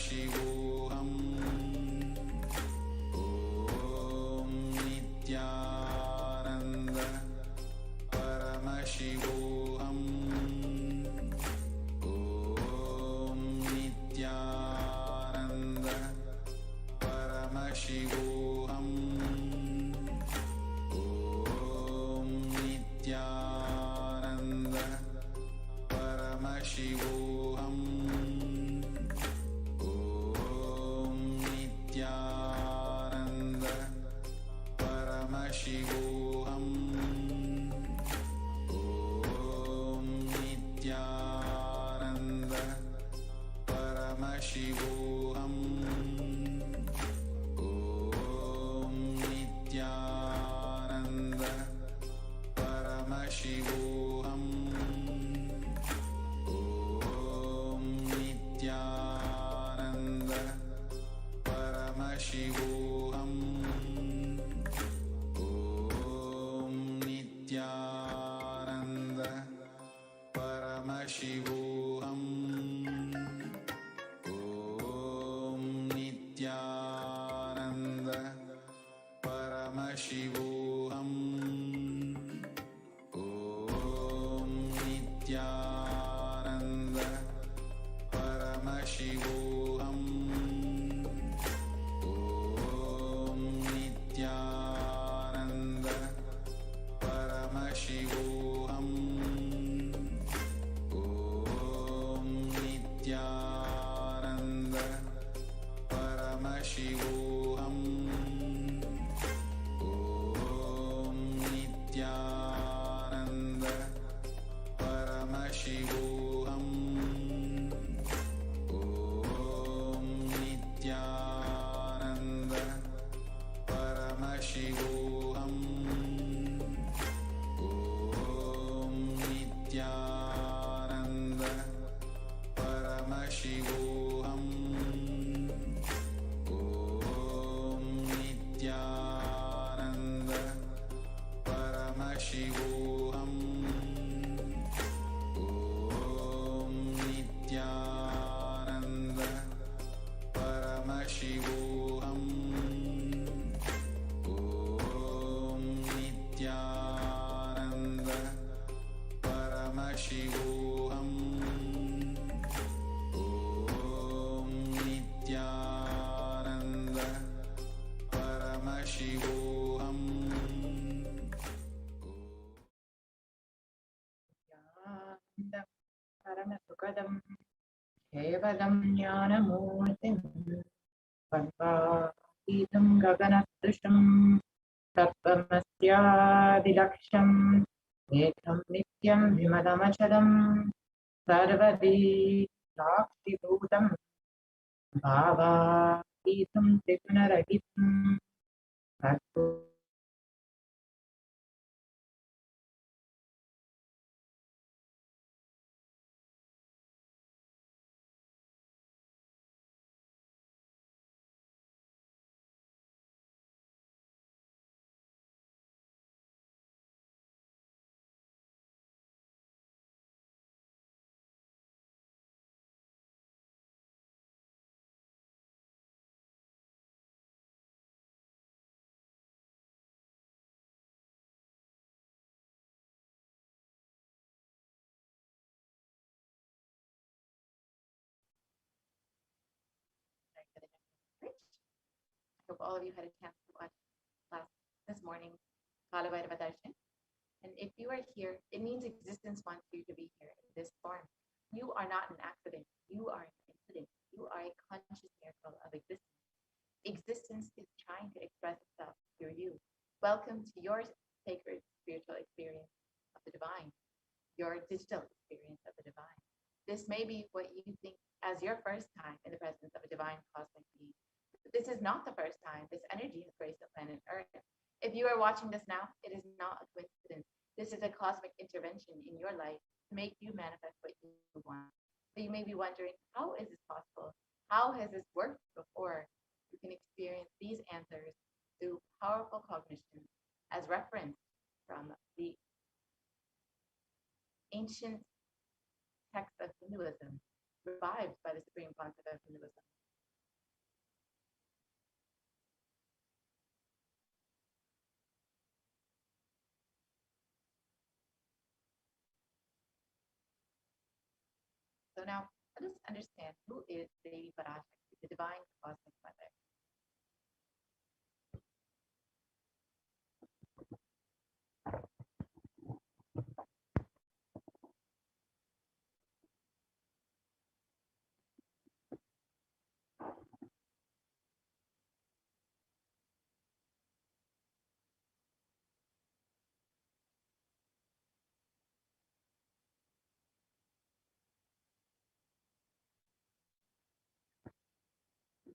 Paramashivam Om Nityananda Paramashivam Om Nityananda Paramashivam Om Nityananda Paramashivam Om Nityananda Paramashivam Om Nityananda Paramashivam Om Nityananda Paramashivam Om Nityananda Paramashivam Om Nityananda Paramashivam Om Nityananda Paramashivam Om Nityananda Paramashivam Om Nityananda Paramashivam Om Nityananda Paramashivam Om Nityananda Paramashivam Om Nityananda Paramashivam Om Nityananda Paramashivam Om Nityananda Paramashivam Om Nityananda Paramashivam Om Nityananda Paramashivam Om Nityananda Paramashivam Paramasukhadam Kevalam Jnanamurtim Panvatītam Gaganasdrusham Tattvamasyavilaksham Ekam Nityam Vimadamachalam Sarvadi Sakshibhutam Bhavatītam Trigunarahitam Tattu I hope all of you had a chance to watch this morning, Bhagavan Darshan. And if you are here, it means existence wants you to be here in this form. You are not an accident. You are an incident. You are a conscious miracle of existence. Existence is trying to express itself through you. Welcome to your sacred spiritual experience of the divine, your digital experience of the divine. This may be what you think as your first time in the presence of a divine cosmic being. But this is not the first time this energy has graced the planet Earth. If you are watching this now, it is not a coincidence. This is a cosmic intervention in your life to make you manifest what you want. So you may be wondering, how is this possible? How has this worked before? You can experience these answers through powerful cognition as referenced from the ancient texts of Hinduism, revived by the Supreme Pontiff of Hinduism. Let us understand who is Devi Parashakti, the divine cosmic mother.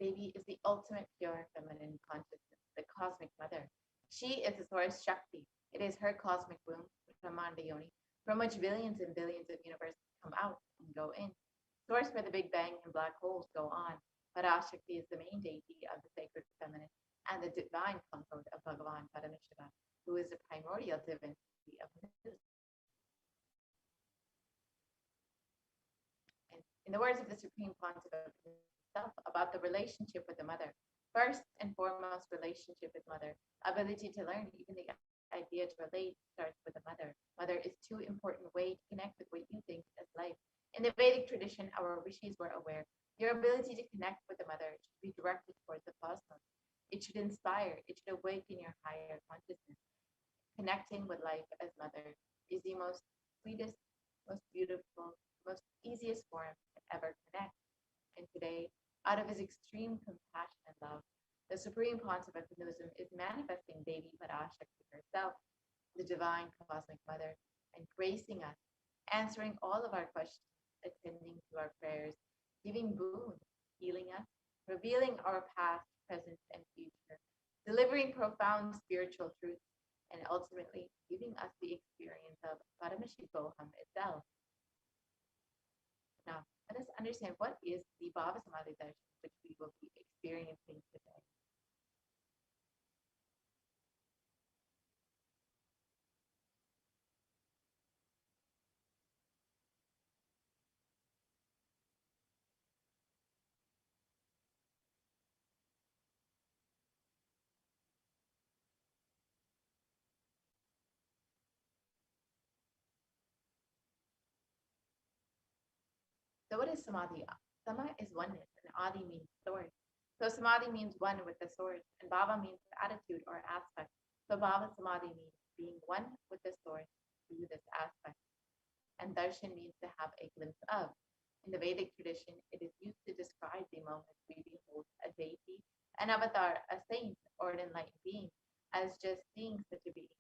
Devi is the ultimate pure feminine consciousness, the cosmic mother. She is the source Shakti. It is her cosmic womb, Brahmanda Yoni, from which billions and billions of universes come out and go in. Source where the Big Bang and black holes go on. Parashakti is the main deity of the sacred feminine and the divine consort of Bhagavan Paramashiva, who is the primordial divinity of Hinduism. In the words of the Supreme Pontiff of himself about the relationship with the mother, first and foremost relationship with mother, ability to learn, even the idea to relate starts with the mother. Mother is too important way to connect with what you think as life. In the Vedic tradition, our rishis were aware your ability to connect with the mother should be directed towards the cosmos. It should inspire, it should awaken your higher consciousness. Connecting with life as mother is the most sweetest, most beautiful, most easiest form to ever connect. And today, out of his extreme compassion and love, the Supreme Pontiff of Hinduism is manifesting Devi Parashakti herself, the divine cosmic mother, and gracing us, answering all of our questions, attending to our prayers, giving boons, healing us, revealing our past, present, and future, delivering profound spiritual truths, and ultimately giving us the experience of Paramashiva itself. Now, let us understand what is the Samadhi Darshan, which we will be experiencing today. So what is Samadhi? Sama is oneness, and Adi means source. So Samadhi means one with the source, and Bhava means attitude or aspect. So Bhava Samadhi means being one with the source through this aspect. And Darshan means to have a glimpse of. In the Vedic tradition, it is used to describe the moment we behold a deity, an avatar, a saint, or an enlightened being, as just seeing such a being,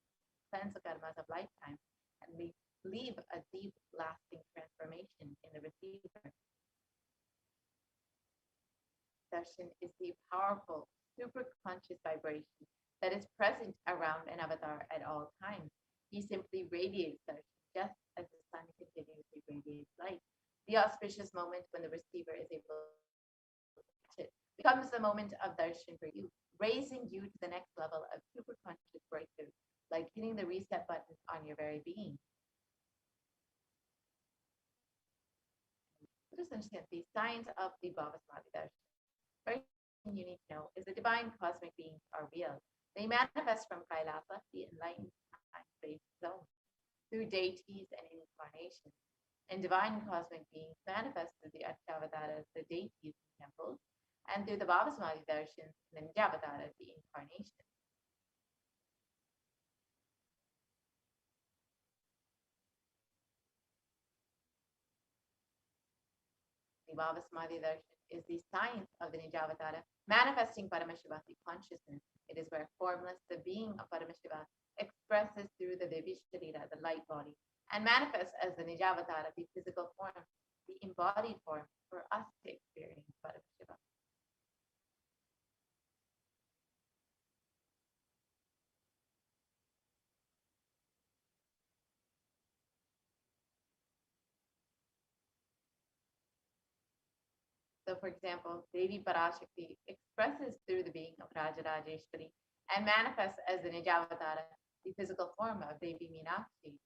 cleanse the karmas of lifetime, and leave a deep, lasting transformation in the receiver. Darshan is the powerful, superconscious vibration that is present around an avatar at all times. He simply radiates darshan, just as the sun continuously radiates light. The auspicious moment when the receiver is able to catch it becomes the moment of darshan for you, raising you to the next level of superconscious breakthrough, like hitting the reset button on your very being. Just understand the science of the Samadhi Darshan. First thing you need to know is the divine cosmic beings are real. They manifest from Kailasa, the enlightened time-space zone, through deities and incarnations. And divine cosmic beings manifest through the Ashtavataras, the deities in temples, and through the Samadhi Darshans, the Nijavataras, the incarnation. The Samadhi Darshan is the science of the Nijavatara, manifesting Paramashiva, the consciousness. It is where formless, the being of Paramashiva, expresses through the Devisharira, the light body, and manifests as the Nijavatara, the physical form, the embodied form for us to experience Paramashiva. So, for example, Devi Parashakti expresses through the being of Rajarajeshwari and manifests as the Nijavatara, the physical form of Devi Meenakshi.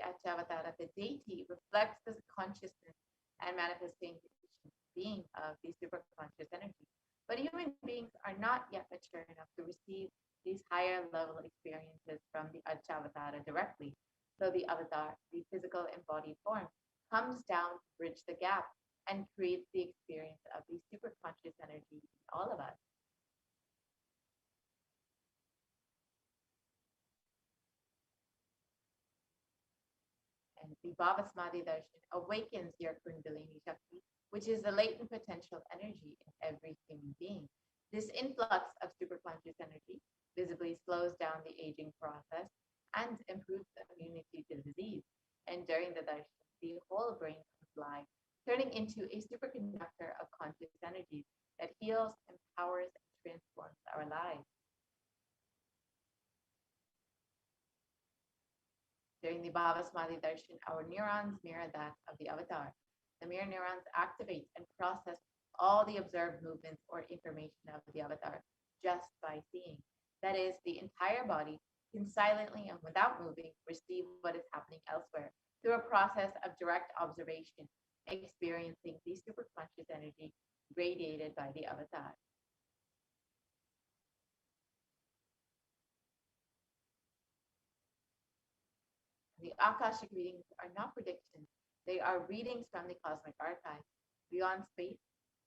Achavatara, the deity, reflects the consciousness and manifesting being of the superconscious energy. But human beings are not yet mature enough to receive these higher level experiences from the Achavatara directly. So the avatar, the physical embodied form, comes down to bridge the gap and creates the experience of the superconscious energy in all of us. And the Samadhi Darshan awakens your Kundalini Shakti, which is the latent potential energy in every human being. This influx of superconscious energy visibly slows down the aging process and improves immunity to disease. And during the darshan, the whole brain comes alive, turning into a superconductor of conscious energy that heals, empowers, and transforms our lives. During the Samadhi Darshan, our neurons mirror that of the avatar. The mirror neurons activate and process all the observed movements or information of the avatar just by seeing. That is, the entire body can silently and without moving receive what is happening elsewhere through a process of direct observation, experiencing the superconscious energy radiated by the avatar. The Akashic readings are not predictions. They are readings from the cosmic archive. Beyond space,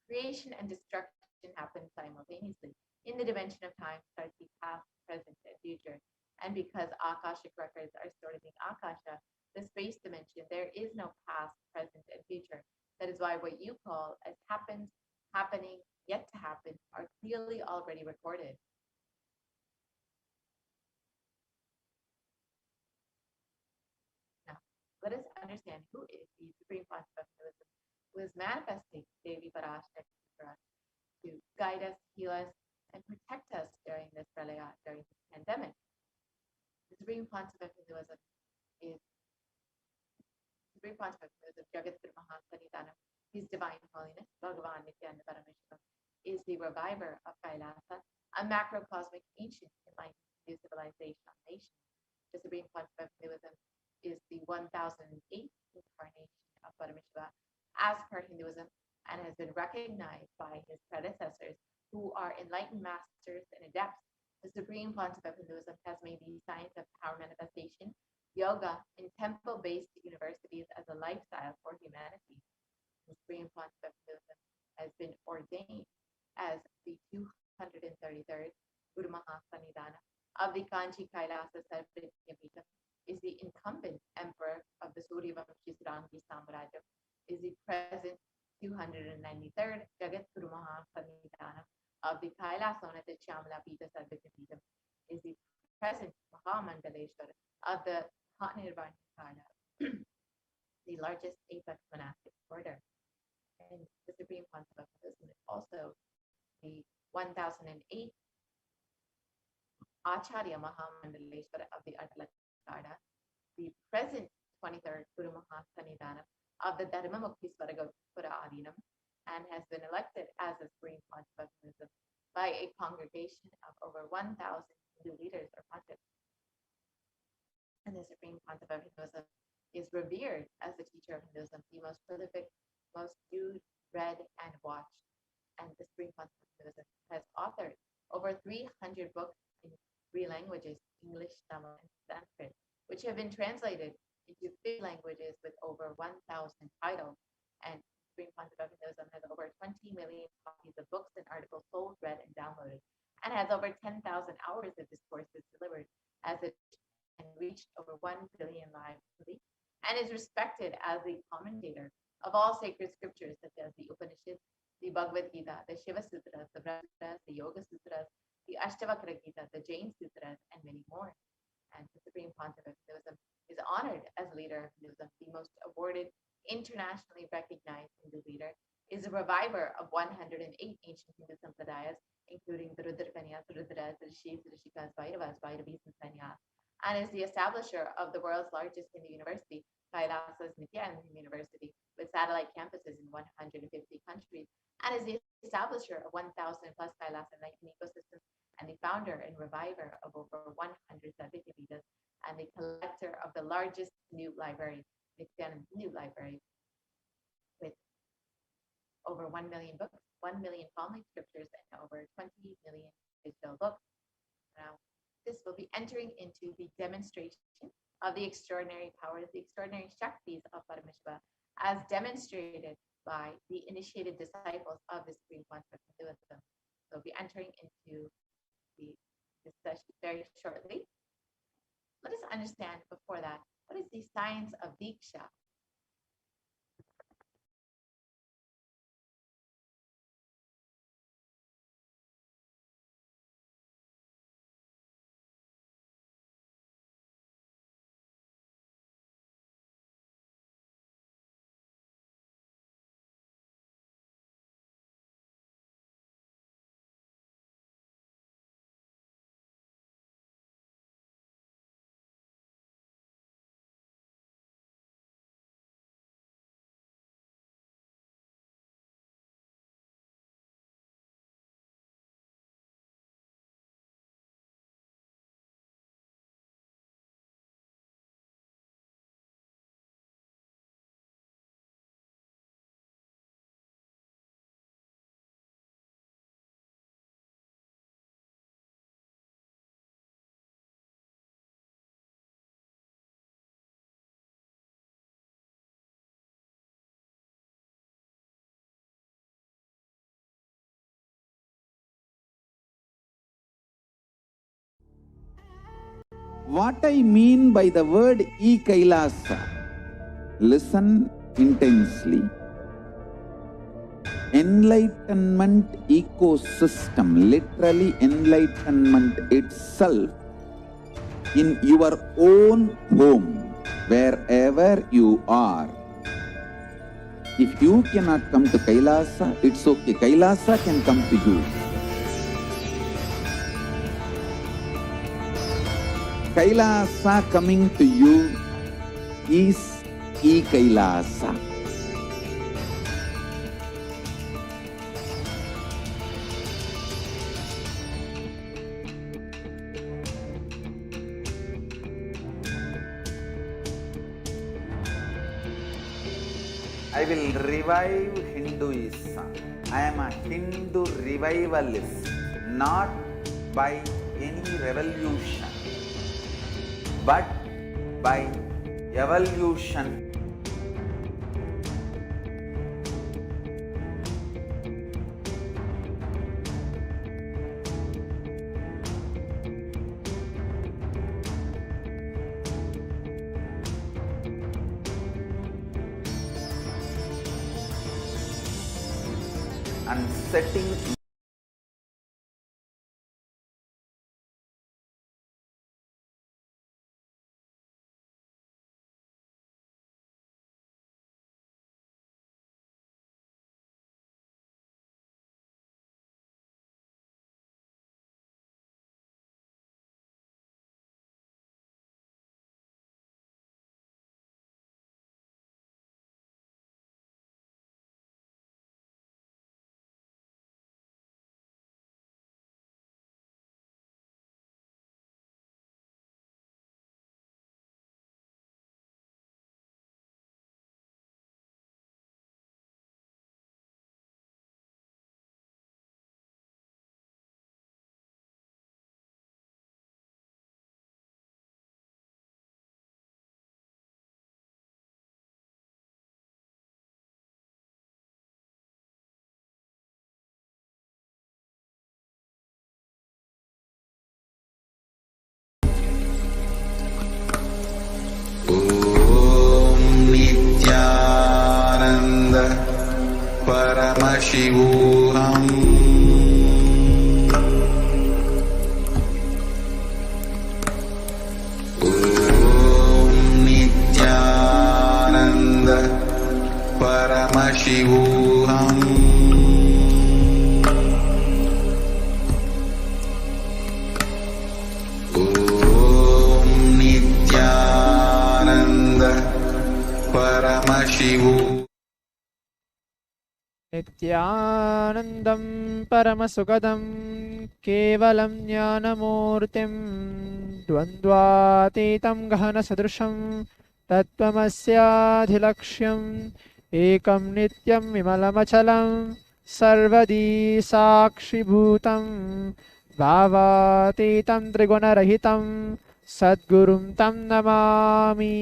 creation and destruction happen simultaneously. In the dimension of time starts the past, present, and future. And because Akashic records are stored in the Akasha, the space dimension, there is no past, present, and future. That is why what you call as happened, happening, yet to happen are clearly already recorded. Now, let us understand who is the Supreme Pontiff of Hinduism, who is manifesting Devi Parashakti for us to guide us, heal us, and protect us during this pralaya, during this pandemic. The Supreme Pontiff of Hinduism is Supreme Pontiff of Hinduism, Jagat Guru Mahasanidana. His Divine Holiness, Bhagavan Paramashivam, is the reviver of Kailasa, a macrocosmic ancient enlightened Hindu civilization on nations. The Supreme Pontiff of Hinduism is the 1008th incarnation of Paramashiva as per Hinduism and has been recognized by his predecessors who are enlightened masters and adepts. The Supreme Pontiff of Hinduism has made the science of power manifestation, yoga, and temple-based universities as a lifestyle for humanity. The Supreme Pontiff of Hinduism has been ordained as the 233rd Guru Mahasanidana of the Kanchi Kailasa Sarvapita, is the incumbent emperor of the Suryavamshi Sarangi Samrajya, is the present 293rd Jagat Guru Mahasanidana of the Kailasonata Chamala Pita Sarvapita, is the present Mahamandaleshwara of the Nirvana Kala, the largest apex monastic order. And the Supreme Pontiff of Hinduism is also the 1008th Acharya Mahamandaleshwara of the Adalakada, the present 23rd Guru Mahasanidana of the Dharma Muktisvara Adinam, and has been elected as the Supreme Pontiff of Hinduism by a congregation of over 1,000 Hindu leaders or pontiffs. And the Supreme Pontiff of Hinduism is revered as the teacher of Hinduism, the most prolific, most viewed, read, and watched. And the Supreme Pontiff of Hinduism has authored over 300 books in 3 languages, English, Tamil, and Sanskrit, which have been translated into 50 languages with over 1,000 titles. And the Supreme Pontiff of Hinduism has over 20 million copies of books and articles sold, read, and downloaded, and has over 10,000 hours of discourses delivered as it and reached over 1 billion lives, and is respected as the commentator of all sacred scriptures such as the Upanishads, the Bhagavad Gita, the Shiva Sutras, the Brahma Sutras, the Yoga Sutras, the Ashtavakra Gita, the Jain Sutras, and many more. And the Supreme Pontiff of Hinduism is honored as leader of Hinduism, the most awarded, internationally recognized Hindu leader, is a reviver of 108 ancient Hindu sampradayas, including the Rudrakanyas, Rudras, Rishis, Rishikas, Bhairavas, Bhairavis, and Sanyas, and is the establisher of the world's largest Hindu university, Kailasa's Nityananda University, with satellite campuses in 150 countries, and is the establisher of 1,000 plus Kailasa enlightened ecosystems, and the founder and reviver of over 100 Sadhikavitas, and the collector of the largest largest new library, Nityananda New Library, with over 1 million books, 1 million palmate scriptures, and over 20 million digital books. Now, this will be entering into the demonstration of the extraordinary powers, the extraordinary shaktis of Paramashiva, as demonstrated by the initiated disciples of the Supreme Pontiff of Hinduism. So we'll be entering into this session very shortly. Let us understand before that, what is the science of Diksha? What I mean by the word Kailasa, listen intensely. Enlightenment ecosystem, literally enlightenment itself, in your own home, wherever you are. If you cannot come to Kailasa, it's okay. Kailasa can come to you. Kailasa coming to you is Kailasa. I will revive Hinduism. I am a Hindu revivalist, not by any revolution, but by evolution. And setting Nityananda Paramashivam. Nityananda Paramashivam. Nityananda Paramashivam. नित्यानन्दं परमसुखदं केवलं ज्ञानमूर्तिं द्वन्द्वातीतं गहनसदृशं तत्त्वमस्याधिलक्ष्यम् एकं नित्यं विमलमचलं सर्वदी साक्षिभूतं भावातीतं त्रिगुणरहितं सद्गुरुं तं Namami.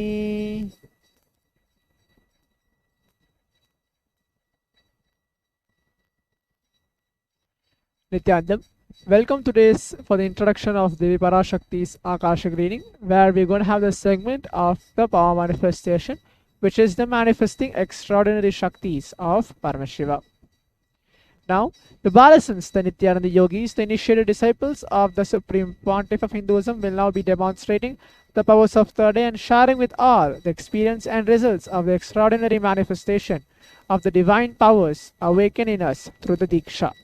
Nityanandam. Welcome to this for the introduction of Devi Parashakti's Akashic reading, where we're going to have the segment of the power manifestation, which is the manifesting extraordinary Shaktis of Paramashiva. Now, the Balasans, the Nityananda yogis, the initiated disciples of the Supreme Pontiff of Hinduism, will now be demonstrating the powers of third eye and sharing with all the experience and results of the extraordinary manifestation of the divine powers awakened in us through the Diksha.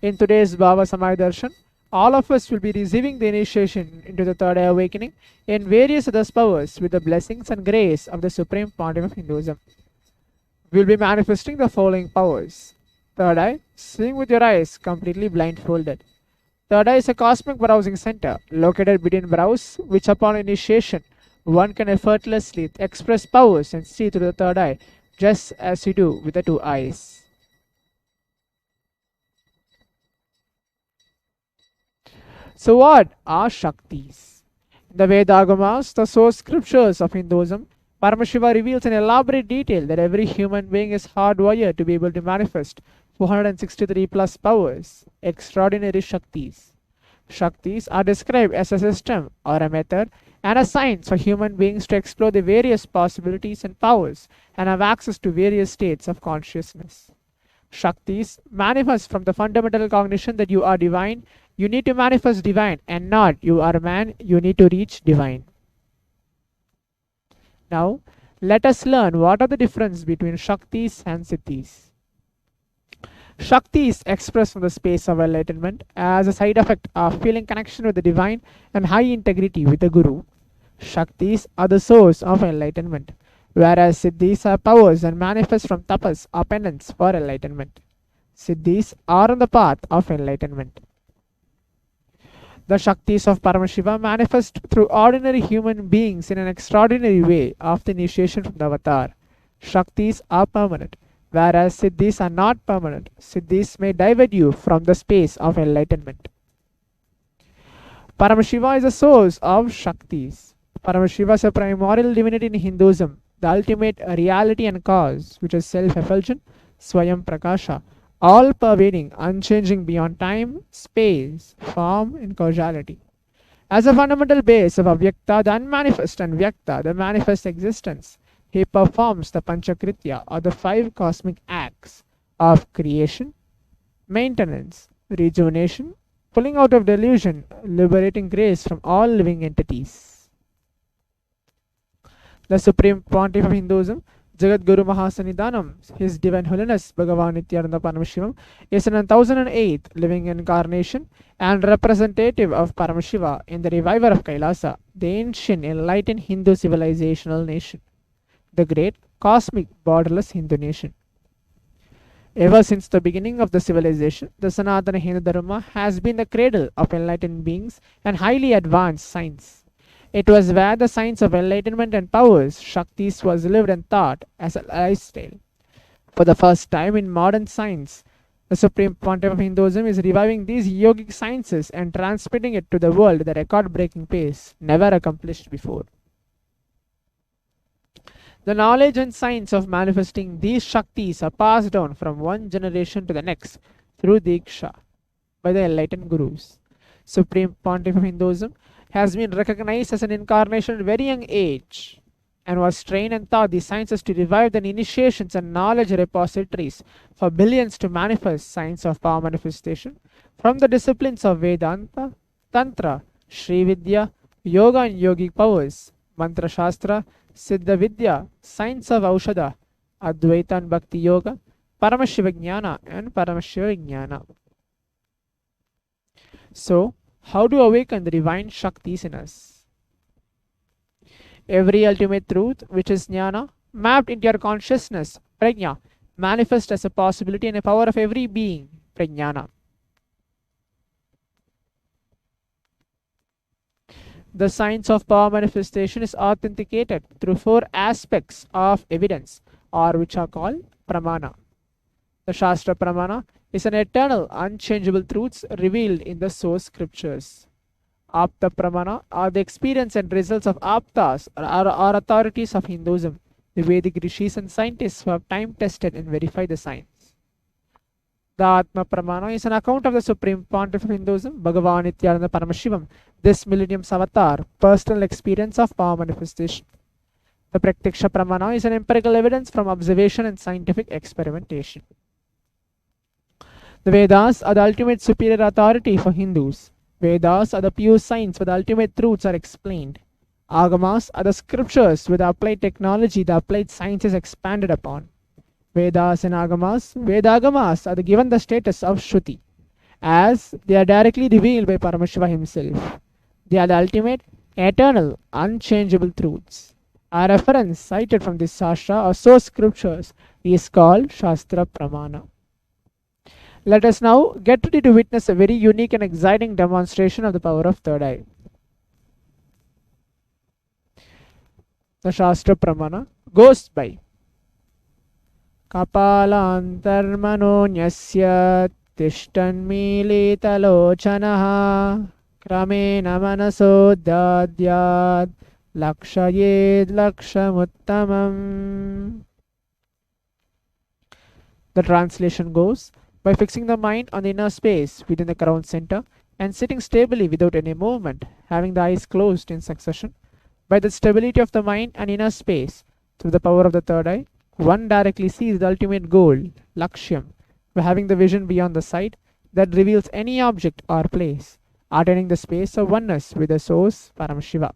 In today's Bhava Samadhi Darshan, all of us will be receiving the initiation into the third eye awakening in various other powers with the blessings and grace of the Supreme Pontiff of Hinduism. We will be manifesting the following powers. Third eye, seeing with your eyes completely blindfolded. Third eye is a cosmic browsing center located between brows, which upon initiation one can effortlessly express powers and see through the third eye, just as you do with the two eyes. So what are Shaktis? In the Vedagamas, the source scriptures of Hinduism, Paramashiva reveals in elaborate detail that every human being is hardwired to be able to manifest 463 plus powers, extraordinary Shaktis. Shaktis are described as a system or a method and a science for human beings to explore the various possibilities and powers and have access to various states of consciousness. Shaktis manifest from the fundamental cognition that you are divine. You need to manifest divine, and not you are a man, you need to reach divine. Now, let us learn what are the difference between Shaktis and Siddhis. Shakti is expressed from the space of enlightenment as a side effect of feeling connection with the divine and high integrity with the Guru. Shaktis are the source of enlightenment, whereas Siddhis are powers and manifest from tapas or penance for enlightenment. Siddhis are on the path of enlightenment. The Shaktis of Paramashiva manifest through ordinary human beings in an extraordinary way after initiation from the avatar. Shaktis are permanent, whereas Siddhis are not permanent. Siddhis may divert you from the space of enlightenment. Paramashiva is the source of Shaktis. Paramashiva is a primordial divinity in Hinduism, the ultimate reality and cause, which is self-effulgent, Swayam Prakasha, all-pervading, unchanging beyond time, space, form, and causality. As a fundamental base of Avyakta, the unmanifest, and Vyakta, the manifest existence, he performs the Panchakritya, or the 5 cosmic acts of creation, maintenance, rejuvenation, pulling out of delusion, liberating grace from all living entities. The Supreme Pontiff of Hinduism, Jagat Guru Mahasannidhanam, His Divine Holiness Bhagavan Paramashivam, is an 1008th living incarnation and representative of Paramashiva in the reviver of Kailasa, the ancient enlightened Hindu civilizational nation, the great cosmic borderless Hindu nation. Ever since the beginning of the civilization, the Sanatana Hindu Dharma has been the cradle of enlightened beings and highly advanced science. It was where the science of enlightenment and powers, Shaktis, was lived and taught as a lifestyle. For the first time in modern science, the Supreme Pontiff of Hinduism is reviving these yogic sciences and transmitting it to the world at a record-breaking pace never accomplished before. The knowledge and science of manifesting these Shaktis are passed down from one generation to the next through Diksha by the enlightened Gurus. Supreme Pontiff of Hinduism has been recognized as an incarnation at a very young age and was trained and taught these sciences to revive the initiations and knowledge repositories for billions to manifest science of power manifestation from the disciplines of Vedanta, Tantra, Sri Vidya, Yoga and Yogic powers, Mantra Shastra, Siddha Vidya, science of Aushadha, Advaita and Bhakti Yoga, Paramashiva Jnana and Paramashiva Jnana. So, how to awaken the divine Shaktis in us? Every ultimate truth, which is Jnana, mapped into your consciousness prajna, manifest as a possibility and a power of every being, prajnana. The science of power manifestation is authenticated through four aspects of evidence, or which are called pramana. The Shastra Pramana is an eternal, unchangeable truths revealed in the source scriptures. Apta Pramana are the experience and results of Aptas, or authorities of Hinduism, the Vedic rishis and scientists who have time tested and verified the science. The Atma Pramana is an account of the Supreme Pontiff of Hinduism, Bhagavan Paramashivam, this millennium's avatar, personal experience of power manifestation. The Pratyaksha Pramana is an empirical evidence from observation and scientific experimentation. The Vedas are the ultimate superior authority for Hindus. Vedas are the pure science where the ultimate truths are explained. Agamas are the scriptures where the applied technology, the applied science is expanded upon. Vedas and Vedagamas are given the status of Shruti, as they are directly revealed by Paramashiva himself. They are the ultimate, eternal, unchangeable truths. A reference cited from this Shastra or source scriptures is called Shastra Pramana. Let us now get ready to witness a very unique and exciting demonstration of the power of third eye. The Shastra Pramana goes by Kapalantarmano nyasya tishtanmilitalochanaha kramena manaso dadyad lakshayed lakshamuttamam. The translation goes, by fixing the mind on the inner space within the crown center and sitting stably without any movement, having the eyes closed in succession, by the stability of the mind and inner space, through the power of the third eye, one directly sees the ultimate goal, Lakshyam, by having the vision beyond the sight that reveals any object or place, attaining the space of oneness with the source, Paramashiva.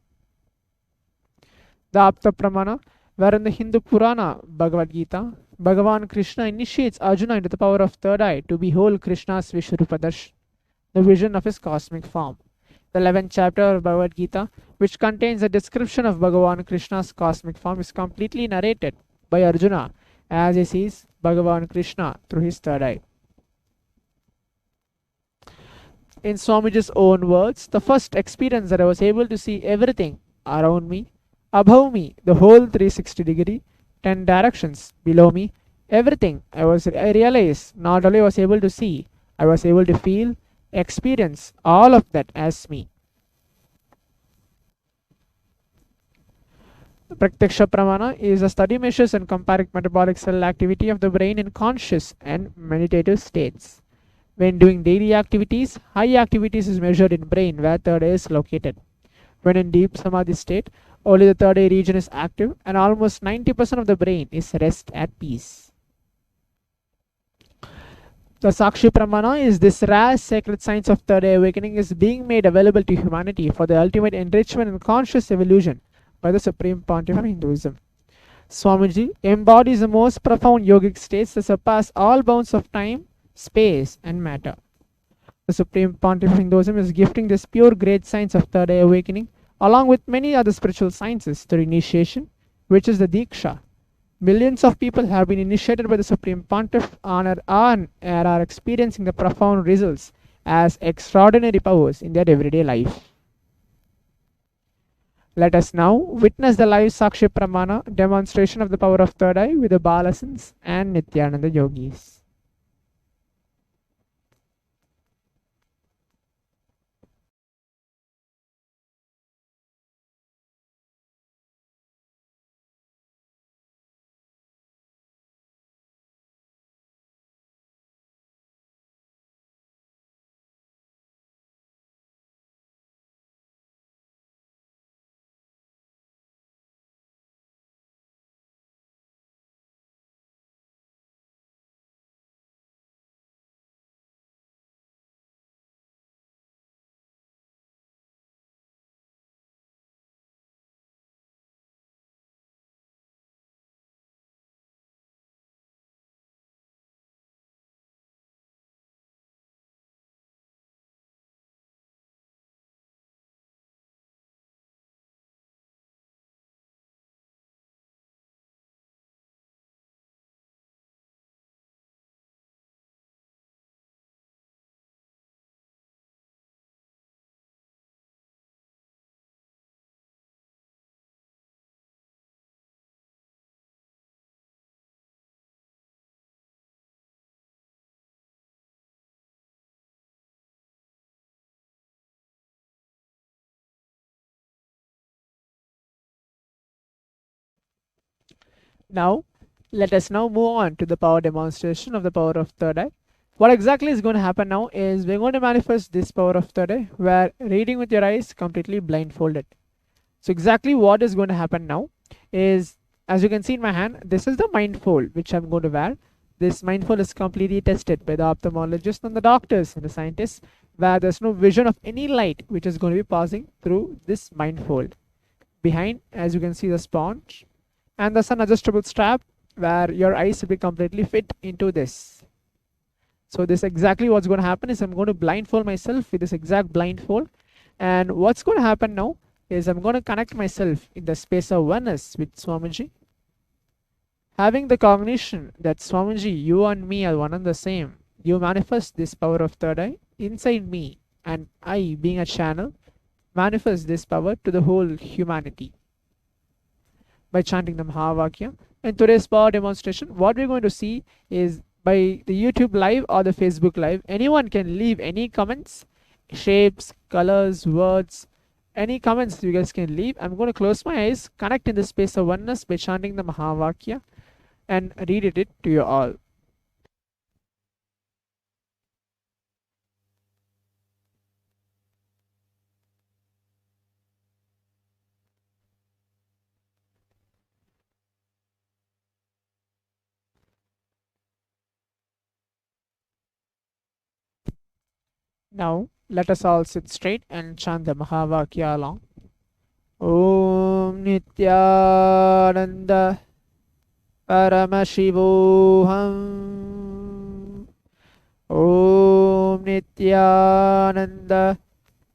The Apta Pramana, where in the Hindu Purana, Bhagavad Gita, Bhagavan Krishna initiates Arjuna into the power of third eye to behold Krishna's Vishwarupa Darshan, the vision of his cosmic form. The 11th chapter of Bhagavad Gita, which contains a description of Bhagavan Krishna's cosmic form, is completely narrated by Arjuna as he sees Bhagavan Krishna through his third eye. In Swamiji's own words, the first experience that I was able to see everything around me, above me, the whole 360-degree, 10 directions below me, everything I realized not only was able to see, I was able to feel, experience all of that as me. Pratyaksha Pramana is a study measures and comparing metabolic cell activity of the brain in conscious and meditative states. When doing daily activities, high activities is measured in brain where third eye is located. When in deep Samadhi state, only the third eye region is active and almost 90% of the brain is rest at peace. The Sakshi Pramana is this rare sacred science of third eye awakening is being made available to humanity for the ultimate enrichment and conscious evolution by the Supreme Pontiff of Hinduism. Swamiji embodies the most profound yogic states that surpass all bounds of time, space, and matter. The Supreme Pontiff of Hinduism is gifting this pure great science of third eye awakening along with many other spiritual sciences through initiation, which is the Diksha. Millions of people have been initiated by the Supreme Pontiff and are experiencing the profound results as extraordinary powers in their everyday life. Let us now witness the live Sakshi Pramana demonstration of the power of third eye with the Balasans and Nityananda yogis. Now, let us now move on to the power demonstration of the power of third eye. What exactly is going to happen now is we're going to manifest this power of third eye where reading with your eyes completely blindfolded. So exactly what is going to happen now is, as you can see in my hand, this is the mindfold which I'm going to wear. This mindfold is completely tested by the ophthalmologists and the doctors and the scientists, where there's no vision of any light which is going to be passing through this mindfold. Behind, as you can see, the sponge and the sun adjustable strap where your eyes will be completely fit into this. So this exactly what's going to happen is I'm going to blindfold myself with this exact blindfold, and what's going to happen now is I'm going to connect myself in the space of oneness with Swamiji, having the cognition that Swamiji, you and me are one and the same. You manifest this power of third eye inside me, and I, being a channel, manifest this power to the whole humanity by chanting the Mahavakya. In today's power demonstration, what we're going to see is by the YouTube live or the Facebook live, anyone can leave any comments, shapes, colors, words, any comments you guys can leave. I'm going to close my eyes, connect in the space of oneness by chanting the Mahavakya, and read it to you all. Now, let us all sit straight and chant the Mahavakya along. Om Nityananda Paramashivoham. Om Nityananda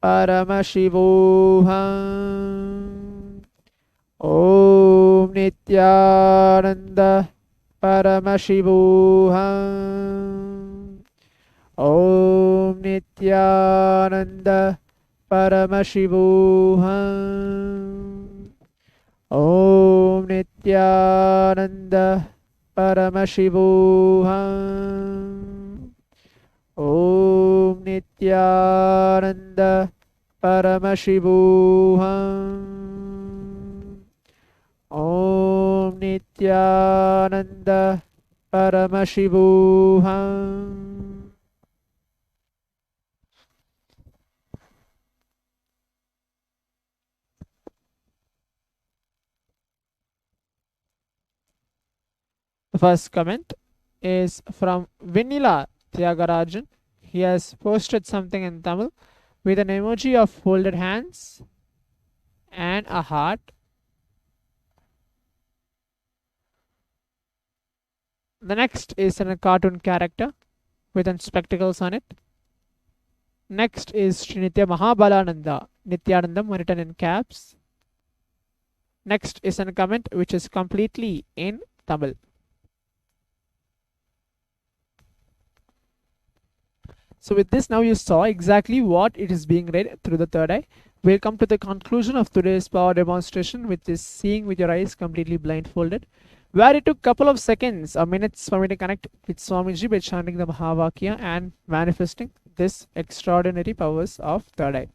Paramashivoham. Om Nityananda Paramashivoham. Om Nityananda Paramashivoham. Om Nityananda Paramashivoham. Om Nityananda Paramashivoham. Om Nityananda Paramashivoham. The first comment is from Vanilla Tyagarajan. He has posted something in Tamil with an emoji of folded hands and a heart. The next is a cartoon character with spectacles on it. Next is Sri Nitya Mahabalananda, Nityanandam written in caps. Next is a comment which is completely in Tamil. So with this, now you saw exactly what it is being read through the third eye. We'll come to the conclusion of today's power demonstration, which is seeing with your eyes completely blindfolded, where it took a couple of seconds or minutes for me to connect with Swamiji by chanting the Mahavakya and manifesting this extraordinary powers of third eye.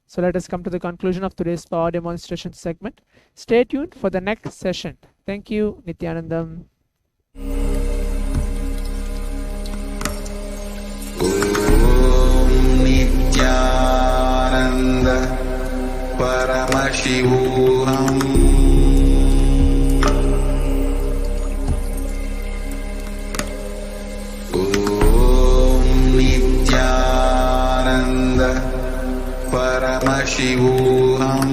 So let us come to the conclusion of today's power demonstration segment. Stay tuned for the next session. Thank you, Nityanandam. Nityananda Paramashivam. Om Nityananda Paramashivam.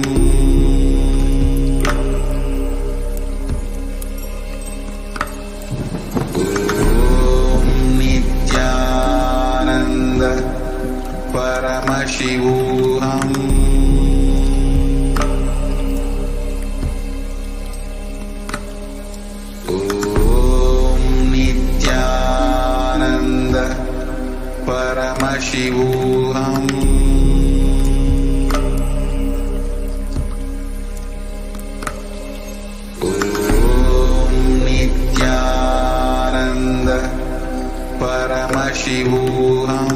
Paramashivam. Om Nityananda Paramashivam. Om Nityananda Paramashivam.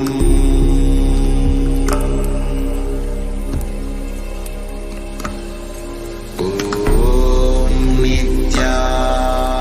Om Nityananda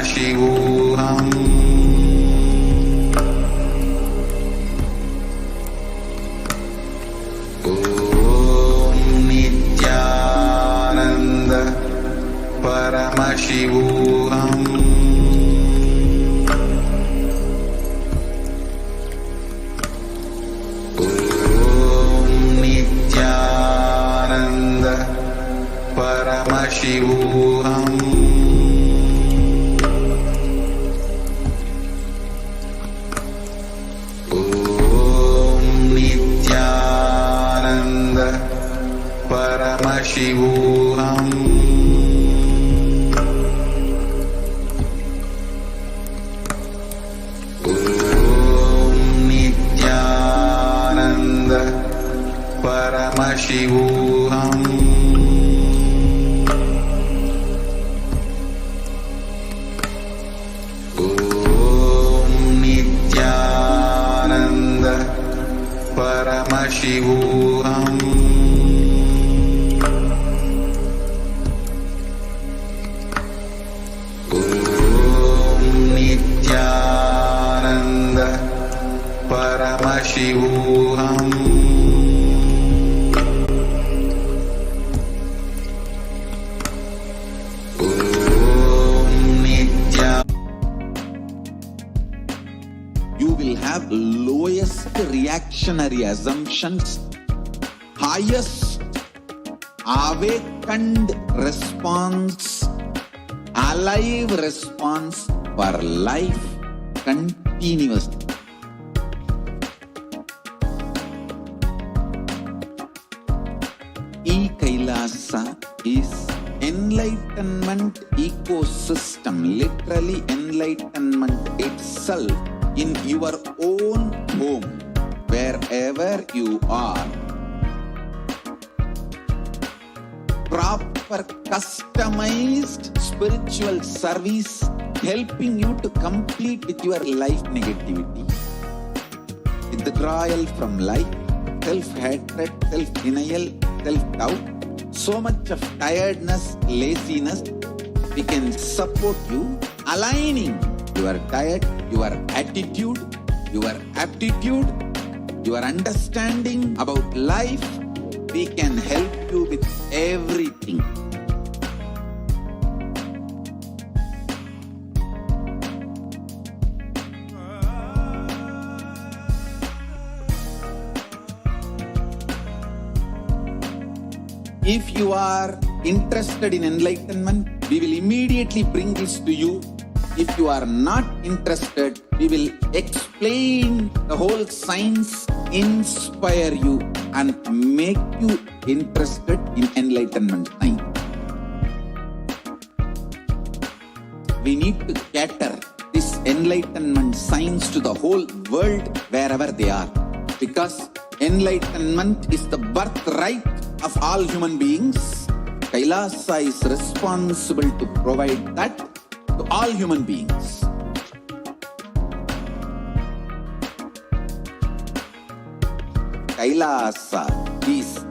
Paramashivam. Om Nityananda Paramashivam. Om Nityananda Paramashivam. Om Nityananda Paramashivam. Om Nityananda Paramashivam. Om Nityananda Paramashivam. Om Nityananda Paramashivam. Om Nityananda. You will have lowest reactionary assumptions, highest awakened response, alive response for life continuously. Kailasa is enlightenment ecosystem, literally enlightenment itself in your own home, wherever you are. Proper customized spiritual service helping you to complete with your life negativity, withdrawal from life, self-hatred, self-denial, self-doubt, so much of tiredness, laziness. We can support you aligning your diet, your attitude, your aptitude, your understanding about life. We can help you with everything. If you are interested in enlightenment, we will immediately bring this to you. If you are not interested, we will explain the whole science, inspire you and make you interested in enlightenment science. We need to cater this enlightenment science to the whole world wherever they are, because enlightenment is the birthright of all human beings. Kailasa is responsible to provide that to all human beings. Kailasa is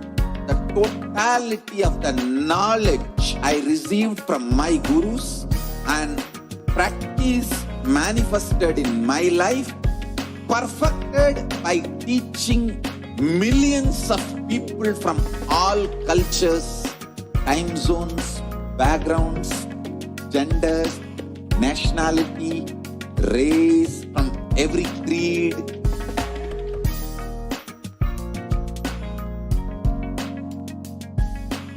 the totality of the knowledge I received from my gurus and practice manifested in my life, perfected by teaching millions of people from all cultures, time zones, backgrounds, genders, nationality, race, from every creed.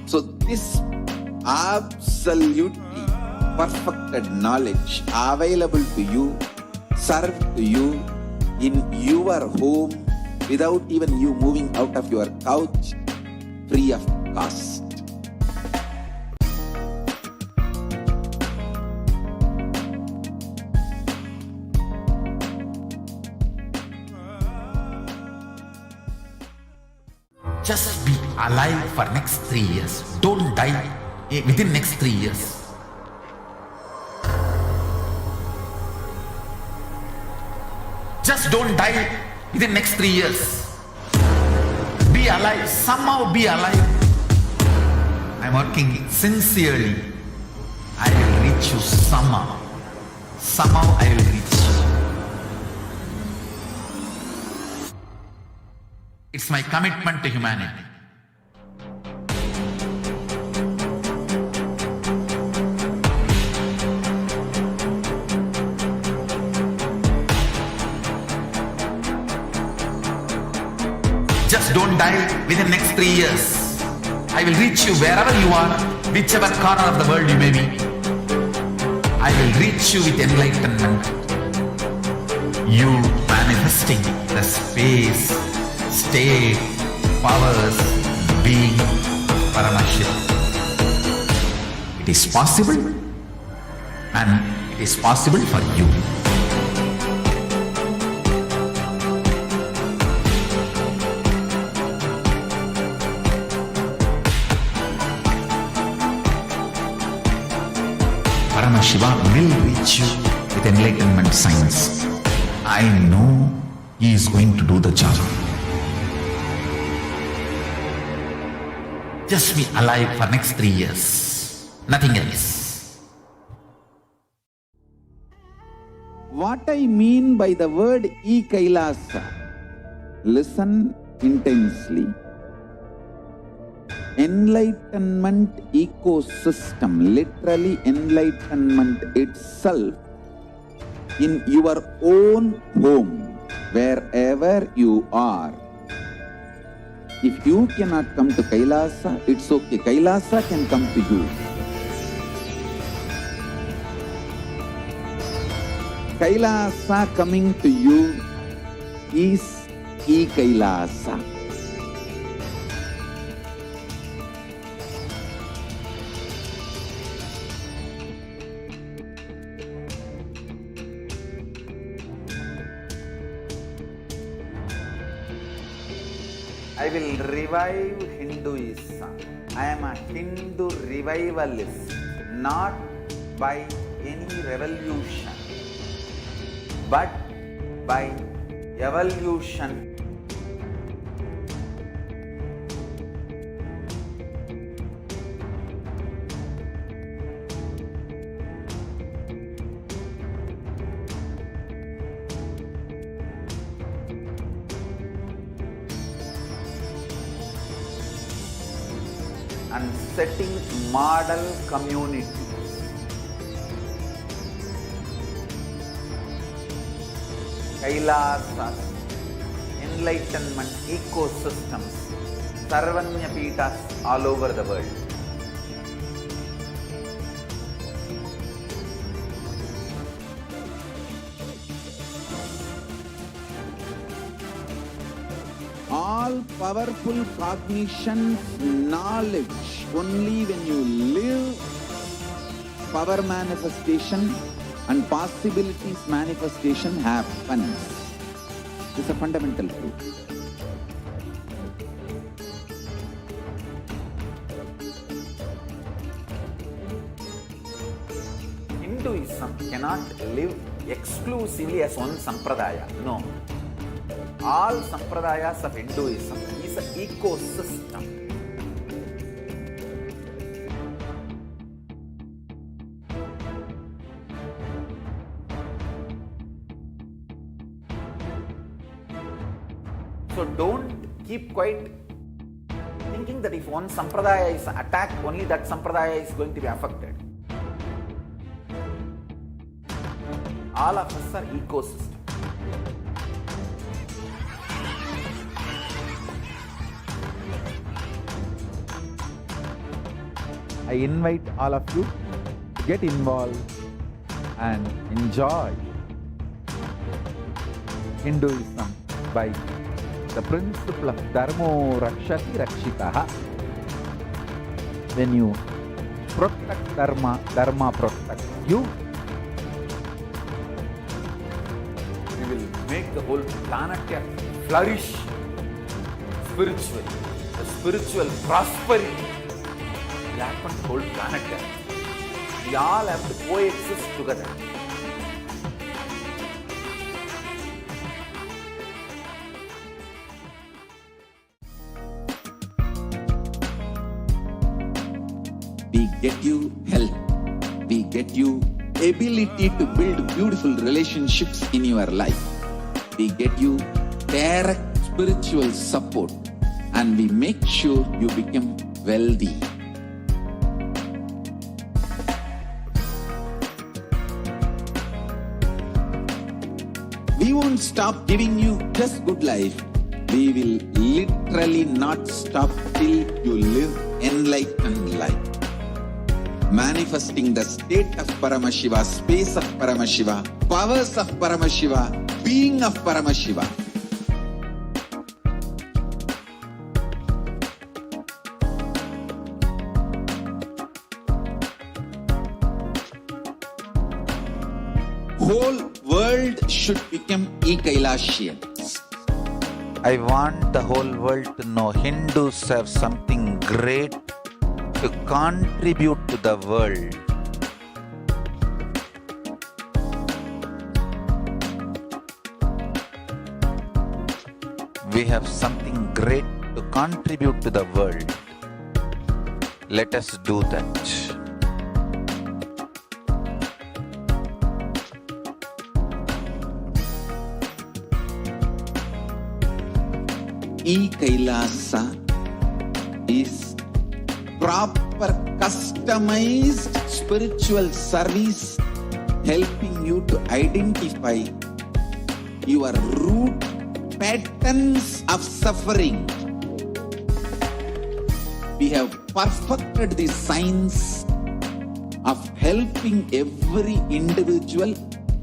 So this absolutely perfected knowledge available to you, served to you in your home without even you moving out of your couch, free of cost. Just be alive for next 3 years. Don't die within next 3 years. Just don't die within next 3 years. Be alive. Somehow be alive. I'm working sincerely. I will reach you somehow. somehow I will reach you. It's my commitment to humanity. Just don't die within the next 3 years. I will reach you wherever you are, whichever corner of the world you may be. I will reach you with enlightenment. You manifesting the space, state, powers, being Paramashiva. It is possible, and it is possible for you. Paramashiva will reach you with enlightenment signs. I know he is going to do the job. Just be alive for next 3 years. Nothing else. What I mean by the word Kailasa, listen intensely. Enlightenment ecosystem, literally enlightenment itself, in your own home, wherever you are. If you cannot come to Kailasa, it's okay. Kailasa can come to you. Kailasa coming to you is Kailasa. I will revive Hinduism. I am a Hindu revivalist, not by any revolution, but by evolution. And setting model communities. Kailasas, enlightenment ecosystems, Sarvanya Pitas all over the world. All powerful cognition, knowledge, only when you live, power manifestation and possibilities manifestation happens. This is a fundamental truth. Hinduism cannot live exclusively as one sampradaya. No. All sampradayas of Hinduism is an ecosystem. So don't keep quiet thinking that if one sampradaya is attacked, only that sampradaya is going to be affected. All of us are ecosystems. I invite all of you to get involved and enjoy Hinduism by the principle of dharmo rakshati rakshitaha. When you protect dharma, dharma protects you. We will make the whole planet flourish spiritually. The spiritual prosperity will happen to the whole planet. We all have to coexist together. We get you help. We get you ability to build beautiful relationships in your life. We get you direct spiritual support and we make sure you become wealthy. We won't stop giving you just good life. We will literally not stop till you live enlightened life. Manifesting the state of Paramashiva, space of Paramashiva, powers of Paramashiva, being of Paramashiva. Whole world should become Kailasians. I want the whole world to know Hindus have something great to contribute to the world. We have something great to contribute to the world. Let us do that. Kailasa is proper customized spiritual service helping you to identify your root patterns of suffering. We have perfected the science of helping every individual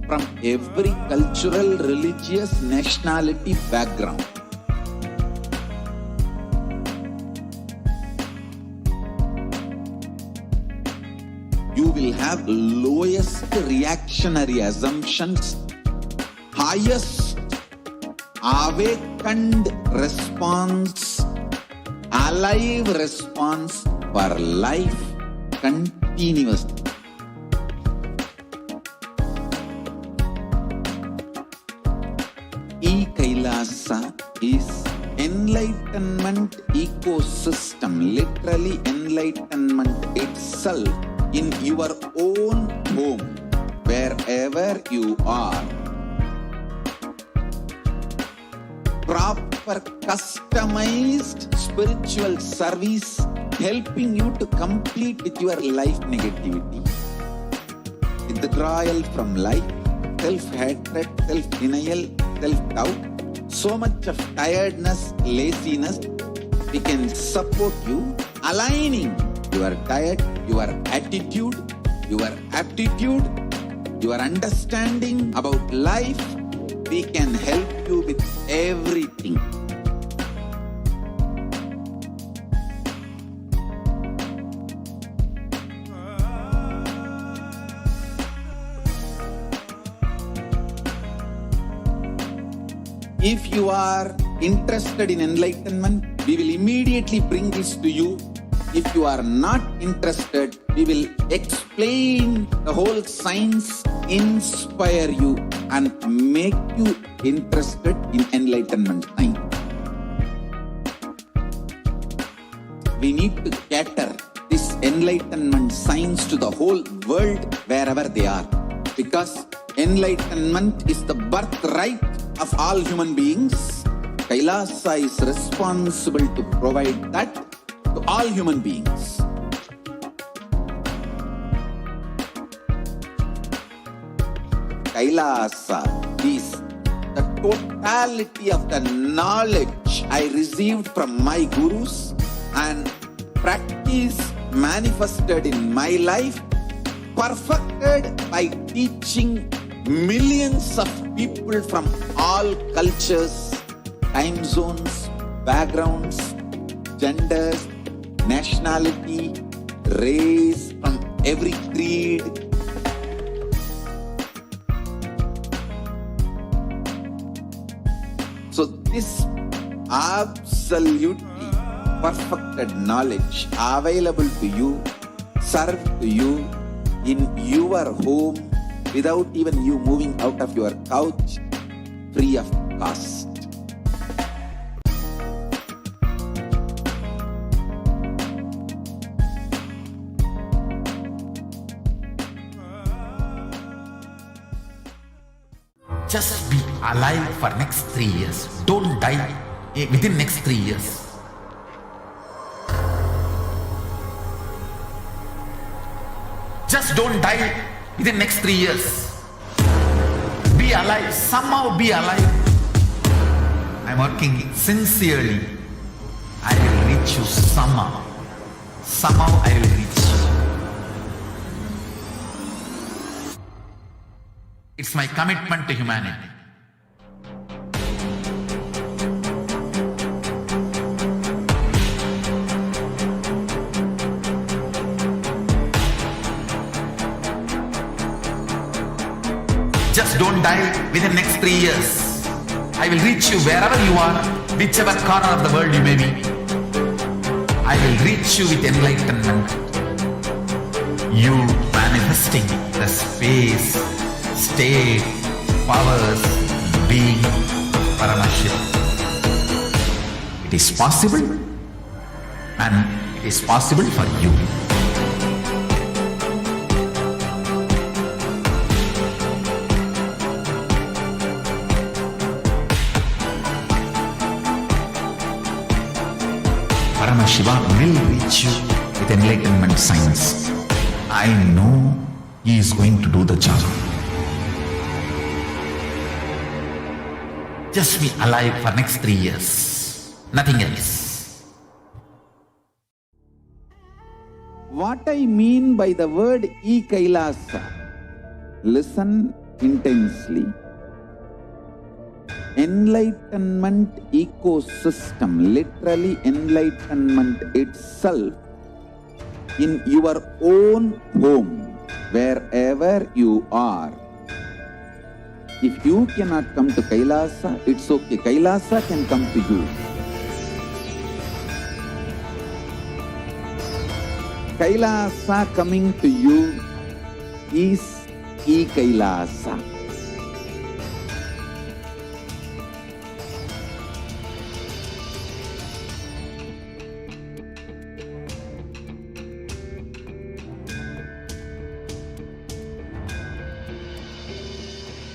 from every cultural, religious, nationality background. You will have lowest reactionary assumptions, highest awakened response, alive response for life continuously. Kailasa is enlightenment ecosystem, literally enlightenment itself in your own home, wherever you are. Proper customized spiritual service helping you to complete with your life negativity. Withdrawal from life, self-hatred, self-denial, self-doubt, so much of tiredness, laziness. We can support you aligning your diet, your attitude, your aptitude, your understanding about life. We can help you with everything. If you are interested in enlightenment, we will immediately bring this to you. If you are not interested, we will explain the whole science, inspire you and make you interested in enlightenment science. We need to cater this enlightenment science to the whole world wherever they are, because enlightenment is the birthright of all human beings. Kailasa is responsible to provide that to all human beings. Kailasa is the totality of the knowledge I received from my gurus and practice manifested in my life, perfected by teaching millions of people from all cultures, time zones, backgrounds, genders, nationality, race, from every creed. So this absolutely perfected knowledge available to you, served to you in your home without even you moving out of your couch, free of cost. Just be alive for next 3 years. Don't die within next 3 years. Just don't die within next 3 years. Be alive. Somehow be alive. I'm working sincerely. I will reach you somehow. Somehow I will reach you. It's my commitment to humanity. Just don't die within next 3 years. I will reach you wherever you are, whichever corner of the world you may be. I will reach you with enlightenment. You manifesting the space, state, powers, being Paramashiva. It is possible, and it is possible for you. Paramashiva will reach you with enlightenment science. I know he is going to do the job. Just be alive for next 3 years. Nothing else. What I mean by the word Kailasa, listen intensely. Enlightenment ecosystem, literally enlightenment itself, in your own home, wherever you are. If you cannot come to Kailasa, it's okay. Kailasa can come to you. Kailasa coming to you is Kailasa.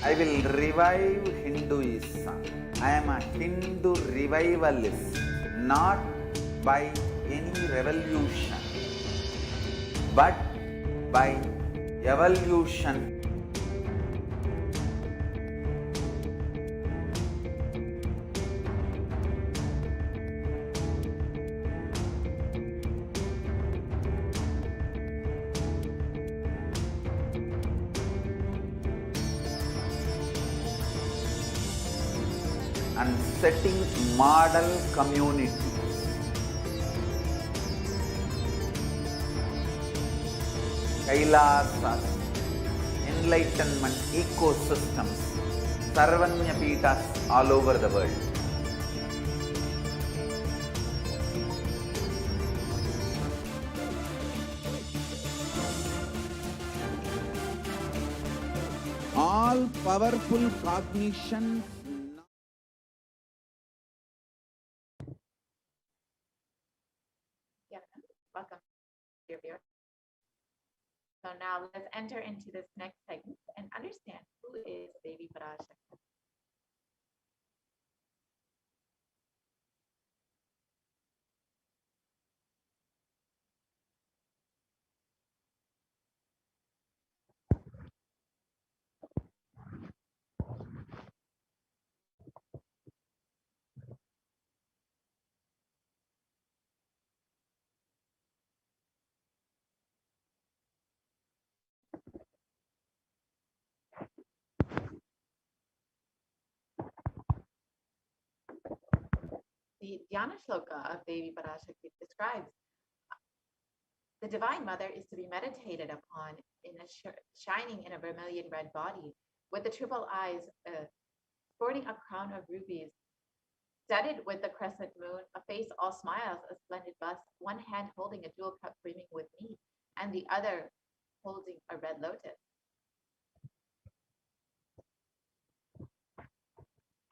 I will revive Hinduism. I am a Hindu revivalist, not by any revolution, but by evolution. And setting model communities. Kailasas, enlightenment ecosystems, Sarvanya Pitas all over the world. All powerful cognition. Welcome, dear viewers. So now let's enter into this next segment and understand who is Devi Parashakti. The Dhyana Shloka of Devi Parashakti describes the Divine Mother is to be meditated upon in shining in a vermilion red body with the triple eyes, sporting a crown of rubies, studded with the crescent moon, a face all smiles, a splendid bust, one hand holding a jewel cup brimming with mead, and the other holding a red lotus.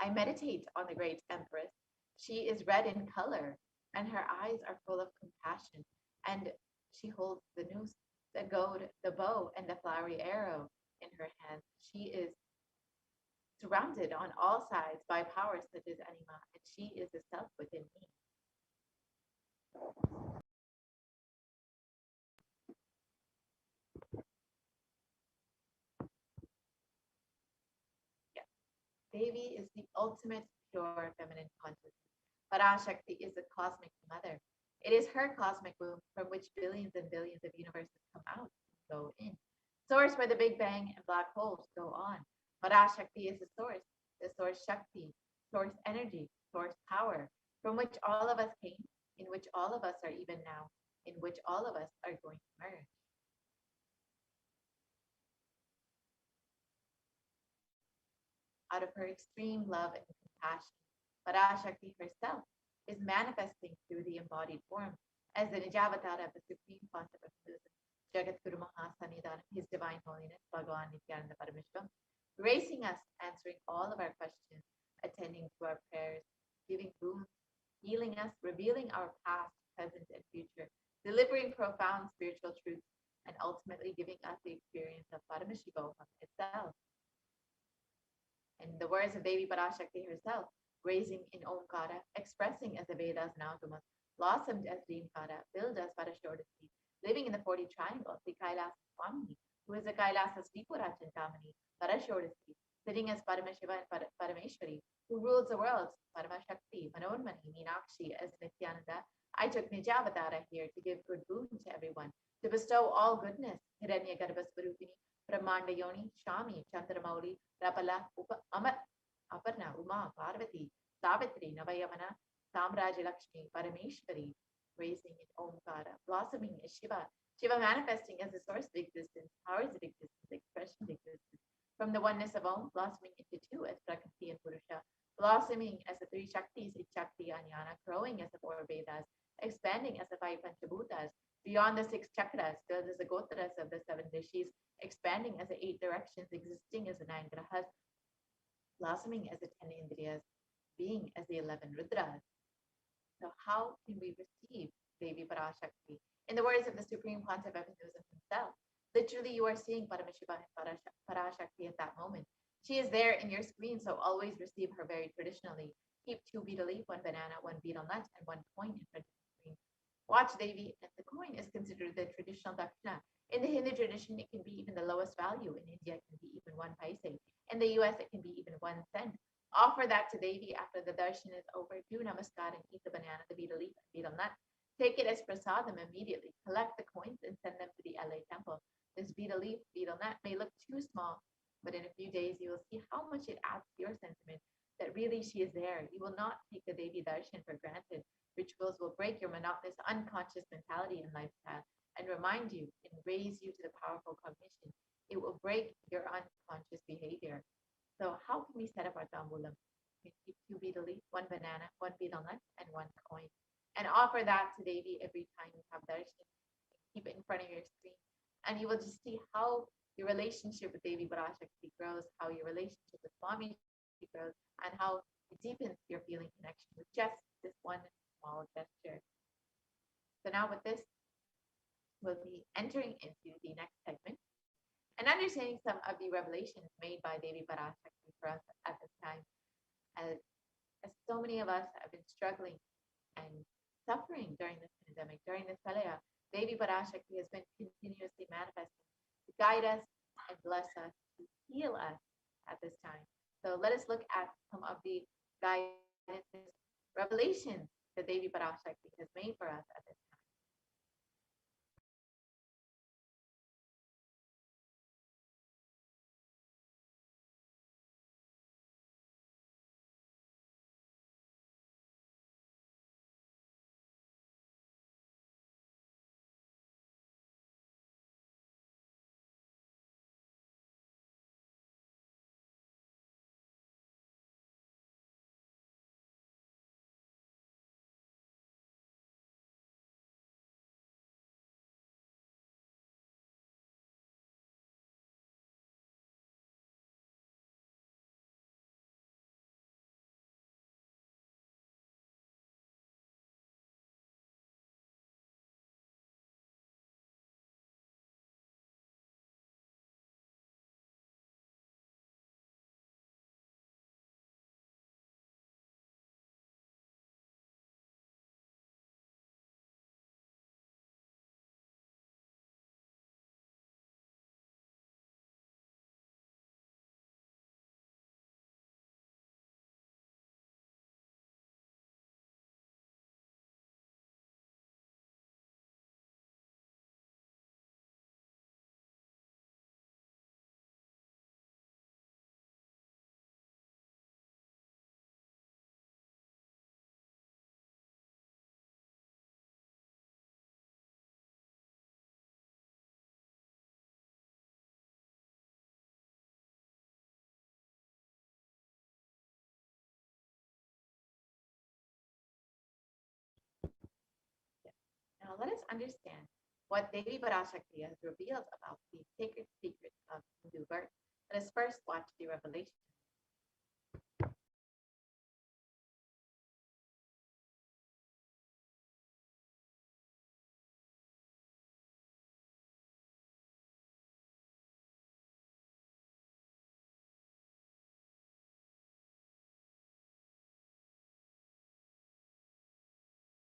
I meditate on the great Empress. She is red in color, and her eyes are full of compassion, and she holds the noose, the goad, the bow, and the flowery arrow in her hands. She is surrounded on all sides by powers such as Anima, and she is the self within me. Yes. Devi is the ultimate pure feminine consciousness. Parashakti is the cosmic mother. It is her cosmic womb from which billions and billions of universes come out and go in. Source where the Big Bang and black holes go on. Parashakti is the source Shakti, source energy, source power, from which all of us came, in which all of us are even now, in which all of us are going to merge. Out of her extreme love and compassion, Parashakti herself is manifesting through the embodied form as the Nijavatara of the Supreme Pontiff of Hinduism, Jagat Guru Mahasanidanam, His Divine Holiness, Bhagavan Paramashivam, gracing us, answering all of our questions, attending to our prayers, giving boons, healing us, revealing our past, present, and future, delivering profound spiritual truths, and ultimately giving us the experience of Paramashiva itself. In the words of Devi Parashakti herself, raising in Omkara, expressing as the Vedas and Agamas, blossomed as Dreamkara, filled as Parashodasi, living in the 40 triangle, the Kailasa Swami, who is the Kailasa Tripura Chintamani, Parashodasi, sitting as Paramashiva and Parameshwari, who rules the worlds, Paramashakti, Manoormani, Meenakshi, as Nityananda. I took Nijavatara here to give good boon to everyone, to bestow all goodness, Hiranya Garbhasvarupini, Brahmanda Yoni, Shami, Chandramauli, Rapala, Aparna, Uma, Parvati, Savitri, Navayamana, Samraja Lakshmi, Parameshwari, raising in Omkara, blossoming as Shiva, Shiva manifesting as the source of existence, powers of existence, expression of existence, from the oneness of Om, blossoming into two as Prakriti and Purusha, blossoming as the three Shaktis, Ichakti, Anyana, growing as the four Vedas, expanding as the five Panchabhutas, beyond the six chakras, filled as the Gotras of the seven Rishis, expanding as the eight directions, existing as the nine Grahas, blossoming as the 10 Indriyas, being as the 11 Rudras. So how can we receive Devi Parashakti? In the words of the Supreme Pontiff of Hinduism himself, literally you are seeing Paramashiva and Parashakti at that moment. She is there in your screen, so always receive her very traditionally. Keep 2 betel leaf, 1 banana, 1 betel nut, and 1 coin in front of the screen. Watch Devi, and the coin is considered the traditional dakshina. In the Hindu tradition, it can be even the lowest value. In India, it can be even 1 paise. In the US, it can be even 1 cent. Offer that to Devi after the darshan is over. Do namaskar and eat the banana, the betel leaf, and betel nut. Take it as prasadam immediately. Collect the coins and send them to the LA temple. This betel leaf, betel nut may look too small, but in a few days, you will see how much it adds to your sentiment that really she is there. You will not take the Devi darshan for granted. Rituals will break your monotonous, unconscious mentality and lifestyle and remind you and raise you to the powerful cognition. It will break your unconscious behavior. So how can we set up our tambulam? We keep 2 betel leaf, 1 banana, 1 betel nut, and 1 coin. And offer that to Devi every time you have darshan. Keep it in front of your screen. And you will just see how your relationship with Devi Parashakti grows, how your relationship with Swami grows, and how it deepens your feeling connection with just this one small gesture. So now with this, we'll be entering into the next segment and understanding some of the revelations made by Devi Parashakti for us at this time. As so many of us have been struggling and suffering during this pandemic, during this Pralaya, Devi Parashakti has been continuously manifesting to guide us and bless us, to heal us at this time. So let us look at some of the guidance, revelations that Devi Parashakti has made for us at this time. Now let us understand what Devi Parashakti has revealed about the sacred secrets of Hindu birth. Let us first watch the revelation.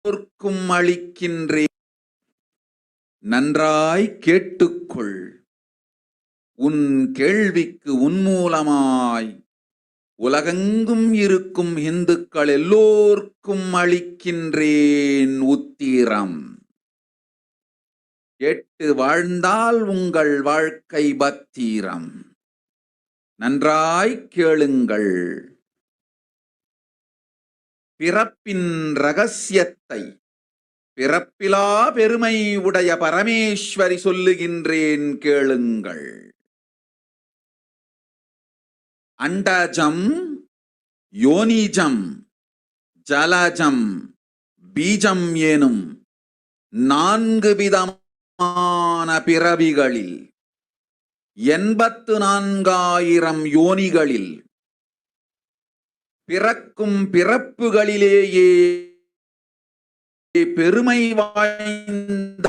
எல்லோர்க்கும் அளிக்கின்றேன், நன்றாய் கேட்டுக்கொள். உன் கேள்விக்கு உன்மூலமாய் உலகெங்கும் இருக்கும் இந்துக்கள் எல்லோர்க்கும் அளிக்கின்றேன் உத்திரம். கேட்டு வாழ்ந்தால் உங்கள் வாழ்க்கை பத்திரம். நன்றாய் கேளுங்கள். பிறப்பின் ரகசியத்தை பிறப்பிலா பெருமை உடைய பரமேஸ்வரி சொல்லுகின்றேன் கேளுங்கள். அண்டஜம், யோனிஜம், ஜலஜம், பீஜம் எனும் 4 விதமான பிறவிகளில் 84,000 யோனிகளில் பிறக்கும் பிறப்புகளிலேயே பெருமை வாய்ந்ததும்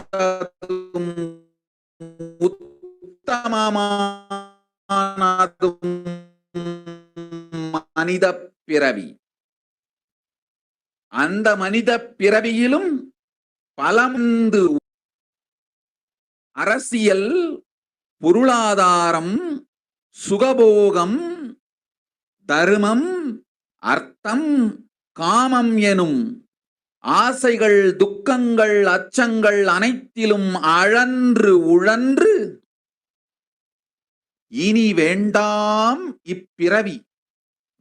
உத்தமமானதும் மனித பிறவி. அந்த மனித பிறவியிலும் பலமுண்டு. அரசியல், பொருளாதாரம், சுகபோகம், தர்மம், அர்த்தம், காமம் எனும் ஆசைகள், துக்கங்கள், அச்சங்கள் அனைத்திலும் அழன்று உழன்று இனி வேண்டாம் இப்பிறவி,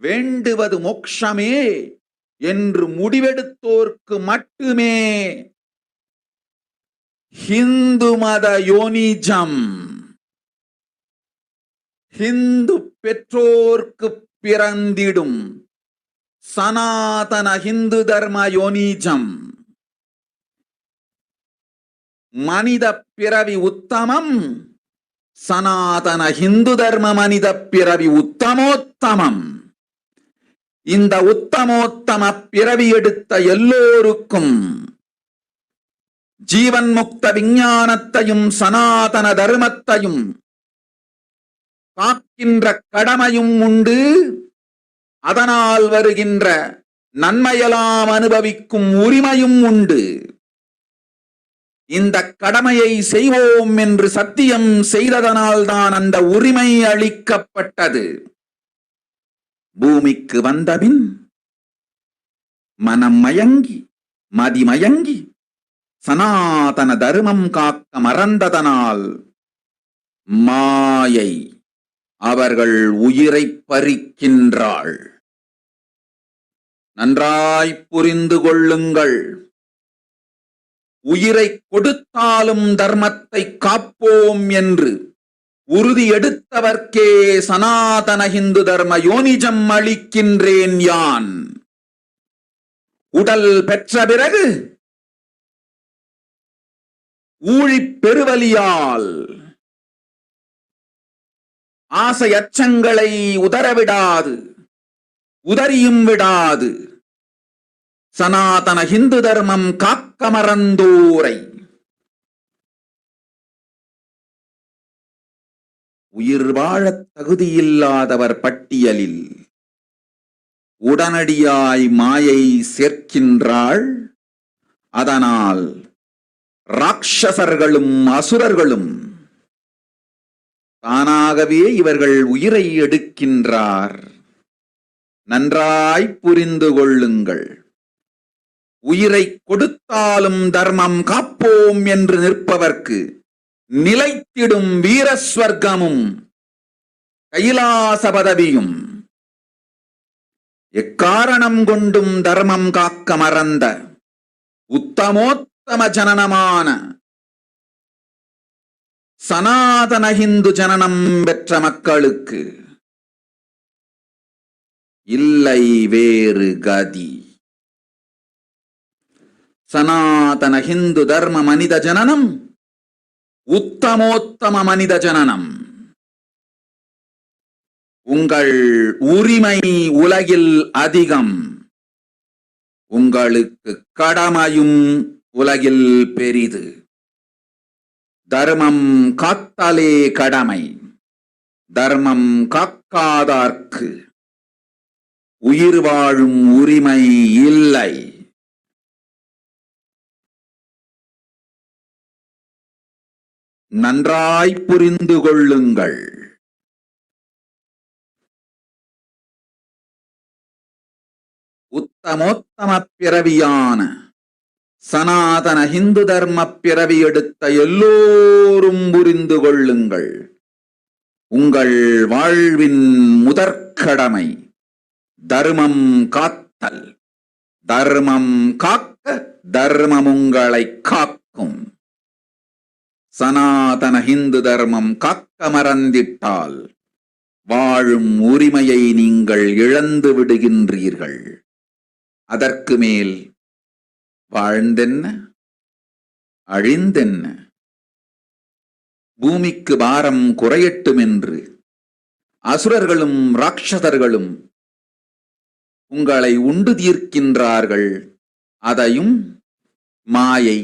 வேண்டுவது மோட்சமே என்று முடிவெடுத்தோர்க்கு மட்டுமே ஹிந்து மத யோனிஜம், ஹிந்து பெற்றோர்க்கு பிறந்திடும் சனாதன ஹிந்து தர்ம யோனிஜம். மனித பிறவி உத்தமம், சனாதன ஹிந்து தர்ம மனித பிறவி உத்தமோத்தமம். இந்த உத்தமோத்தம பிறவி எடுத்த எல்லோருக்கும் ஜீவன் முக்த விஞ்ஞானத்தையும் சனாதன தர்மத்தையும் காக்கின்ற கடமையும் உண்டு. அதனால் வருகின்ற நன்மையெல்லாம் அனுபவிக்கும் உரிமையும் உண்டு. இந்த கடமையை செய்வோம் என்று சத்தியம் செய்ததனால்தான் அந்த உரிமை அளிக்கப்பட்டது. பூமிக்கு வந்தபின் மனம் மயங்கி மதிமயங்கி சனாதன தர்மம் காக்க மறந்ததனால் மாயை அவர்கள் உயிரை பறிக்கின்றாள். நன்றாய் புரிந்து கொள்ளுங்கள். உயிரை கொடுத்தாலும் தர்மத்தை காப்போம் என்று உறுதி எடுத்தவர்க்கே சனாதன ஹிந்து தர்ம யோனிஜம் அளிக்கின்றேன் யான். உடல் பெற்ற பிறகு ஊழிப் பெருவலியால் ஆசை அச்சங்களை உதறவிடாது, உதறியும் விடாது சனாதன ஹிந்து தர்மம் காக்க மறந்தோரை உயிர் வாழத் தகுதியில்லாதவர் பட்டியலில் உடனடியாய் மாயை சேர்க்கின்றாள். அதனால் ராட்சசர்களும் அசுரர்களும் தானாகவே இவர்கள் உயிரை எடுக்கின்றார். நன்றாய் புரிந்து கொள்ளுங்கள். உயிரை கொடுத்தாலும் தர்மம் காப்போம் என்று நிற்பவர்க்கு நிலைத்திடும் வீரஸ்வர்க்கமும் கைலாச பதவியும், எக்காரணம் கொண்டும் தர்மம் காக்க மறந்த உத்தமோத்தம ஜனனமான சனாதன ஹிந்து ஜனனம் பெற்ற மக்களுக்கு இல்லை வேறு கதி. சனாதன ஹிந்து தர்ம மனித ஜனனம் உத்தமோத்தம மனித ஜனனம். உங்கள் உரிமை உலகில் அதிகம், உங்களுக்கு கடமையும் உலகில் பெரிது. தர்மம் காத்தாலே கடமை, தர்மம் காக்காதார்க்கு உயிர் வாழும் உரிமை இல்லை. நன்றாய் புரிந்து கொள்ளுங்கள். உத்தமோத்தம பிறவியான சனாதன ஹிந்து தர்ம பிறவி எடுத்த எல்லோரும் புரிந்து கொள்ளுங்கள். உங்கள் வாழ்வின் முதற்கடமை தர்மம் காத்தல். தர்மம் காக்க தர்மம் உங்களை காக்கும். சனாதன ஹிந்து தர்மம் காக்க மறந்திட்டால் வாழும் உரிமையை நீங்கள் இழந்து விடுகின்றீர்கள். அதற்கு மேல் வாழ்ந்தென்ன அழிந்தென்ன? பூமிக்கு பாரம் குறையட்டும் என்று அசுரர்களும் ராட்சதர்களும் உங்களை உண்டு தீர்க்கின்றார்கள். அதையும் மாயை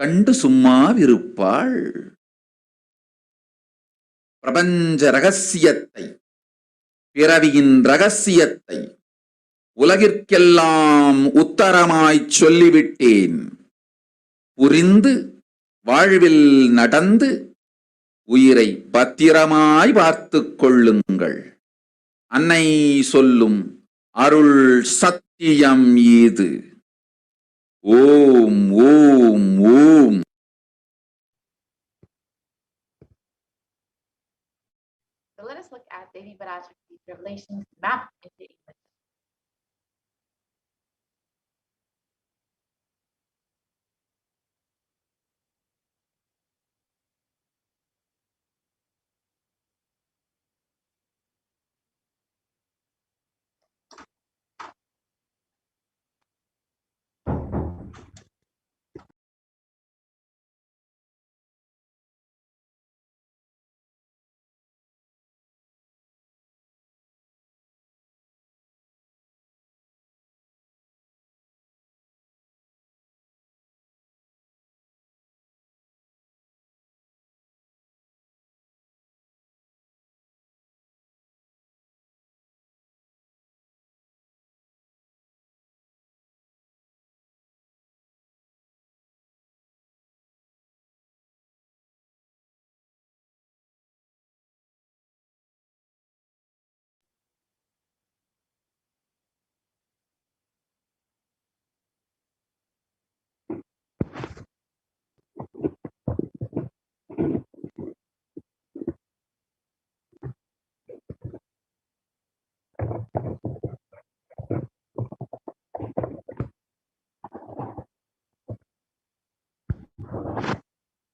கண்டு சும்மாவிருப்பாள். பிரபஞ்ச ரகசியத்தை, பிறவியின் ரகசியத்தை உலகிற்கெல்லாம் உத்தரமாய்ச் சொல்லிவிட்டேன். புரிந்து வாழ்வில் நடந்து உயிரை பத்திரமாய் பார்த்துக் கொள்ளுங்கள். அன்னை சொல்லும் அருள் சத்தியம் இது. ஓம் ஓம் ஓம். So let us look at Devi Parashakti's revelations mapped into English.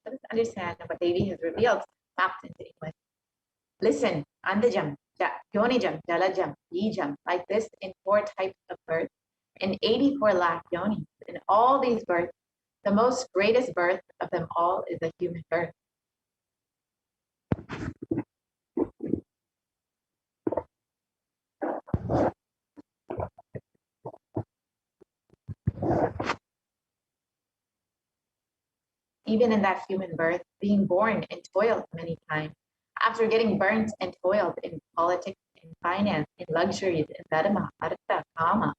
Let us understand what Devi has revealed, mapped into English. Listen, Andajam, Yonijam, Jalajam, Yijam, like this in 4 types of birth, in 84 lakh yonis. In all these births, the most greatest birth of them all is the human birth. Even in that human birth, being born and toiled many times, after getting burnt and toiled in politics, in finance, in luxuries, in dharma, artha, kama.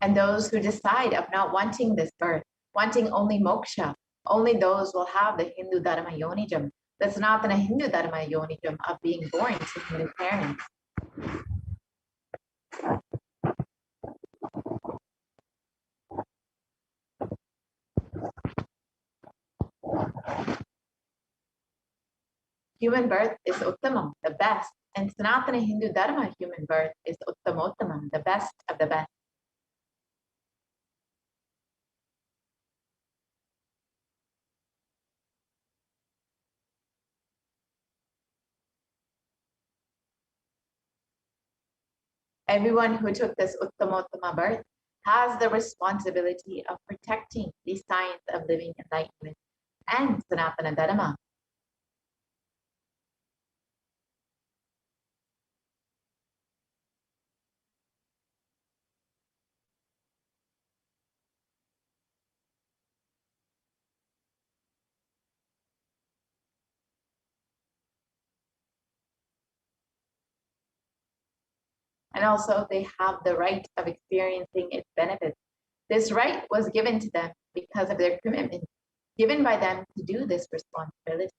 And those who decide of not wanting this birth, wanting only moksha, only those will have the Hindu Dharma Yonijam. That's not the Hindu Dharma Yonijam of being born to Hindu parents. human birth is Uttamam, the best, and Sanatana Hindu Dharma human birth is Uttamottamam, the best of the best. Everyone who took this Uttamottama birth has the responsibility of protecting the science of living enlightenment and Sanatana Dharma. And also they have the right of experiencing its benefits. This right was given to them because of their commitment given by them to do this responsibility.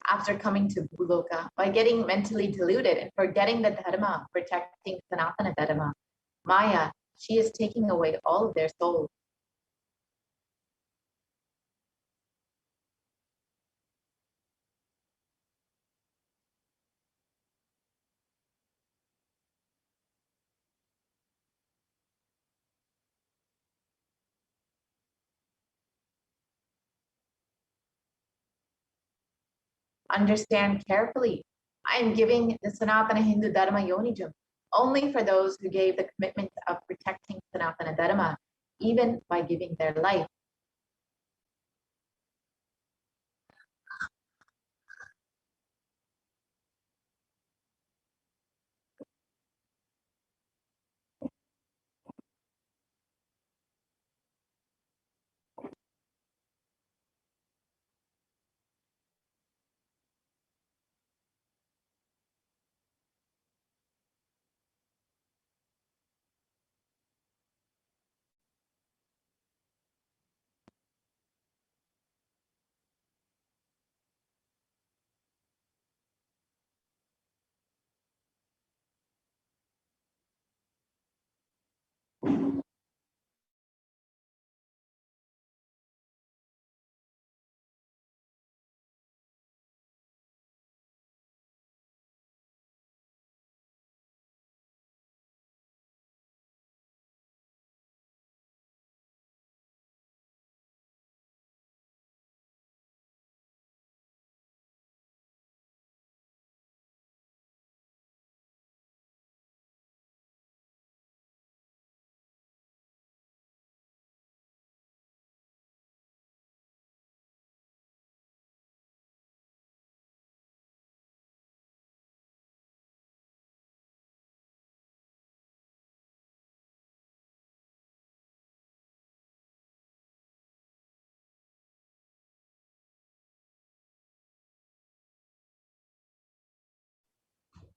After coming to Bhuloka, by getting mentally deluded and forgetting the Dharma, protecting Sanatana Dharma, Maya, she is taking away all of their souls. Understand carefully. I am giving the Sanatana Hindu Dharma Yonijam only for those who gave the commitment of protecting Sanatana Dharma, even by giving their life.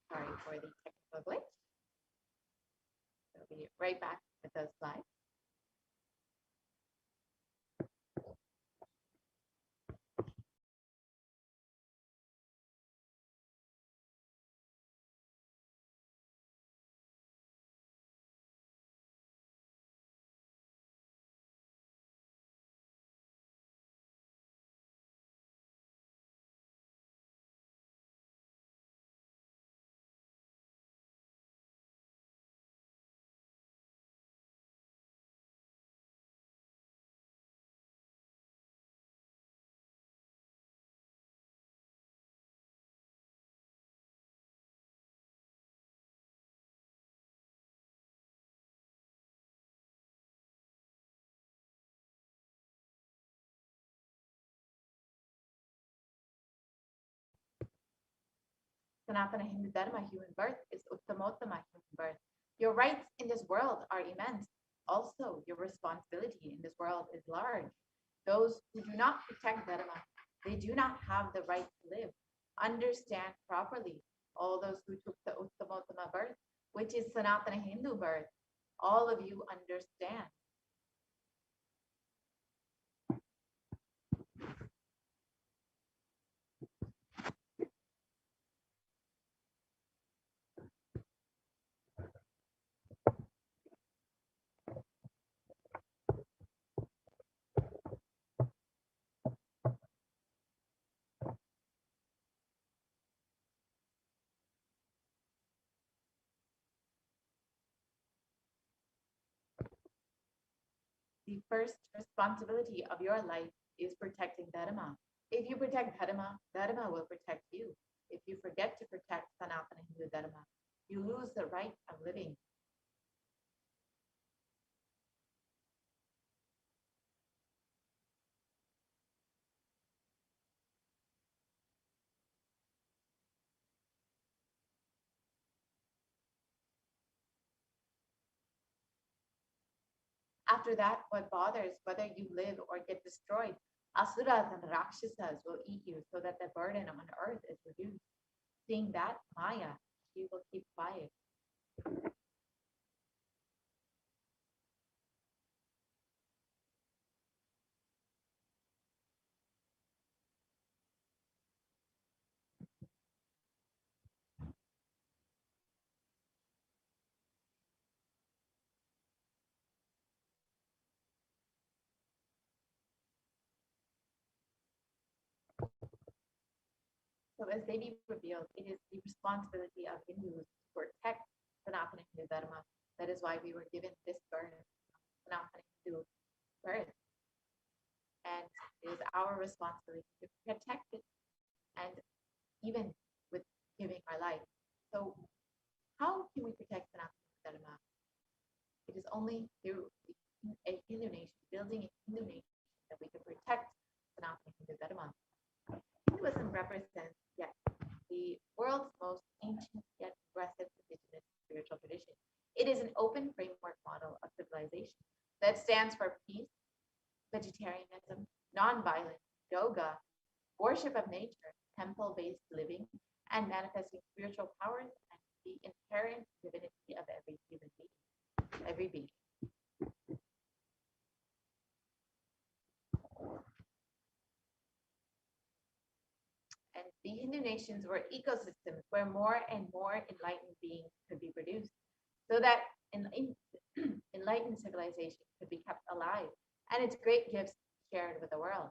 Sorry for the technical glitch. We'll be right back with those slides. Sanatana Hindu Dharma human birth is Uttamottama human birth. Your rights in this world are immense. Also, your responsibility in this world is large. Those who do not protect Dharma, they do not have the right to live. Understand properly. All those who took the Uttamottama birth, which is Sanatana Hindu birth, all of you understand. the first responsibility of your life is protecting dharma. If you protect dharma, dharma will protect you. If you forget to protect Sanatana Hindu dharma, you lose the right of living. After that, what bothers, whether you live or get destroyed, asuras and rakshasas will eat you so that the burden on earth is reduced. Seeing that, Maya, she will keep quiet. So as Devi revealed, it is the responsibility of Hindus to protect Sanatana Hindu Dharma. That is why we were given this birth, Sanatana Hindu birth. And it is our responsibility to protect it, and even with giving our life. So how can we protect Sanatana Hindu Dharma? It is only through a Hindu nation, building a Hindu nation, that we can protect Sanatana Hindu Dharma. Hinduism represents yet the world's most ancient yet progressive indigenous spiritual tradition. It is an open framework model of civilization that stands for peace, vegetarianism, nonviolence, yoga, worship of nature, temple-based living, and manifesting spiritual powers and the inherent divinity of every human being, every being. And the Hindu nations were ecosystems where more and more enlightened beings could be produced, so that enlightened civilization could be kept alive and its great gifts shared with the world.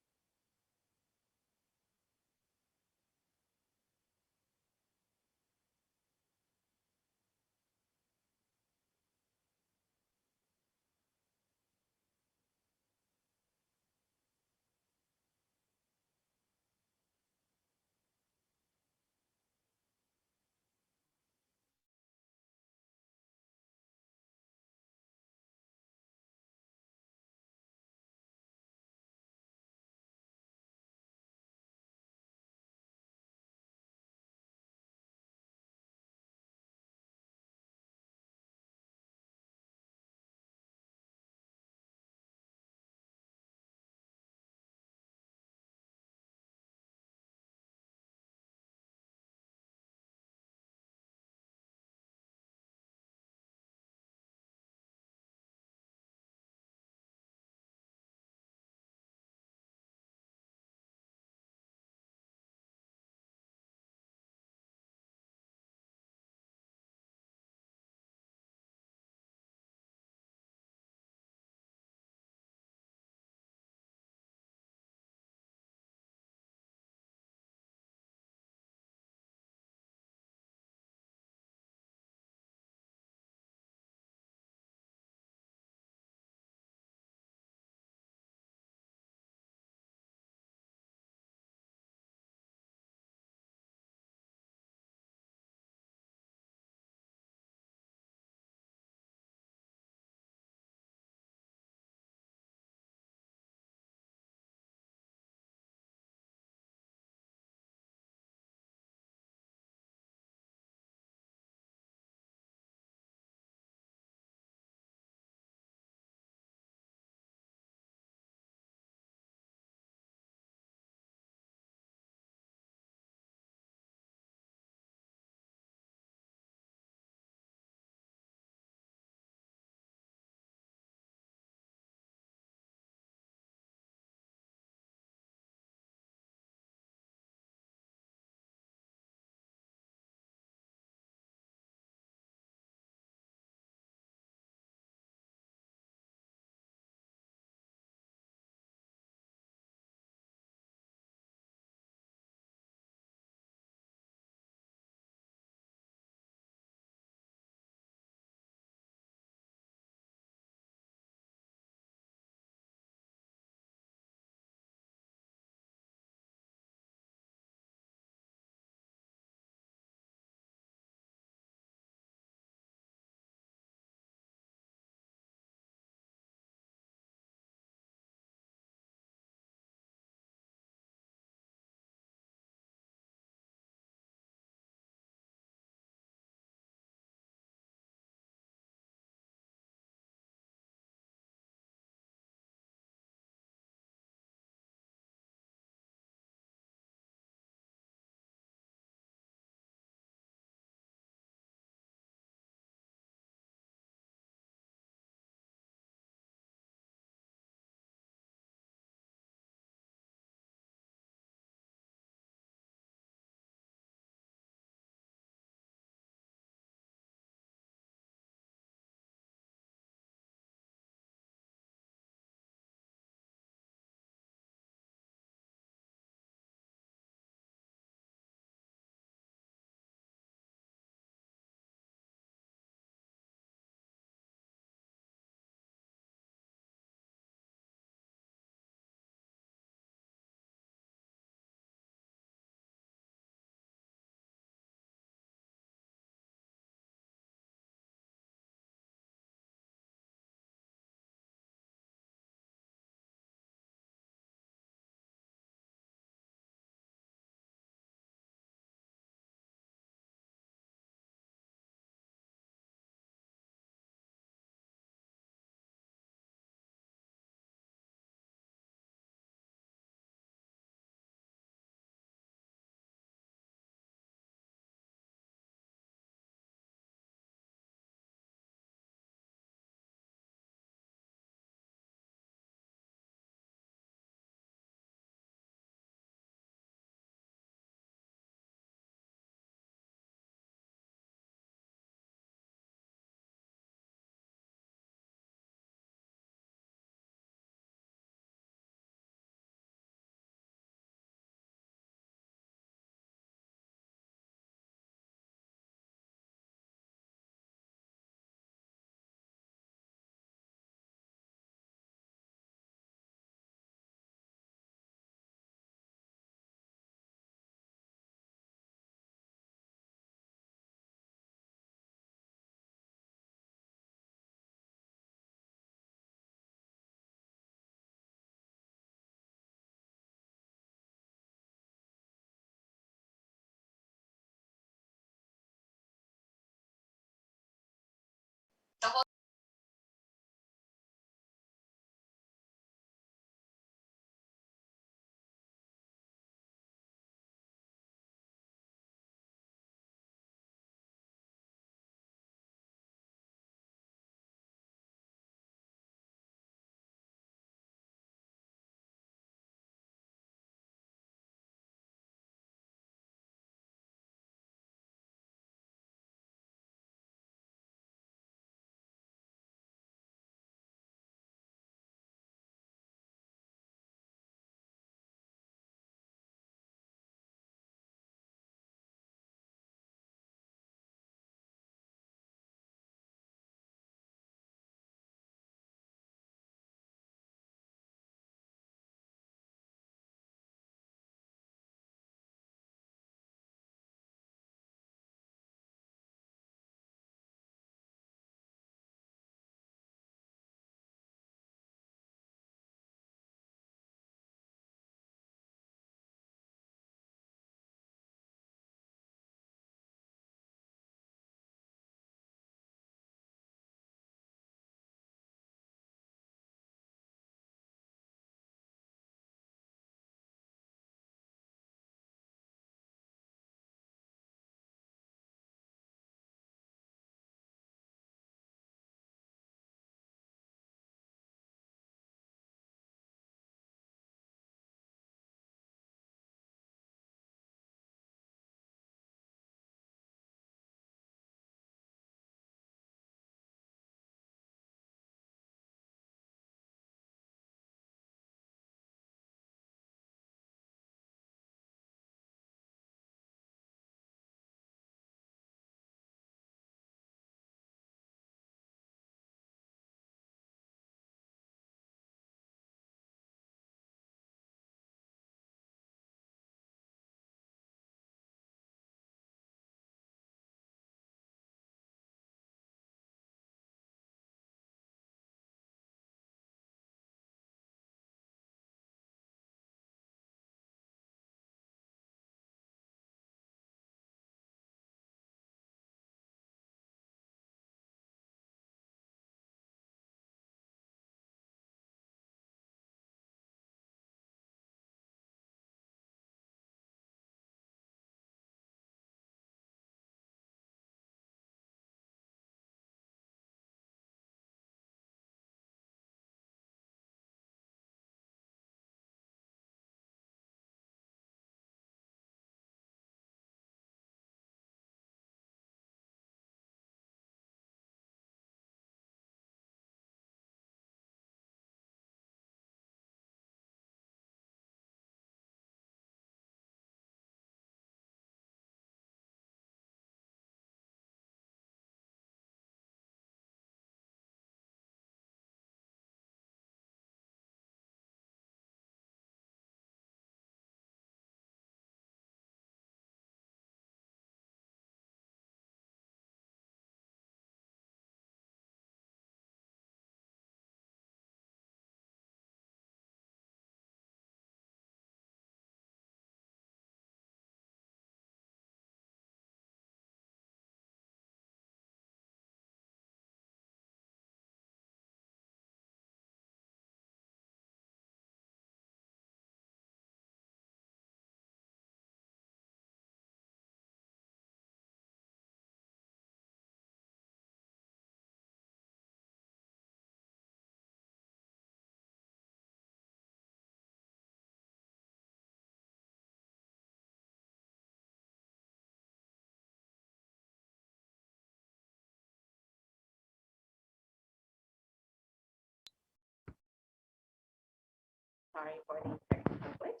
Sorry for the technical glitch.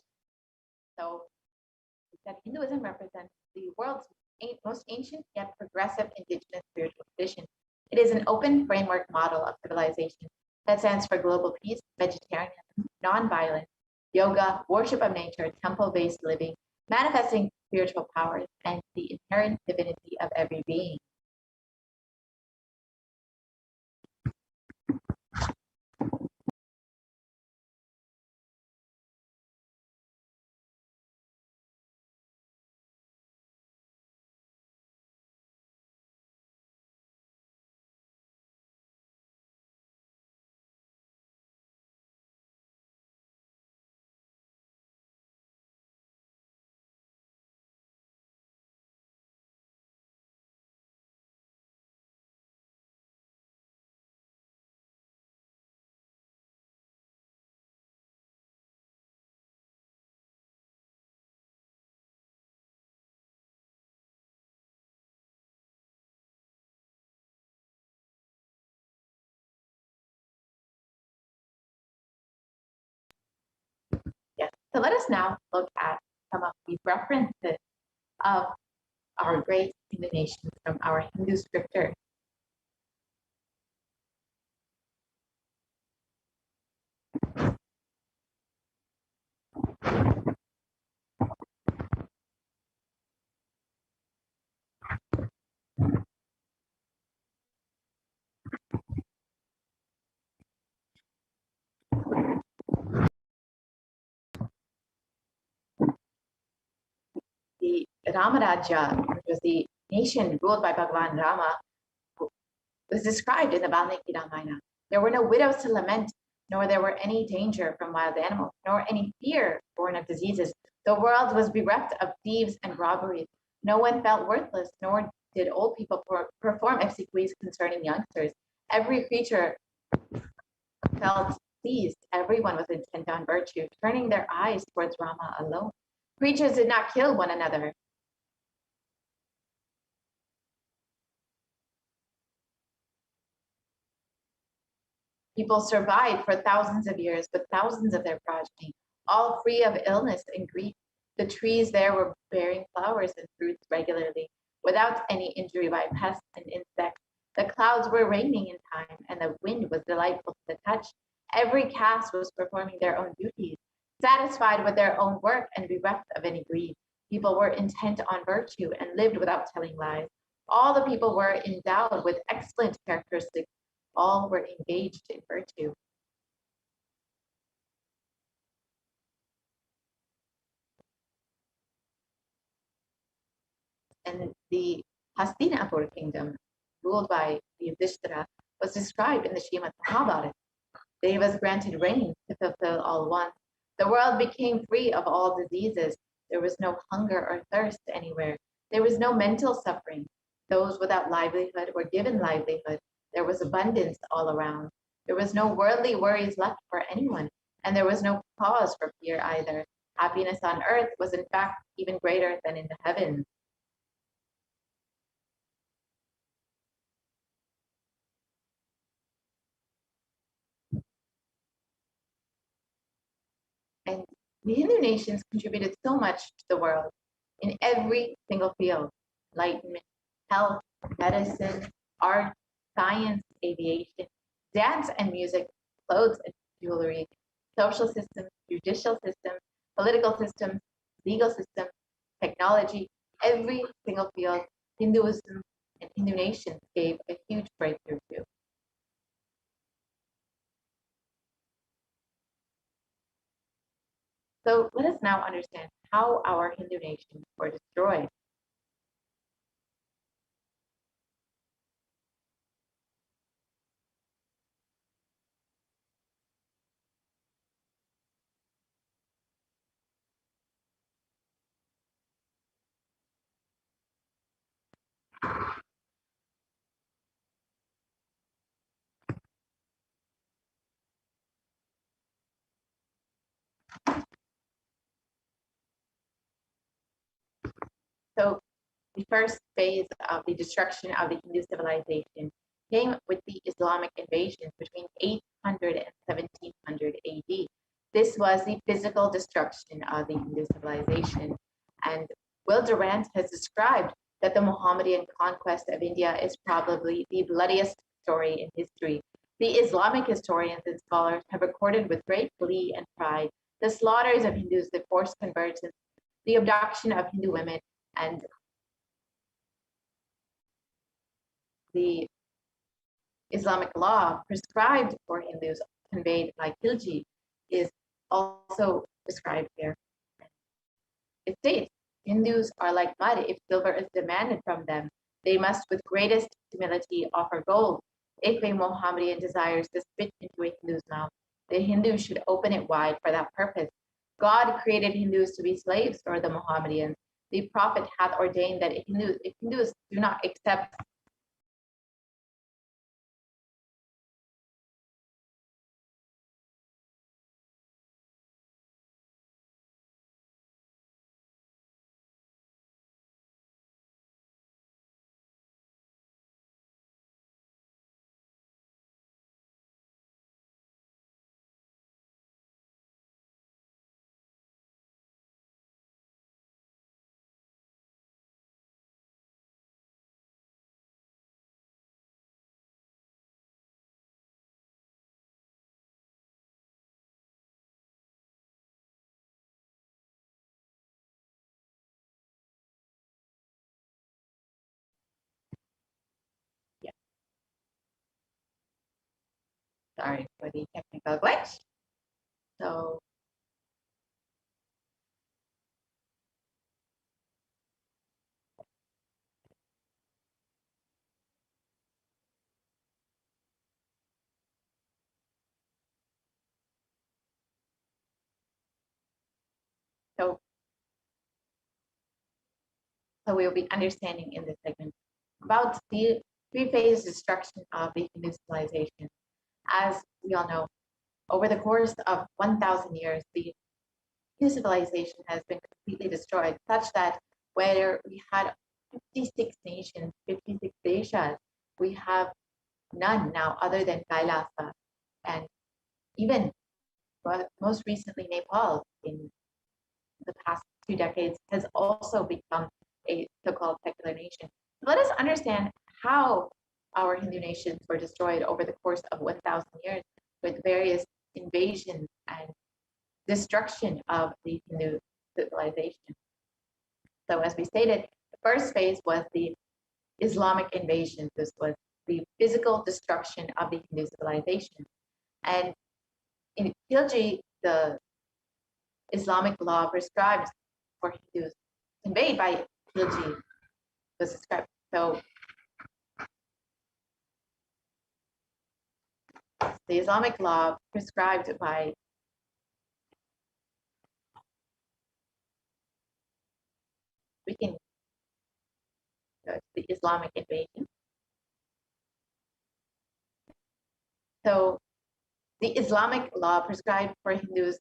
So, that Hinduism represents the world's most ancient yet progressive indigenous spiritual tradition. It is an open framework model of civilization that stands for global peace, vegetarianism, non-violence, yoga, worship of nature, temple-based living, manifesting spiritual powers, and the inherent divinity of every being. Yes. So let us now look at some of the references of our great Hindu nations from our Hindu scripture. The Ramaraja, which was the nation ruled by Bhagavan Rama, was described in the Valmiki Ramayana. There were no widows to lament, nor there were any danger from wild animals, nor any fear born of diseases. The world was bereft of thieves and robberies. No one felt worthless, nor did old people perform obsequies concerning youngsters. Every creature felt pleased. Everyone was intent on virtue, turning their eyes towards Rama alone. Creatures did not kill one another. People survived for thousands of years with thousands of their progeny, all free of illness and grief. The trees there were bearing flowers and fruits regularly, without any injury by pests and insects. The clouds were raining in time, and the wind was delightful to the touch. Every caste was performing their own duties, satisfied with their own work and bereft of any greed. People were intent on virtue and lived without telling lies. All the people were endowed with excellent characteristics. All were engaged in virtue. And the Hastinapur kingdom, ruled by Yudhishthira, was described in the Srimad Mahabharata. They was granted rain to fulfill all wants. The world became free of all diseases. There was no hunger or thirst anywhere. There was no mental suffering. Those without livelihood were given livelihood. There was abundance all around. There was no worldly worries left for anyone, and there was no cause for fear either. Happiness on earth was in fact even greater than in the heavens. And the Hindu nations contributed so much to the world in every single field: enlightenment, health, medicine, art, science, aviation, dance and music, clothes and jewelry, social systems, judicial systems, political systems, legal systems, technology. Every single field, Hinduism and Hindu nations gave a huge breakthrough to. So let us now understand how our Hindu nations were destroyed. So the first phase of the destruction of the Hindu civilization came with the Islamic invasions between 800 and 1700 AD. This was the physical destruction of the Hindu civilization. And Will Durant has described that the Mohammedan conquest of India is probably the bloodiest story in history. The Islamic historians and scholars have recorded with great glee and pride the slaughters of Hindus, the forced conversions, the abduction of Hindu women, and the Islamic law prescribed for Hindus, conveyed by Khilji, is also described here. It states, Hindus are like mud. If silver is demanded from them, they must with greatest humility offer gold. If a Mohammedan desires to spit into a Hindu's mouth, the Hindu should open it wide for that purpose. God created Hindus to be slaves for the Mohammedans. The Prophet hath ordained that if Hindus do not accept sorry for the technical glitch. So so we'll be understanding in this segment about the three-phase destruction of the Hindu civilization. As we all know, over the course of 1,000 years, the Hindu civilization has been completely destroyed, such that where we had 56 nations, 56 deshas, we have none now other than Kailasa. And even most recently, Nepal, in the past 2 decades, has also become a so-called secular nation. Let us understand how our Hindu nations were destroyed over the course of 1,000 years with various invasions and destruction of the Hindu civilization. So as we stated, the first phase was the Islamic invasion. This was the physical destruction of the Hindu civilization. And in Khilji, the Islamic law prescribed for Hindus, conveyed by Khilji, was described. So the Islamic law prescribed by the Islamic invasion. So the Islamic law prescribed for Hindus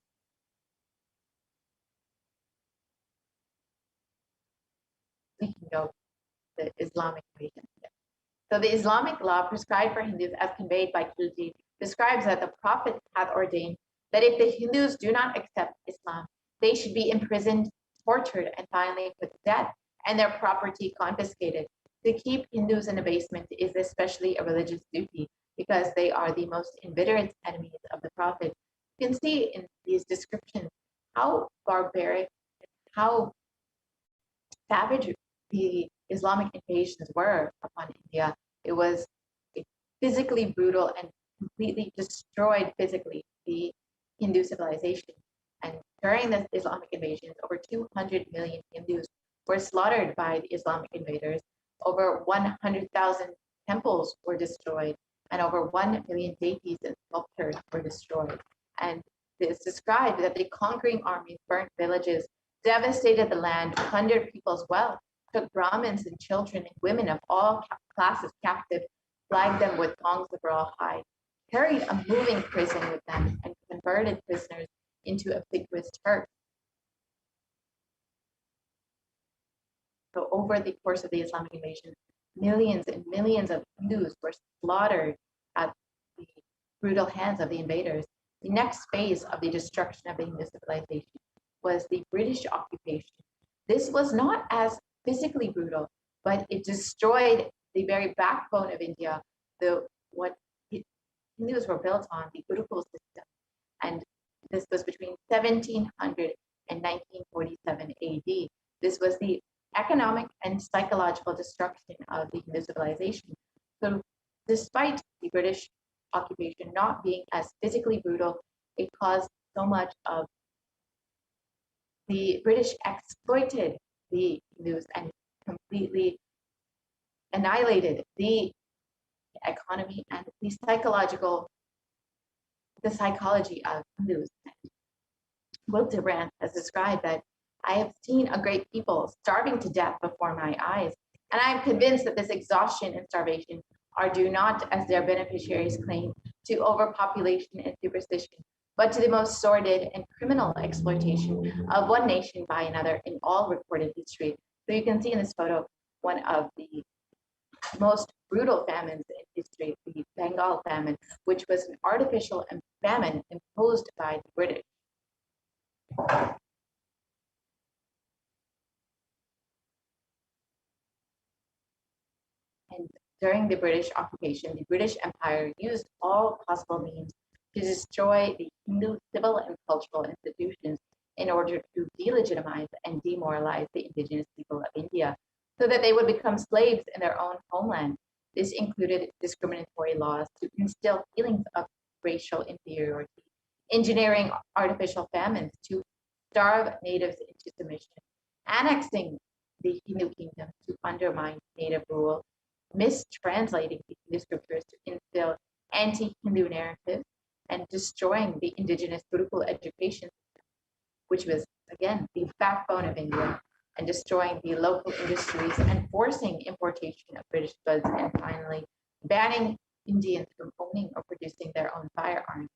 we can go the Islamic invasion. So the Islamic law prescribed for Hindus as conveyed by Khilji describes that the Prophet hath ordained that if the Hindus do not accept Islam, they should be imprisoned, tortured, and finally put to death, and their property confiscated. To keep Hindus in abasement is especially a religious duty because they are the most inveterate enemies of the Prophet. You can see in these descriptions how barbaric, how savage the Islamic invasions were upon India. It was physically brutal and completely destroyed physically the Hindu civilization. And during the Islamic invasions, over 200 million Hindus were slaughtered by the Islamic invaders. Over 100,000 temples were destroyed, and over 1 million deities and sculptures were destroyed. And it is described that the conquering armies burnt villages, devastated the land, plundered people's wealth, took Brahmins and children and women of all classes captive, flagged them with thongs of raw hide, carried a moving prison with them, and converted prisoners into obsequious Turks. So over the course of the Islamic invasion, millions and millions of Hindus were slaughtered at the brutal hands of the invaders. The next phase of the destruction of the Hindu civilization was the British occupation. This was not as physically brutal, but it destroyed the very backbone of India, what Hindus were built on, the Gurukul system. And this was between 1700 and 1947 AD. This was the economic and psychological destruction of the Hindu civilization. So despite the British occupation not being as physically brutal, it caused so much of the British exploited the Hindus and completely annihilated the economy and the psychology of Hindus. Wildebrand has described that I have seen a great people starving to death before my eyes, and I am convinced that this exhaustion and starvation are due not, as their beneficiaries claim, to overpopulation and superstition, but to the most sordid and criminal exploitation of one nation by another in all recorded history. So you can see in this photo one of the most brutal famines in history, the Bengal famine, which was an artificial famine imposed by the British. And during the British occupation, the British Empire used all possible means to destroy the Hindu civil and cultural institutions in order to delegitimize and demoralize the indigenous people of India so that they would become slaves in their own homeland. This included discriminatory laws to instill feelings of racial inferiority, engineering artificial famines to starve natives into submission, annexing the Hindu kingdom to undermine native rule, mistranslating the Hindu scriptures to instill anti-Hindu narratives, and destroying the indigenous Gurukul education system, which was, again, the backbone of India, and destroying the local industries and forcing importation of British goods, and finally, banning Indians from owning or producing their own firearms.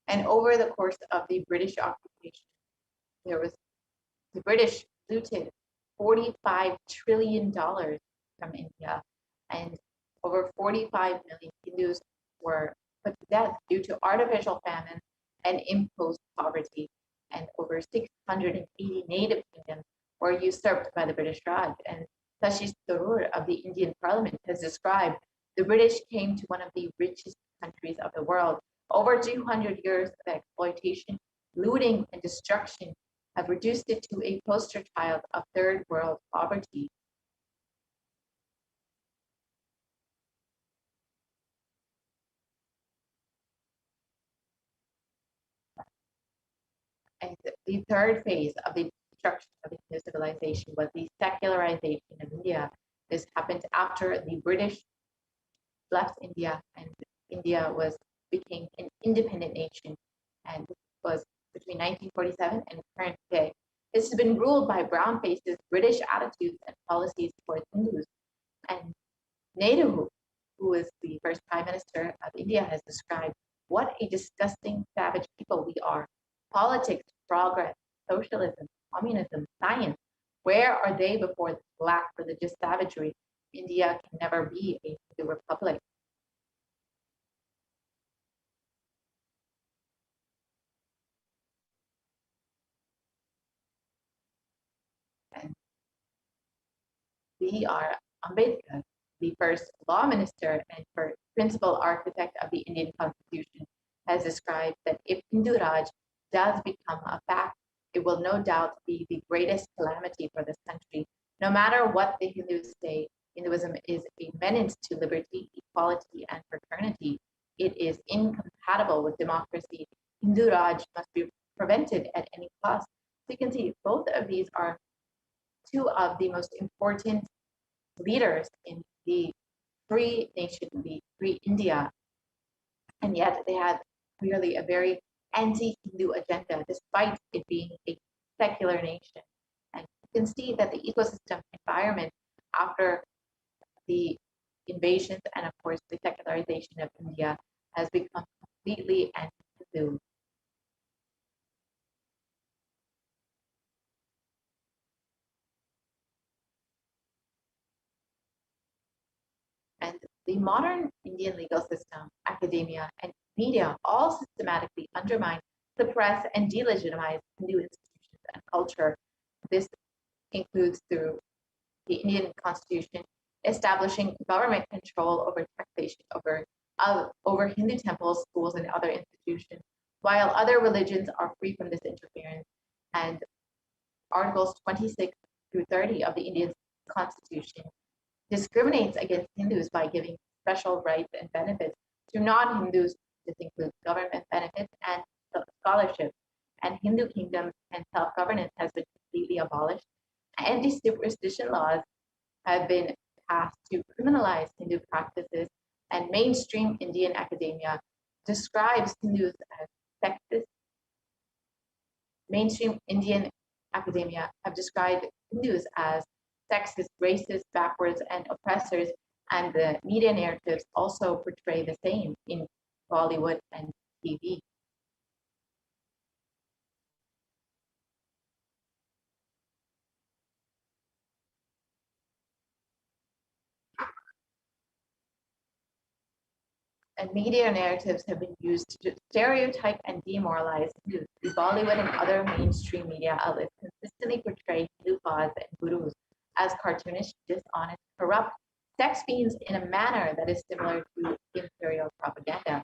And over the course of the British occupation, the British looted $45 trillion from India, and over 45 million Hindus were put to death due to artificial famine and imposed poverty, and over 680 native kingdoms were usurped by the British Raj. And Sashi Tharoor of the Indian Parliament has described the British came to one of the richest countries of the world. Over 200 years of exploitation, looting, and destruction have reduced it to a poster child of third world poverty. And the third phase of the destruction of the Hindu civilization was the secularization of India. This happened after the British left India and India became an independent nation, and was between 1947 and current day. This has been ruled by brown faces, British attitudes and policies towards Hindus. And Nehru, who is the first Prime Minister of India, has described what a disgusting, savage people we are. Politics, progress, socialism, communism, science, where are they before this black religious savagery? India can never be a Hindu republic. And B.R. Ambedkar, the first law minister and principal architect of the Indian Constitution, has described that if Hindu Raj does become a fact, it will no doubt be the greatest calamity for this country. No matter what the Hindus say, Hinduism is a menace to liberty, equality, and fraternity. It is incompatible with democracy. Hindu Raj must be prevented at any cost. So you can see both of these are two of the most important leaders in the free nation, the free India, and yet they had clearly a very anti-Hindu agenda, despite it being a secular nation. And you can see that the ecosystem environment after the invasions and, of course, the secularization of India has become completely anti-Hindu. The modern Indian legal system, academia, and media all systematically undermine, suppress, and delegitimize Hindu institutions and culture. This includes through the Indian Constitution establishing government control over taxation over Hindu temples, schools, and other institutions, while other religions are free from this interference. And Articles 26 through 30 of the Indian Constitution discriminates against Hindus by giving special rights and benefits to non-Hindus. This includes government benefits and scholarships. And Hindu kingdoms and self-governance has been completely abolished. Anti-superstition laws have been passed to criminalize Hindu practices, and mainstream Indian academia describes Hindus as sexist. Mainstream Indian academia have described Hindus as sexist, racist, backwards, and oppressors, and the media narratives also portray the same in Bollywood and TV. And media narratives have been used to stereotype and demoralize Hindus. The Bollywood and other mainstream media outlets consistently portray Hindu gods and gurus as cartoonish, dishonest, corrupt sex fiends in a manner that is similar to imperial propaganda.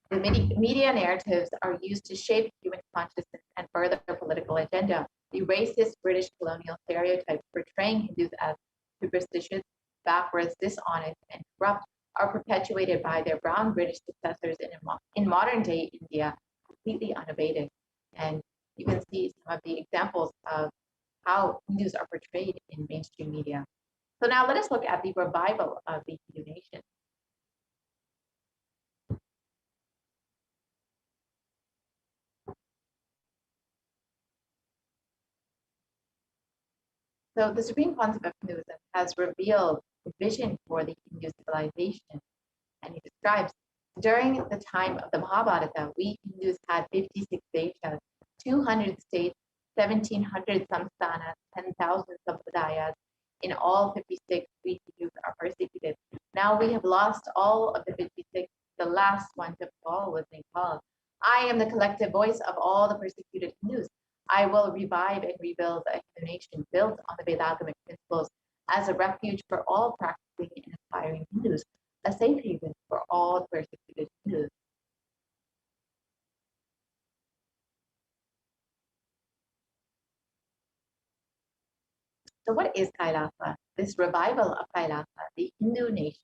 The media narratives are used to shape human consciousness and further their political agenda. The racist British colonial stereotypes portraying Hindus as superstitious, backwards, dishonest, and corrupt are perpetuated by their brown British successors in modern day India, completely unabated. And you can see some of the examples of how Hindus are portrayed in mainstream media. So now let us look at the revival of the Hindu nation. So the Supreme Pontiff of Hinduism has revealed the vision for the Hindu civilization, and he describes, during the time of the Mahabharata, we Hindus had 56 deshas, 200 states, 1,700 samskaras, 10,000 sampradayas. In all 56, we Hindus are persecuted. Now we have lost all of the 56. The last one to fall was Nepal. I am the collective voice of all the persecuted Hindus. I will revive and rebuild a Hindu nation built on the Vedagamic principles as a refuge for all practicing and aspiring Hindus, a safe haven for all persecuted Hindus. So what is Kailasa? This revival of Kailasa, the Hindu nation,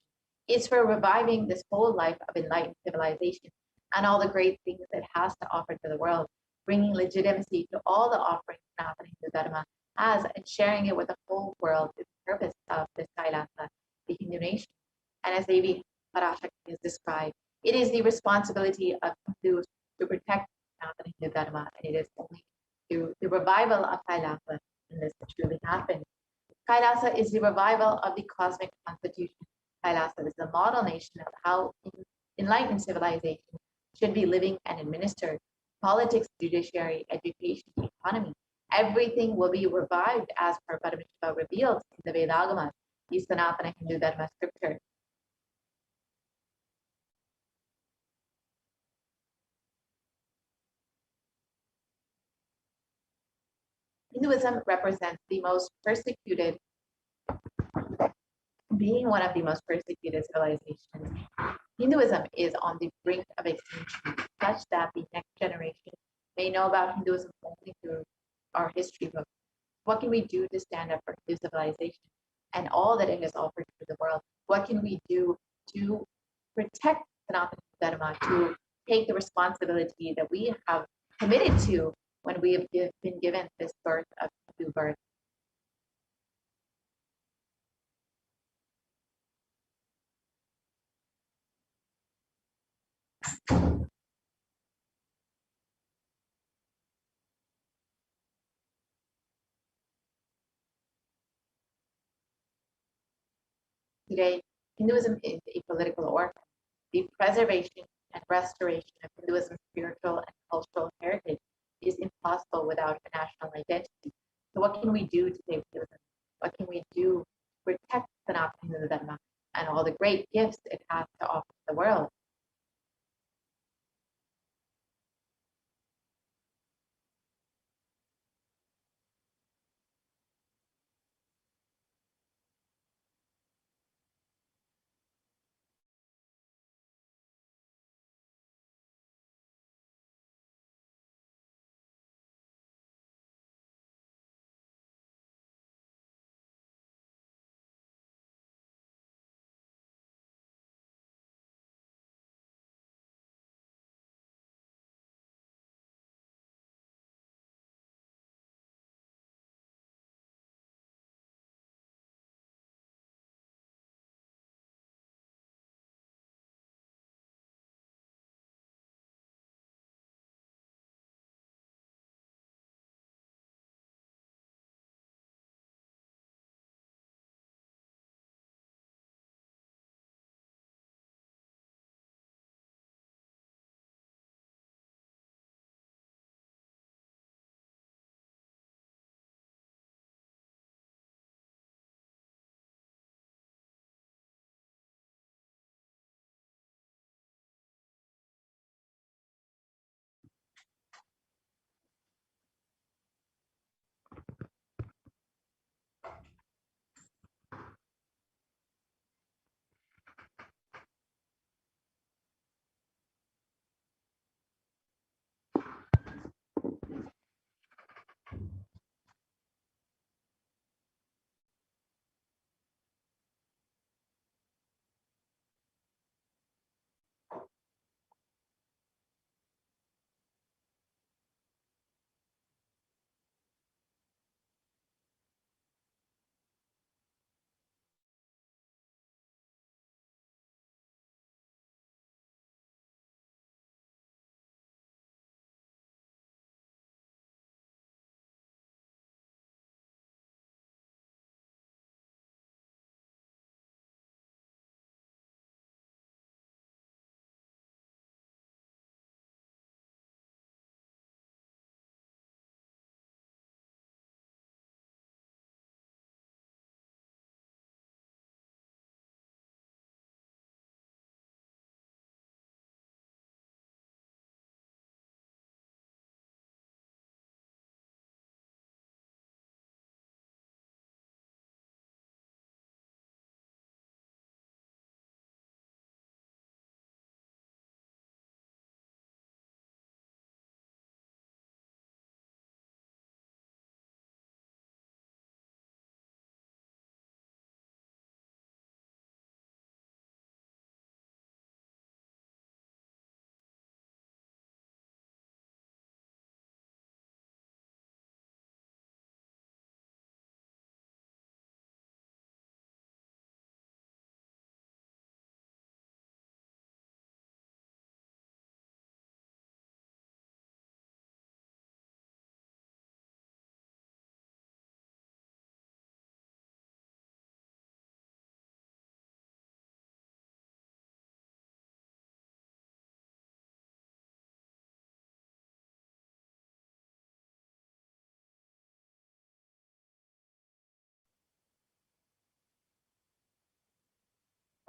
is for reviving this whole life of enlightened civilization and all the great things it has to offer to the world, bringing legitimacy to all the offerings Sanatana Hindu Dharma has and sharing it with the whole world is the purpose of this Kailasa, the Hindu nation. And as Devi Parashakti has described, it is the responsibility of Hindus to protect Sanatana Hindu Dharma, and it is only through the revival of Kailasa when this truly happens. Kailasa is the revival of the cosmic constitution. Kailasa is the model nation of how enlightened civilization should be living and administered. Politics, judiciary, education, economy, everything will be revived as per Paramashiva revealed in the Vedagamas, the Sanatana Hindu Dharma scripture. Hinduism represents the most persecuted, being one of the most persecuted civilizations. Hinduism is on the brink of extinction, such that the next generation may know about Hinduism only through our history books. What can we do to stand up for Hindu civilization and all that it has offered to the world? What can we do to protect Sanatana Dharma, to take the responsibility that we have committed to when we have been given this birth of Hindu birth? Today, Hinduism is a political orphan. The preservation and restoration of Hinduism's spiritual and cultural heritage is impossible without a national identity. So what can we do to save Hinduism? What can we do to protect Sanatana Hindu Dharma? and all the great gifts it has to offer the world.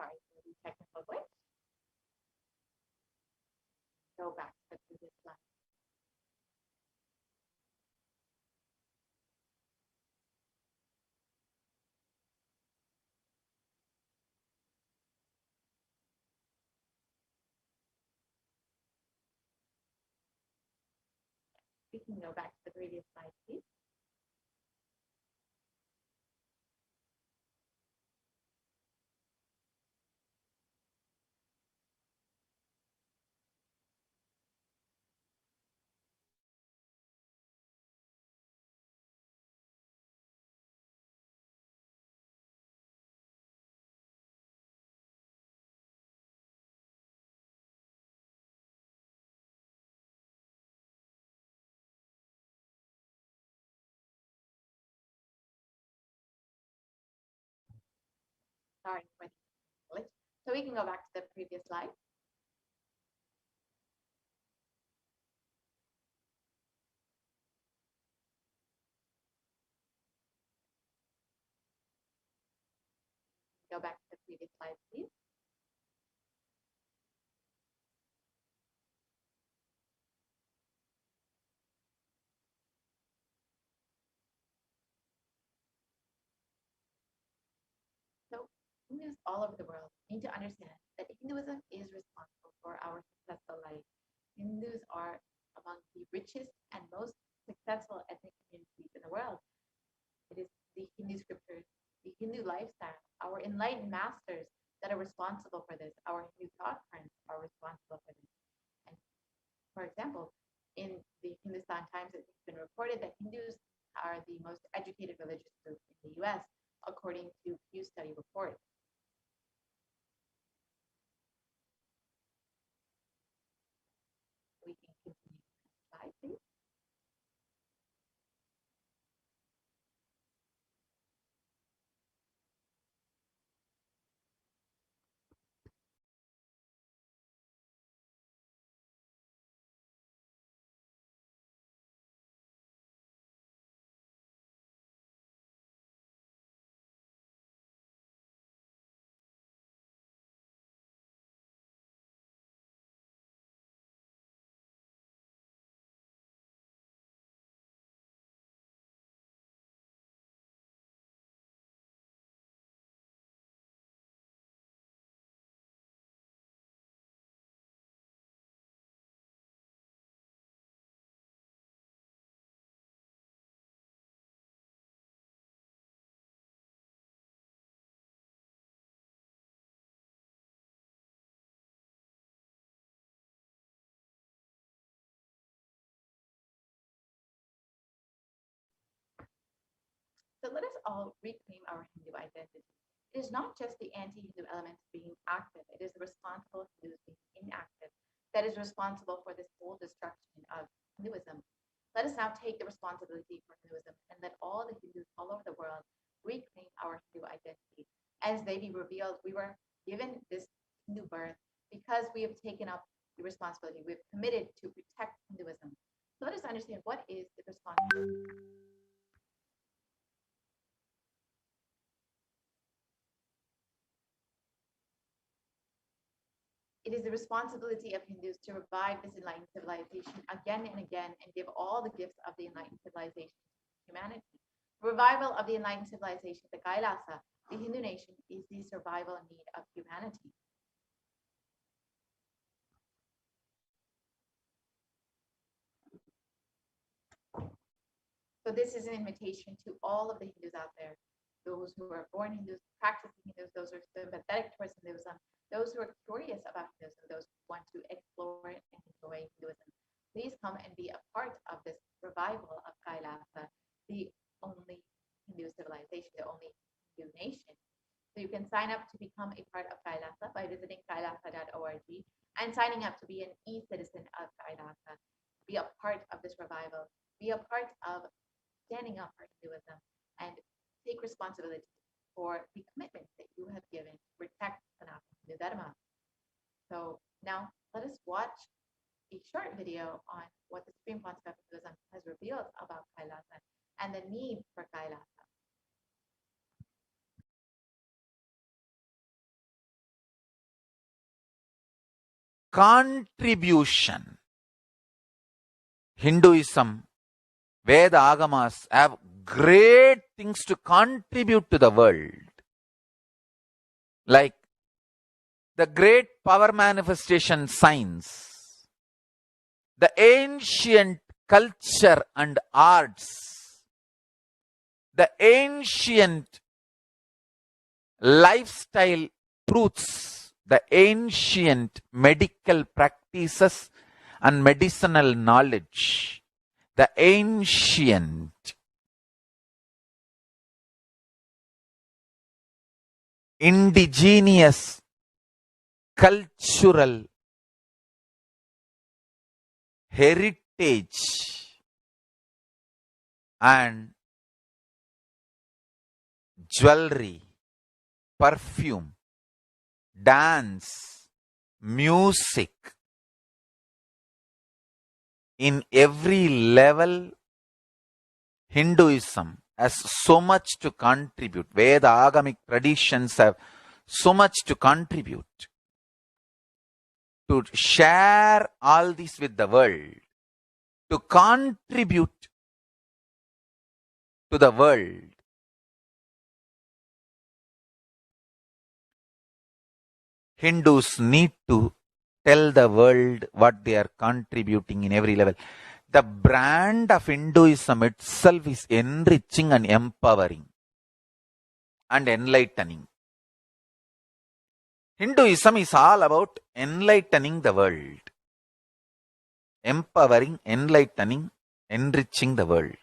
Sorry for the technical glitch. Go back to the previous slide. We can go back to the previous slide, please. Sorry for the glitch. So we can go back to the previous slide. Go back to the previous slide, please. So Hindus all over the world need to understand that Hinduism is responsible for our successful life. Hindus are among the richest and most successful ethnic communities in the world. It is the Hindu scriptures, the Hindu lifestyle, our enlightened masters that are responsible for this. Our Hindu thought currents are responsible for this. And for example, in the Hindustan Times, it's been reported that Hindus are the most educated religious group in the US, according to Pew Study report. We can continue. Next slide, please. So let us all reclaim our Hindu identity. It is not just the anti-Hindu elements being active, it is the responsible Hindus being inactive that is responsible for this whole destruction of Hinduism. Let us now take the responsibility for Hinduism and let all the Hindus all over the world reclaim our Hindu identity. As they be revealed, we were given this Hindu birth because we have taken up the responsibility. We've committed to protect Hinduism. So let us understand what is the responsibility. It is the responsibility of Hindus to revive this enlightened civilization again and again and give all the gifts of the enlightened civilization to humanity. Revival of the enlightened civilization, the Kailasa, the Hindu nation, is the survival need of humanity. So this is an invitation to all of the Hindus out there, those who are born Hindus, practicing Hindus, those who are sympathetic towards Hinduism, those who are curious about Hinduism, those who want to explore and enjoy Hinduism. Please come and be a part of this revival of Kailasa, the only Hindu civilization, the only Hindu nation. So you can sign up to become a part of Kailasa by visiting kailasa.org and signing up to be an e-citizen of Kailasa. Be a part of this revival. Be a part of standing up for Hinduism and take responsibility for the commitment that you have given to protect Sanatana Hindu Dharma. So now let us watch a short video on what the Supreme Pontiff of Hinduism has revealed about Kailasa and the need for Kailasa. Contribution. Hinduism, Veda Agamas have great things to contribute to the world. Like the great power manifestation science, the ancient culture and arts, the ancient lifestyle truths, the ancient medical practices and medicinal knowledge, the ancient indigenous cultural heritage and jewelry, perfume, dance, music, in every level, Hinduism has so much to contribute. Veda Agamic traditions have so much to contribute, to share all this with the world, to contribute to the world. Hindus need to tell the world what they are contributing in every level. The brand of Hinduism itself is enriching and empowering and enlightening. Hinduism is all about enlightening the world, empowering, enlightening, enriching the world,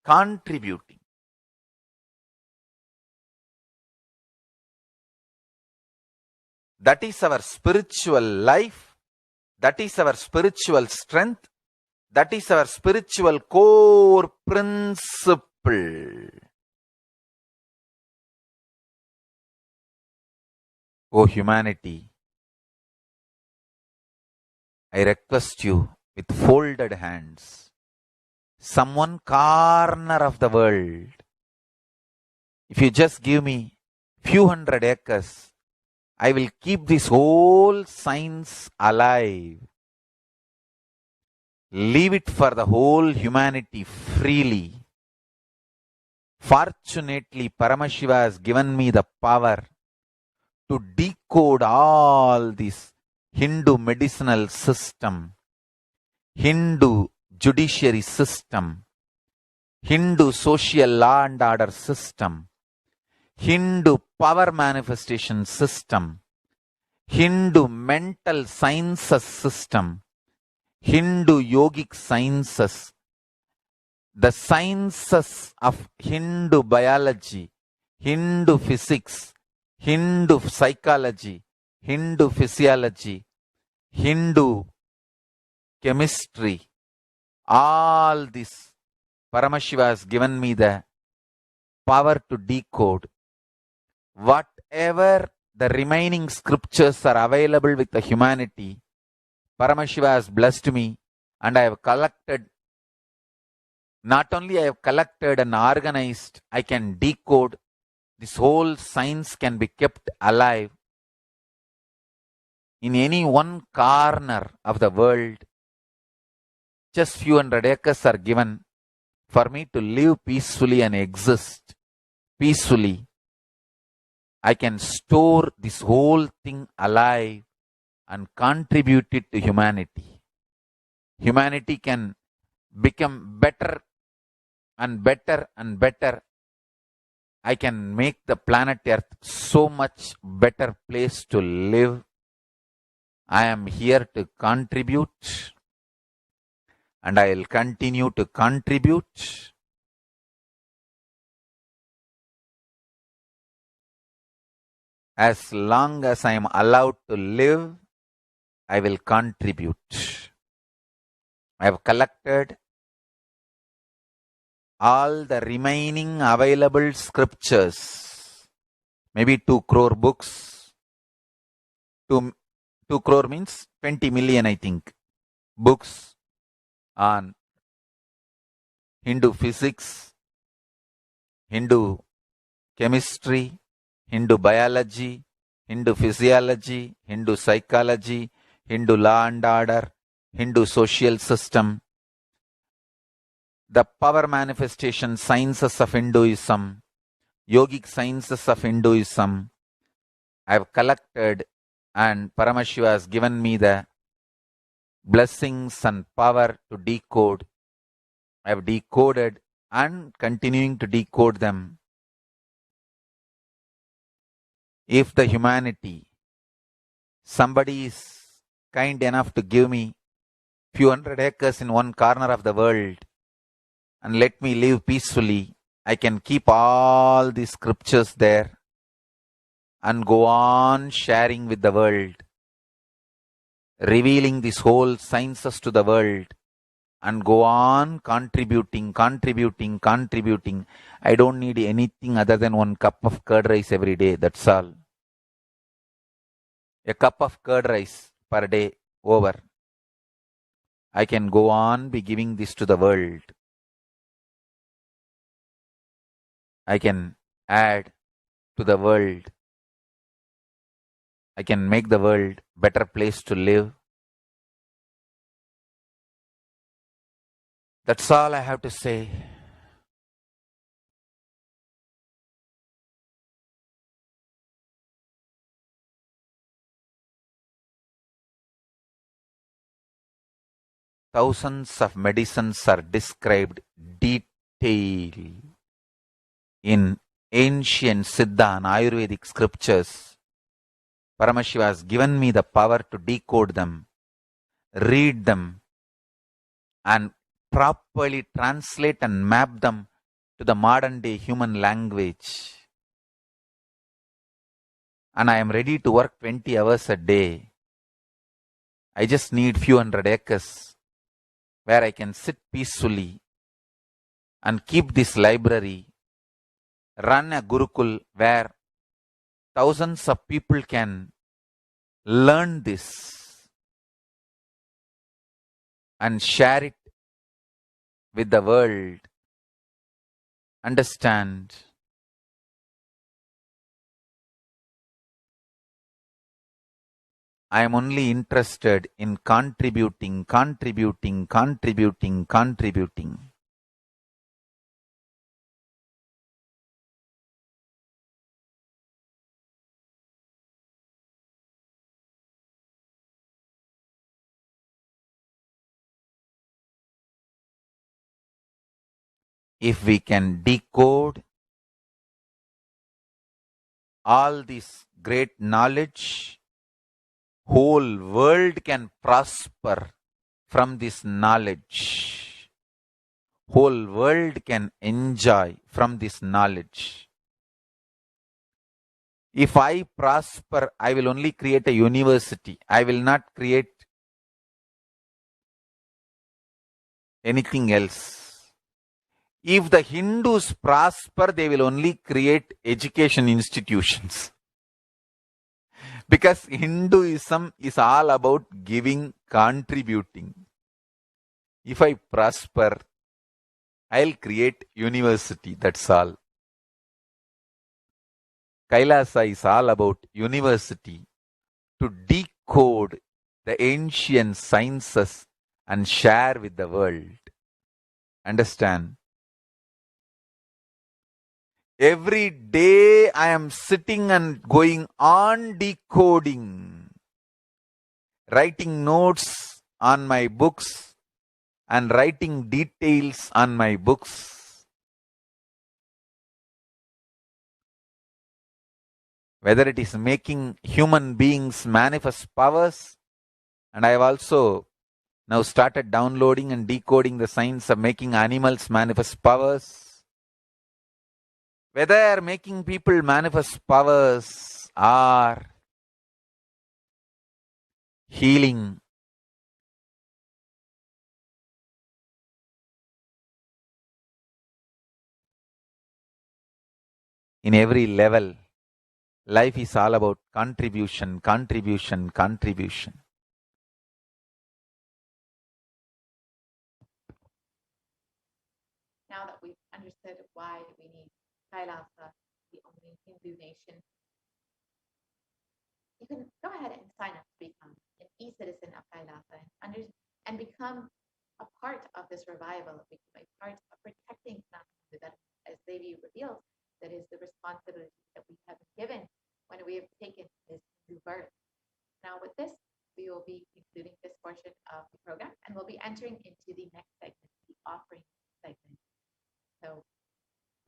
contributing. That is our spiritual life. That is our spiritual strength. That is our spiritual core principle. O humanity, I request you with folded hands, some one corner of the world, if you just give me few hundred acres, I will keep this whole science alive. Leave it for the whole humanity freely. Fortunately, Paramashiva has given me the power to decode all this Hindu medicinal system, Hindu judiciary system, Hindu social law and order system, Hindu power manifestation system, Hindu mental sciences system, Hindu yogic sciences, the sciences of Hindu biology, Hindu physics, Hindu psychology, Hindu physiology, Hindu chemistry, all this Paramashiva has given me the power to decode. Whatever the remaining scriptures are available with the humanity, Paramashiva has blessed me, and I have collected. Not only I have collected and organized, I can decode. This whole science can be kept alive in any one corner of the world. Just few hundred acres are given for me to live peacefully and exist peacefully. I can store this whole thing alive and contribute it to humanity. Humanity can become better and better and better. I can make the planet Earth so much better place to live. I am here to contribute, and I will continue to contribute. As long as I am allowed to live, I will contribute. I have collected all the remaining available scriptures, maybe 2 crore books. 2 crore means 20 million, I think, books on Hindu physics, Hindu chemistry, Hindu biology, Hindu physiology, Hindu psychology, Hindu law and order, Hindu social system, the power manifestation sciences of Hinduism, yogic sciences of Hinduism. I have collected, and Paramashiva has given me the blessings and power to decode. I have decoded and continuing to decode them. If the humanity, somebody is kind enough to give me few hundred acres in one corner of the world and let me live peacefully, I can keep all these scriptures there and go on sharing with the world, revealing this whole sciences to the world, and go on contributing. I don't need anything other than 1 cup of curd rice every day. That's all. A cup of curd rice per day over. I can go on be giving this to the world. I can add to the world I can make the world better place to live. That's all I have to say. Thousands of medicines are described detail in ancient Siddha and Ayurvedic scriptures. Paramashiva has given me the power to decode them, read them, and properly translate and map them to the modern day human language. And I am ready to work 20 hours a day. I just need few hundred acres where I can sit peacefully and keep this library, run a Gurukul where thousands of people can learn this and share it with the world. Understand? I am only interested in contributing. If we can decode all this great knowledge, whole world can prosper from this knowledge. Whole world can enjoy from this knowledge. If I prosper, I will only create a university. I will not create anything else. If the Hindus prosper, they will only create education institutions. Because Hinduism is all about giving, contributing. If I prosper, I'll create university, that's all. Kailasa is all about university to decode the ancient sciences and share with the world. Understand? Every day I am sitting and going on decoding, writing notes on my books and writing details on my books. Whether it is making human beings manifest powers, and I have also now started downloading and decoding the science of making animals manifest powers. Whether making people manifest powers or healing, in every level, life is all about contribution. Now that we've understood why we need Kailasa, the only Hindu nation, you can go ahead and sign up to become an e-citizen of Kailasa and become a part of this revival, become a part of protecting Sanatana that, as Devi reveals, that is the responsibility that we have been given when we have taken this new birth. Now with this, we will be concluding this portion of the program and we'll be entering into the next segment, the offering segment. So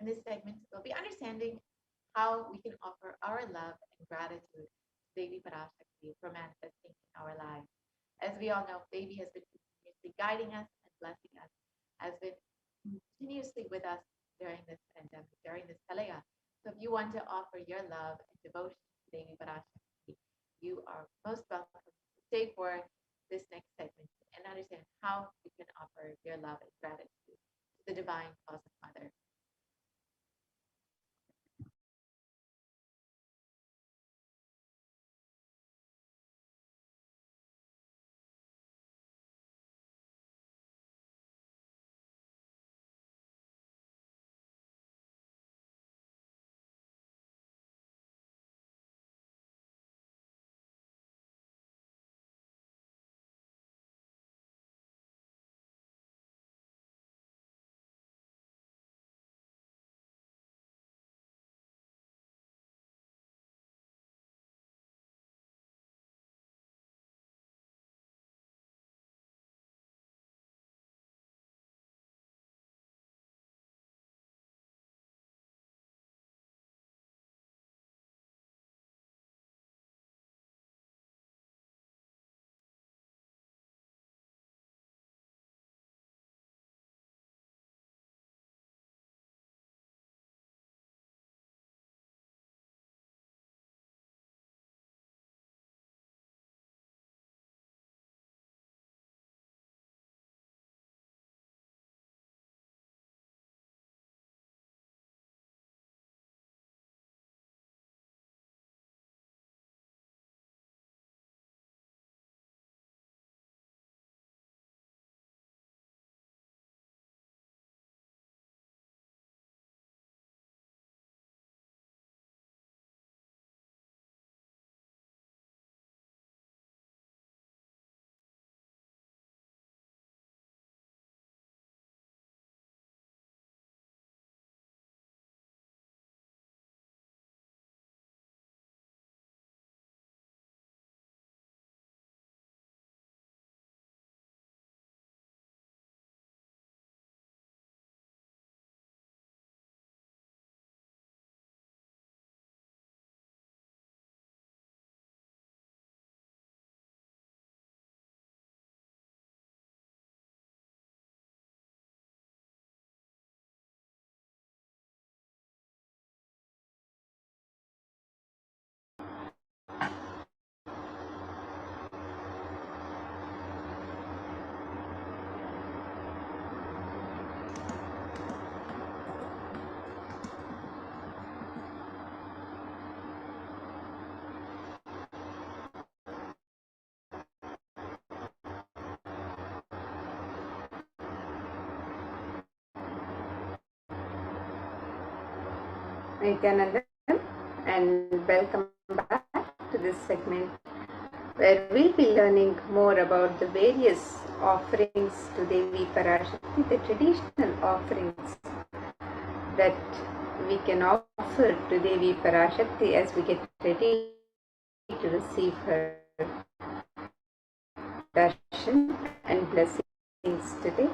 in this segment, we'll be understanding how we can offer our love and gratitude to Devi Parashakti for manifesting in our lives. As we all know, Devi has been continuously guiding us and blessing us, has been continuously with us during this pandemic, during this Kalaya. So if you want to offer your love and devotion to Devi Parashakti, you are most welcome to stay for this next segment and understand how you can offer your love and gratitude to the Divine Cosmic Mother. Nityananda, and welcome back to this segment where we'll be learning more about the various offerings to Devi Parashakti, the traditional offerings that we can offer to Devi Parashakti as we get ready to receive her darshan and blessings today.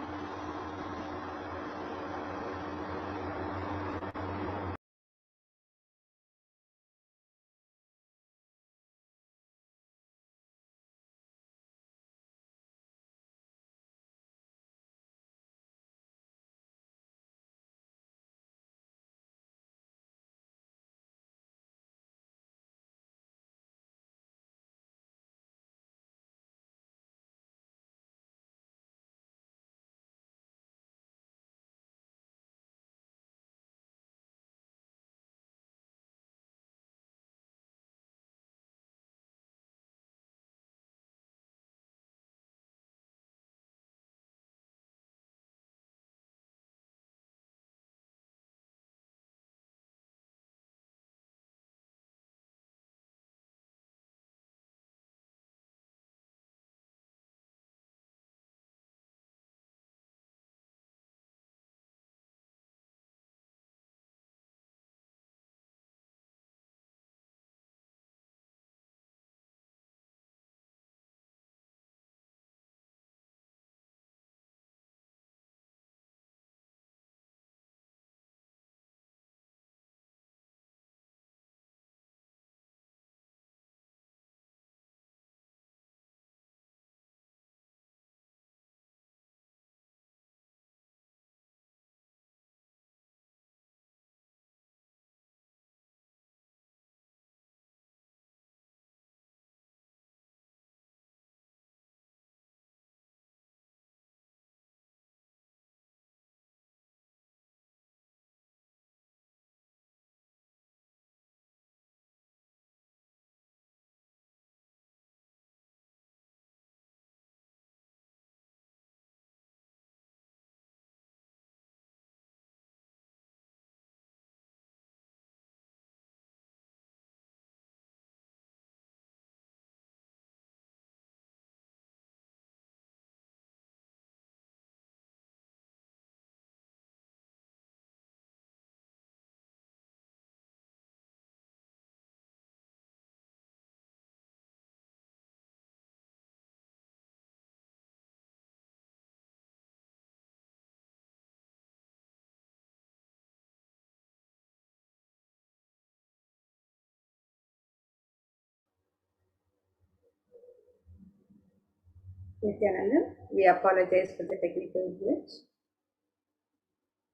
Nityananda, we apologize for the technical glitch.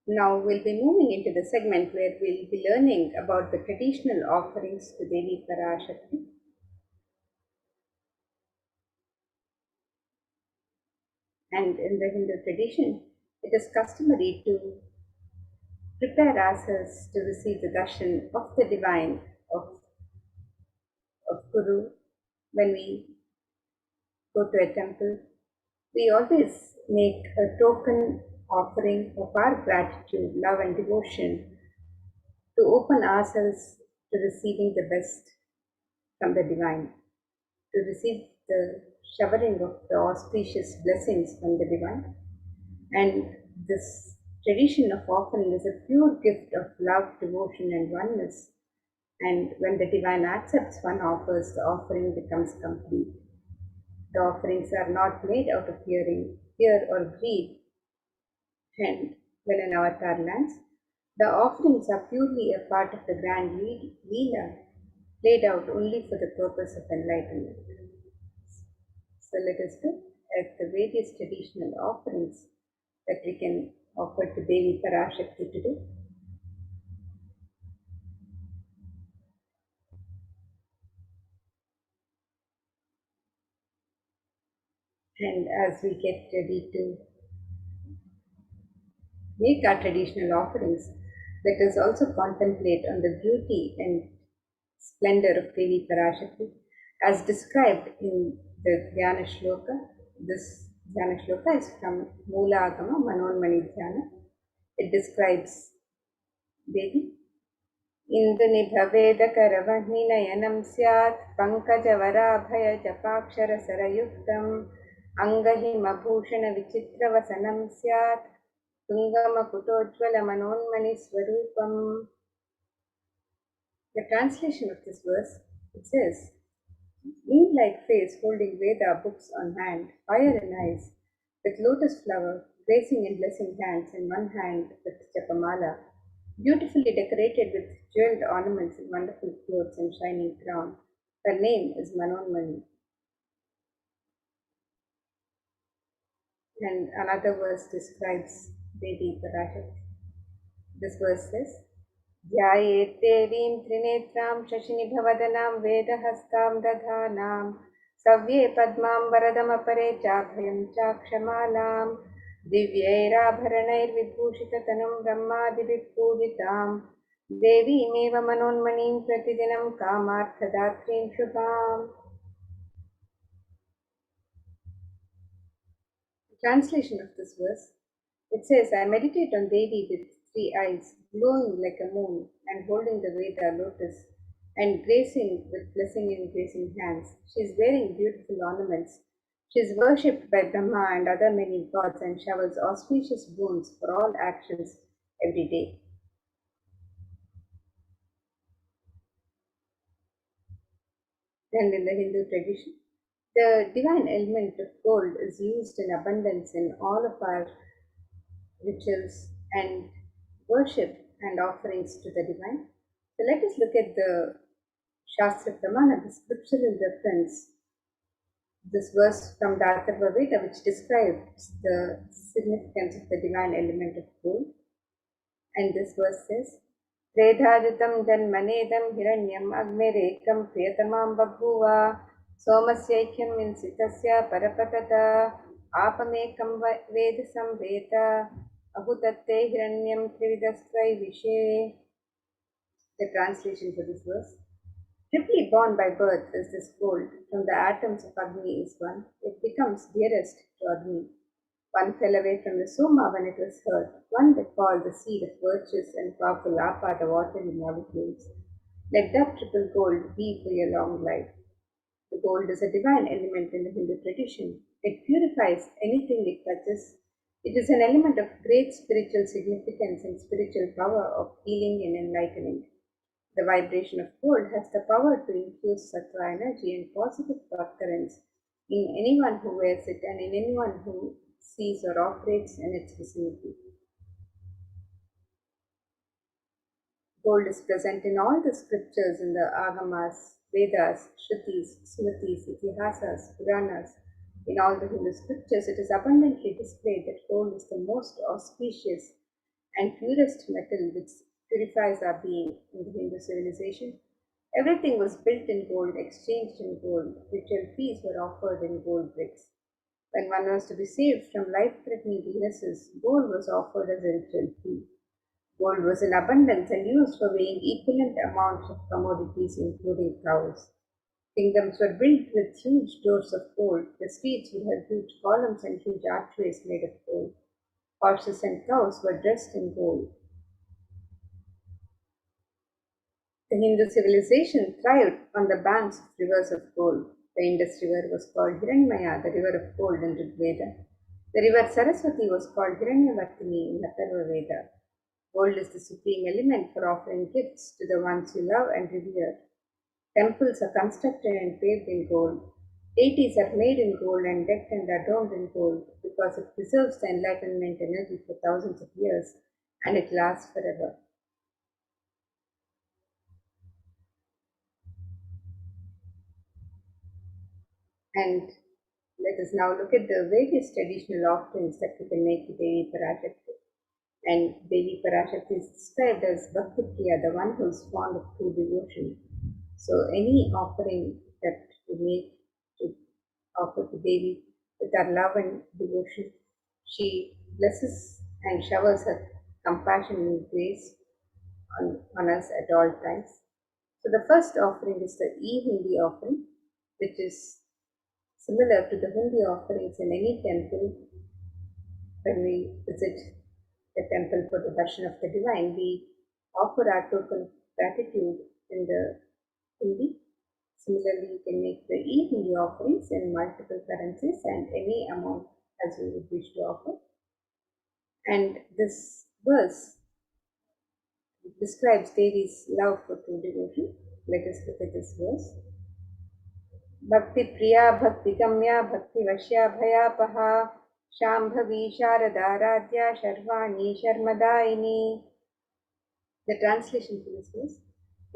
Now we'll be moving into the segment where we'll be learning about the traditional offerings to Devi Parashakti. And in the Hindu tradition, it is customary to prepare ourselves to receive the darshan of the divine, of Guru. When we go to a temple, we always make a token offering of our gratitude, love and devotion to open ourselves to receiving the best from the divine, to receive the showering of the auspicious blessings from the divine. And this tradition of offering is a pure gift of love, devotion, and oneness. And when the divine accepts one offers, the offering becomes complete. The offerings are not made out of fear or greed. And when in our lands, the offerings are purely a part of the grand Leela, laid out only for the purpose of enlightenment. So let us look at the various traditional offerings that we can offer to Devi Parashakti today. And as we get ready to make our traditional offerings, let us also contemplate on the beauty and splendor of Devi Parashakti as described in the Dhyana Shloka. This Dhyana Shloka is from Moola Agama Manonmani Dhyana. It describes Devi इन्दुनिभवेदकरवह्निनयनं स्यात् पङ्कजवराभयजपाक्षरसरयुक्तम् अङ्गहिमभूषणविचित्रवसनं स्यात् तुङ्गमकुटोज्ज्वलमनोन्मणिस्वरूपम्. The translation of this verse, it says, moon-like face holding Veda books on hand, fire in eyes, with lotus flower, gracing and blessing hands, in one hand with japamala, beautifully decorated with jeweled ornaments and wonderful clothes and shining crown. Her name is Manonmani. And another verse describes Devi Parashakti. This verse says, ध्यायेत् देवीं त्रिनेत्रां शशिनिभवदनां वेदहस्तां दधानां सव्ये पद्मां वरदमपरे चाभयं चाक्षमालां दिव्यैराभरणैर्विभूषिततनुं ब्रह्मादिभिः पूजितां देवीमेव मनोन्मणिं प्रतिदिनं कामार्थदात्रीं शुभाम्. Translation of this verse, it says, I meditate on Devi with 3 eyes, glowing like a moon and holding the Veda lotus and gracing with blessing and gracing hands. She is wearing beautiful ornaments. She is worshipped by Brahma and other many gods and showers auspicious boons for all actions every day. And in the Hindu tradition, the divine element of gold is used in abundance in all of our rituals and worship and offerings to the divine. So let us look at the Shastra Pramana, the scriptural reference, this verse from the Atharva Veda, which describes the significance of the divine element of gold. And this verse says, Tredhajutam janmanedam hiranyam agmerekam priyatamam babhuva somasyaikyam insitasya parapatata apamekam vedasam veta ahutatte hiranyam trividastrai vishe. The translation for this verse, triply born by birth is this gold. From the atoms of Agni is one. It becomes dearest to Agni. One fell away from the Soma when it was hurt. One they call the seed of virtuous and powerful Apa, the watery molecules. Let that triple gold be for your long life. The gold is a divine element in the Hindu tradition. It purifies anything it touches. It is an element of great spiritual significance and spiritual power of healing and enlightening. The vibration of gold has the power to infuse sattva energy and positive thought currents in anyone who wears it and in anyone who sees or operates in its vicinity. Gold is present in all the scriptures in the Agamas, Vedas, Shrutis, Smritis, Itihasas, Puranas. In all the Hindu scriptures, it is abundantly displayed that gold is the most auspicious and purest metal which purifies our being. In the Hindu civilization, everything was built in gold, exchanged in gold. Ritual fees were offered in gold bricks. When one was to be saved from life-threatening illnesses, gold was offered as a ritual fee. Gold was in abundance and used for weighing equivalent amounts of commodities, including cows. Kingdoms were built with huge doors of gold. The streets would have huge columns and huge archways made of gold. Horses and cows were dressed in gold. The Hindu civilization thrived on the banks of rivers of gold. The Indus River was called Hiranyamaya, the river of gold in Rig Veda. The river Saraswati was called Hiranyavartini in Atharva Veda. Gold is the supreme element for offering gifts to the ones you love and revere. Temples are constructed and paved in gold. Deities are made in gold and decked and adorned in gold because it preserves the enlightenment energy for thousands of years and it lasts forever. And let us now look at the various traditional offerings that we can make to Devi Parashakti. And Devi Parashakti is described as Bhakti Priya, the one who is fond of true devotion. So any offering that we make to offer to Devi with our love and devotion, she blesses and showers her compassion and grace on us at all times. So the first offering is the E-Hindi offering, which is similar to the Hindi offerings in any temple. When we visit the temple for the darshan of the divine, we offer our token gratitude in the Hindi. Similarly, you can make the e-Hindi offerings in multiple currencies and any amount as you would wish to offer. And this verse describes Devi's love for true devotion. Let us look at this verse. Bhakti Priya Bhakti Gamya Bhakti Vashya Bhayapaha Shambhavi Sharada Radhya Sharvani Sharmadaini. The translation for this verse.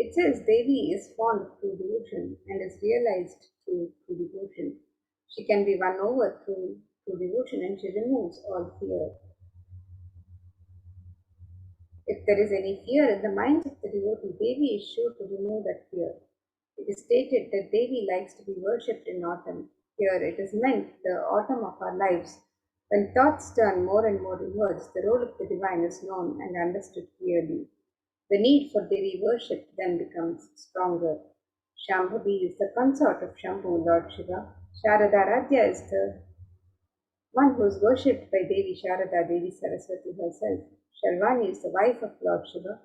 It says Devi is fond of true devotion and is realized through true devotion. She can be won over through true devotion and she removes all fear. If there is any fear in the minds of the devotee, Devi is sure to remove that fear. It is stated that Devi likes to be worshipped in autumn. Here it is meant the autumn of our lives. When thoughts turn more and more inwards, the role of the divine is known and understood clearly. The need for Devi worship then becomes stronger. Shambhavi is the consort of Shambhu, Lord Shiva. Sharadaradhya is the one who is worshipped by Devi Sharada, Devi Saraswati herself. Sharvani is the wife of Lord Shiva.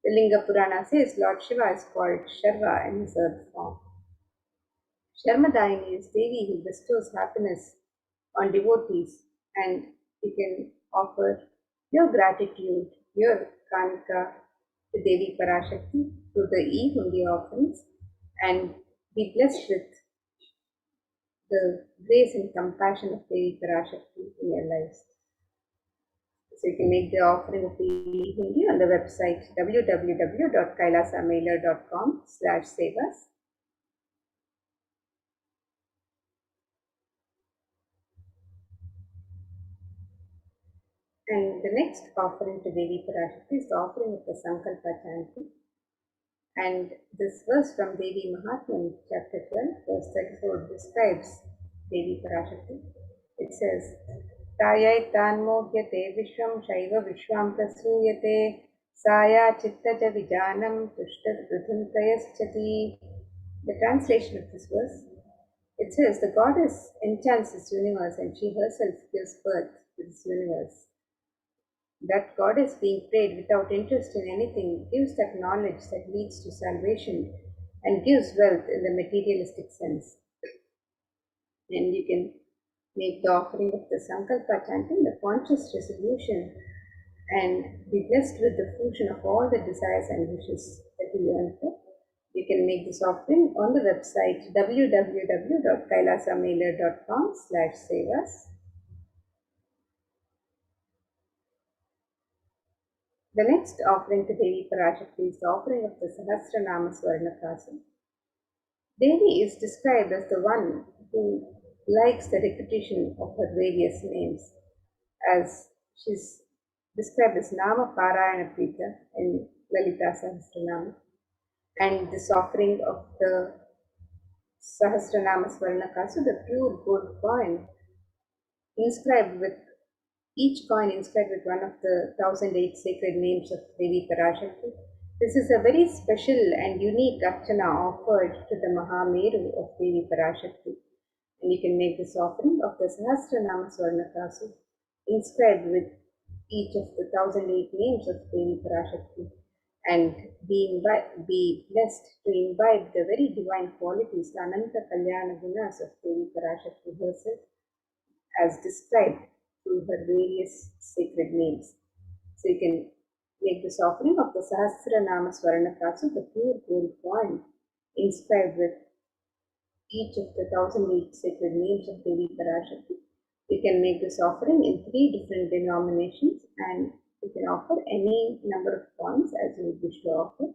The Linga Purana says Lord Shiva is called Sharva in his earth form. Sharmadaini is Devi who bestows happiness on devotees, and you can offer your gratitude, your kanika to Devi Parashakti through the e-Hundi offerings and be blessed with the grace and compassion of Devi Parashakti in your lives. So you can make the offering of the e-Hindi on the website www.kailasamailer.com/sevas. And the next offering to Devi Parashakti is the offering of the Sankalpa chanting. And this verse from Devi Mahatman, chapter 12, verse 34, describes Devi Parashakti. It says, Tayai tanmogyate vishvam shaiva vishvam prasuyate saya chittaja vijanam tushtat pritham prayaschati. The translation of this verse, it says, the goddess enchants this universe and she herself gives birth to this universe. That goddess being prayed without interest in anything gives that knowledge that leads to salvation and gives wealth in the materialistic sense. And you can make the offering of the Sankalpa chanting, the conscious resolution, and be blessed with the fusion of all the desires and wishes that you yearn for. You can make this offering on the website www.kailasamailer.com/sevas. The next offering to Devi Parashakti is the offering of the Sahasranama Swarnakasa. Devi is described as the one who likes the repetition of her various names, as she's described as Nama Parayana Prita in Lalita Sahasranama. And this offering of the Sahasranama Swarnakasu, the pure gold coin, inscribed with each coin inscribed with one of the 1008 sacred names of Devi Parashakti. This is a very special and unique archana offered to the Mahameru of Devi Parashakti. And you can make this offering of the Sahasranama Swarnakasu inscribed with each of the 1008 names of Devi Parashakti and be blessed to imbibe the very divine qualities, the Ananta Kalyana Gunas of Devi Parashakti herself, as described through her various sacred names. So you can make this offering of the Sahasranama Swarnakasu, the pure gold coin, inscribed with each of the 1008 sacred names of Devi Parashakti. You can make this offering in 3 different denominations, and you can offer any number of coins as you would wish to offer.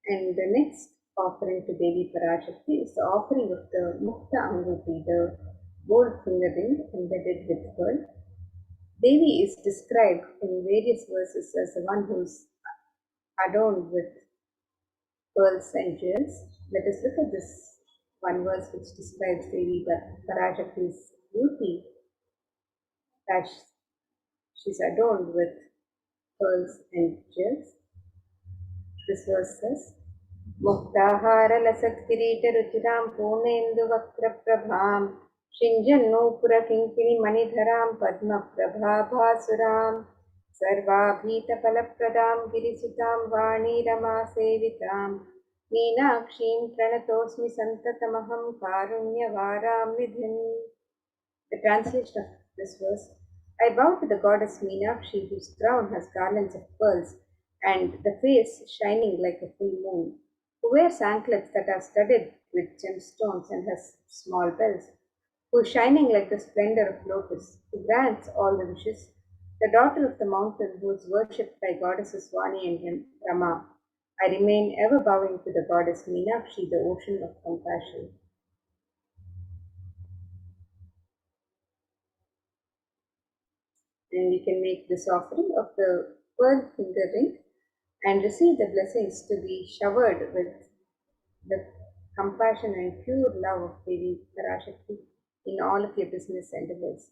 And the next offering to Devi Parashakti is the offering of the Mukta Anguti, the gold finger ring embedded with pearl. Devi is described in various verses as the one who is adorned with pearls and jewels. Let us look at this one verse which describes Devi Parashakti's beauty, that she's adorned with pearls and jewels. This verse says, Muktahara lasat kirita ruchiram punendu vakra prabham Shinjannupura Kinkini Manidharam Padma Prabhabhasuram Sarvabhitapalapradam Girisutam Vani Rama Sevitam Meenakshim Pranatosmi Santatamaham Karunyavaram Nidhin. The translation of this verse: I bow to the goddess Meenakshi, whose crown has garlands of pearls and the face shining like a full moon, who wears anklets that are studded with gemstones and has small bells, who is shining like the splendor of lotus, who grants all the wishes, the daughter of the mountain, who is worshipped by goddesses Vani and Rama. I remain ever bowing to the goddess Meenakshi, the ocean of compassion. And we can make this offering of the pearl finger ring and receive the blessings to be showered with the compassion and pure love of Devi Parashakti in all of your business endeavors.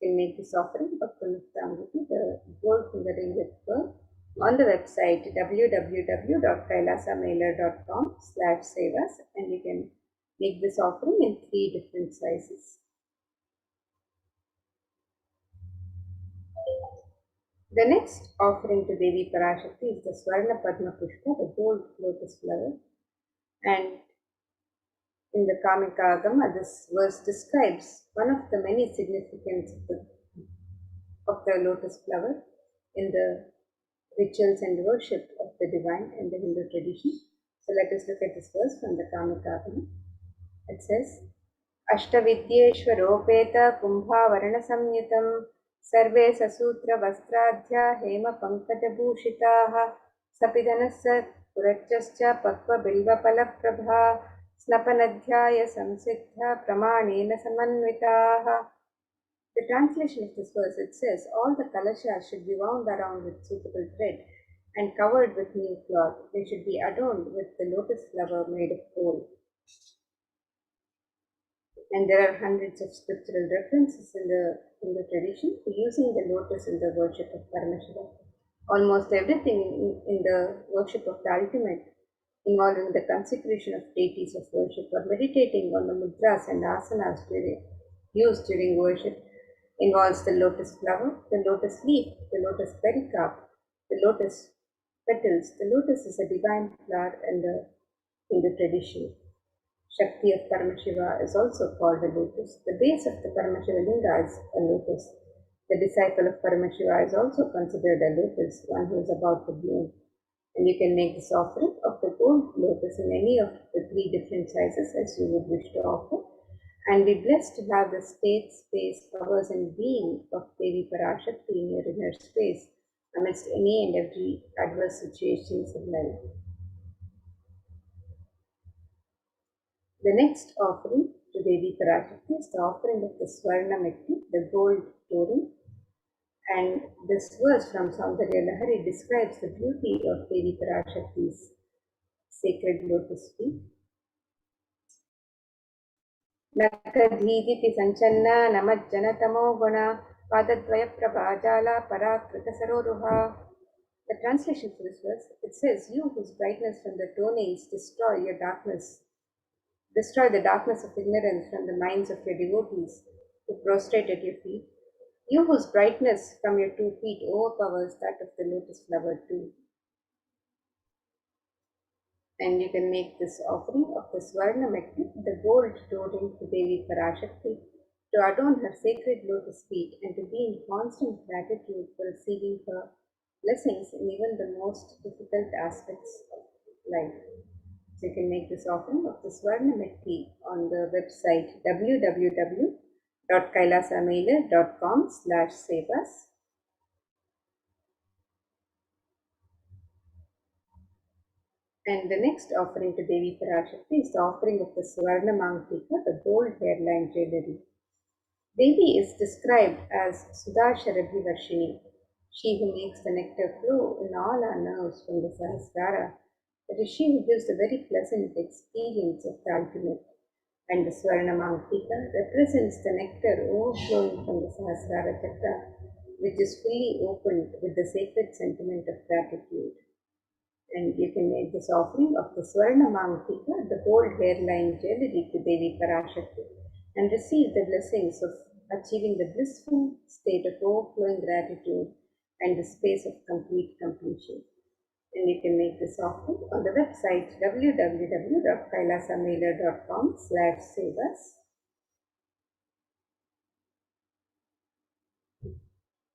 You can make this offering of Punithamriti, the gold finger ring with pearl, on the website www.kailasamailer.com/sevas, and you can make this offering in 3 different sizes. The next offering to Devi Parashakti is the Swarna Padma Pushpa, the gold lotus flower. And in the Kamika Agama, this verse describes one of the many significance of the lotus flower in the rituals and worship of the divine in the Hindu tradition. So let us look at this verse from the Kamika Agama. It says, Ashtavidyeshwaropeta kumbhavarana samyutam सर्वे ससूत्रवस्त्राध्या हेमपङ्कजभूषिताः सपिधनस्य पुरच्चश्च पक्वबिल्वफलप्रभा स्नपनध्याय संसिद्धा प्रमाणेन समन्विताः. The translation of this verse, it says, all the kalashas should be wound around with suitable thread and covered with new cloth. They should be adorned with the lotus flower made of gold. And there are hundreds of scriptural references in the tradition to using the lotus in the worship of Paramashiva. Almost everything in the worship of the ultimate, involving the consecration of deities of worship or meditating on the mudras and asanas used during worship, involves the lotus flower, the lotus leaf, the lotus pericarp, the lotus petals. The lotus is a divine flower in the tradition. Shakti of Paramashiva is also called a lotus. The base of the Paramashiva linga is a lotus. The disciple of Paramashiva is also considered a lotus, one who is about to bloom. And you can make this offering of the gold lotus in any of the 3 different sizes as you would wish to offer, and be blessed to have the state, space, powers, and being of Devi Parashakti in your inner space amidst any and every adverse situations of life. The next offering to Devi Parashakti is the offering of the Swarna Mekti, the gold touring. And this verse from Saundarya Lahari describes the beauty of Devi Parashakti's sacred lotus feet. Nakadhiditi sanchanna namajjanatamo guna padadvaya prabhajala parakrita saroruha. The translation for this verse, it says, you whose brightness from the toenails destroy the darkness of ignorance from the minds of your devotees who prostrate at your feet. You whose brightness from your 2 feet overpowers that of the lotus flower too. And you can make this offering of the Swarna Mekti, the gold touring to Devi Parashakti, to adorn her sacred lotus feet and to be in constant gratitude for receiving her blessings in even the most difficult aspects of life. So you can make this offering of the Swarna Mekti on the website www.kailasamailer.com/sevas. And the next offering to Devi Parashakti is the offering of the Swarna Mangtika, the gold hairline jewelry. Devi is described as Sudasharabhivarshini, she who makes the nectar flow in all our nerves from the samskara. It is she who gives the very pleasant experience of the ultimate. And the Swarna Mangtika represents the nectar overflowing from the Sahasrara Chakra, which is fully opened with the sacred sentiment of gratitude. And you can make this offering of the Swarna Mangtika, the gold hairline jewelry, to Devi Parashakti, and receive the blessings of achieving the blissful state of overflowing gratitude and the space of complete completion. And you can make this offering on the website www.kailasamailer.com/sevas.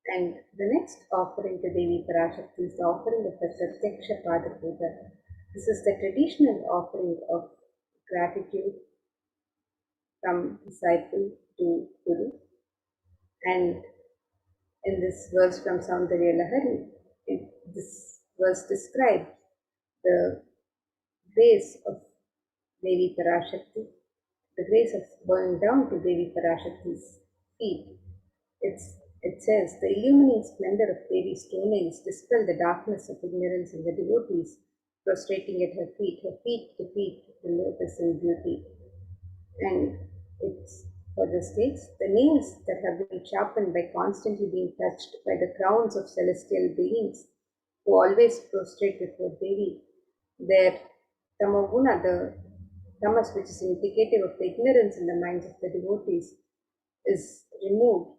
And the next offering to Devi Parashakti is the offering of the Pratyaksha Pada Puja. This is the traditional offering of gratitude from disciple to Guru. And in this verse from Saundarya Lahari, this verse describes the grace of Devi Parashakti, the grace of bowing down to Devi Parashakti's feet. It says, the illumining splendor of Devi's stonings dispel the darkness of ignorance in the devotees, prostrating at her feet to feet, the lotus in beauty. And it's further states, the nails that have been sharpened by constantly being touched by the crowns of celestial beings who always prostrate before Devi, their tamaguna, the tamas which is indicative of the ignorance in the minds of the devotees, is removed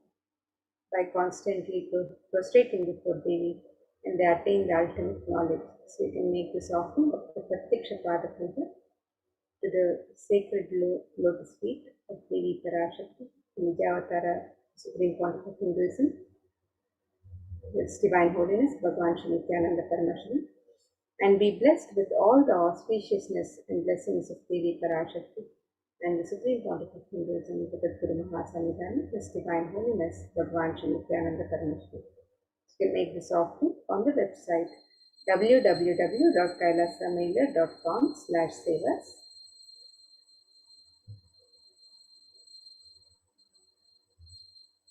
by constantly prostrating before Devi, and they attain the ultimate knowledge. So you can make this offering of the Pratyaksha Pada Puja to the sacred lotus feet of Devi Parashakti, Nijavatara, Supreme Pontiff of Hinduism, His Divine Holiness Bhagavan NITHYANANDA Paramashivam, and be blessed with all the auspiciousness and blessings of Devi Parashakti and the Supreme Pontiff of Hinduism, Jagat Guru Mahasanidhana, His Divine Holiness Bhagavan NITHYANANDA Paramashivam. You can make this offering on the website www.kailasamailer.com/sevas.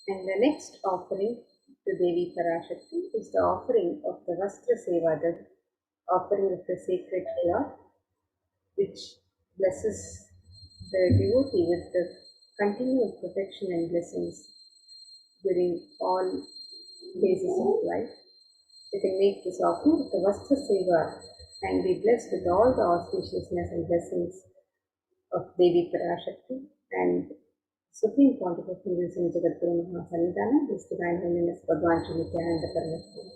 And the next offering to Devi Parashakti is the offering of the Vastra Seva, the offering of the sacred cloth, which blesses the devotee with the continued protection and blessings during all phases of life. You can make this offering of the Vastra Seva and be blessed with all the auspiciousness and blessings of Devi Parashakti and Supreme Pontiff of Hinduism, Jagat Guru Mahasanidhana, His Divine Holiness Bhagavan Paramashivam.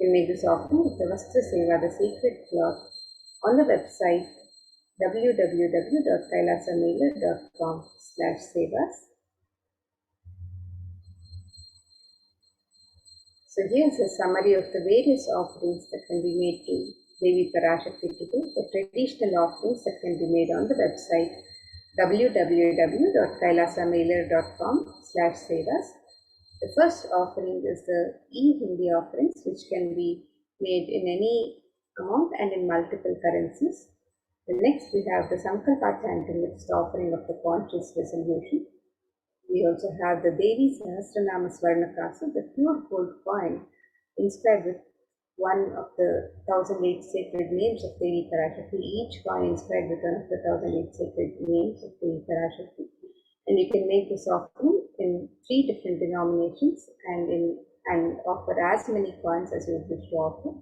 You can make this offering of the Vastra Seva, the sacred cloth, on the website www.kailasamailer.com/sevas. So here's a summary of the various offerings that can be made to Devi Parashakti today, the traditional offerings that can be made on the website www.kailasamailer.com/sevas. The first offering is the e-Hindi offerings, which can be made in any amount and in multiple currencies. The next we have the Sankalpa chanting, which is the offering of the conscious resolution. We also have the Devi Sahasranama Swarnakasa, the pure gold coin inscribed with one of the 1008 sacred names of Devi Parashakti, each coin inscribed with one of the 1008 sacred names of Devi Parashakti. And you can make this offering in 3 different denominations and offer as many coins as you wish to offer.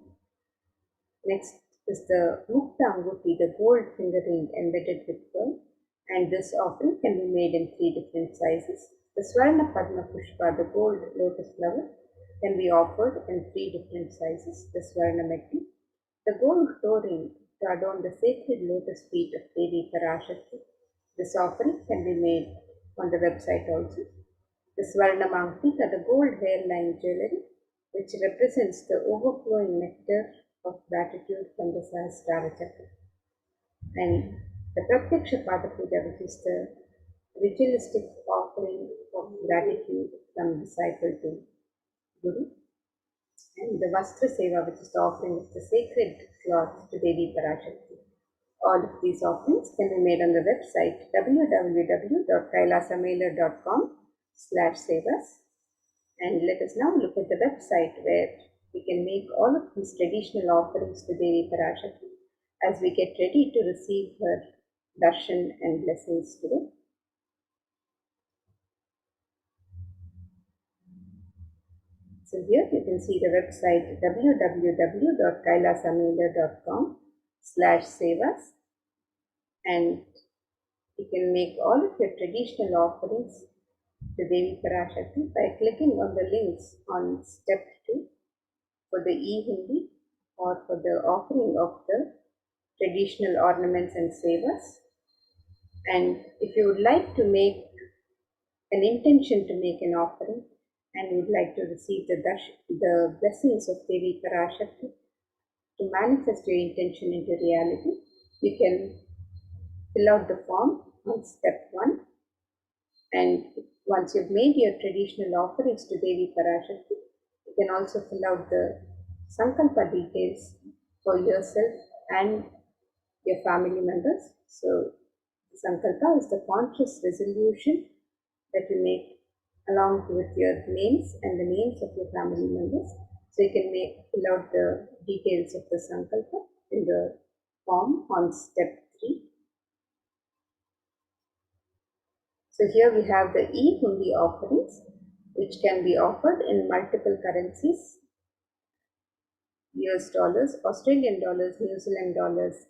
Next is the Mukta Anguti, the gold finger ring embedded with pearl. And this offering can be made in 3 different sizes. The Swarna Padma Pushpa, the gold lotus flower, can be offered in 3 different sizes. The Swarna Medley, the gold toe ring to adorn the sacred lotus feet of Devi Parashakti. This offering can be made on the website also. The Swarna Mantika, the gold hairline jewelry, which represents the overflowing nectar of gratitude from the Sahasrara Chakra. And the Pratyaksha Pada Puja, which is the ritualistic offering of gratitude from disciple to Guru. And the Vastra Seva, which is the offering of the sacred cloth to Devi Parashakti. All of these offerings can be made on the website www.kailasamailer.com/sevas. And let us now look at the website where we can make all of these traditional offerings to Devi Parashakti as we get ready to receive her darshan and blessings today. So here you can see the website www.kailasamailer.com/sevas, and You can make all of your traditional offerings to Devi Parashakti by clicking on the links on step 2 for the e-Hindi or for the offering of the traditional ornaments and sevas. And if you would like to make an intention to make an offering and would like to receive the blessings of Devi Parashakti to manifest your intention into reality, you can fill out the form on step 1. And once you've made your traditional offerings to Devi Parashakti, you can also fill out the sankalpa details for yourself and your family members. So, sankalpa is the conscious resolution that you make along with your names and the names of your family members. So, you can fill out the details of the sankalpa in the form on step 3. So here we have the e-Hundi offerings, which can be offered in multiple currencies: US dollars, Australian dollars, New Zealand dollars,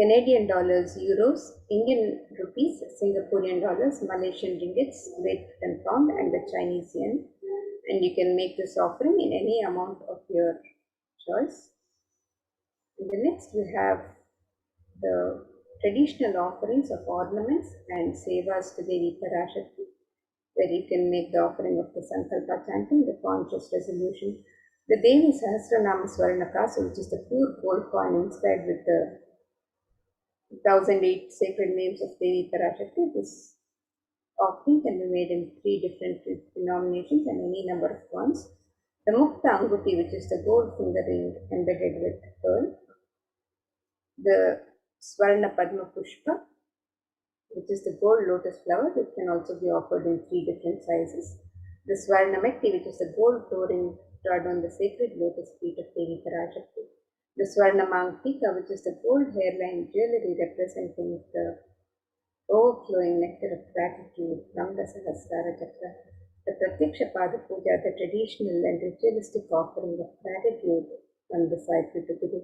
Canadian dollars, euros, Indian rupees, Singaporean dollars, Malaysian ringgits, Great Britain pound, and the Chinese yen. And you can make this offering in any amount of your choice. In the next, we have the traditional offerings of ornaments and sevas to Devi Parashakti, where you can make the offering of the Sankalpa chanting, the conscious resolution, the Devi Sahasranama Swarnakasa, which is the pure gold coin inscribed with the 1008 sacred names of Devi Parashakti. This offering can be made in 3 different denominations and any number of coins. The Mukta Anguti, which is the gold finger ring embedded with pearl. The Swarna Padma Pushpa, which is the gold lotus flower, which can also be offered in 3 different sizes. The Swarna Mekti, which is the gold flooring trod on the sacred lotus feet of Devi Parashakti. The Swarna Mangtika, which is the gold hairline jewelry representing the overflowing nectar of gratitude from the Sahasrara Chakra. The Pratyaksha Pada Puja, the traditional and ritualistic offering of gratitude from the disciple to Guru.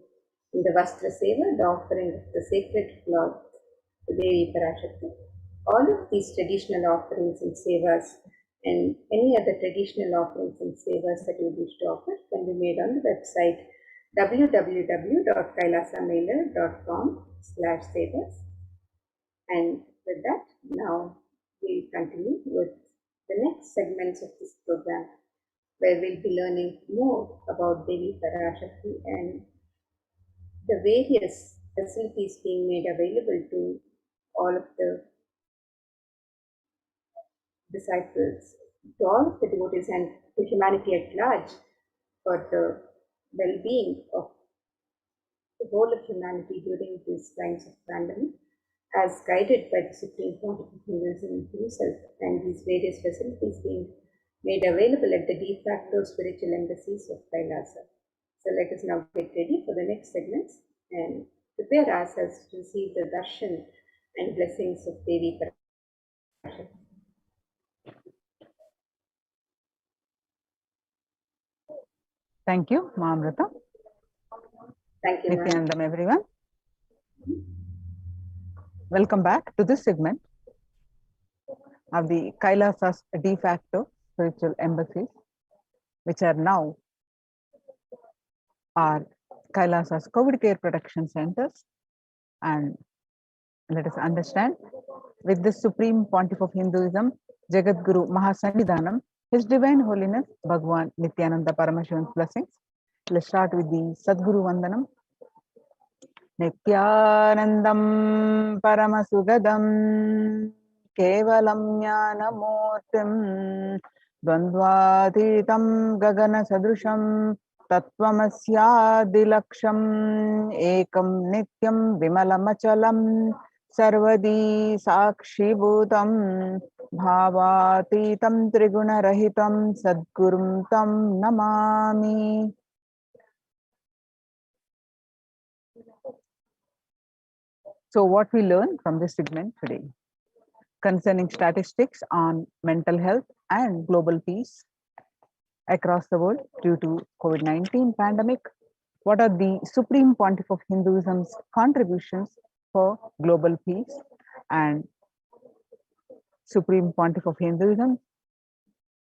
In the Vastra Seva, the offering of the sacred cloth to Devi Parashakti. All of these traditional offerings and sevas and any other traditional offerings and sevas that you wish to offer can be made on the website www.kailasamailer.com/sevas. And with that, now we'll continue with the next segments of this program, where we'll be learning more about Devi Parashakti and the various facilities being made available to all of the disciples, to all of the devotees and to humanity at large, for the well-being of the whole of humanity during these times of pandemic, as guided by the Supreme Pontiff of Hinduism himself, and these various facilities being made available at the de facto spiritual embassies of Kailasa. So let us now get ready for the next segments and prepare ourselves to receive the darshan and blessings of Devi Parashakti. Thank you, Maamrita. Thank you, ma'am. Nityanandam, everyone. Welcome back to this segment of the Kailasa's de facto spiritual embassies, which are now our Kailasa's COVID care protection centers. And let us understand, with the Supreme Pontiff of Hinduism, Jagat Guru Mahasannidhanam, His Divine Holiness Bhagavan Nityananda Paramashivan's blessings. Let's start with the Sadguru Vandanam. Nityanandam Paramasugadam Kevalam Jnanamurtim Dvandvatitam Gagana Sadrusham Tattvamasya Ekam Nityam Vimalamachalam Sarvadi Sakshibhutam Bhavatitam Triguna-rahitam Sadgurum Tam Namami. So what we learn from this segment today concerning statistics on mental health and global peace across the world due to COVID-19 pandemic. What are the Supreme Pontiff of Hinduism's contributions for global peace, and Supreme Pontiff of Hinduism,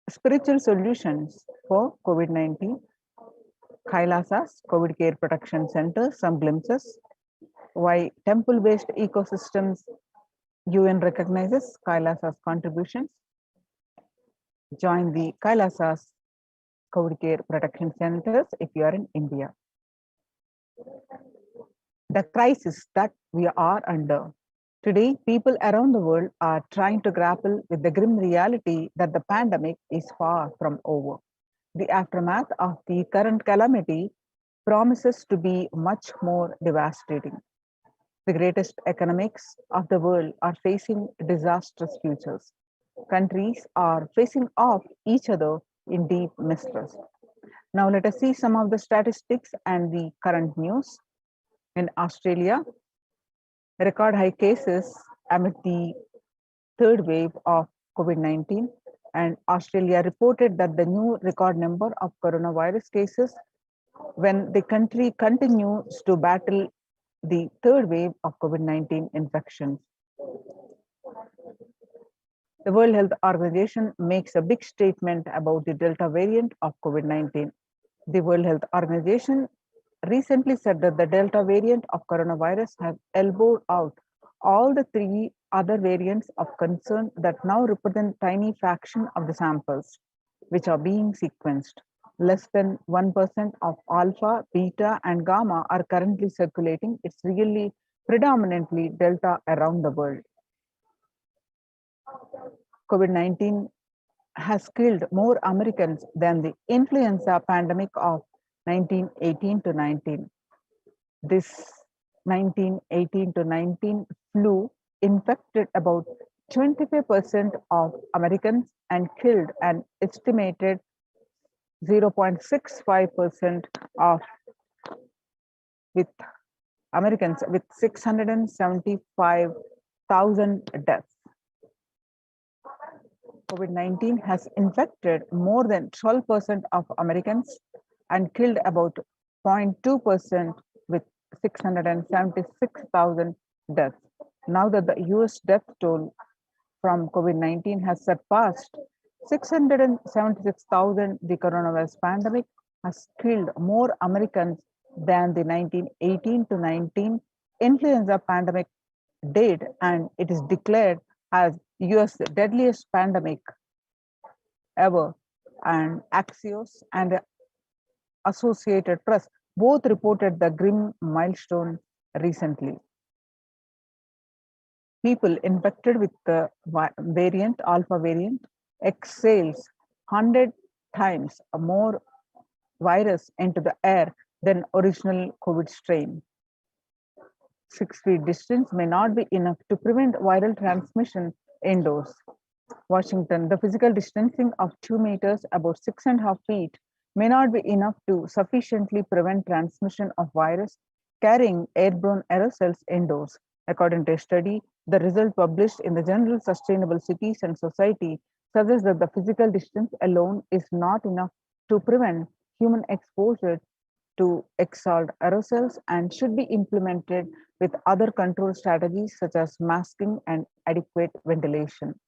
spiritual solutions for COVID-19, Kailasa's COVID Care Protection Center, some glimpses, why temple-based ecosystems UN recognizes Kailasa's contributions, join the Kailasa's COVID Care Protection Centers if you are in India. The crisis that we are under. Today, people around the world are trying to grapple with the grim reality that the pandemic is far from over. The aftermath of the current calamity promises to be much more devastating. The greatest economics of the world are facing disastrous futures. Countries are facing off each other in deep mistrust. Now let us see some of the statistics and the current news. In Australia, record high cases amid the third wave of COVID-19, and Australia reported that the new record number of coronavirus cases when the country continues to battle the third wave of COVID-19 infections. The World Health Organization makes a big statement about the Delta variant of COVID-19. The World Health Organization recently said that the Delta variant of coronavirus has elbowed out all the three other variants of concern that now represent tiny fraction of the samples which are being sequenced. Less than 1% of alpha, beta, and gamma are currently circulating. It's really predominantly Delta around the world. COVID-19 has killed more Americans than the influenza pandemic of 1918 to 19. This 1918 to 19 flu infected about 25% of Americans and killed an estimated 0.65% of with Americans, with 675,000 deaths. COVID-19 has infected more than 12% of Americans and killed about 0.2% with 676,000 deaths. Now that the US death toll from COVID-19 has surpassed 676,000, the coronavirus pandemic has killed more Americans than the 1918 to 19 influenza pandemic did, and it is declared as US deadliest pandemic ever. And Axios and Associated Press both reported the grim milestone recently. People infected with the variant, alpha variant, exhales 100 times more virus into the air than original COVID strain. 6 feet distance may not be enough to prevent viral transmission indoors. Washington, the physical distancing of 2 meters, about 6.5 feet, may not be enough to sufficiently prevent transmission of virus carrying airborne aerosols indoors. According to a study, the result published in the journal Sustainable Cities and Society suggests that the physical distance alone is not enough to prevent human exposure to exhaled aerosols and should be implemented with other control strategies such as masking and adequate ventilation.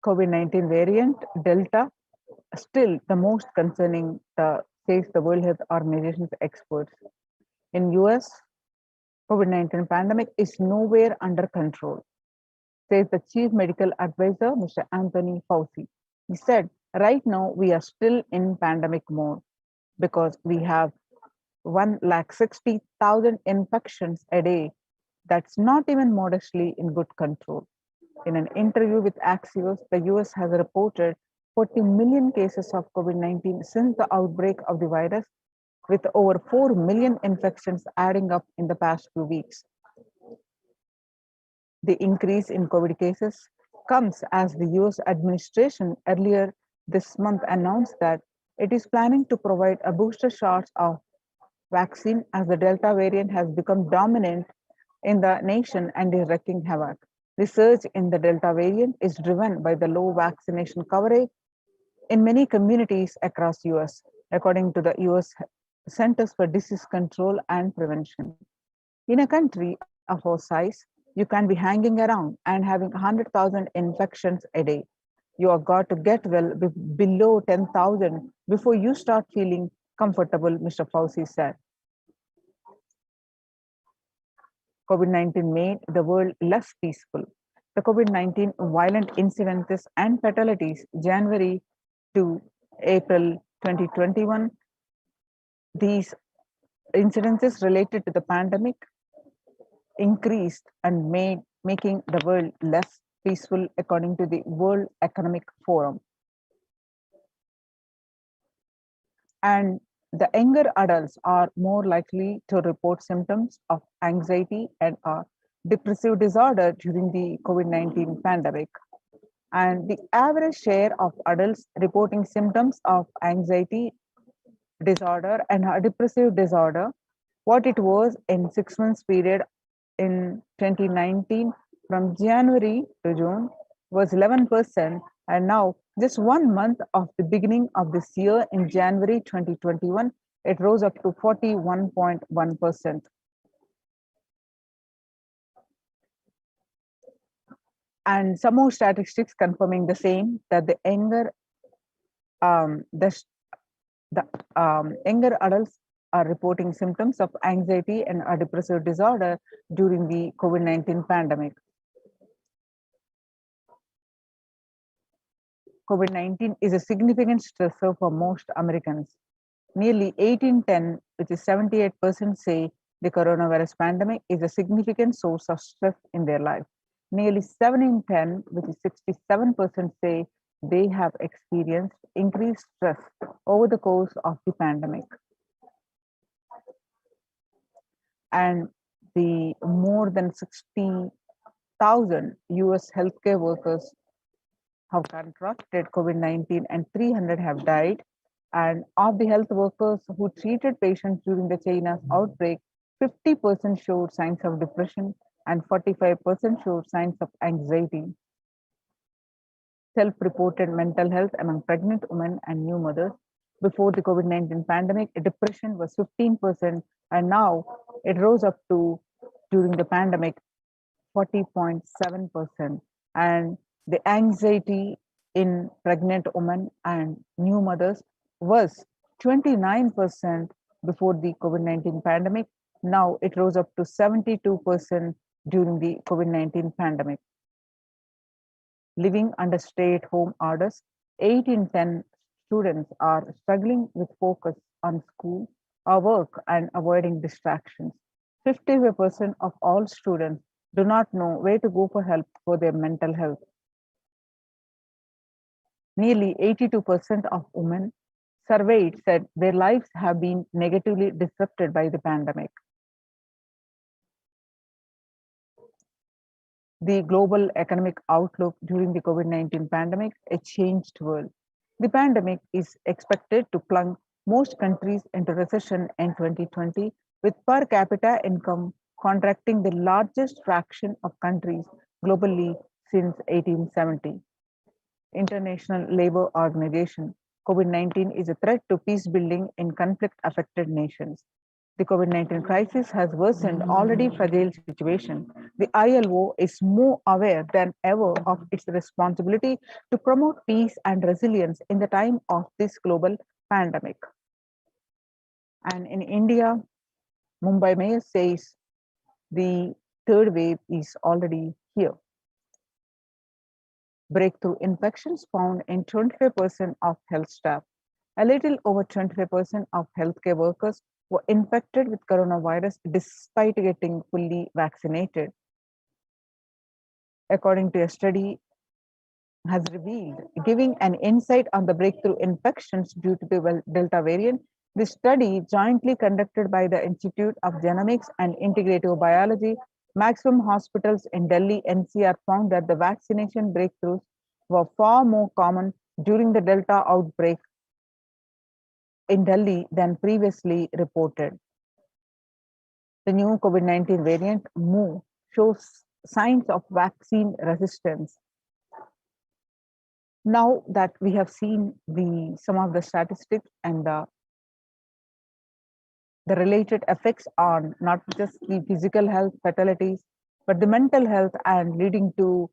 COVID-19 variant Delta, still the most concerning, says the World Health Organization's experts. In US, COVID-19 pandemic is nowhere under control, says the Chief Medical Advisor, Mr. Anthony Fauci. He said, right now we are still in pandemic mode because we have 160,000 infections a day. That's not even modestly in good control. In an interview with Axios, the US has reported 40 million cases of COVID-19 since the outbreak of the virus, with over 4 million infections adding up in the past few weeks. The increase in COVID cases comes as the US administration earlier this month announced that it is planning to provide a booster shot of vaccine as the Delta variant has become dominant in the nation and is wreaking havoc. The surge in the Delta variant is driven by the low vaccination coverage in many communities across US, according to the US Centers for Disease Control and Prevention. In a country of our size, you can be hanging around and having 100,000 infections a day. You have got to get well below 10,000 before you start feeling comfortable, Mr. Fauci said. COVID-19 made the world less peaceful. The COVID-19 violent incidences and fatalities January to April 2021, these incidences related to the pandemic increased and making the world less peaceful according to the World Economic Forum. And the younger adults are more likely to report symptoms of anxiety and depressive disorder during the COVID-19 pandemic. And the average share of adults reporting symptoms of anxiety disorder and depressive disorder, what it was in 6 months period in 2019 from January to June was 11%, and now just 1 month of the beginning of this year in January 2021, it rose up to 41.1%. And some more statistics confirming the same, that the younger younger adults are reporting symptoms of anxiety and a depressive disorder during the COVID-19 pandemic. COVID-19 is a significant stressor for most Americans. Nearly 8 in 10, which is 78%, say the coronavirus pandemic is a significant source of stress in their life. Nearly 7 in 10, which is 67%, say they have experienced increased stress over the course of the pandemic. And the more than 60,000 US healthcare workers have contracted COVID-19 and 300 have died. And of the health workers who treated patients during the China's outbreak, 50% showed signs of depression and 45% showed signs of anxiety. Self-reported mental health among pregnant women and new mothers. Before the COVID-19 pandemic, depression was 15%, and now it rose up to, during the pandemic, 40.7%. And the anxiety in pregnant women and new mothers was 29% before the COVID-19 pandemic. Now it rose up to 72% during the COVID-19 pandemic. Living under stay-at-home orders, 8 in 10 students are struggling with focus on school or work and avoiding distractions. 55% of all students do not know where to go for help for their mental health. Nearly 82% of women surveyed said their lives have been negatively disrupted by the pandemic. The global economic outlook during the COVID-19 pandemic, a changed world. The pandemic is expected to plunge most countries into recession in 2020, with per capita income contracting the largest fraction of countries globally since 1870. International Labour Organization, COVID-19 is a threat to peace building in conflict-affected nations. The COVID-19 crisis has worsened already fragile situation. The ILO is more aware than ever of its responsibility to promote peace and resilience in the time of this global pandemic. And in India, Mumbai Mayor says the third wave is already here. Breakthrough infections found in 25% of health staff. A little over 25% of healthcare workers were infected with coronavirus despite getting fully vaccinated. According to a study has revealed, giving an insight on the breakthrough infections due to the Delta variant, the study jointly conducted by the Institute of Genomics and Integrative Biology, Maximum Hospitals in Delhi NCR found that the vaccination breakthroughs were far more common during the Delta outbreak in Delhi than previously reported. The new COVID-19 variant Mu shows signs of vaccine resistance. Now that we have seen some of the statistics and the the related effects on not just the physical health, fatalities, but the mental health and leading to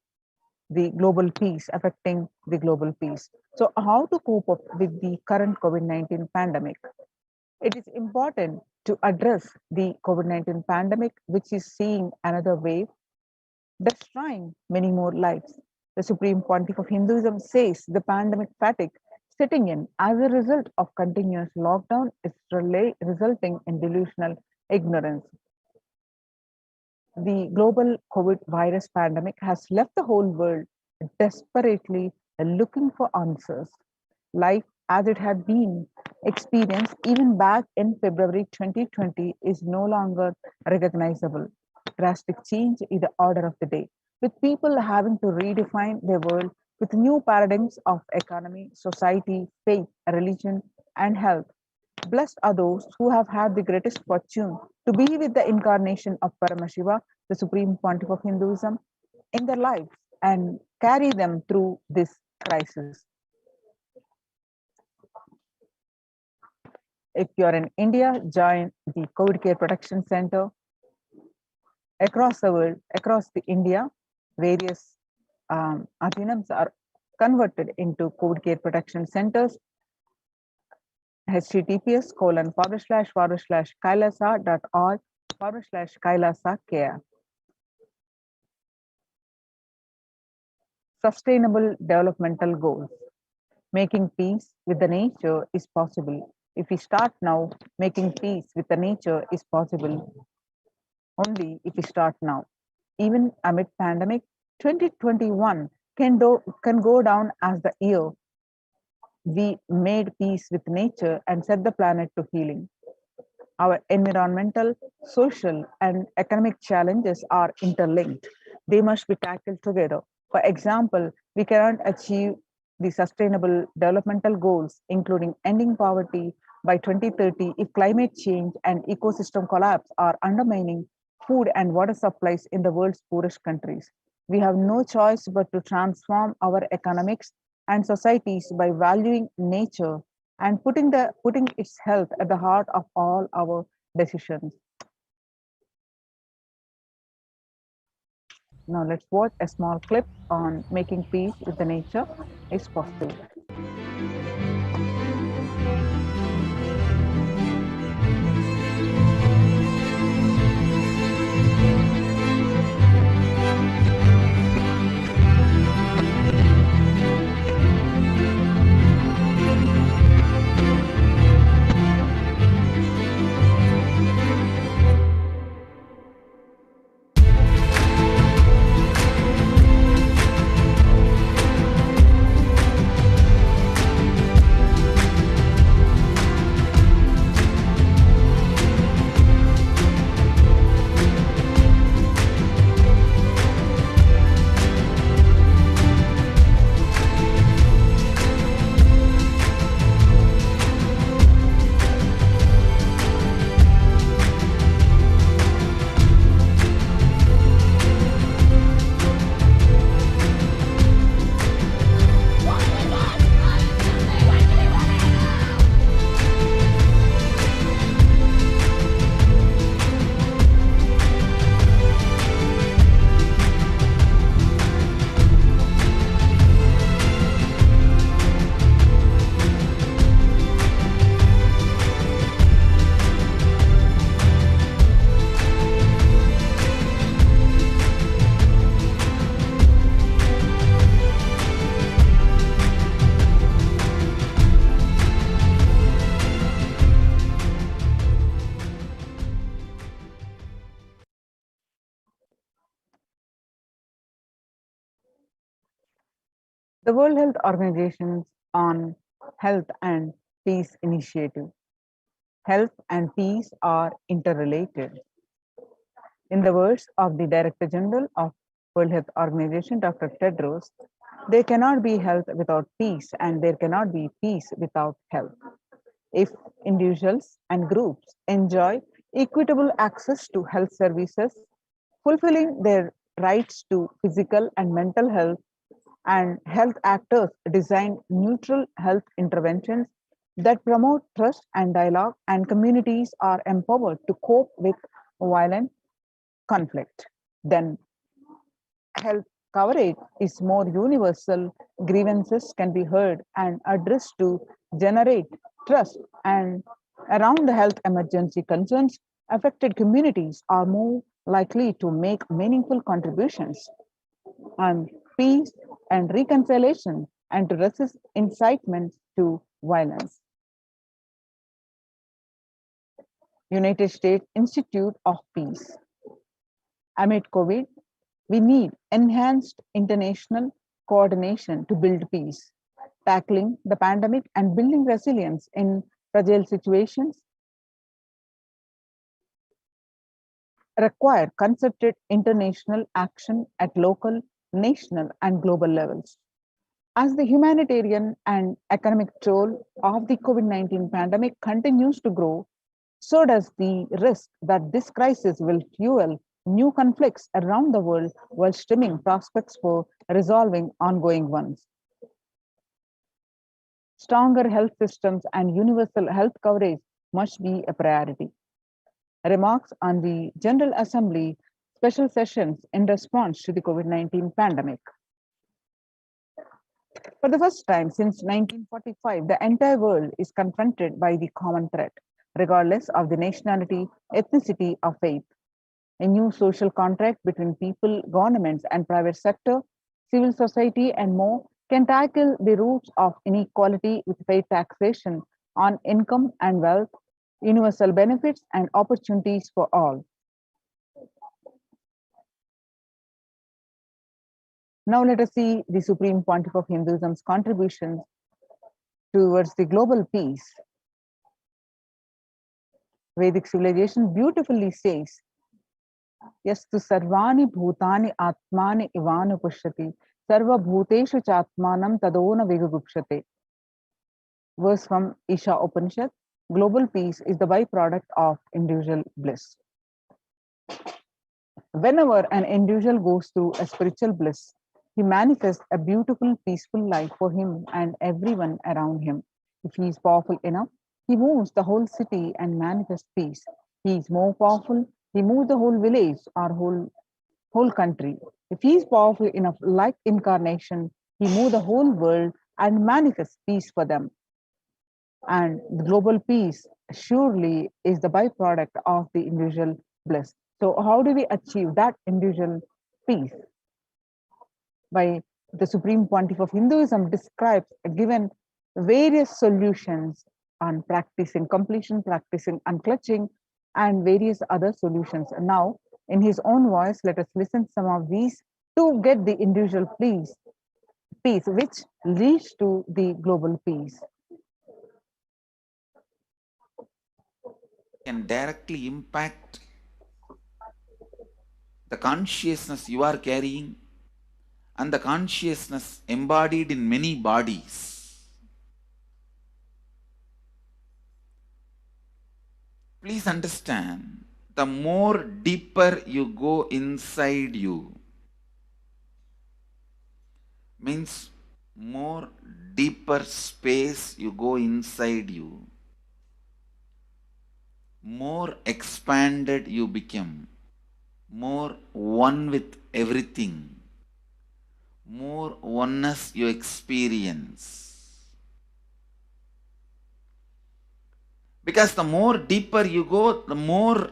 the global peace, affecting the global peace. So, how to cope up with the current COVID-19 pandemic? It is important to address the COVID-19 pandemic, which is seeing another wave, destroying many more lives. The Supreme Pontiff of Hinduism says the pandemic fatigue setting in as a result of continuous lockdown is resulting in delusional ignorance. The global COVID virus pandemic has left the whole world desperately looking for answers. Life as it had been experienced even back in February 2020 is no longer recognizable. Drastic change is the order of the day, with people having to redefine their world with new paradigms of economy, society, faith, religion, and health. Blessed are those who have had the greatest fortune to be with the incarnation of Paramashiva, the Supreme Pontiff of Hinduism, in their lives and carry them through this crisis. If you're in India, join the COVID Care Protection Center. Across the world, across the India, various adhinams are converted into COVID Care Protection Centers. https://kailasa.org/kailasa care. Sustainable developmental goals. Making peace with the nature is possible. If we start now, making peace with the nature is possible only if we start now. Even amid pandemic, 2021 can go down as the year we made peace with nature and set the planet to healing. Our environmental, social, and economic challenges are interlinked. They must be tackled together. For example, we cannot achieve the sustainable developmental goals, including ending poverty by 2030, if climate change and ecosystem collapse are undermining food and water supplies in the world's poorest countries. We have no choice but to transform our economics and societies by valuing nature and putting its health at the heart of all our decisions. Now let's watch a small clip on making peace with the nature is possible. The World Health Organization's on Health and Peace Initiative. Health and peace are interrelated. In the words of the Director General of World Health Organization, Dr. Tedros, there cannot be health without peace and there cannot be peace without health. If individuals and groups enjoy equitable access to health services, fulfilling their rights to physical and mental health, and health actors design neutral health interventions, that promote trust and dialogue, and communities are empowered to cope with violent conflict. Then health coverage is more universal, grievances can be heard and addressed to generate trust, and around the health emergency concerns, affected communities are more likely to make meaningful contributions on peace and reconciliation and to resist incitement to violence. United States Institute of Peace. Amid COVID, we need enhanced international coordination to build peace. Tackling the pandemic and building resilience in fragile situations require concerted international action at local, national, and global levels. As the humanitarian and economic toll of the COVID-19 pandemic continues to grow, so does the risk that this crisis will fuel new conflicts around the world while stemming prospects for resolving ongoing ones. Stronger health systems and universal health coverage must be a priority. Remarks on the General Assembly special sessions in response to the COVID-19 pandemic. For the first time since 1945, the entire world is confronted by the common threat, regardless of the nationality, ethnicity, or faith. A new social contract between people, governments, and private sector, civil society, and more can tackle the roots of inequality with fair taxation on income and wealth, universal benefits, and opportunities for all. Now let us see the Supreme Pontiff of Hinduism's contributions towards the global peace. Vedic civilization beautifully says, Yastu sarvani bhutani atmani ivanu pushyati, sarva bhuteshu chatmanam tadona vigagupshate. Verse from Isha Upanishad, global peace is the byproduct of individual bliss. Whenever an individual goes through a spiritual bliss, he manifests a beautiful, peaceful life for him and everyone around him. If he is powerful enough, he moves the whole city and manifests peace. He is more powerful, he moves the whole village or whole country. If he is powerful enough, like incarnation, he moves the whole world and manifests peace for them. And the global peace surely is the byproduct of the individual bliss. So how do we achieve that individual peace? By the Supreme Pontiff of Hinduism describes, given various solutions on practicing completion, practicing unclutching, and various other solutions. And now, in his own voice, let us listen some of these to get the individual peace, which leads to the global peace. Can directly impact the consciousness you are carrying and the consciousness embodied in many bodies. Please understand, the more deeper you go inside you, means more deeper space you go inside you, more expanded you become, more one with everything, more oneness you experience. Because the more deeper you go, the more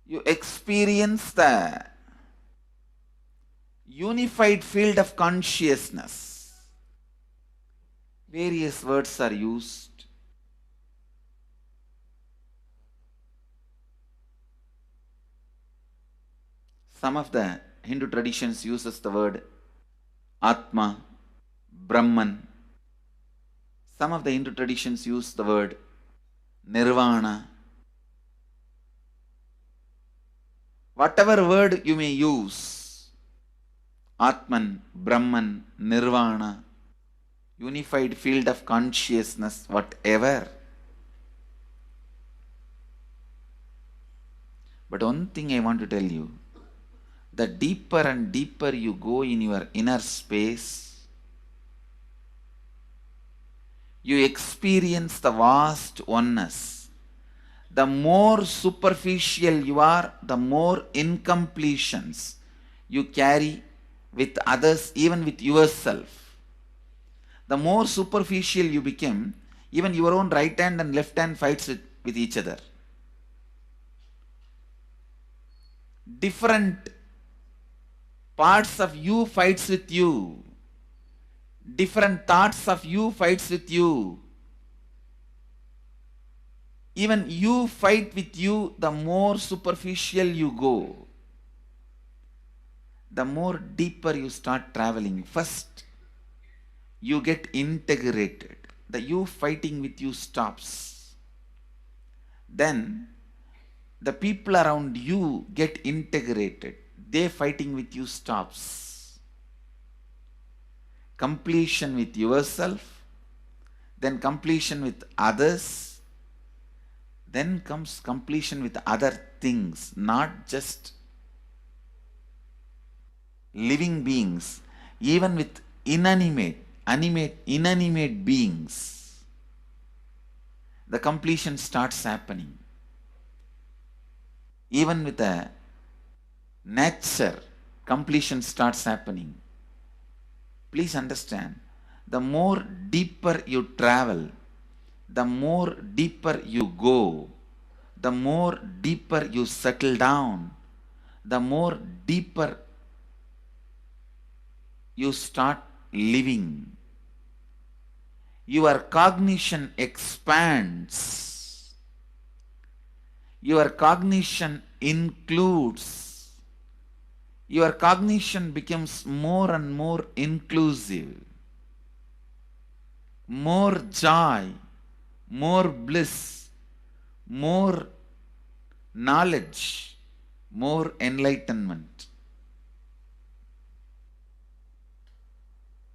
you experience the unified field of consciousness. Various words are used. Some of the Hindu traditions uses the word Atma, Brahman. Some of the Hindu traditions use the word Nirvana. Whatever word you may use, Atman, Brahman, Nirvana, unified field of consciousness, whatever. But one thing I want to tell you, the deeper and deeper you go in your inner space, you experience the vast oneness. The more superficial you are, the more incompletions you carry with others, even with yourself. The more superficial you become, even your own right hand and left hand fights with each other. Different parts of you fights with you. Different thoughts of you fights with you. Even you fight with you, the more superficial you go, the more deeper you start traveling. First, you get integrated. The you fighting with you stops. Then, the people around you get integrated. They fighting with you stops. Completion with yourself, then completion with others, then comes completion with other things, not just living beings, even with inanimate beings. The completion starts happening. Even with a nature, completion starts happening. Please understand, the more deeper you travel, the more deeper you go, the more deeper you settle down, the more deeper you start living. Your cognition expands. Your cognition includes. Your cognition becomes more and more inclusive. More joy, more bliss, more knowledge, more enlightenment.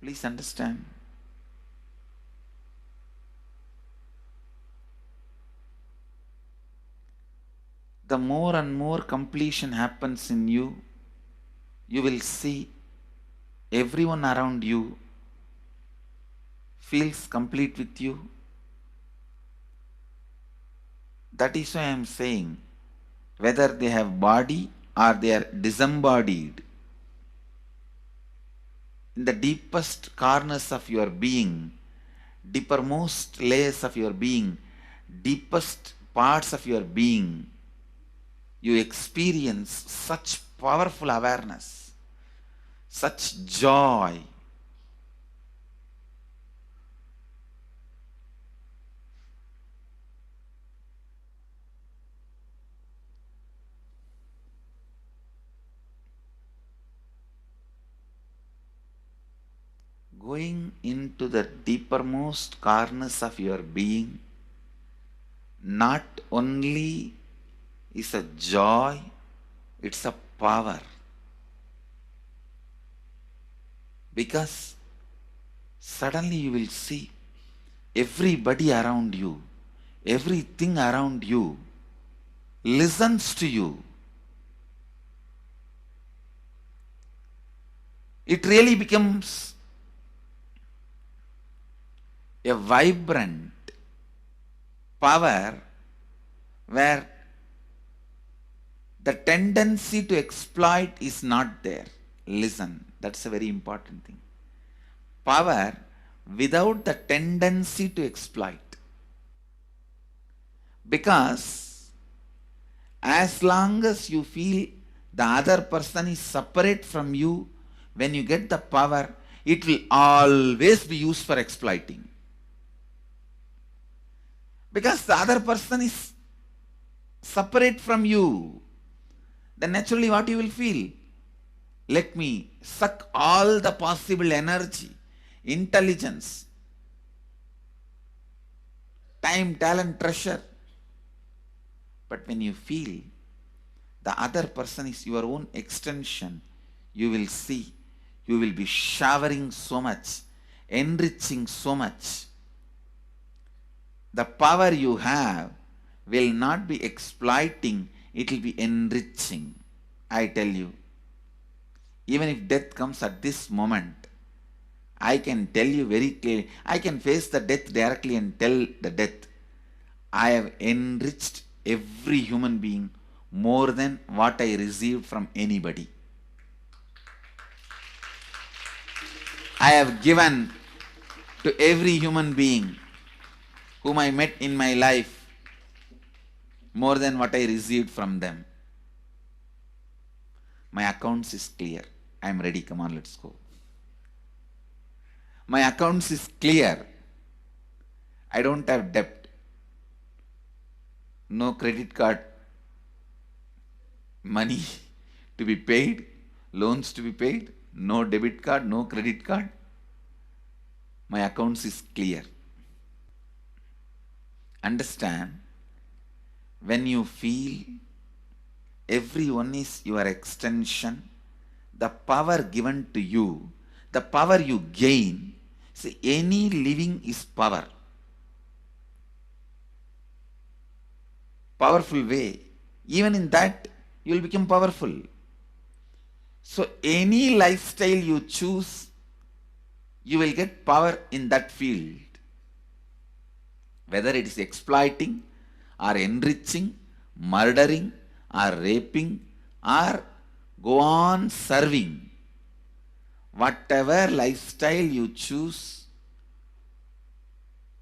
Please understand. The more and more completion happens in you, you will see everyone around you feels complete with you. That is why I am saying, whether they have body or they are disembodied, in the deepest corners of your being, deepermost layers of your being, deepest parts of your being, you experience such powerful awareness, such joy. Going into the deepermost corners of your being not only is a joy, it's a power. Because suddenly you will see everybody around you, everything around you listens to you. It really becomes a vibrant power where the tendency to exploit is not there. Listen, that's a very important thing. Power without the tendency to exploit. Because as long as you feel the other person is separate from you, when you get the power, it will always be used for exploiting. Because the other person is separate from you, then naturally what you will feel? Let me suck all the possible energy, intelligence, time, talent, treasure. But when you feel the other person is your own extension, you will see, you will be showering so much, enriching so much. The power you have will not be exploiting, it will be enriching. I tell you, even if death comes at this moment, I can tell you very clearly, I can face the death directly and tell the death, I have enriched every human being more than what I received from anybody. I have given to every human being whom I met in my life more than what I received from them. My accounts is clear. I am ready. Come on, let's go. My accounts is clear. I don't have debt. No credit card money to be paid, loans to be paid, no debit card, no credit card. My accounts is clear. Understand, when you feel everyone is your extension, the power given to you, the power you gain, see, any living is power. Powerful way. Even in that, you will become powerful. So any lifestyle you choose, you will get power in that field. Whether it is exploiting or enriching, murdering or raping or go on serving. Whatever lifestyle you choose,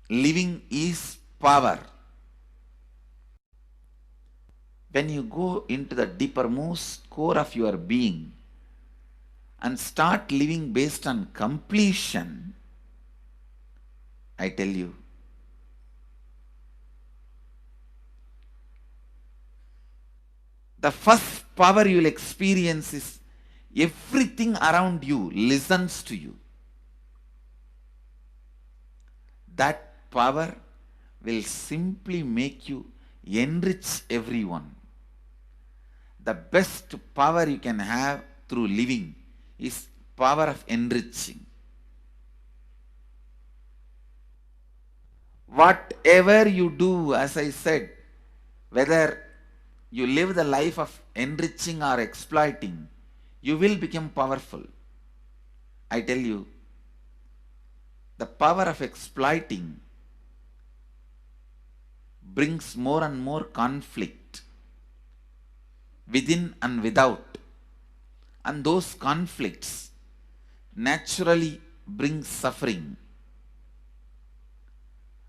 living is power. When you go into the deepermost core of your being and start living based on completion, I tell you, the first power you will experience is everything around you listens to you. That power will simply make you enrich everyone. The best power you can have through living is power of enriching. Whatever you do, as I said, whether you live the life of enriching or exploiting, you will become powerful. I tell you, the power of exploiting brings more and more conflict within and without. And those conflicts naturally bring suffering.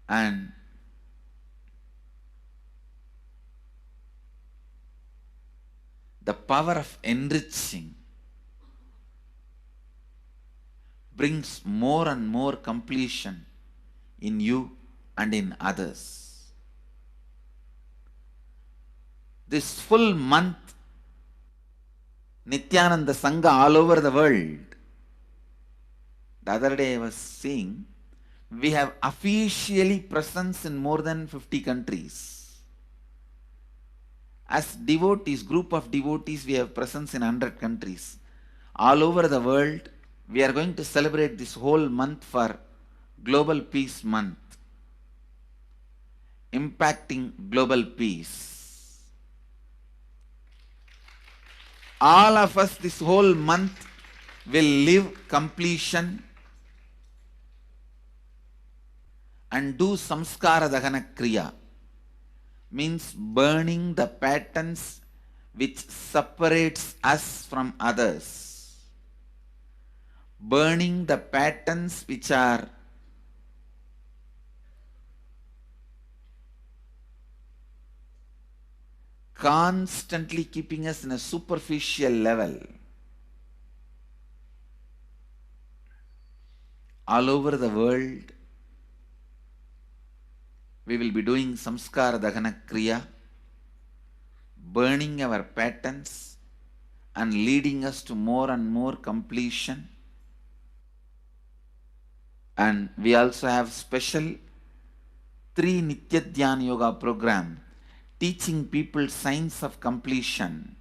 And the power of enriching brings more and more completion in you and in others. This full month, Nityananda Sangha all over the world. The other day I was seeing, we have officially presence in more than 50 countries. As devotees, group of devotees, we have presence in 100 countries. All over the world, we are going to celebrate this whole month for Global Peace Month, impacting global peace. All of us this whole month will live completion and do samskara dahana kriya, means burning the patterns which separates us from others, burning the patterns which are constantly keeping us in a superficial level. All over the world, we will be doing samskara dahana kriya, burning our patterns and leading us to more and more completion. And we also have special 3 Nitya Dhyana Yoga program teaching people signs of completion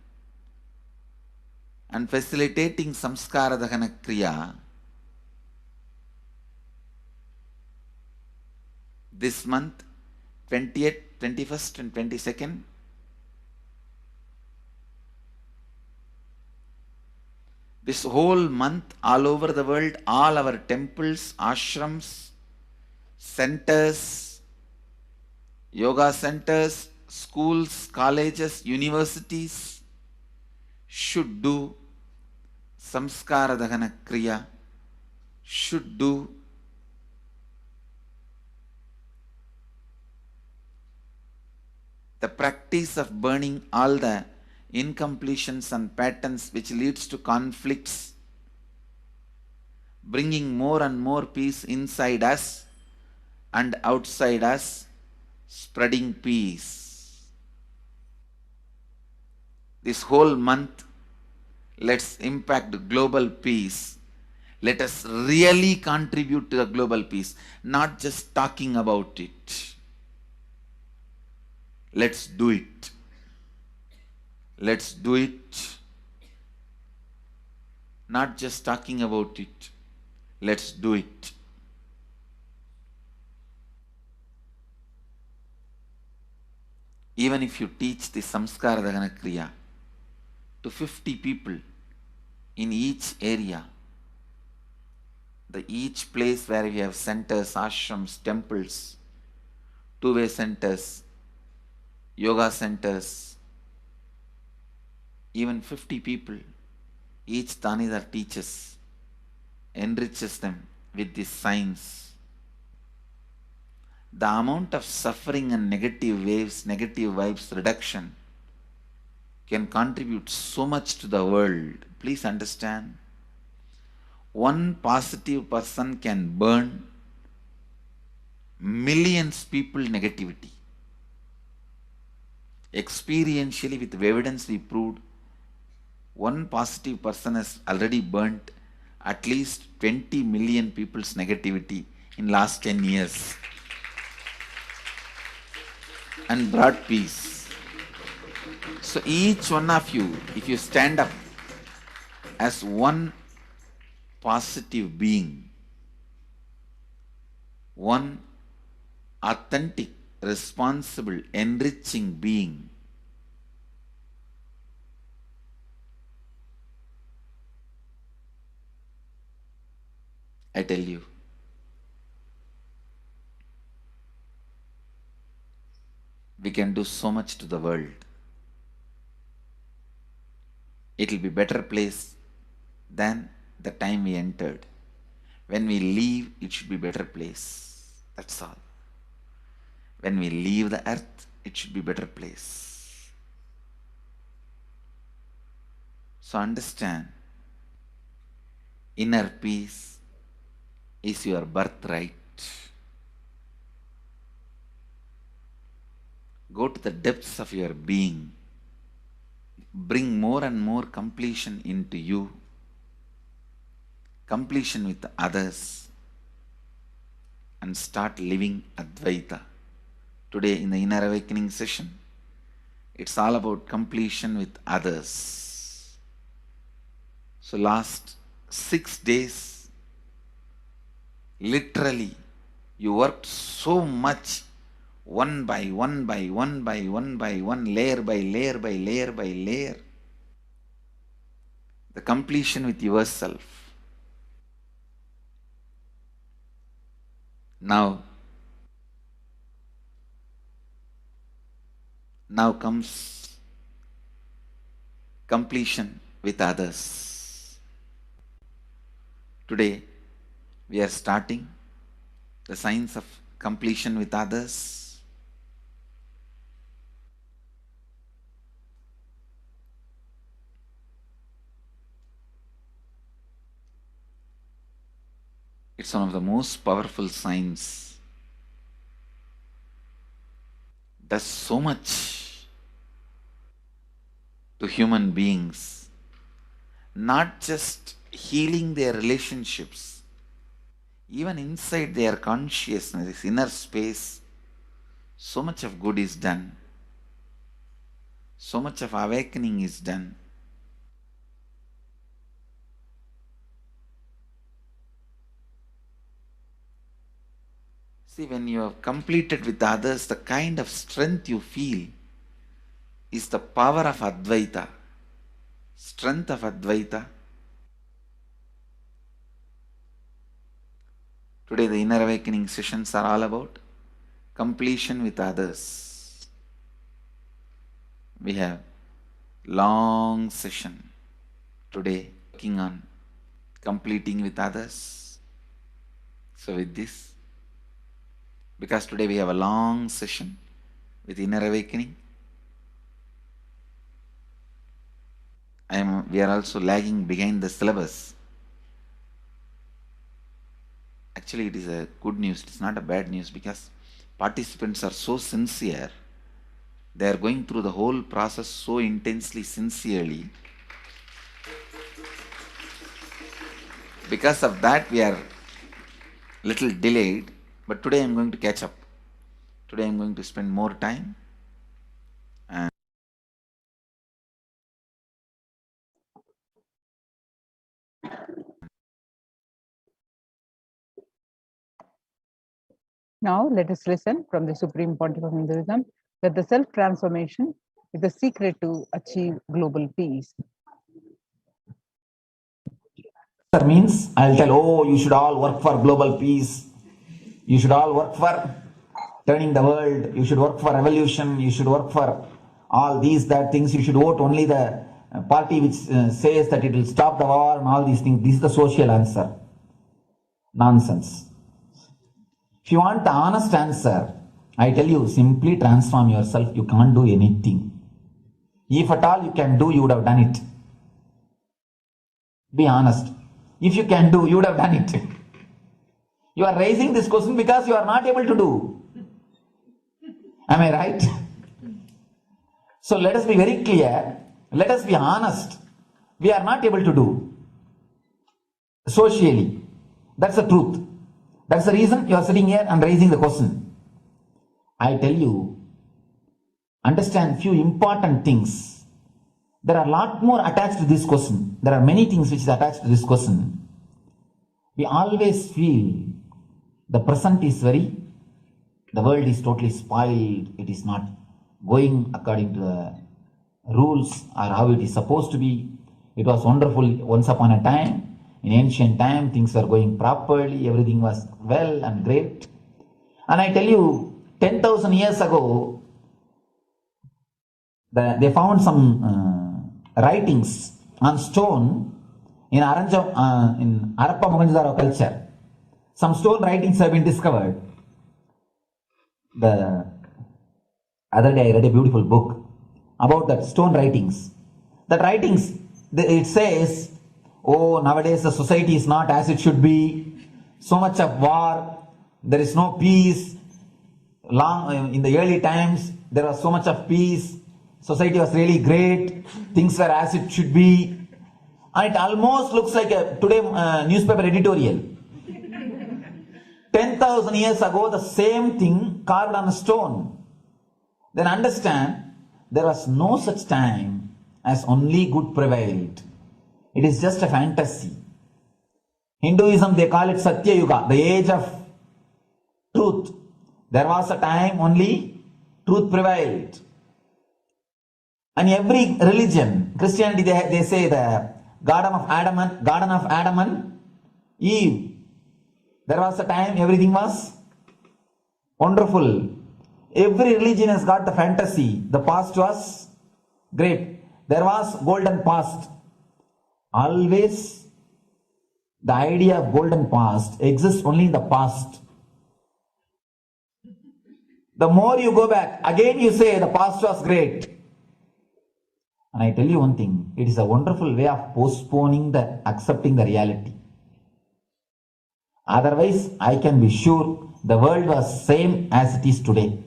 and facilitating samskara dahana kriya. This month, 20th, 21st and 22nd, This whole month, all over the world, all our temples, ashrams, centers, yoga centers, schools, colleges, universities should do samskara dahana kriya, should do the practice of burning all the incompletions and patterns which leads to conflicts, bringing more and more peace inside us and outside us, spreading peace. This whole month, let's impact global peace. Let us really contribute to the global peace, not just talking about it. Let's do it. Let's do it. Not just talking about it. Let's do it. Even if you teach the samskara dahana kriya to 50 people in each area, each place where we have centers, ashrams, temples, two-way centers, yoga centers, even 50 people, each Tanidar teaches, enriches them with this science. The amount of suffering and negative waves, negative vibes reduction can contribute so much to the world. Please understand. One positive person can burn millions people negativity. Experientially, with evidence we proved, one positive person has already burnt at least 20 million people's negativity in last 10 years and brought peace. So each one of you, if you stand up as one positive being, one authentic, responsible, enriching being, I tell you, we can do so much to the world. It will be a better place than the time we entered. When we leave, it should be a better place. That's all. When we leave the earth, it should be a better place. So understand, inner peace is your birthright. Go to the depths of your being. Bring more and more completion into you. Completion with others. And start living Advaita. Today in the Inner Awakening session, it's all about completion with others. So last 6 days, literally, you worked so much, one by one by one by one by one, layer by layer by layer by layer. The completion with yourself. Now comes completion with others. Today, we are starting the science of completion with others. It's one of the most powerful science. Does so much to human beings, not just healing their relationships, even inside their consciousness, this inner space, so much of good is done. So much of awakening is done. See, when you have completed with others, the kind of strength you feel is the power of Advaita. Strength of Advaita Today the inner awakening sessions are all about completion with others. We have long session today working on completing with others. So with this, because today we have a long session with inner awakening, we are also lagging behind the syllabus. Actually, it is a good news, it's not a bad news, because participants are so sincere. They are going through the whole process so intensely, sincerely. Because of that, we are little delayed, but today I am going to catch up. Today I am going to spend more time. And Now let us listen from the Supreme Pontiff of Hinduism that the self-transformation is the secret to achieve global peace. Means I'll tell, oh, you should all work for global peace. You should all work for turning the world. You should work for revolution. You should work for all these, that things. You should vote only the party which says that it will stop the war and all these things. This is the social answer. Nonsense. If you want the honest answer, I tell you, simply transform yourself. You can't do anything. If at all you can do, you would have done it. Be honest. If you can do, you would have done it. You are raising this question because you are not able to do. Am I right? So let us be very clear. Let us be honest. We are not able to do. Socially. That's the truth. That's the reason you are sitting here and raising the question. I tell you, understand few important things. There are a lot more attached to this question. There are many things which is attached to this question. We always feel the present is the world is totally spoiled. It is not going according to the rules or how it is supposed to be. It was wonderful once upon a time. In ancient time, things were going properly. Everything was well and great. And I tell you, 10,000 years ago, they found some writings on stone in Harappa Mohenjo-daro culture. Some stone writings have been discovered. The other day I read a beautiful book about that stone writings. That writings, it says, oh, nowadays the society is not as it should be. So much of war. There is no peace. In the early times, there was so much of peace. Society was really great. Things were as it should be. And it almost looks like a today newspaper editorial. 10,000 years ago, the same thing carved on a stone. Then understand, there was no such time as only good prevailed. It is just a fantasy. Hinduism, they call it Satya Yuga, the age of truth. There was a time only truth prevailed. And every religion, Christianity, they say the Garden of Adam and Eve. There was a time everything was wonderful. Every religion has got the fantasy. The past was great. There was golden past. Always the idea of golden past exists only in the past. The more you go back, again you say the past was great. And I tell you one thing, it is a wonderful way of postponing accepting the reality. Otherwise, I can be sure the world was same as it is today.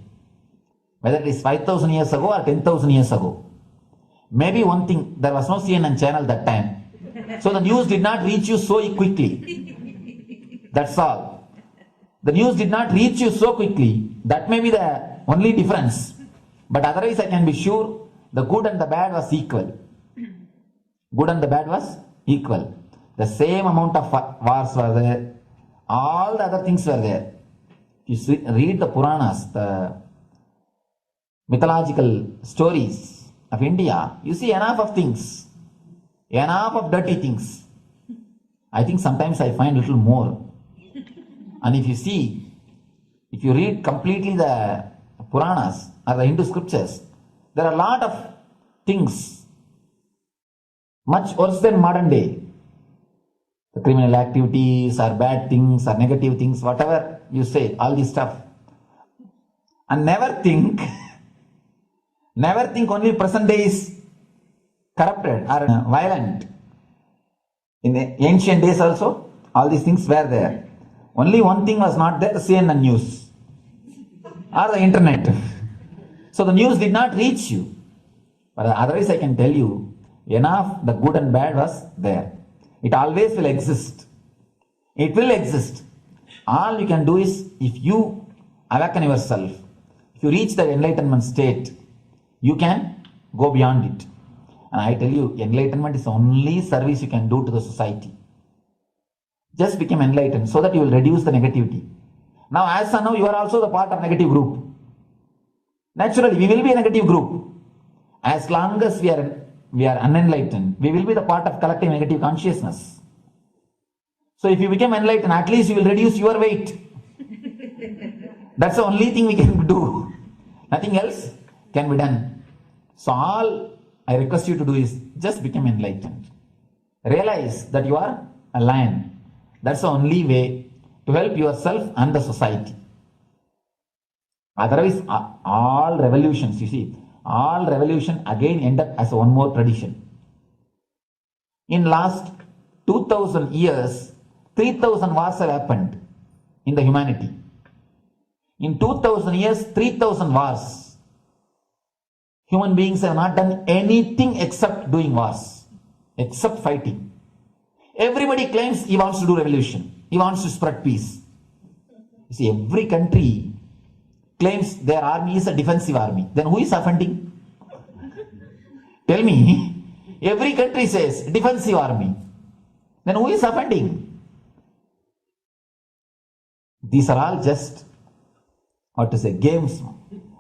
Whether it is 5,000 years ago or 10,000 years ago. Maybe one thing, there was no CNN channel that time. So the news did not reach you so quickly. That's all. The news did not reach you so quickly. That may be the only difference. But otherwise, I can be sure the good and the bad was equal. Good and the bad was equal. The same amount of wars were there. All the other things were there. You read the Puranas, the mythological stories of India, you see enough of things. Enough of dirty things. I think sometimes I find a little more. And if you see, if you read completely the Puranas or the Hindu scriptures, there are a lot of things much worse than modern day. The criminal activities or bad things or negative things, whatever you say, all this stuff. And never think only present day is corrupted or violent. In the ancient days also, all these things were there. Only one thing was not there, the CNN news or the internet. So the news did not reach you. But otherwise I can tell you, enough the good and bad was there. It always will exist. It will exist. All you can do is, if you awaken yourself, if you reach the enlightenment state, you can go beyond it. And I tell you, enlightenment is the only service you can do to the society. Just become enlightened so that you will reduce the negativity. Now, as of now, you are also the part of negative group. Naturally, we will be a negative group. As long as we are unenlightened, we will be the part of collective negative consciousness. So if you become enlightened, at least you will reduce your weight. That's the only thing we can do. Nothing else can be done. So all I request you to do is just become enlightened. Realize that you are a lion. That's the only way to help yourself and the society. Otherwise, all revolutions, you see, all revolution again end up as one more tradition. In last 2000 years, 3000 wars have happened in the humanity. In 2000 years, 3000 wars. Human beings have not done anything except doing wars, except fighting. Everybody claims he wants to do revolution. He wants to spread peace. You see, every country claims their army is a defensive army. Then who is offending? Tell me. Every country says defensive army. Then who is offending? These are all just, games.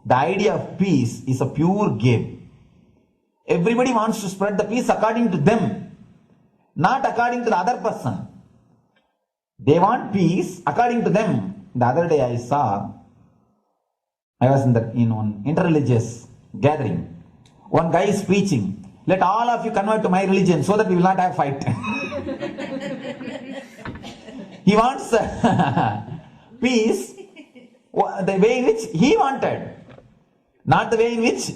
The idea of peace is a pure game. Everybody wants to spread the peace according to them, not according to the other person. They want peace according to them. The other day I was in one interreligious gathering. One guy is preaching, let all of you convert to my religion so that we will not have fight. He wants peace the way in which he wanted, not the way in which.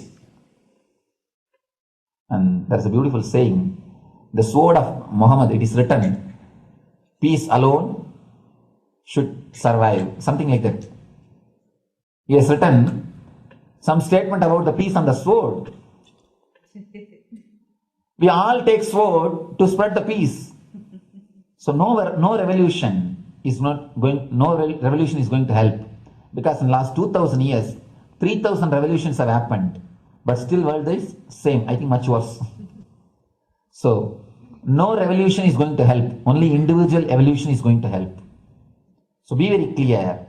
And there's a beautiful saying, the sword of Muhammad, it is written, peace alone should survive, something like that. He has written some statement about the peace on the sword. We all take sword to spread the peace. So no revolution is going to help, because in last 2000 years, 3000 revolutions have happened, but still world is same, I think much worse. So no revolution is going to help, only individual evolution is going to help. So be very clear.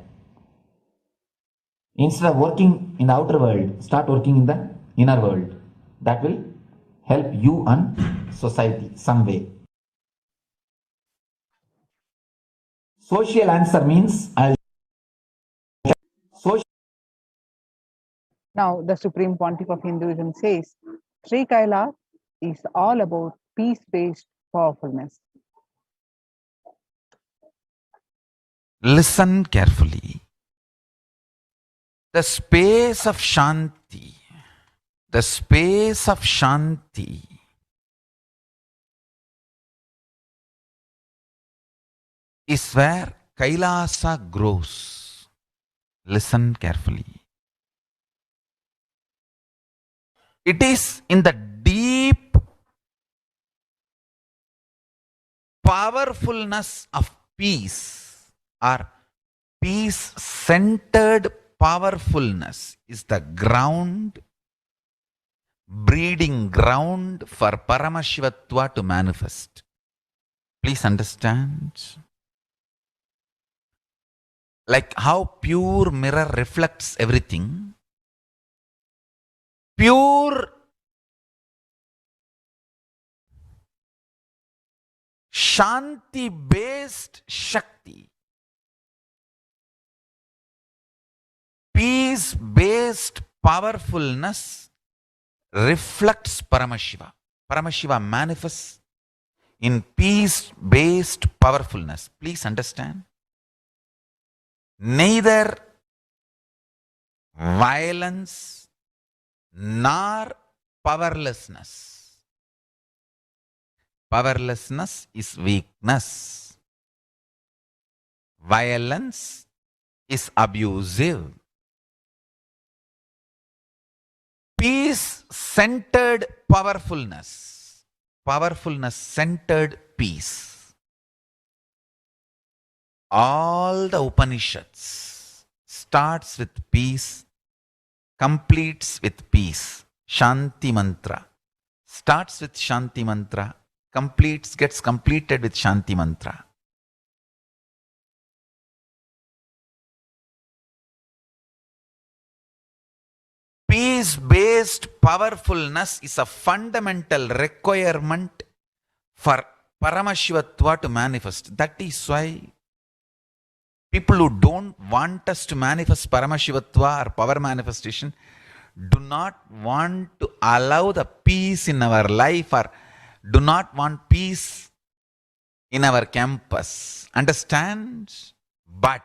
Instead of working in the outer world, start working in the inner world. That will help you and society some way. Social answer means Now, the Supreme Pontiff of Hinduism says, Sri Kaila is all about peace-based powerfulness. Listen carefully. The space of Shanti, is where Kailasa grows. Listen carefully. It is in the deep powerfulness of peace, or peace-centered powerfulness is the ground, breeding ground for Paramashivatva to manifest. Please understand. Like how pure mirror reflects everything, pure Shanti-based Shakti Peace-based powerfulness reflects Paramashiva. Paramashiva manifests in peace-based powerfulness. Please understand. Neither violence nor powerlessness. Powerlessness is weakness. Violence is abusive. Peace-centered powerfulness. Powerfulness-centered peace. All the Upanishads starts with peace, completes with peace. Shanti mantra. Starts with Shanti mantra, gets completed with Shanti mantra. Peace-based powerfulness is a fundamental requirement for Paramashivatva to manifest. That is why people who don't want us to manifest Paramashivatva or power manifestation do not want to allow the peace in our life or do not want peace in our campus. Understand? But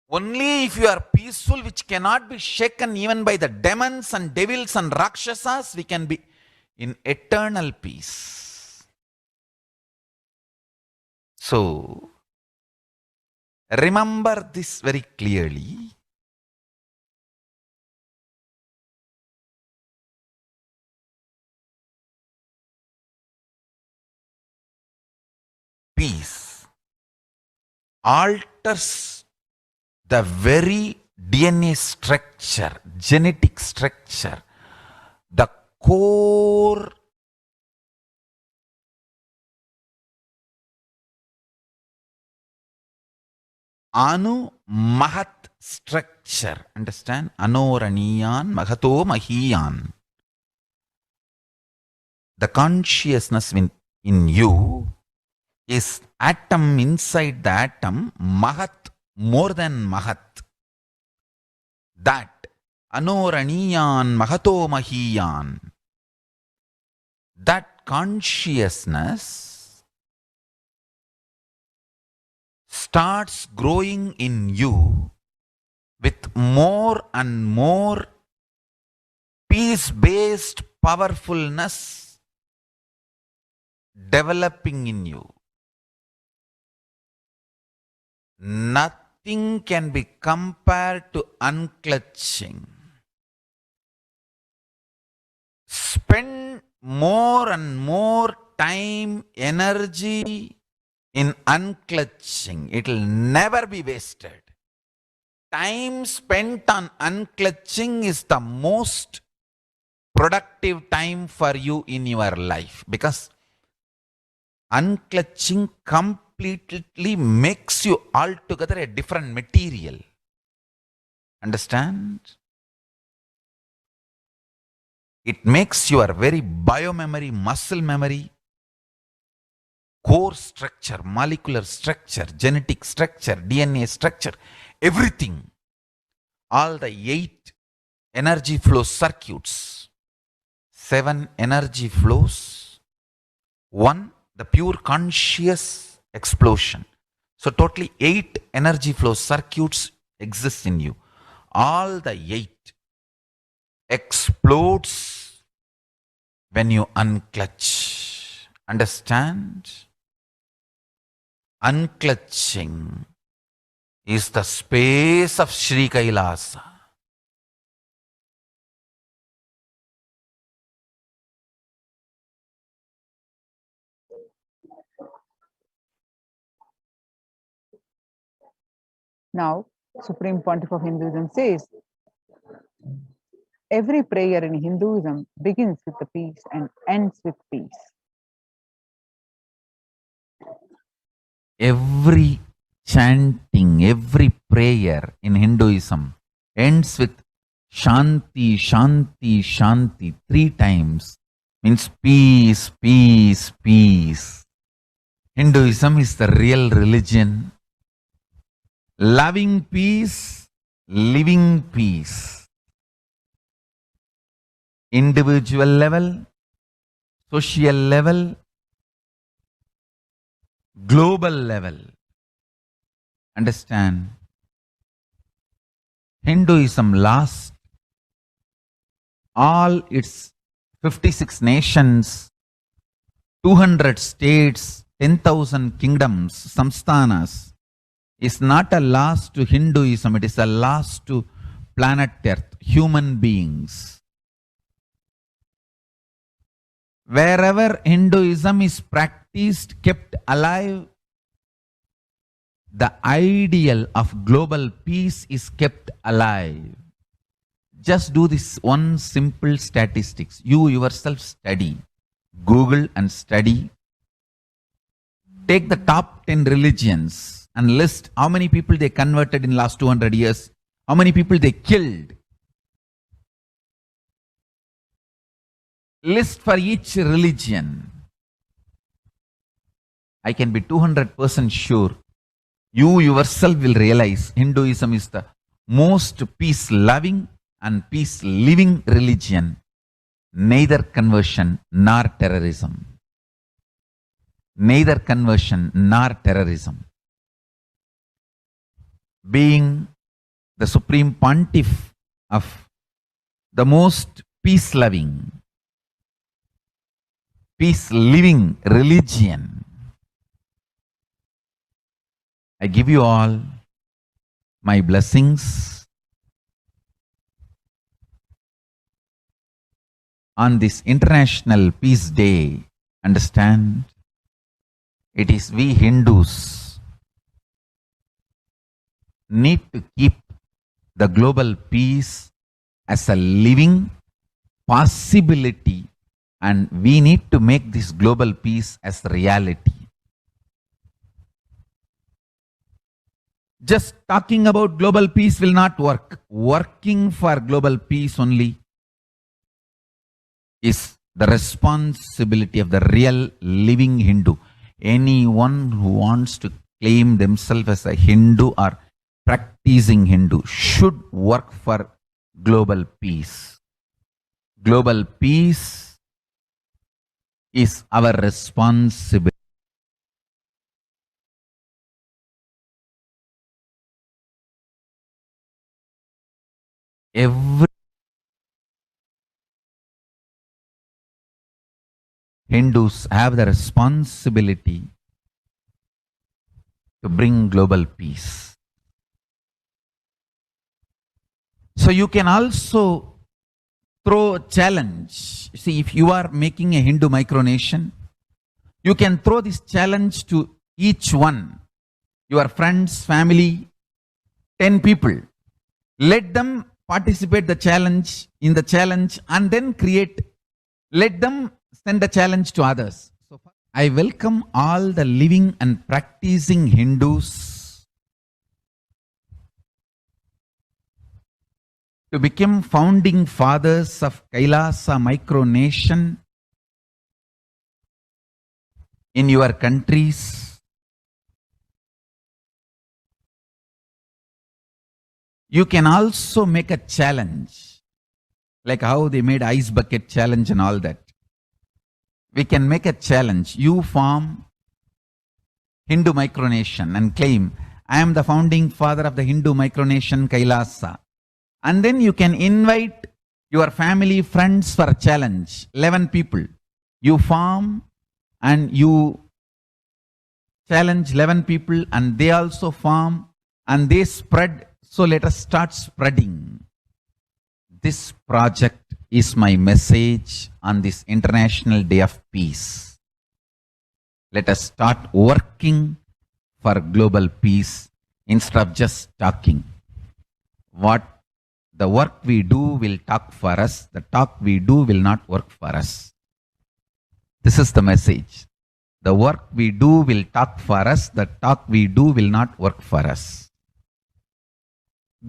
only if you are peaceful, which cannot be shaken even by the demons and devils and rakshasas, we can be in eternal peace. So, remember this very clearly. Peace alters the very DNA structure, genetic structure, the core Anu Mahat structure. Understand? Anoraniyan Magato Mahiyan. The consciousness in you is atom inside the atom, Mahat, more than Mahat. That Anoraniyan Magato Mahiyan. That consciousness starts growing in you with more and more peace-based powerfulness developing in you. Nothing can be compared to unclutching. Spend more and more time, energy in unclutching. It will never be wasted. Time spent on unclutching is the most productive time for you in your life, because unclutching completely makes you altogether a different material. Understand? It makes your very biomemory, muscle memory, core structure, molecular structure, genetic structure, DNA structure, everything. All the 8 energy flow circuits, 7 energy flows, 1 the pure conscious explosion. So totally 8 energy flow circuits exist in you. All the 8 explodes when you unclutch. Understand? Unclutching is the space of Sri Kailasa. Now, Supreme Pontiff of Hinduism says, every prayer in Hinduism begins with the peace and ends with peace. Every chanting, every prayer in Hinduism ends with Shanti, Shanti, Shanti 3 times. Means peace, peace, peace. Hinduism is the real religion loving peace, living peace. Individual level, social level, global level. Understand? Hinduism lost all its 56 nations, 200 states, 10,000 kingdoms, samsthanas, is not a loss to Hinduism, it is a loss to planet Earth, human beings. Wherever Hinduism is practiced, kept alive, the ideal of global peace is kept alive. Just do this one simple statistics. You yourself study. Google and study. Take the top 10 religions and list how many people they converted in last 200 years, how many people they killed. List for each religion. I can be 200% sure. You yourself will realize Hinduism is the most peace-loving and peace-living religion. Neither conversion nor terrorism. Neither conversion nor terrorism. Being the Supreme Pontiff of the most peace-loving, peace-living religion, I give you all my blessings on this International Peace Day. Understand? It is we Hindus need to keep the global peace as a living possibility, and we need to make this global peace as reality. Just talking about global peace will not work. Working for global peace only is the responsibility of the real living Hindu. Anyone who wants to claim themselves as a Hindu or practicing Hindu should work for global peace. Global peace is our responsibility. Every Hindus have the responsibility to bring global peace. So you can also throw a challenge. See, if you are making a Hindu micronation, you can throw this challenge to each one, your friends, family, 10 people. Let them participate in the challenge and then let them send a challenge to others. So I welcome all the living and practicing Hindus to become founding fathers of Kailasa micronation in your countries. You can also make a challenge, like how they made ice bucket challenge and all that. We can make a challenge. You form Hindu micronation and claim, I am the founding father of the Hindu micronation Kailasa. And then you can invite your family, friends for a challenge. 11 people. You form and you challenge 11 people and they also form and they spread. So let us start spreading. This project is my message on this International Day of Peace. Let us start working for global peace instead of just talking. The work we do will talk for us. The talk we do will not work for us. This is the message. The work we do will talk for us. The talk we do will not work for us.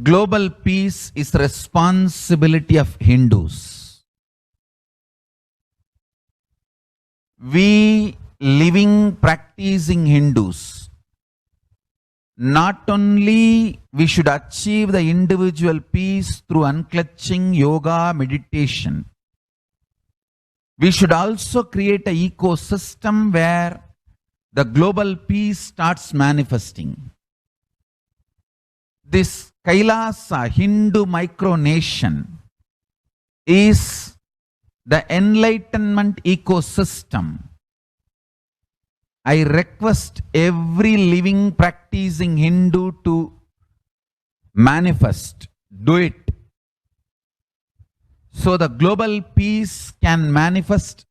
Global peace is the responsibility of Hindus. We living, practicing Hindus not only we should achieve the individual peace through unclutching yoga meditation, we should also create an ecosystem where the global peace starts manifesting. This Kailasa Hindu micronation is the enlightenment ecosystem. I request every living practicing Hindu to manifest, do it. So the global peace can manifest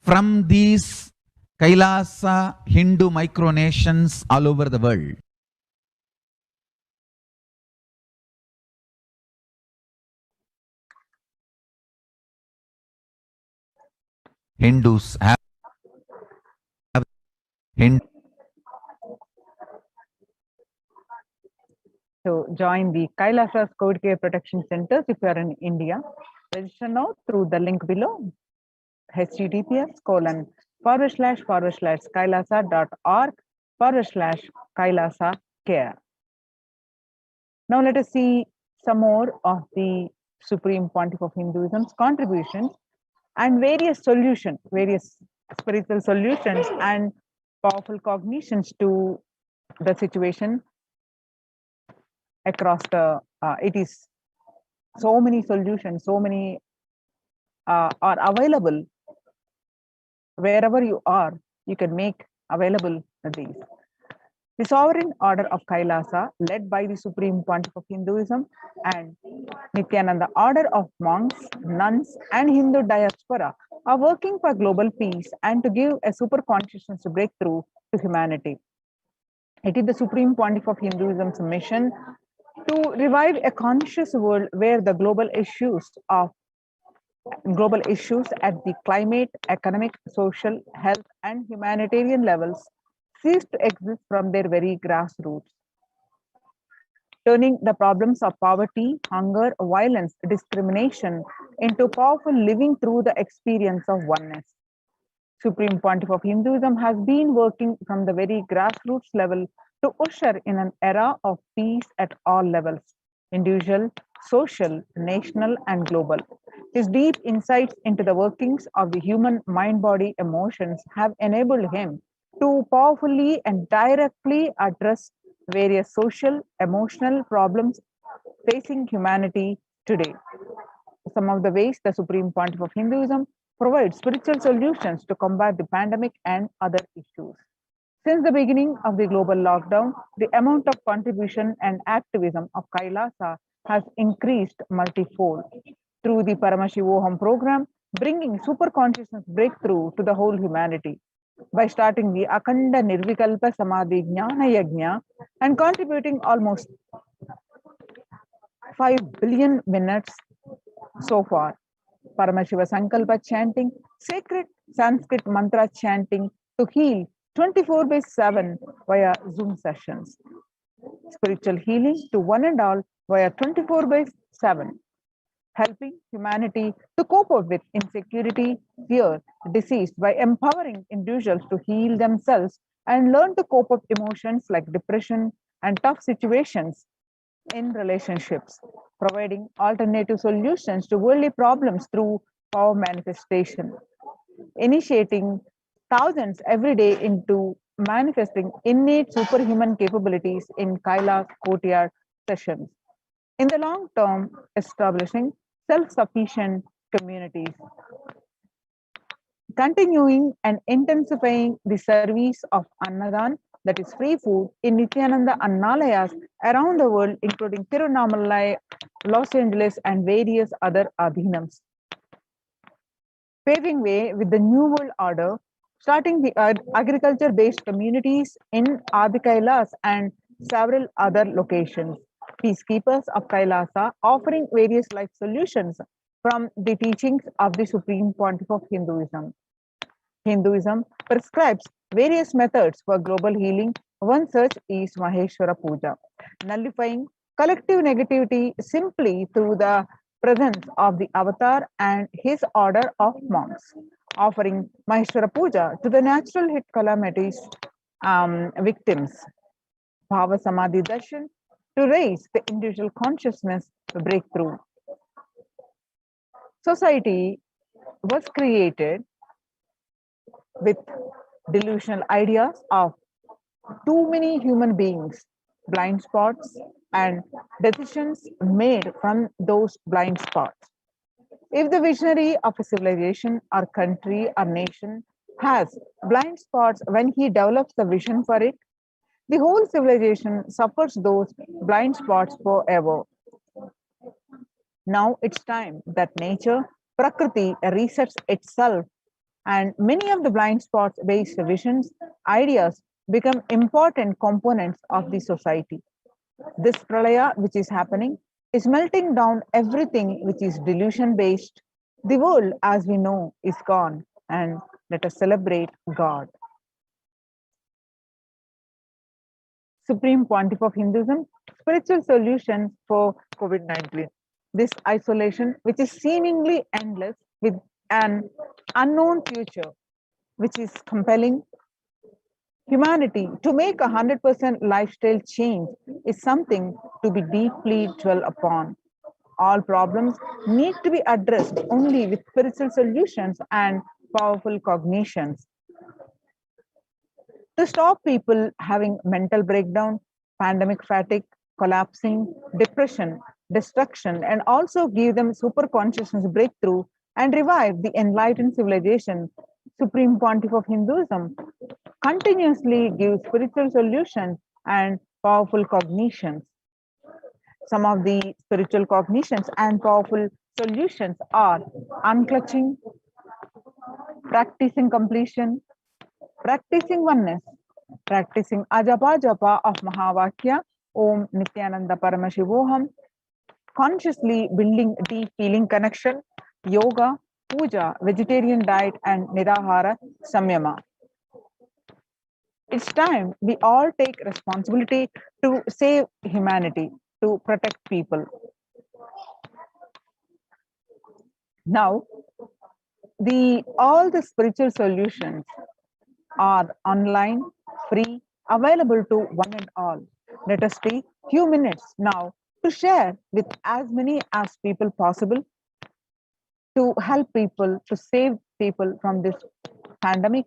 from these Kailasa Hindu micronations all over the world. Hindus have to join the Kailasa's COVID Care Protection Centers if you are in India. Register now through the link below, https://kailasa.org/Kailasa care. Now let us see some more of the Supreme Pontiff of Hinduism's contributions and various solutions, various spiritual solutions and powerful cognitions to the situation across the, it is so many solutions, so many are available wherever you are, you can make available these. The Sovereign Order of Kailasa, led by the Supreme Pontiff of Hinduism and Nityananda Order of monks, nuns, and Hindu diaspora are working for global peace and to give a superconsciousness breakthrough to humanity. It is the Supreme Pontiff of Hinduism's mission to revive a conscious world where the global issues at the climate, economic, social, health, and humanitarian levels cease to exist from their very grassroots, turning the problems of poverty, hunger, violence, discrimination into powerful living through the experience of oneness. Supreme Pontiff of Hinduism has been working from the very grassroots level to usher in an era of peace at all levels, individual, social, national, and global. His deep insights into the workings of the human mind, body, emotions have enabled him to powerfully and directly address various social, emotional problems facing humanity today. Some of the ways the Supreme Pontiff of Hinduism provides spiritual solutions to combat the pandemic and other issues. Since the beginning of the global lockdown, the amount of contribution and activism of Kailasa has increased multifold through the Paramashiva program, bringing superconsciousness breakthrough to the whole humanity. By starting the Akhanda Nirvikalpa Samadhi Jnana Yajna and contributing almost 5 billion minutes so far, Paramashiva Sankalpa chanting, sacred Sanskrit mantra chanting to heal 24/7 via Zoom sessions, spiritual healing to one and all via 24/7, helping humanity to cope up with insecurity, fear, disease by empowering individuals to heal themselves and learn to cope up emotions like depression and tough situations in relationships, providing alternative solutions to worldly problems through power manifestation, initiating thousands every day into manifesting innate superhuman capabilities in Kailas courtyard sessions. In the long term, establishing self-sufficient communities, continuing and intensifying the service of Annadan, that is free food, in Nityananda Annalayas around the world, including Tirunamalai, Los Angeles, and various other adhinams. Paving way with the New World Order, starting the agriculture-based communities in Adi Kailas and several other locations. Peacekeepers of Kailasa offering various life solutions from the teachings of the Supreme Pontiff of Hinduism. Hinduism prescribes various methods for global healing. One such is Maheshwara Puja, nullifying collective negativity simply through the presence of the avatar and his order of monks, offering Maheshwara Puja to the natural hit calamities victims. Bhava Samadhi Darshan to raise the individual consciousness breakthrough. Society was created with delusional ideas of too many human beings, blind spots, and decisions made from those blind spots. If the visionary of a civilization or country or nation has blind spots when he develops the vision for it, the whole civilization suffers those blind spots forever. Now it's time that nature, Prakriti, resets itself, and many of the blind spots based visions, ideas become important components of the society. This pralaya, which is happening, is melting down everything which is delusion based. The world as we know is gone, and let us celebrate God. Supreme Pontiff of Hinduism, spiritual solution for COVID-19. This isolation, which is seemingly endless with an unknown future, which is compelling humanity to make 100% lifestyle change, is something to be deeply dwell upon. All problems need to be addressed only with spiritual solutions and powerful cognitions. To stop people having mental breakdown, pandemic fatigue, collapsing, depression, destruction, and also give them super consciousness breakthrough and revive the enlightened civilization, Supreme Pontiff of Hinduism continuously gives spiritual solutions and powerful cognitions. Some of the spiritual cognitions and powerful solutions are unclutching, practicing completion, practicing oneness, practicing ajapa japa of Mahavakya, Om Nityananda Paramashivoham, consciously building deep feeling connection, yoga, puja, vegetarian diet, and nirahara samyama. It's time we all take responsibility to save humanity, to protect people. Now, all the spiritual solutions are online, free, available to one and all. Let us take few minutes now to share with as many as people possible to help people, to save people from this pandemic,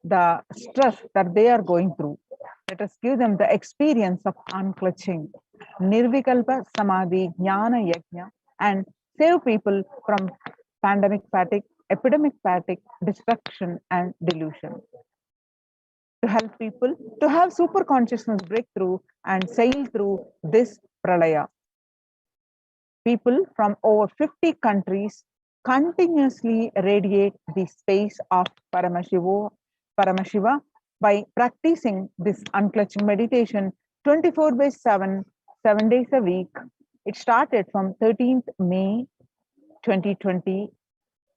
the stress that they are going through. Let us give them the experience of unclutching, nirvikalpa samadhi, jnana yajna, and save people from pandemic fatigue, epidemic fatigue, destruction, and delusion. To help people to have super consciousness breakthrough and sail through this pralaya. People from over 50 countries continuously radiate the space of Paramashiva by practicing this unclutching meditation 24/7, 7 days a week. It started from 13th May 2020,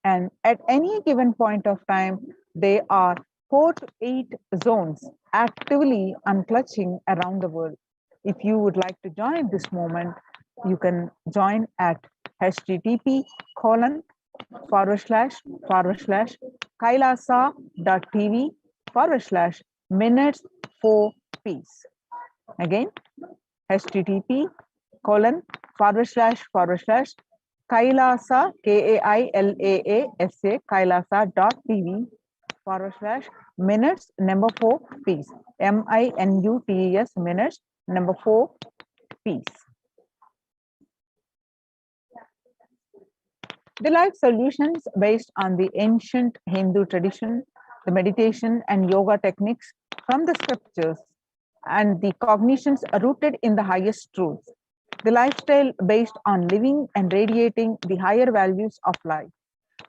and at any given point of time, there are 4 to 8 zones actively unclutching around the world. If you would like to join this moment, you can join at http://kailasa.tv/minutes for peace. Again, http://kailasa, KAILAASA, kailasa.tv/minutes number 4 peace, MINUTES minutes number 4 peace. The life solutions based on the ancient Hindu tradition, the meditation and yoga techniques from the scriptures, and the cognitions rooted in the highest truths. The lifestyle based on living and radiating the higher values of life,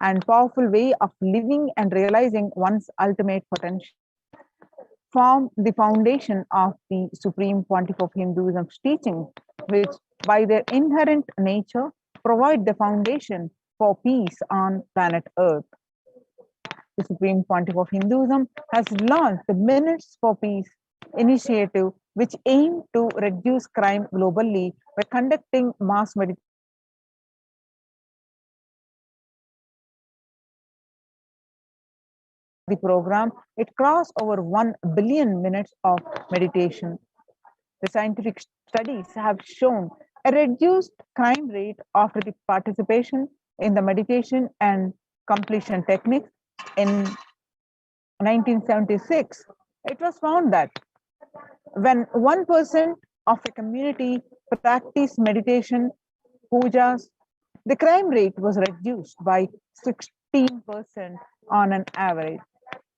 and powerful way of living and realizing one's ultimate potential form the foundation of the Supreme Pontiff of Hinduism's teaching, which by their inherent nature provide the foundation for peace on planet Earth. The Supreme Pontiff of Hinduism has launched the Minutes for Peace initiative, which aim to reduce crime globally by conducting mass meditation. The program, it crossed over 1 billion minutes of meditation. The scientific studies have shown a reduced crime rate after the participation in the meditation and completion techniques. In 1976, it was found that when 1% of a community practiced meditation, pujas, the crime rate was reduced by 16% on an average.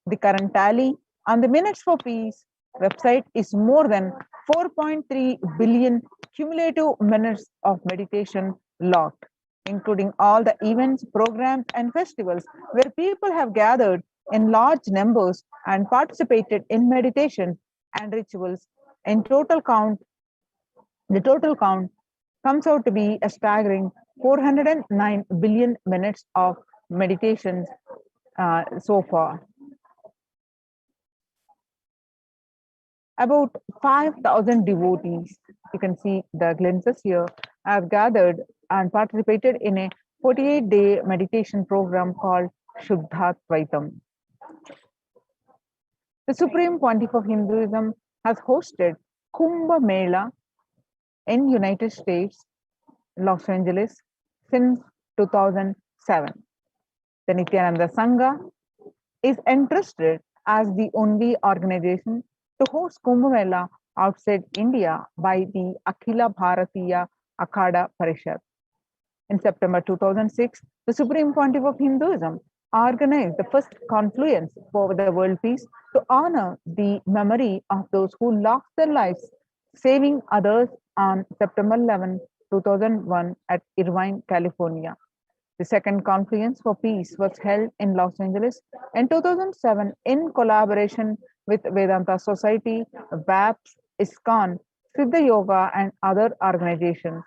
The current tally on the Minutes for Peace website is more than 4.3 billion cumulative minutes of meditation logged, including all the events, programs, and festivals where people have gathered in large numbers and participated in meditation and rituals. In total count, the total count comes out to be a staggering 409 billion minutes of meditation so far. About 5,000 devotees, you can see the glimpses here, have gathered and participated in a 48-day meditation program called Shuddhatvaitam. The Supreme Pontiff of Hinduism has hosted Kumbh Mela in United States, Los Angeles, since 2007. The Nityananda Sangha is entrusted as the only organization to host Kumbh Mela outside India by the Akhila Bharatiya Akhada Parishad. In September 2006, the Supreme Pontiff of Hinduism organized the first confluence for the world peace to honor the memory of those who lost their lives saving others on September 11, 2001 at Irvine, California. The second Confluence for Peace was held in Los Angeles in 2007 in collaboration with Vedanta Society, VAPS, ISKCON, Siddha Yoga, and other organizations.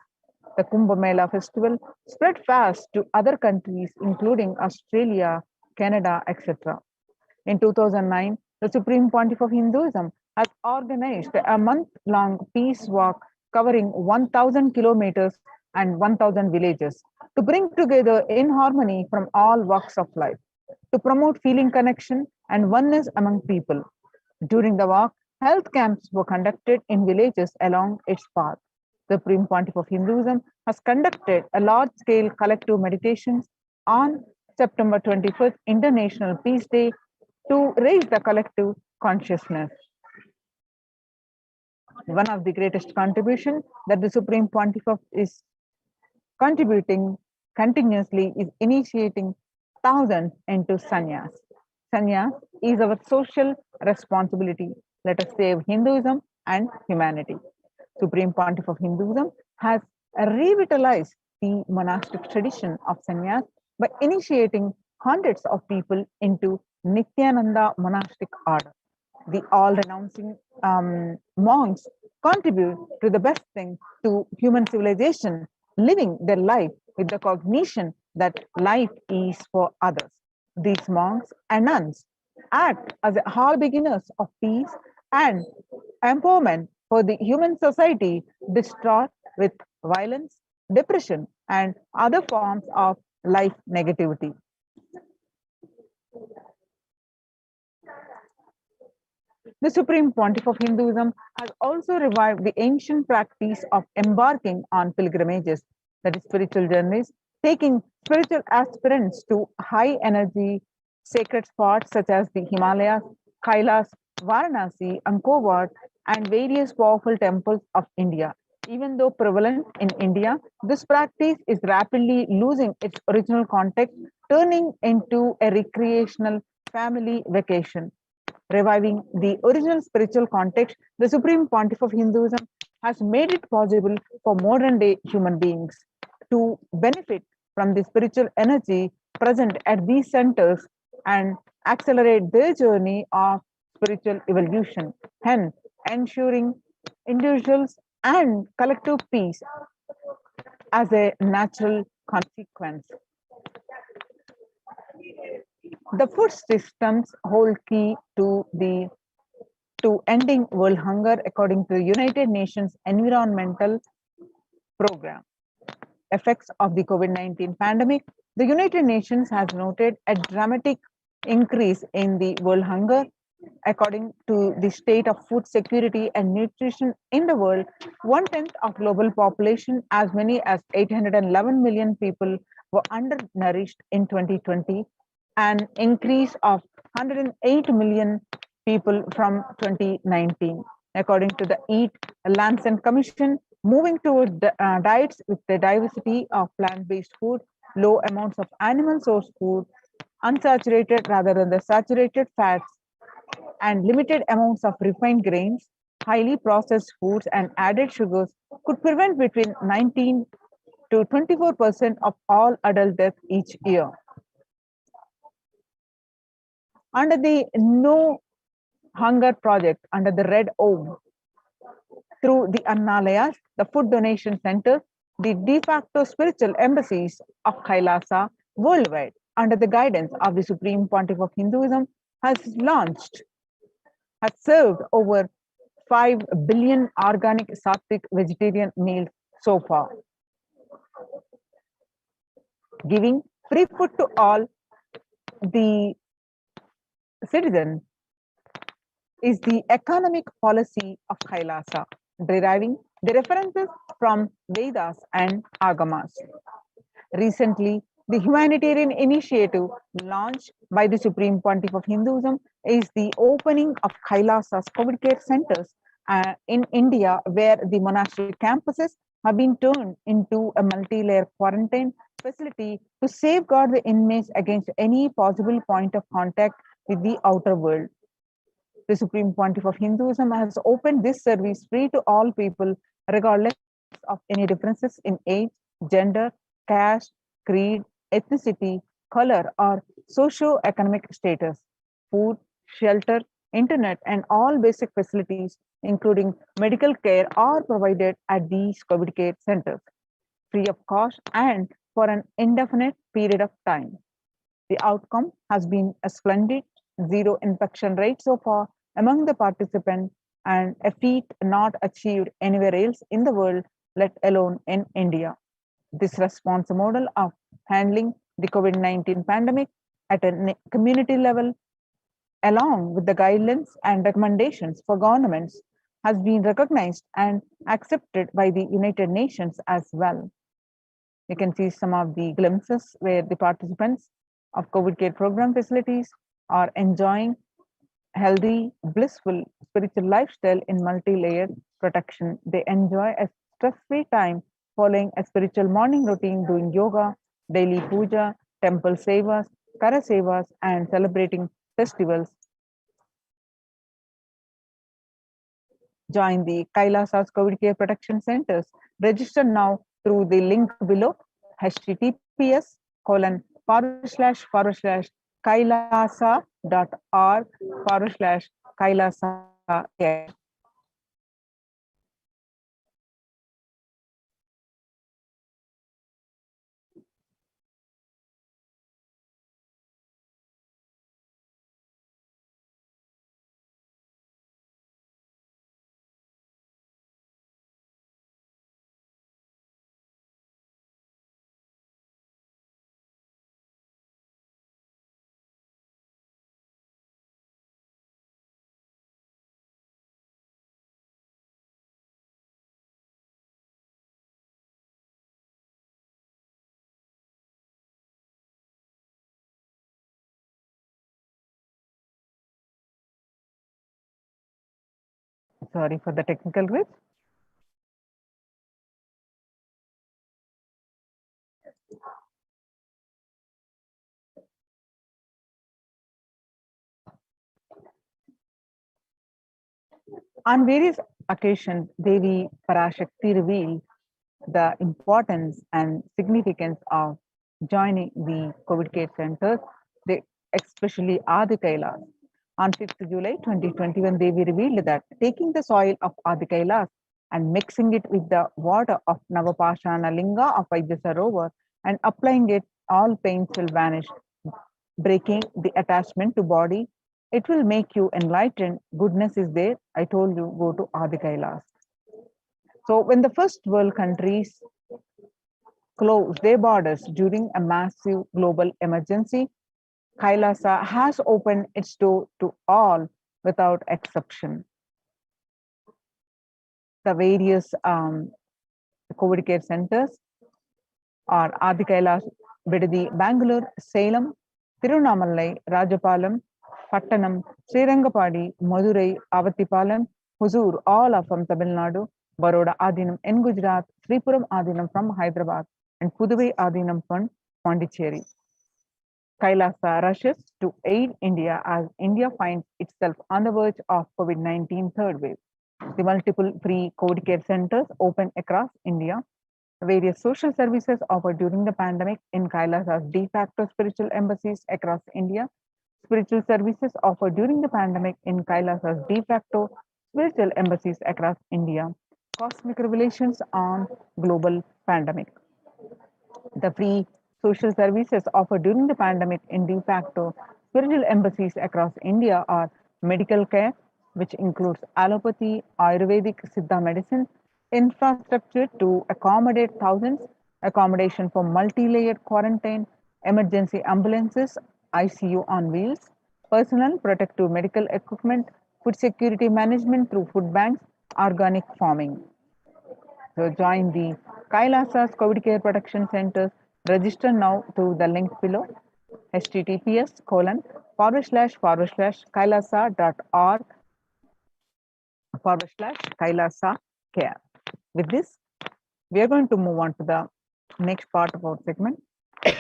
The Kumbh Mela festival spread fast to other countries, including Australia, Canada, etc. In 2009, the Supreme Pontiff of Hinduism has organized a month-long peace walk covering 1,000 kilometers and 1,000 villages to bring together in harmony from all walks of life, to promote feeling connection and oneness among people. During the walk, health camps were conducted in villages along its path. The Supreme Pontiff of Hinduism has conducted a large-scale collective meditations on September 25th, International Peace Day, to raise the collective consciousness. One of the greatest contributions that the Supreme Pontiff is contributing continuously is initiating thousands into sannyas. Sannyas is our social responsibility. Let us save Hinduism and humanity. Supreme Pontiff of Hinduism has revitalized the monastic tradition of sannyas by initiating hundreds of people into Nityananda monastic order. The all-renouncing monks contribute to the best thing to human civilization, living their life with the cognition that life is for others. These monks and nuns act as hall beginners of peace and empowerment for the human society distraught with violence, depression, and other forms of life negativity. The Supreme Pontiff of Hinduism has also revived the ancient practice of embarking on pilgrimages, that is, spiritual journeys, taking spiritual aspirants to high energy sacred spots such as the Himalayas, Kailasa, Varanasi, Angkor, and various powerful temples of India. Even though prevalent in India, this practice is rapidly losing its original context, turning into a recreational family vacation. Reviving the original spiritual context, the Supreme Pontiff of Hinduism has made it possible for modern day human beings to benefit from the spiritual energy present at these centers and accelerate their journey of spiritual evolution, hence ensuring individuals and collective peace as a natural consequence. The food systems hold key to ending world hunger according to the United Nations Environmental Program. Effects of the COVID-19 pandemic, the United Nations has noted a dramatic increase in the world hunger According to the state of food security and nutrition in the world, 1/10 of global population, as many as 811 million people, were undernourished in 2020, an increase of 108 million people from 2019. According to the Eat Lancet Commission, moving toward diets with the diversity of plant-based food, low amounts of animal source food, unsaturated rather than the saturated fats, and limited amounts of refined grains, highly processed foods, and added sugars could prevent between 19 to 24% of all adult deaths each year. Under the No Hunger Project, under the Red Home, through the Annalayas, the food donation centers, the de facto spiritual embassies of Kailasa worldwide, under the guidance of the Supreme Pontiff of Hinduism, has served over 5 billion organic sattvic vegetarian meals so far. Giving free food to all the citizens is the economic policy of Kailasa, deriving the references from Vedas and Agamas. Recently, the humanitarian initiative launched by the Supreme Pontiff of Hinduism is the opening of Kailasa's COVID care centers in India, where the monastic campuses have been turned into a multi-layer quarantine facility to safeguard the inmates against any possible point of contact with the outer world. The Supreme Pontiff of Hinduism has opened this service free to all people, regardless of any differences in age, gender, caste, creed, ethnicity, color, or socio-economic status. Food, shelter, internet, and all basic facilities, including medical care, are provided at these COVID care centers, free of cost and for an indefinite period of time. The outcome has been a splendid zero infection rate so far among the participants, and a feat not achieved anywhere else in the world, let alone in India. This response model of handling the COVID-19 pandemic at a community level, along with the guidelines and recommendations for governments, has been recognized and accepted by the United Nations as well. You can see some of the glimpses where the participants of COVID care program facilities are enjoying healthy, blissful spiritual lifestyle in multi-layered protection. They enjoy a stress-free time following a spiritual morning routine, doing yoga, daily puja, temple sevas, kara sevas, and celebrating festivals. Join the Kailasa's COVID care protection centers. Register now through the link below, https://kailasa.org/Kailasa care. Sorry for the technical glitch. On various occasions, Devi Parashakti revealed the importance and significance of joining the COVID care centers, especially Adi Kailas. On 5th July 2021, Devi revealed that taking the soil of Adi Kailas and mixing it with the water of Navapashana Linga of Vaidya Sarovar and applying it, all pains will vanish, breaking the attachment to body. It will make you enlightened. Goodness is there. I told you, go to Adi Kailas. So when the first world countries closed their borders during a massive global emergency, Kailasa has opened its door to all without exception. The various COVID care centers are Adi Kailas, Bidadi, Bangalore, Salem, Tirunamalai, Rajapalam, Pattanam, Srirangapadi, Madurai, Avatipalam, Huzur, all are from Tamil Nadu, Baroda Adinam in Gujarat, Sripuram Adinam from Hyderabad, and Puduvai Adinam from Pondicherry. Kailasa rushes to aid India as India finds itself on the verge of COVID-19 third wave. The multiple free COVID care centers open across India. Various social services offered during the pandemic in Kailasa's de facto spiritual embassies across India. Spiritual services offered during the pandemic in Kailasa's de facto spiritual embassies across India. Cosmic revelations on global pandemic. The free social services offered during the pandemic in de facto spiritual embassies across India are medical care, which includes allopathy, Ayurvedic, Siddha medicine, infrastructure to accommodate thousands, accommodation for multi-layered quarantine, emergency ambulances, ICU on wheels, personal protective medical equipment, food security management through food banks, organic farming. So join the Kailasa's COVID Care Protection Centers. Register now through the link below, https://kailasa.org/Kailasa care. With this, we are going to move on to the next part of our segment of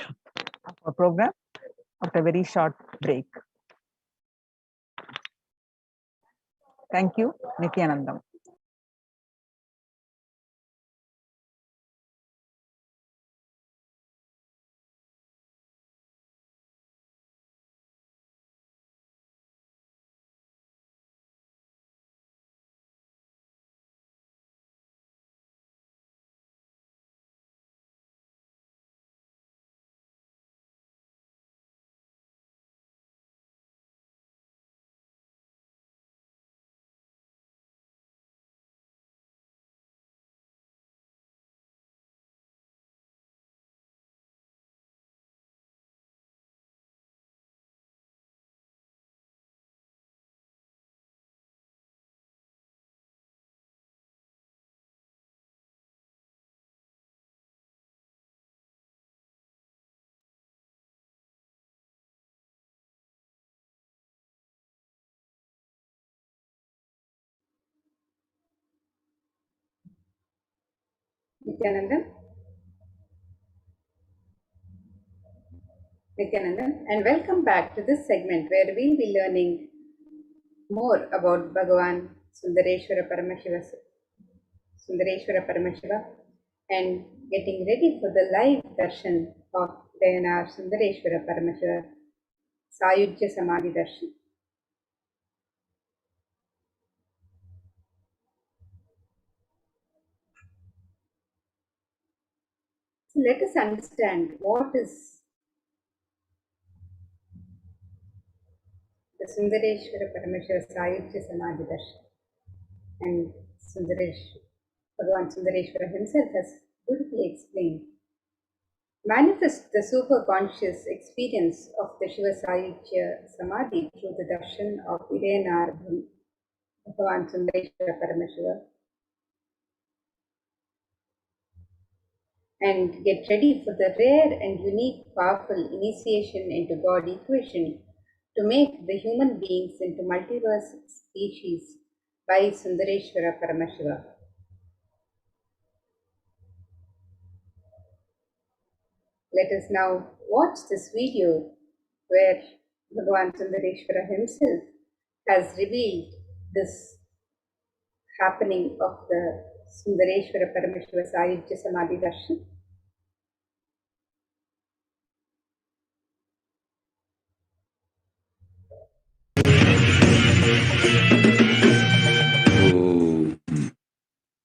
our program after a very short break. Thank you, Nithyanandam. Nithyanandan. And welcome back to this segment where we'll be learning more about Bhagavan Sundareshwara Paramashiva and getting ready for the live darshan of Dayanar Sundareshwara Paramashiva Sayujya Samadhi Darshan. So let us understand what is the Sundareshwara Paramashiva Sayujya Samadhi Darshan. And Bhagavan Sundareshwara himself has beautifully explained. Manifest the superconscious experience of the Shiva Sayujya Samadhi through the darshan of Idayanar Bhagavan Sundareshwara Paramashiva, and get ready for the rare and unique powerful initiation into God equation to make the human beings into multiverse species by Sundareshwara Paramashiva. Let us now watch this video where Bhagavan Sundareshwara himself has revealed this happening of the Sundareshwara Paramashiva Sayujya Samadhi Darshan.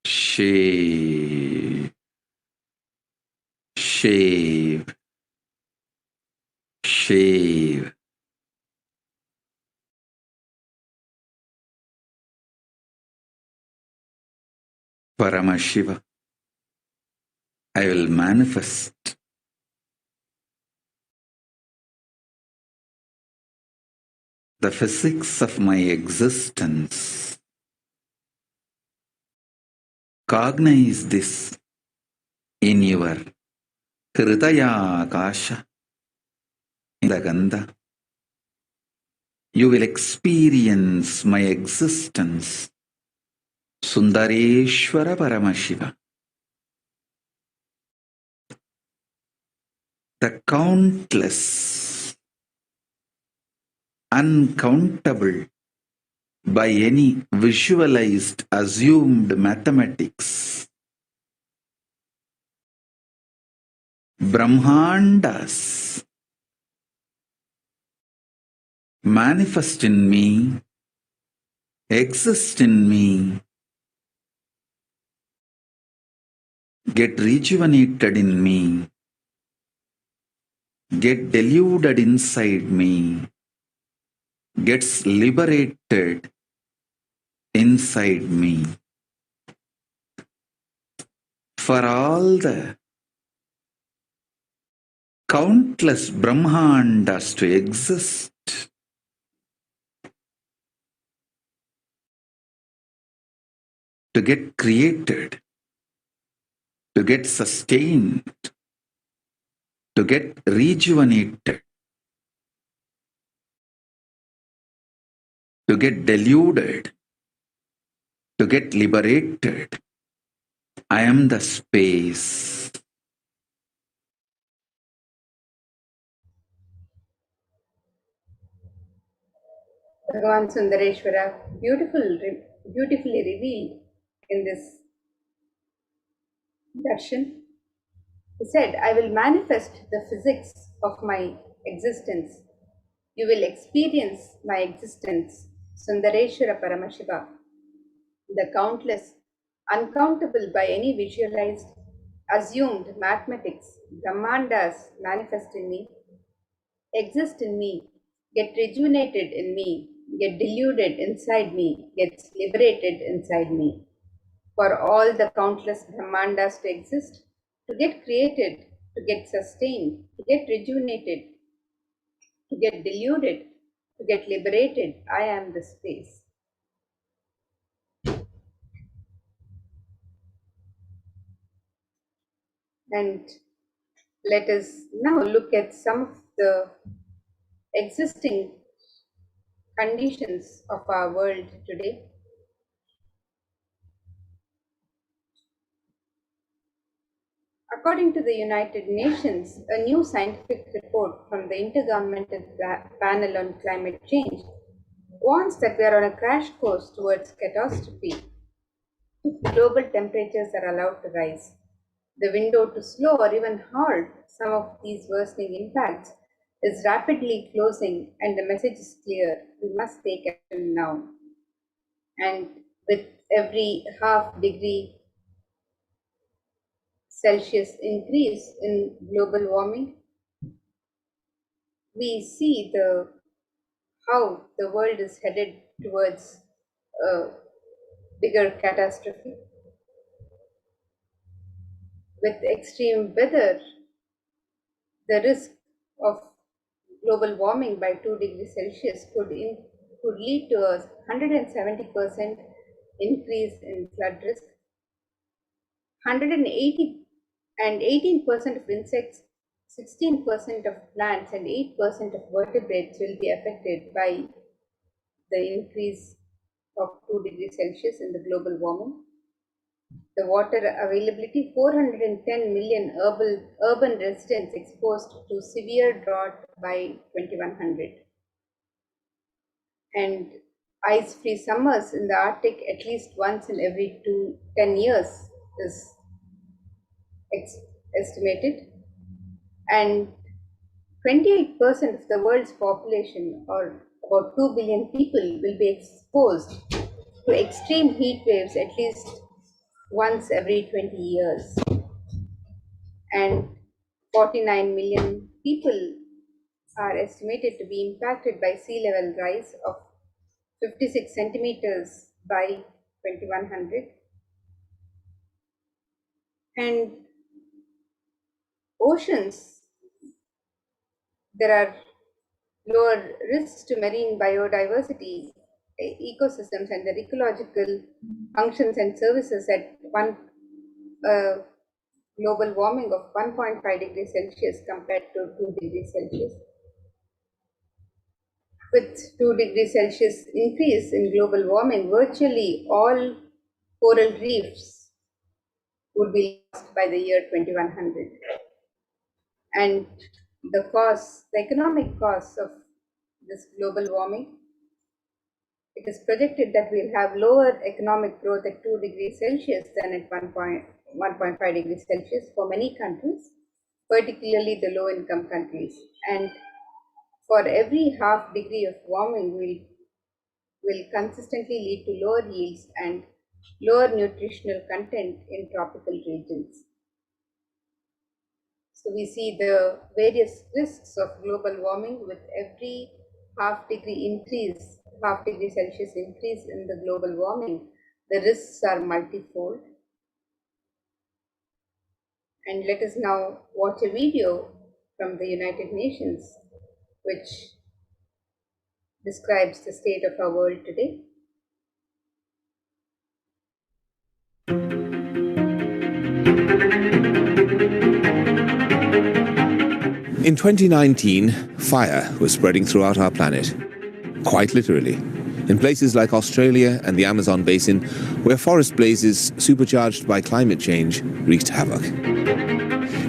Shave, shave, shave. Paramashiva, I will manifest the physics of my existence. Cognize this in your Hridaya Akasha, in the Gandha. You will experience my existence. Sundareshwara Paramashiva. The countless, uncountable by any visualized, assumed mathematics, Brahmandas manifest in me, exist in me, get rejuvenated in me, get deluded inside me, gets liberated inside me. For all the countless Brahmandas to exist, to get created, to get sustained, to get rejuvenated, to get deluded, to get liberated. I am the space. Bhagavan Sundareshwara beautifully revealed in this darshan. He said, I will manifest the physics of my existence. You will experience my existence, Sundareshwara Paramashiva, the countless, uncountable by any visualized, assumed mathematics, Brahmandas manifest in me, exist in me, get rejuvenated in me, get deluded inside me, gets liberated inside me. For all the countless Brahmandas to exist, to get created, to get sustained, to get rejuvenated, to get deluded, to get liberated, I am the space. And let us now look at some of the existing conditions of our world today. According to the United Nations, a new scientific report from the Intergovernmental Panel on Climate Change warns that we are on a crash course towards catastrophe if global temperatures are allowed to rise. The window to slow or even halt some of these worsening impacts is rapidly closing, and the message is clear: we must take action now. And with every half degree Celsius increase in global warming, we see how the world is headed towards a bigger catastrophe. With extreme weather, the risk of global warming by 2 degrees Celsius could lead to a 170% increase in flood risk, 180 and 18% of insects, 16% of plants, and 8% of vertebrates will be affected by the increase of 2 degrees Celsius in the global warming. The water availability, 410 million urban residents exposed to severe drought by 2100. And ice-free summers in the Arctic at least once in every 10 years is estimated. And 28% of the world's population, or about 2 billion people, will be exposed to extreme heat waves at least once every 20 years. And 49 million people are estimated to be impacted by sea level rise of 56 centimeters by 2100. And oceans, there are lower risks to marine biodiversity, ecosystems, and the ecological functions and services at one global warming of 1.5 degrees Celsius compared to 2 degrees Celsius. With 2 degrees Celsius increase in global warming, virtually all coral reefs would be lost by the year 2100. And the economic costs of this global warming, it is projected that we'll have lower economic growth at 2 degrees Celsius than at 1.5 degrees Celsius for many countries, particularly the low-income countries. And for every half degree of warming will consistently lead to lower yields and lower nutritional content in tropical regions. So we see the various risks of global warming with every half degree Celsius increase in the global warming. The risks are multifold. And let us now watch a video from the United Nations, which describes the state of our world today. In 2019, fire was spreading throughout our planet, quite literally, in places like Australia and the Amazon basin, where forest blazes supercharged by climate change wreaked havoc.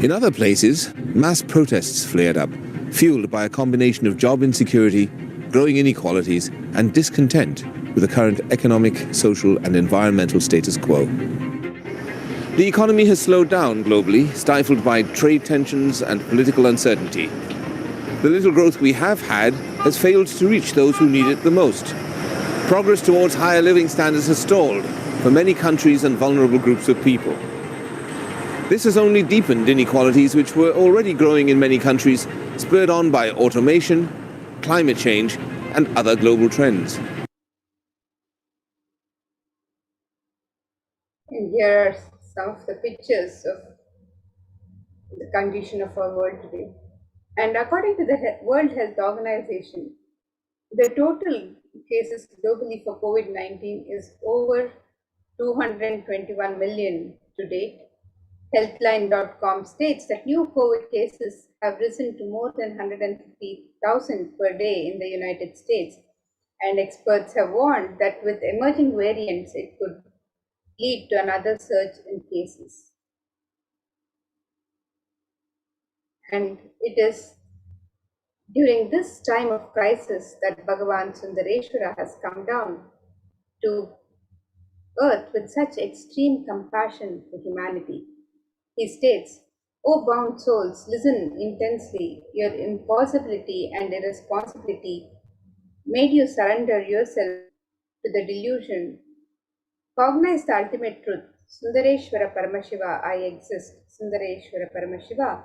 In other places, mass protests flared up, fueled by a combination of job insecurity, growing inequalities, and discontent with the current economic, social, and environmental status quo. The economy has slowed down globally, stifled by trade tensions and political uncertainty. The little growth we have had has failed to reach those who need it the most. Progress towards higher living standards has stalled for many countries and vulnerable groups of people. This has only deepened inequalities which were already growing in many countries, spurred on by automation, climate change, and other global trends. And here are some of the pictures of the condition of our world today. And according to the World Health Organization, the total cases globally for COVID-19 is over 221 million to date. Healthline.com states that new COVID cases have risen to more than 150,000 per day in the United States. And experts have warned that with emerging variants, it could lead to another surge in cases. And it is during this time of crisis that Bhagavan Sundareshwara has come down to earth with such extreme compassion for humanity. He states, "O bound souls, listen intensely. Your impossibility and irresponsibility made you surrender yourself to the delusion. Cognize the ultimate truth. Sundareshwara Paramashiva, I exist. Sundareshwara Paramashiva,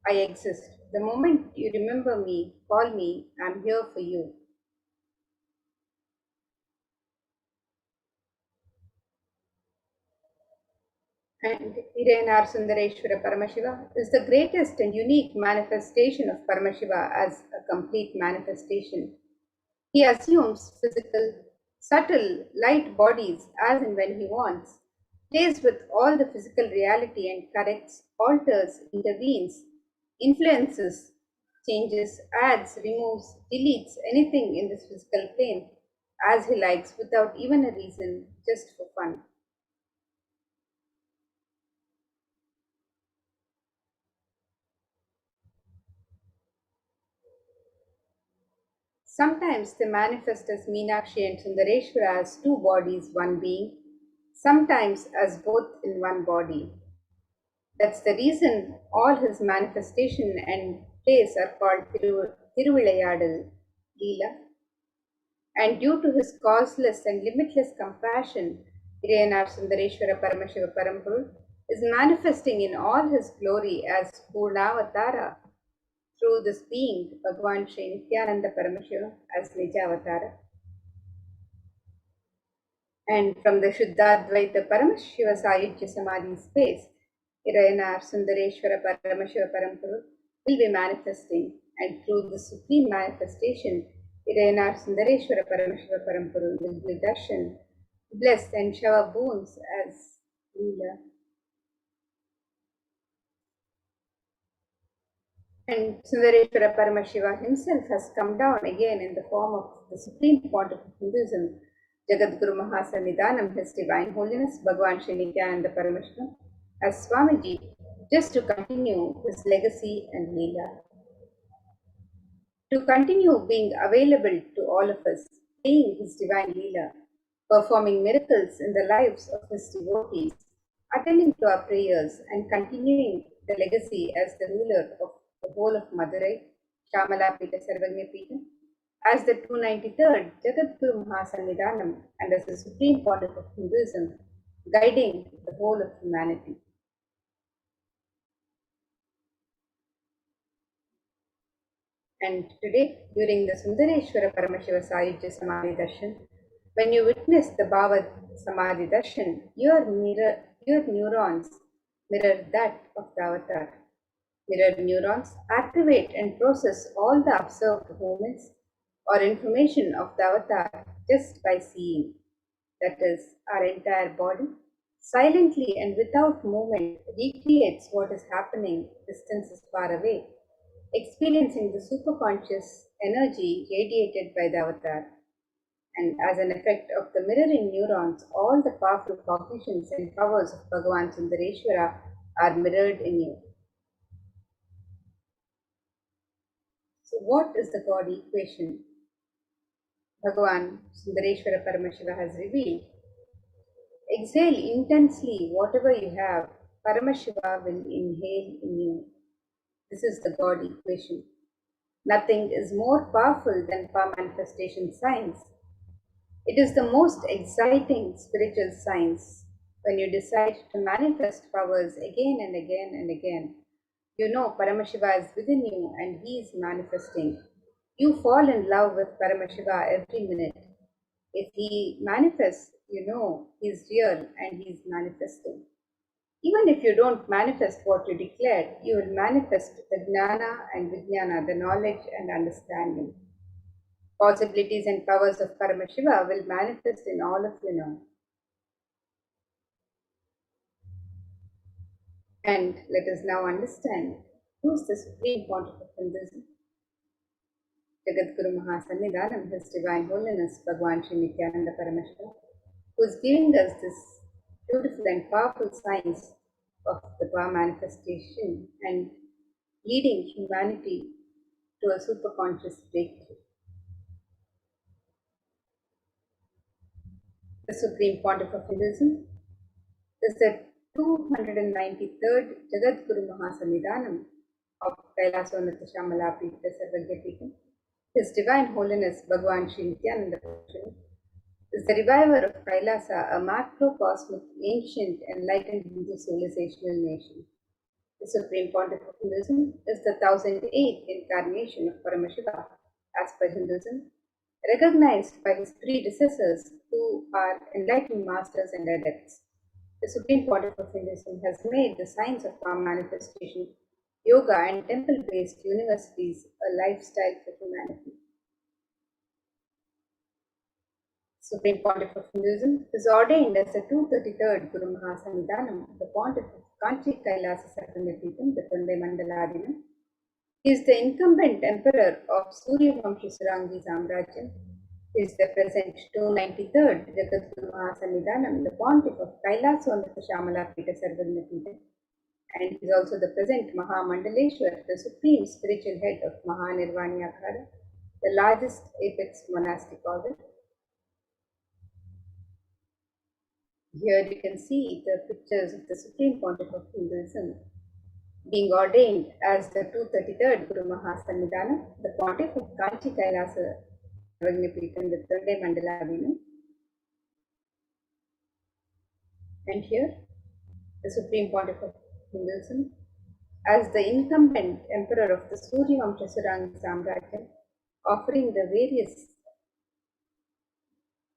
I exist. The moment you remember me, call me, I'm here for you." And Irenar Sundareshwara Paramashiva is the greatest and unique manifestation of Paramashiva as a complete manifestation. He assumes physical, subtle, light bodies as and when he wants, plays with all the physical reality and corrects, alters, intervenes, influences, changes, adds, removes, deletes anything in this physical plane as he likes without even a reason, just for fun. Sometimes they manifest as Meenakshi and Sundareshwara as two bodies, one being, sometimes as both in one body. That's the reason all his manifestation and plays are called Tiruvilayadal, Leela. And due to his causeless and limitless compassion, Irenar Sundareshwara Paramashiva Parampuru is manifesting in all his glory as Purnavatara through this being, Bhagavan Sri Nithyananda Paramashivam as Nijavatara. And from the Shuddhadvaita Paramashiva Sayujya Samadhi space, Irenar Sundareshwara Paramashiva Parampuru will be manifesting and through the supreme manifestation, Irayana Sundareshwara Paramashiva Parampuru will be Darshan, bless and shower boons as Leela. And Sundareshwara Paramashiva himself has come down again in the form of the Supreme Pontiff of Hinduism, Jagadguru Mahasannidhanam, His Divine Holiness Bhagavan Nityananda Paramashivam, as Swamiji, just to continue his legacy and Leela. To continue being available to all of us, playing his divine Leela, performing miracles in the lives of his devotees, attending to our prayers, and continuing the legacy as the ruler of the whole of Madurai, Shamala Pita Sarvagnya Pita, as the 293rd Jagadguru Mahasannidhanam, and as the Supreme Pontiff of Hinduism, guiding the whole of humanity. And today, during the Sundareshwara Paramashiva Sayujya Samadhi Darshan, when you witness the Bhava Samadhi Darshan, your neurons mirror that of the avatar. Mirror neurons activate and process all the observed movements or information of the avatar just by seeing. That is, our entire body, silently and without movement, recreates what is happening distances far away, experiencing the superconscious energy radiated by the avatar. And as an effect of the mirroring neurons, all the powerful cognitions and powers of Bhagavan Sundareshwara are mirrored in you. So what is the God equation Bhagavan Sundareshwara Paramashiva has revealed? Exhale intensely whatever you have, Paramashiva will inhale in you. This is the God equation. Nothing is more powerful than power manifestation science. It is the most exciting spiritual science. When you decide to manifest powers again and again and again, you know Paramashiva is within you and he is manifesting. You fall in love with Paramashiva every minute. If he manifests, you know he is real and he is manifesting. Even if you don't manifest what you declared, you will manifest the jnana and vijnana, the knowledge and understanding. Possibilities and powers of Paramashiva will manifest in all of you now. And let us now understand who is the Supreme Pontiff of Hinduism. Jagadguru Mahasannidhanam, His Divine Holiness Bhagavan Nityananda Paramashivam, who is giving us this beautiful and powerful science of the power manifestation and leading humanity to a superconscious breakthrough. The Supreme Pontiff of Hinduism is the 293rd Jagadguru Mahasannidhanam of Kailasa Shamala Pita Sarvagya Pita. His Divine Holiness Bhagavan Nityananda Paramashivam is the reviver of Kailasa, a macrocosmic, ancient, enlightened Hindu civilizational nation. The Supreme Pontiff of Hinduism is the 1008th incarnation of Paramashiva, as per Hinduism, recognized by his predecessors who are enlightened masters and adepts. The Supreme Pontiff of Hinduism has made the science of power manifestation, yoga, and temple-based universities a lifestyle for humanity. Supreme Pontiff of Hinduism is ordained as the 233rd Guru Mahasannidhanam, the Pontiff of Kanchi Kailasa Satanapitham, the Tunde Mandaladinam. He is the incumbent emperor of Surya Vamshi Surangi Samrajyam. He is the present 293rd Jagadguru Mahasannidhanam, the Pontiff of Kailasa Shamala Pita Sarvagnya Pita. And he is also the present Mahamandaleshwar, the supreme spiritual head of Mahanirvani Akhada, the largest apex monastic order. Here you can see the pictures of the Supreme Pontiff of Hinduism being ordained as the 233rd Guru Mahasannidhanam, the Pontiff of Kanchi Kailasa Sarvagnya the Tunde Mandaladinam. And here, the Supreme Pontiff of Hinduism as the incumbent emperor of the Surya Vamsha Surangi Samrajyam, offering the various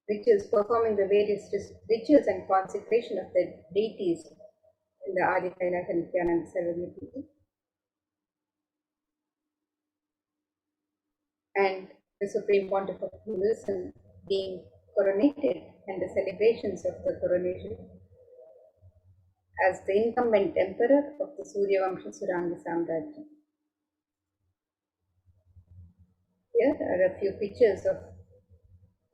rituals, performing the various rituals and consecration of the deities in the Adi Shaivite and Nityananda Order. and the Supreme Pontiff of Hinduism being coronated and the celebrations of the coronation as the incumbent emperor of the Suryavamsha Suranga Samrajya. Here are a few pictures of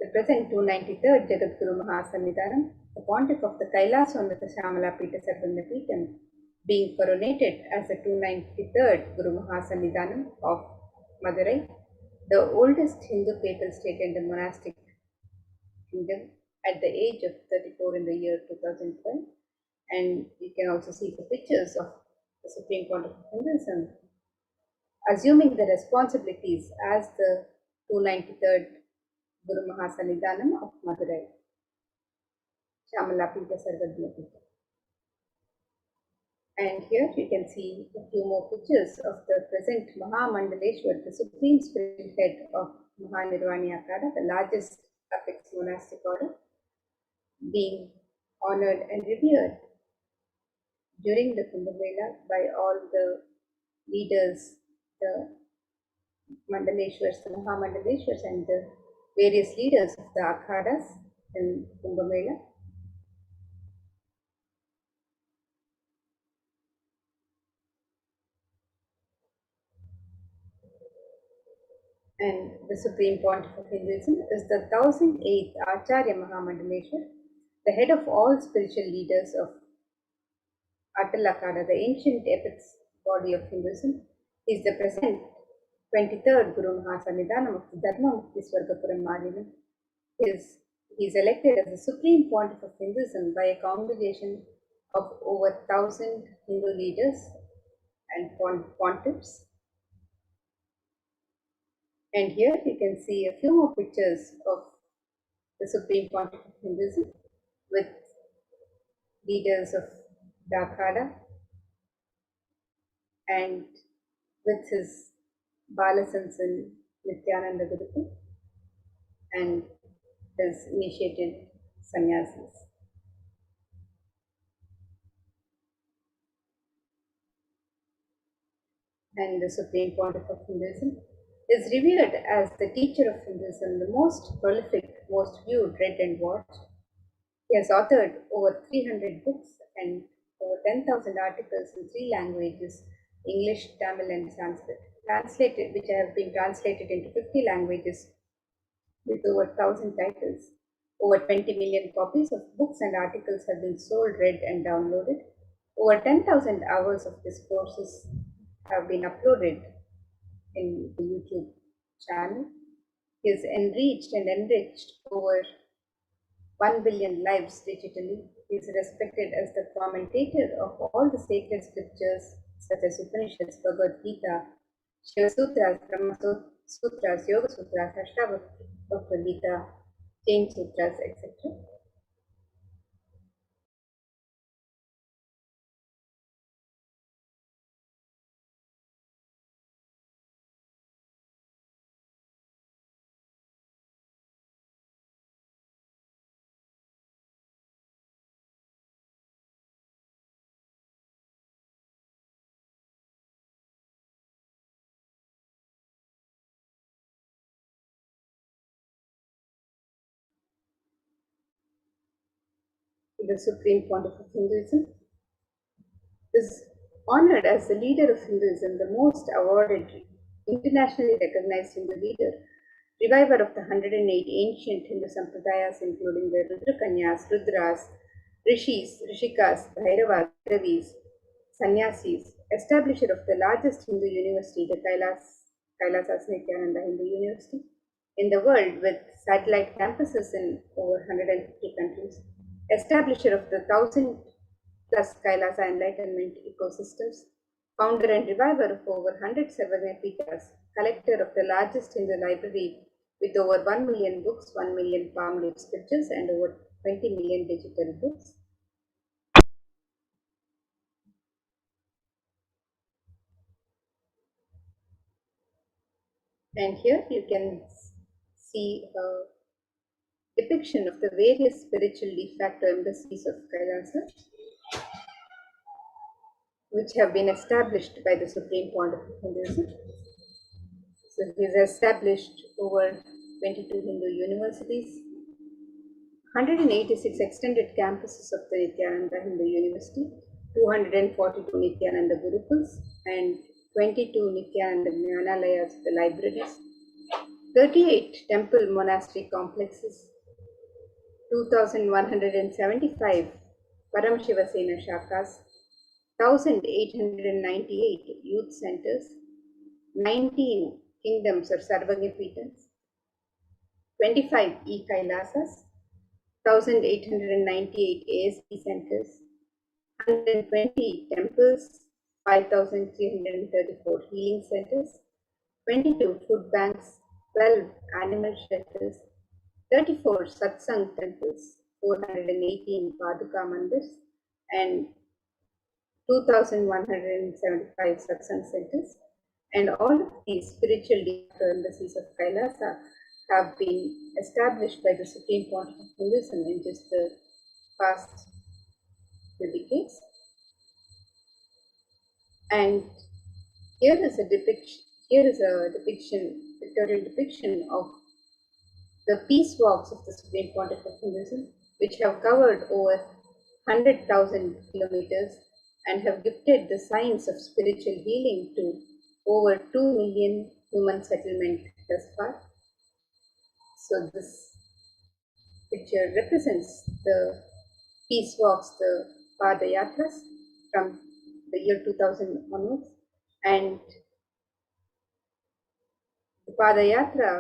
the present 293rd Jagadguru Mahasannidhanam, the Pontiff of the Kailasa Unnata Shamala Pita Sarvanya Pitam, being coronated as the 293rd Guru Mahasannidhanam of Madurai, the oldest Hindu papal state and a monastic kingdom, at the age of 34 in the year 2012. And you can also see the pictures of the Supreme Pontiff of Hinduism assuming the responsibilities as the 293rd Guru Mahasannidhanam of Madurai, Shamalapita Sarvadhyapita. And here you can see a few more pictures of the present Mahamandaleshwar, the supreme spiritual head of Mahanirvani Akada, the largest apex monastic order, being honored and revered during the Kumbh Mela by all the leaders, the Mandaleshwars, the Mahamandaleshwars, and the various leaders of the Akhadas in Kumbh Mela. And the Supreme Pontiff of Hinduism is the 1008th Acharya Mahamandaleshwar, the head of all spiritual leaders of Atal, the ancient apex body of Hinduism. He is the present 23rd Guru Mahasannidhanam of the Dharma Mukti Swargapuram Madhyamam. He is elected as the Supreme Pontiff of Hinduism by a congregation of over 1,000 Hindu leaders and pontiffs. And here you can see a few more pictures of the Supreme Pontiff of Hinduism with leaders of the Akhada and with his Balasansan Nityananda Gurukul and his initiated sannyasis. And the Supreme Pontiff of Hinduism is revered as the teacher of Hinduism, the most prolific, most viewed, read and watched. He has authored over 300 books and over 10,000 articles in 3 languages, English, Tamil and Sanskrit, which have been translated into 50 languages with over 1,000 titles. Over 20 million copies of books and articles have been sold, read and downloaded. Over 10,000 hours of discourses have been uploaded in the YouTube channel. He has enriched and enriched over 1 billion lives digitally. He is respected as the commentator of all the sacred scriptures such as Upanishads, Bhagavad Gita, Shiva Sutras, Brahma Sutras, Yoga Sutras, Ashtavakra Gita, Jain Sutras, etc. The Supreme Pontiff of Hinduism is honored as the leader of Hinduism, the most awarded, internationally recognized Hindu leader, reviver of the 108 ancient Hindu sampradayas, including the Rudrakanyas, Rudras, Rishis, Rishikas, Bhairavas, Ravis, Sannyasis, establisher of the largest Hindu university, the Kailasa Nithyananda Hindu University, in the world with satellite campuses in over 150 countries, establisher of the 1,000 plus Kailasa Enlightenment ecosystems, founder and reviver of over 100 Sarvadhyapithas, collector of the largest Hindu library with over 1 million books, 1 million palm leaf scriptures, and over 20 million digital books. And here you can see a depiction of the various spiritual de facto embassies of Kailasa, which have been established by the Supreme Pontiff of Hinduism. So he has established over 22 Hindu universities, 186 extended campuses of the Nityananda Hindu University, 242 Nityananda Gurukuls, and 22 Nityananda Jnanalayas, the libraries, 38 temple monastery complexes, 2,175 Paramashiva Sena shakas, 1,898 youth centers, 19 kingdoms or Sarvagyapitas, 25 e-Kailasas, 1,898 ASP centers, 120 temples, 5,334 healing centers, 22 food banks, 12 animal shelters, 34 satsang temples, 418 paduka mandirs, and 2,175 satsang centers. And all of these spiritual embassies of Kailasa have been established by the Supreme Pontiff of Hinduism in just the past few decades. And here is a pictorial depiction of the peace walks of the Supreme Pontiff of Hinduism, which have covered over 100,000 kilometers and have gifted the science of spiritual healing to over 2 million human settlement thus far. So this picture represents the peace walks, the Padayatras from the year 2000 onwards, and the Padayatra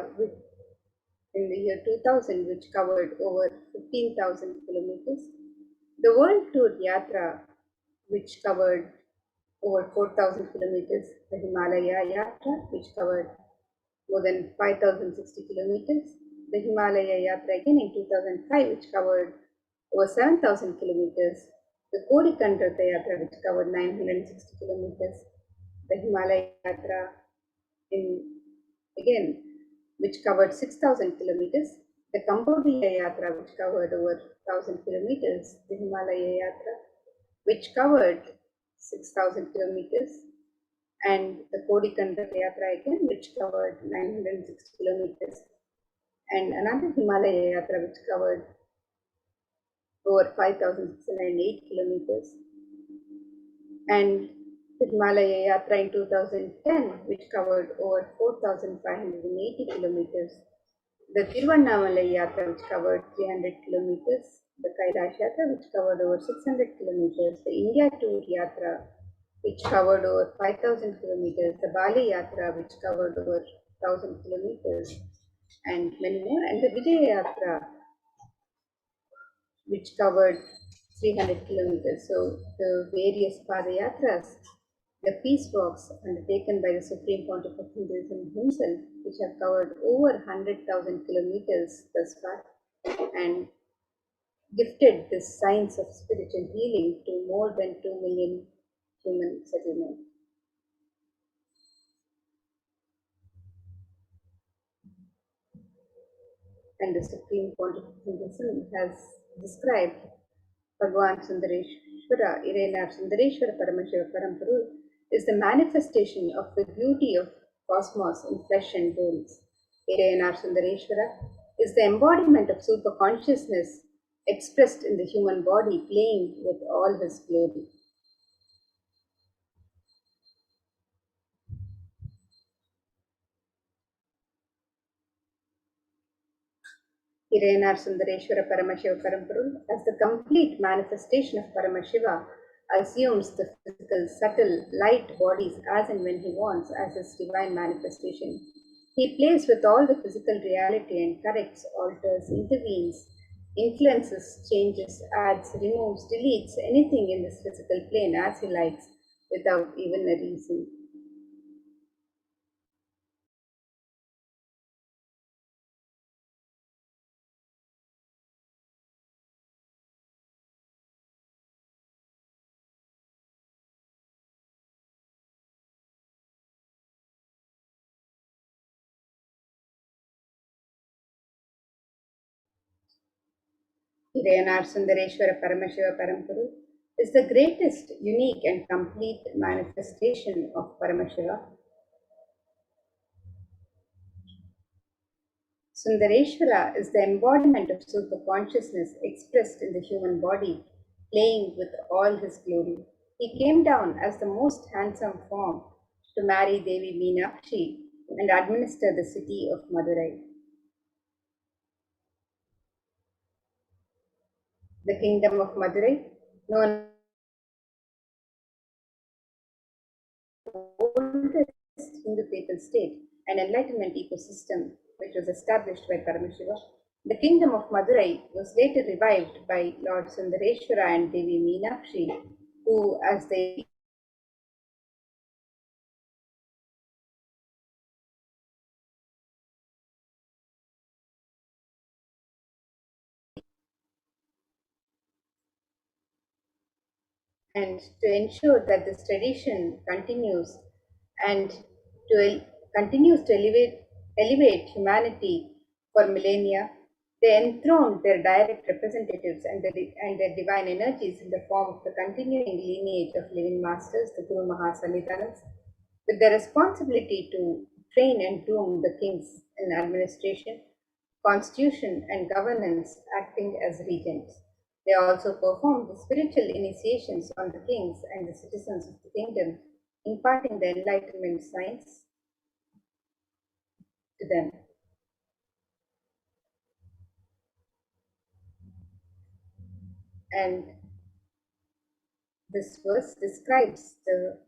in the year 2000, which covered over 15,000 kilometers, the World Tour Yatra, which covered over 4,000 kilometers, the Himalaya Yatra, which covered more than 5,060 kilometers, the Himalaya Yatra again in 2005, which covered over 7,000 kilometers, the Kodikanda Yatra, which covered 960 kilometers, the Himalaya Yatra which covered 6,000 kilometers, the Cambodia Yatra, which covered over 1,000 kilometers, the Himalaya Yatra, which covered 6,000 kilometers, and the Kodikanda Yatra again, which covered 960 kilometers, and another Himalaya Yatra, which covered over 5,608 kilometers, and the Himalaya Yatra in 2010, which covered over 4,580 kilometers, the Tiruvannamalai Yatra, which covered 300 kilometers, the Kailash Yatra, which covered over 600 kilometers, the India Tour Yatra, which covered over 5,000 kilometers, the Bali Yatra, which covered over 1,000 kilometers, and many more, and the Vijaya Yatra, which covered 300 kilometers. So the various Padayatras, the peace walks undertaken by the Supreme Pontiff of Hinduism himself, which have covered over 100,000 kilometers thus far, and gifted this science of spiritual healing to more than 2 million human settlement. And the Supreme Pontiff of Hinduism has described Bhagavan Sundareshwara, Irenar Sundareshwara Paramashiva Paramparu, is the manifestation of the beauty of cosmos in flesh and bones. Irenar Sundareshwara is the embodiment of superconsciousness expressed in the human body, playing with all his glory. Irenar Sundareshwara Paramashiva Paramparu, as the complete manifestation of Paramashiva, assumes the physical, subtle, light bodies as and when he wants as his divine manifestation. He plays with all the physical reality and corrects, alters, intervenes, influences, changes, adds, removes, deletes anything in this physical plane as he likes without even a reason. Irenar Sundareshwara Paramashiva Paramparu is the greatest, unique and complete manifestation of Paramashiva. Sundareshwara is the embodiment of superconsciousness expressed in the human body, playing with all his glory. He came down as the most handsome form to marry Devi Meenakshi and administer the city of Madurai. The kingdom of Madurai, known as the oldest Hindu papal state and enlightenment ecosystem, which was established by Paramashiva. The kingdom of Madurai was later revived by Lord Sundareshwara and Devi Meenakshi, who, as they and to ensure that this tradition continues and continues to elevate humanity for millennia, they enthroned their direct representatives and their divine energies in the form of the continuing lineage of living masters, the Guru Mahasannidhanams, with the responsibility to train and groom the kings in administration, constitution, and governance, acting as regents. They also performed the spiritual initiations on the kings and the citizens of the kingdom, imparting the Enlightenment science to them. And this verse describes the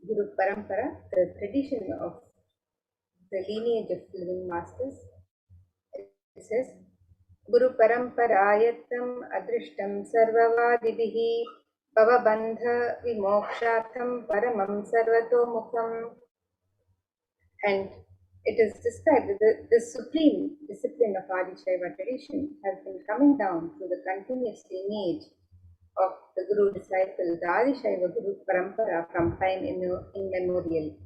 Guru Parampara, the tradition of the lineage of living masters. It says, Guru Paramparayatam Adrishtam Sarvavadibihi Bhavabandha Vimokshatham Paramam Sarvatomukham. And it is described that the supreme discipline of Adi Shaiva tradition has been coming down through the continuous lineage of the Guru disciple, the Adi Shaiva Guru Parampara, from time immemorial.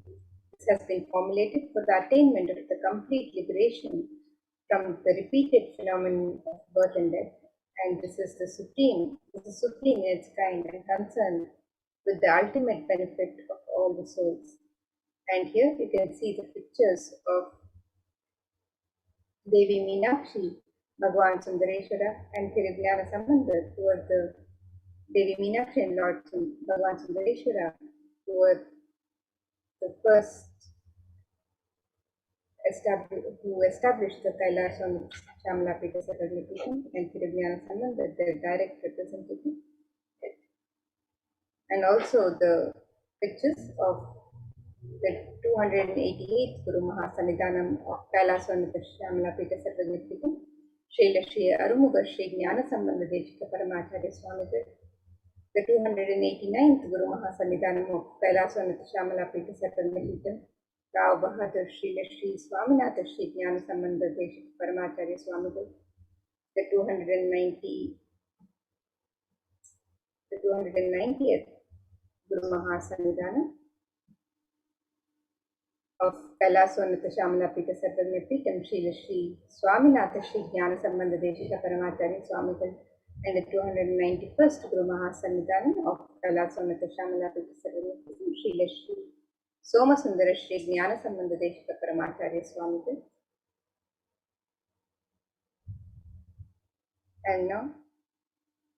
This has been formulated for the attainment of the complete liberation from the repeated phenomenon of birth and death. And this is supreme in its kind and concerned with the ultimate benefit of all the souls. And here you can see the pictures of Devi Meenakshi, Bhagavan Sundareshwara, and Tiruvijnana Sambandha, who were the Devi Meenakshi and Lord Bhagavan Sundareshwara, who were the first who established the Kailasa on Shamala Pita Sarvagnipitam, and Tiruvijnana Sambandha, their direct representative. And also the pictures of the 288th Guru Mahasannidhanam of Kailasa on Shamala Pita Sarvagnipitam, Srila Shri Arumuga Shri Jnana Sambandha Deshika Paramacharya Swamigal, the 289th Guru Mahasannidhanam of Kailasa on Shamala Pita Sarvagnipitam, Rao Bahadur Srila Shri Swaminatha Shri Jnana Sambandha Deshika Paramacharya Swamigal, the 290th Guru Mahasannidhanam of Kailasa on Shamala Pita Sarvagnipitam, Srila Shri Swaminatha Shri Jnana Sambandha Deshika Paramacharya Swamigal, and the 291st Guru Mahasannidhanam of Kailasa on Shamala Pita Sarvagnipitam, Srila Shri Somasundara Shri Jnana Sambandha Deshika Paramacharya Swamigal. And now,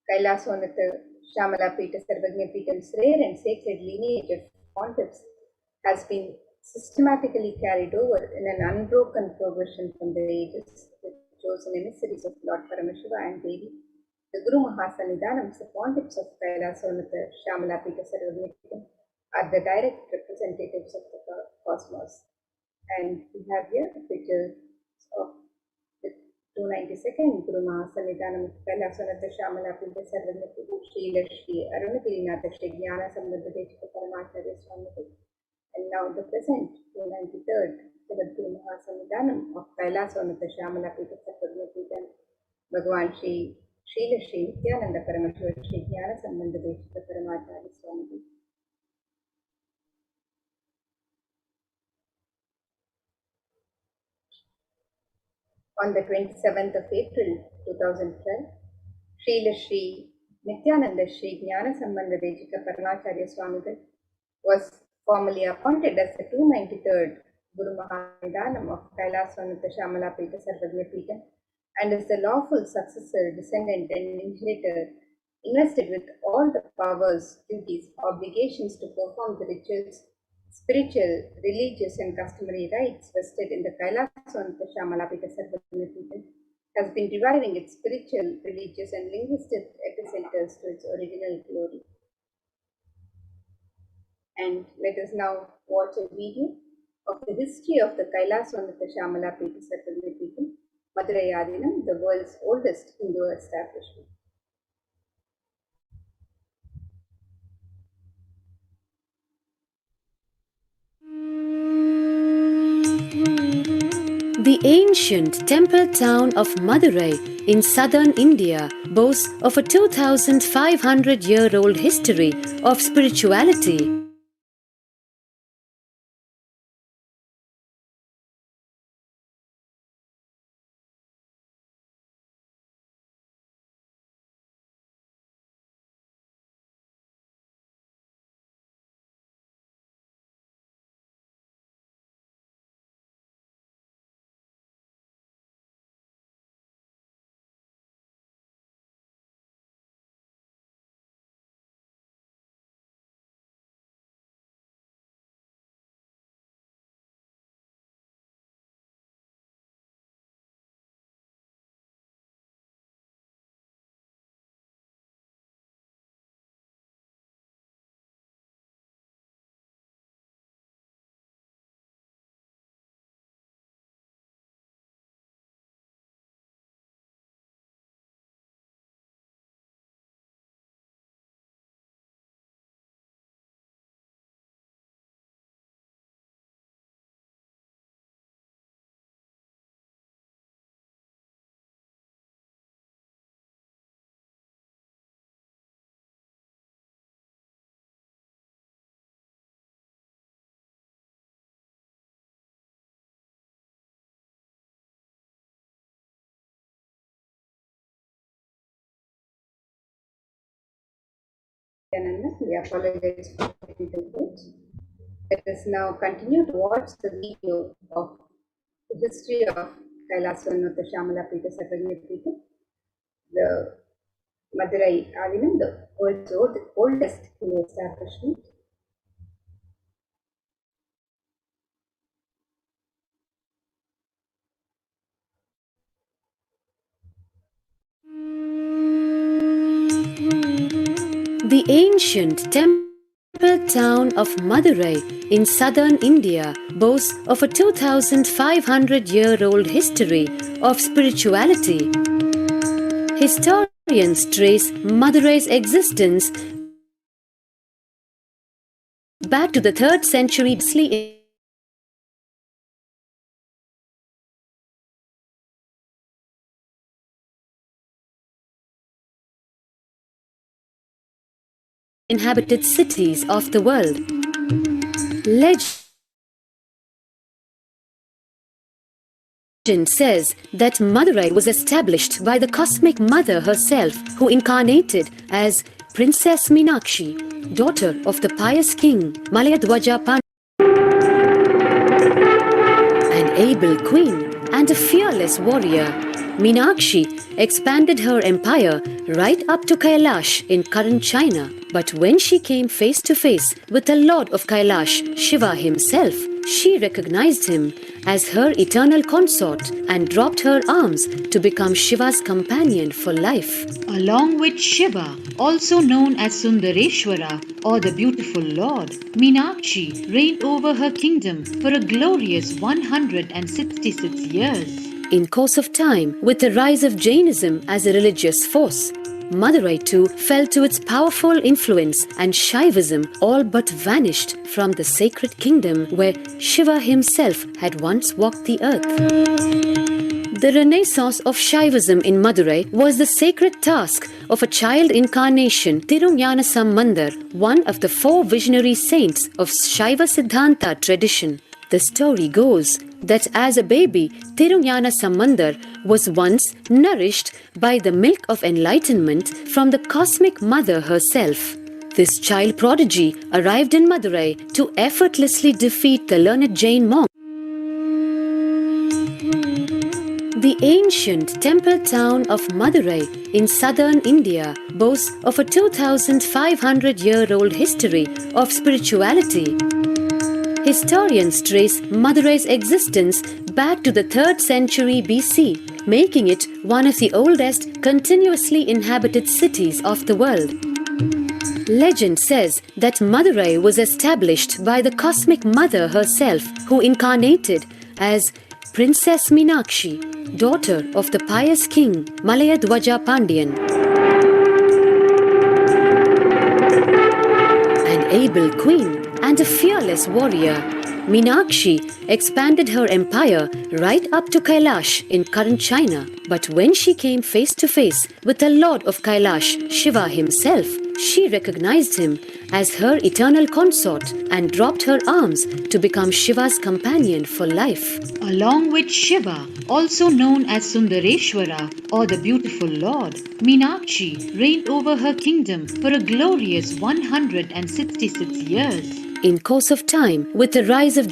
Kailasa on Shamala Pita Sarvagnipitam's rare and sacred lineage of pontiffs has been systematically carried over in an unbroken progression from the ages, with chosen emissaries of Lord Paramashiva and Devi, the Guru Mahasannidhanams, the pontiffs of Kailasa on Shamala Pita Sarvagnipitam, are the direct representatives of the cosmos. And we have here a picture of the 292nd Guru Mahasannidhanam of Kailasa on Shamala Pita Sarvagnipitam, Srila Shri Arunagirinath Shri Jnana Sambandha Deshika Paramacharya Swamigal. And now the present 293rd Guru Mahasannidhanam of Kailasa on Shamala Pita Sarvagnipitam, Bhagavan Srila Shri Nityananda Paramashiva Shri Jnana Sambandha Deshika Paramacharya Swamigal. On the 27th of April 2012, Srila Shri Nityananda Shri Jnana Sambandha Deshika Paramacharya Swamigal was formally appointed as the 293rd Guru Mahanidanam of Kailasa Shamala Pita Sarvagna Pita, and is the lawful successor, descendant, and inheritor, invested with all the powers, duties, obligations to perform the rituals, spiritual, religious, and customary rites vested in the Kailasa Shamala Pita Sarvagna Pita, has been reviving its spiritual, religious, and linguistic epicenters to its original glory. And let us now watch a video of the history of the Kailasa Shamala Pita Sarvagna Pita, Madurai Adinam, the world's oldest Hindu establishment. The ancient temple town of Madurai in southern India boasts of a 2,500-year-old history of spirituality. We apologize for the technical glitch. Let us now continue to watch the video of the history of Kailasa Shamala Pita Sarvagna Pita, the Madurai Adinam, the world's oldest Hindu establishment. The ancient temple town of Madurai in southern India boasts of a 2,500-year-old history of spirituality. Historians trace Madurai's existence back to the 3rd century BC. Inhabited cities of the world. Legend says that Madurai was established by the cosmic mother herself, who incarnated as Princess Meenakshi, daughter of the pious king Malayadwaja Pandya, an able queen and a fearless warrior. Meenakshi expanded her empire right up to Kailash in current China. But when she came face to face with the Lord of Kailash, Shiva himself, she recognized him as her eternal consort and dropped her arms to become Shiva's companion for life. Along with Shiva, also known as Sundareshwara or the beautiful Lord, Meenakshi reigned over her kingdom for a glorious 166 years. In course of time, with the rise of Jainism as a religious force, Madurai too fell to its powerful influence, and Shaivism all but vanished from the sacred kingdom where Shiva himself had once walked the earth. The renaissance of Shaivism in Madurai was the sacred task of a child incarnation, Tirunjana Sambandar, one of the 4 visionary saints of Shaiva Siddhanta tradition. The story goes that as a baby, Tirunjana Sambandar was once nourished by the milk of enlightenment from the cosmic mother herself. This child prodigy arrived in Madurai to effortlessly defeat the learned Jain monk The ancient temple town of Madurai in southern India boasts of a 2,500-year-old history of spirituality. Historians trace Madurai's existence back to the 3rd century BC, making it one of the oldest continuously inhabited cities of the world. Legend says that Madurai was established by the cosmic mother herself, who incarnated as Princess Meenakshi, daughter of the pious king Malayadwaja Pandian. An able queen and a fearless warrior, Meenakshi expanded her empire right up to Kailash in current China. But when she came face to face with the Lord of Kailash, Shiva himself, she recognized him as her eternal consort and dropped her arms to become Shiva's companion for life. Along with Shiva, also known as Sundareshwara or the beautiful Lord, Meenakshi reigned over her kingdom for a glorious 166 years. In course of time, with the rise of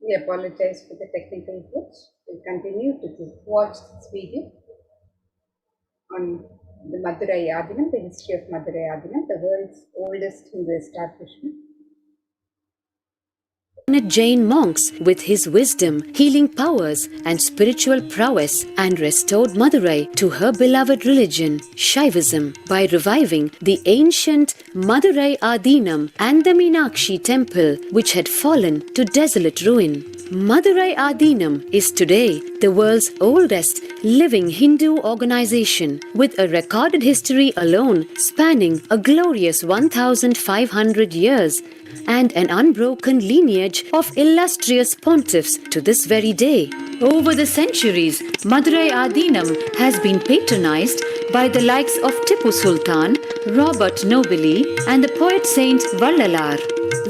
We apologize for the technical glitch. We'll continue to watch this video on the Madurai Adinam, the history of Madurai Adinam, the world's oldest Hindu establishment. Jain monks with his wisdom, healing powers, and spiritual prowess, and restored Madurai to her beloved religion, Shaivism, by reviving the ancient Madurai Adinam and the Meenakshi temple, which had fallen to desolate ruin. Madurai Adinam is today the world's oldest living Hindu organization, with a recorded history alone spanning a glorious 1,500 years and an unbroken lineage of illustrious pontiffs to this very day. Over the centuries, Madurai Adinam has been patronized by the likes of Tipu Sultan, Robert Nobili, and the poet saint Vallalar.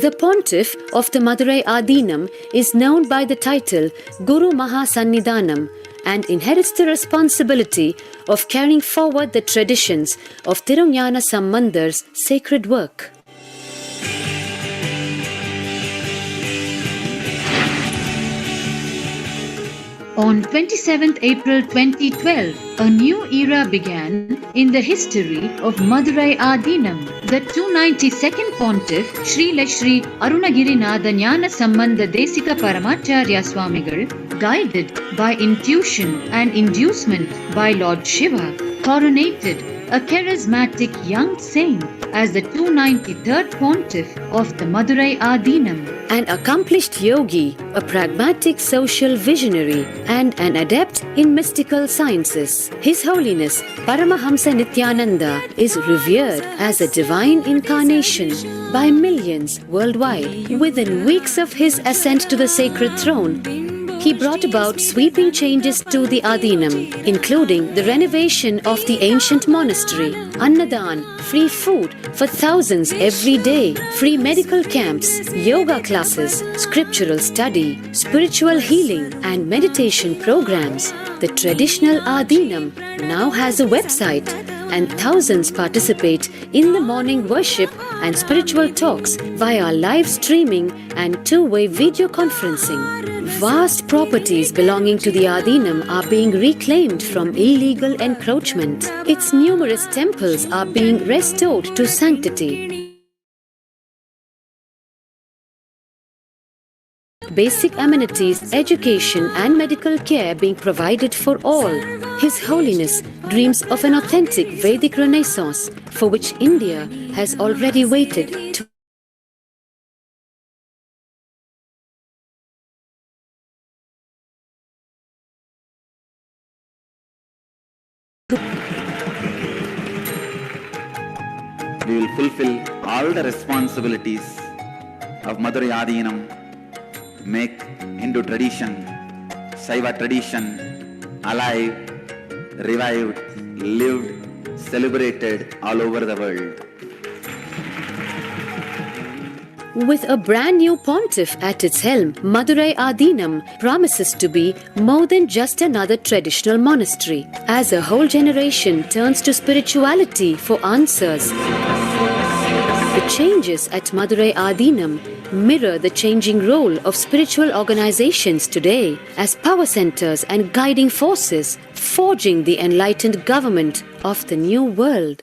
The pontiff of the Madurai Adinam is known by the title Guru Mahasannidhanam and inherits the responsibility of carrying forward the traditions of Tirungnana Sambandar's sacred work. On 27th April 2012, a new era began in the history of Madurai Adinam. The 292nd Pontiff, Srila Sri Arunagirinatha Jnana Sambandha Desika Paramacharya Swamigal, guided by intuition and inducement by Lord Shiva, coronated a charismatic young saint as the 293rd Pontiff of the Madurai Adinam. An accomplished yogi, a pragmatic social visionary, and an adept in mystical sciences. His Holiness Paramahamsa Nithyananda is revered as a divine incarnation by millions worldwide. Within weeks of his ascent to the sacred throne, he brought about sweeping changes to the Adinam, including the renovation of the ancient monastery, Annadan, free food for thousands every day, free medical camps, yoga classes, scriptural study, spiritual healing, and meditation programs. The traditional Adinam now has a website, and thousands participate in the morning worship and spiritual talks via live streaming and two-way video conferencing. Vast properties belonging to the Adinam are being reclaimed from illegal encroachment. Its numerous temples are being restored to sanctity. Basic amenities, education and medical care being provided for all. His Holiness dreams of an authentic Vedic Renaissance for which India has already waited to We will fulfill all the responsibilities of Madurai Adinam, make Hindu tradition, Shaiva tradition alive, revived, lived, celebrated all over the world. With a brand new pontiff at its helm, Madurai Adinam promises to be more than just another traditional monastery, as a whole generation turns to spirituality for answers. The changes at Madurai Adinam mirror the changing role of spiritual organizations today as power centers and guiding forces, forging the enlightened government of the new world.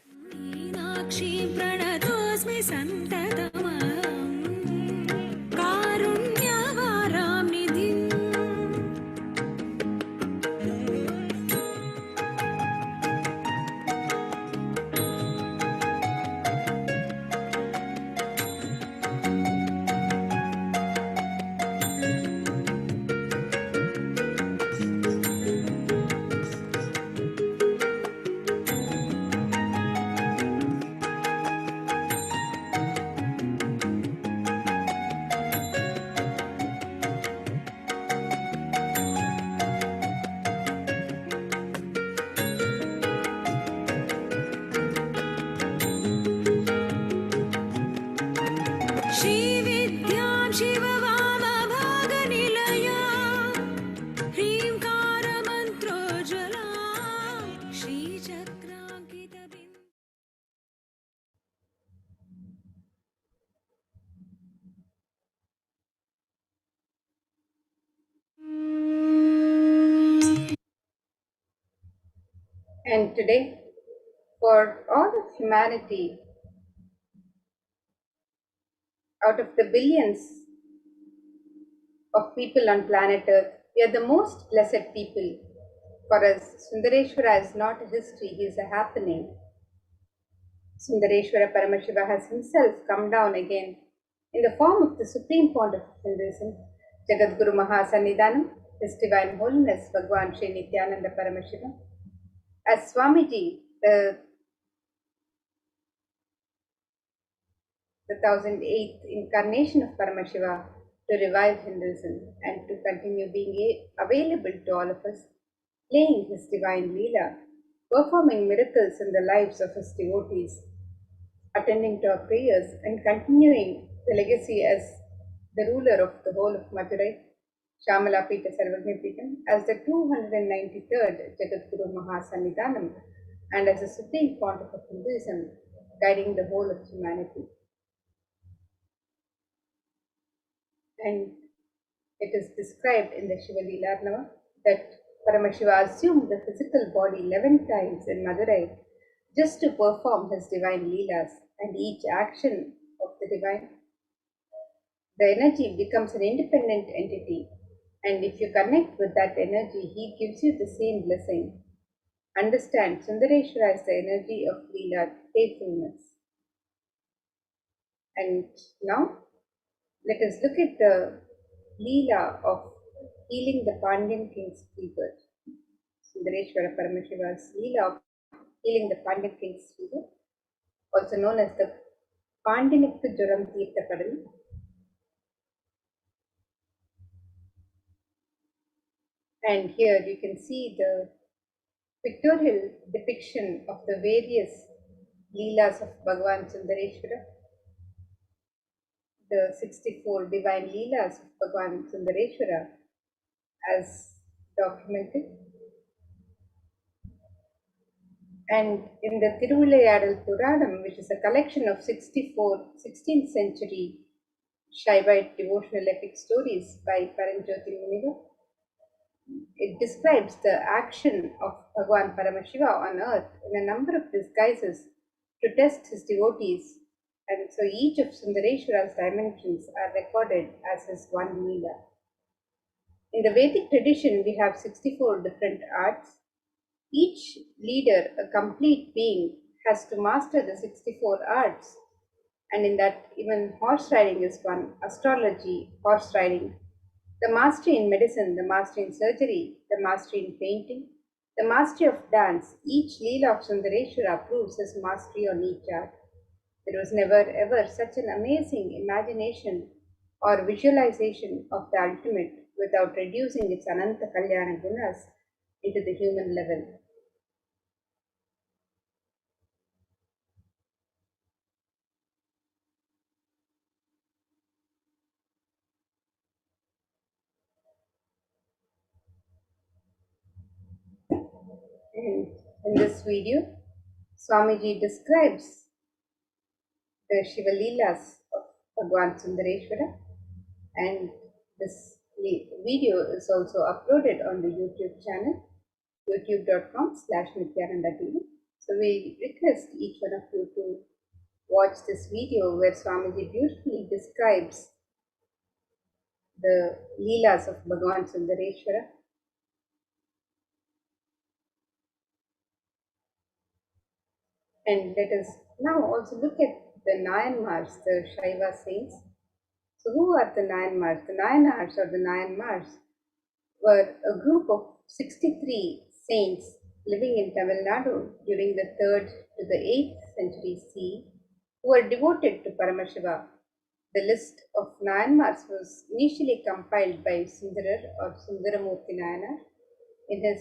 And today, for all of humanity, out of the billions of people on planet Earth, we are the most blessed people. For us, Sundareshwara is not a history, he is a happening. Sundareshwara Paramashiva has himself come down again in the form of the Supreme Pontiff of Hinduism, Jagadguru Mahasannidhanam, His Divine Holiness Bhagavan Nithyananda Paramashivam, as Swamiji, the 1008th incarnation of Paramashiva, to revive Hinduism and to continue being available to all of us, playing his divine Leela, performing miracles in the lives of his devotees, attending to our prayers and continuing the legacy as the ruler of the whole of Madurai, Shamala Pita Sarvagna Pitam, as the 293rd Jagadguru Mahasannidhanam, and as the Supreme Pontiff of Hinduism, guiding the whole of humanity. And it is described in the Shiva Leelarnava that Paramashiva assumed the physical body 11 times in Madurai just to perform his divine Leelas, and each action of the divine, the energy becomes an independent entity, and if you connect with that energy, he gives you the same blessing. Understand, Sundareshwara is the energy of Leela, faithfulness. And now, let us look at the Leela of healing the Pandyan king's fever. Sundareshwara Paramashiva's Leela of healing the Pandyan king's fever, also known as the Pandyanikku Juram Tirtha Kadal. And here you can see the pictorial depiction of the various Leelas of Bhagavan Sundareshwara, the 64 divine Leelas of Bhagavan Sundareshwara as documented. And in the Tiruvilayadal Puranam, which is a collection of 64 16th century Shaivite devotional epic stories by Paranjoti Muniva, it describes the action of Bhagavan Paramashiva on earth in a number of disguises to test his devotees, and so each of Sundareshwara's dimensions are recorded as his one Leela. In the Vedic tradition, we have 64 different arts. Each leader, a complete being, has to master the 64 arts, and in that even horse riding is one, astrology, horse riding, the mastery in medicine, the mastery in surgery, the mastery in painting, the mastery of dance. Each Leela of Sundareshwara proves his mastery on each art. There was never ever such an amazing imagination or visualization of the ultimate without reducing its Ananta Kalyana Gunas into the human level. And in this video, Swamiji describes the Shiva Leelas of Bhagavan Sundareshwara, and this video is also uploaded on the YouTube channel, youtube.com/nithyananda.tv. So we request each one of you to watch this video where Swamiji beautifully describes the Leelas of Bhagavan Sundareshwara. And let us now also look at the Nayanmars, the Shaiva saints. So who are the Nayanmars? The Nayanars or the Nayanmars were a group of 63 saints living in Tamil Nadu during the 3rd to the 8th century CE who were devoted to Paramashiva. The list of Nayanmars was initially compiled by Sundarar or Sundaramurti Nayanar. In his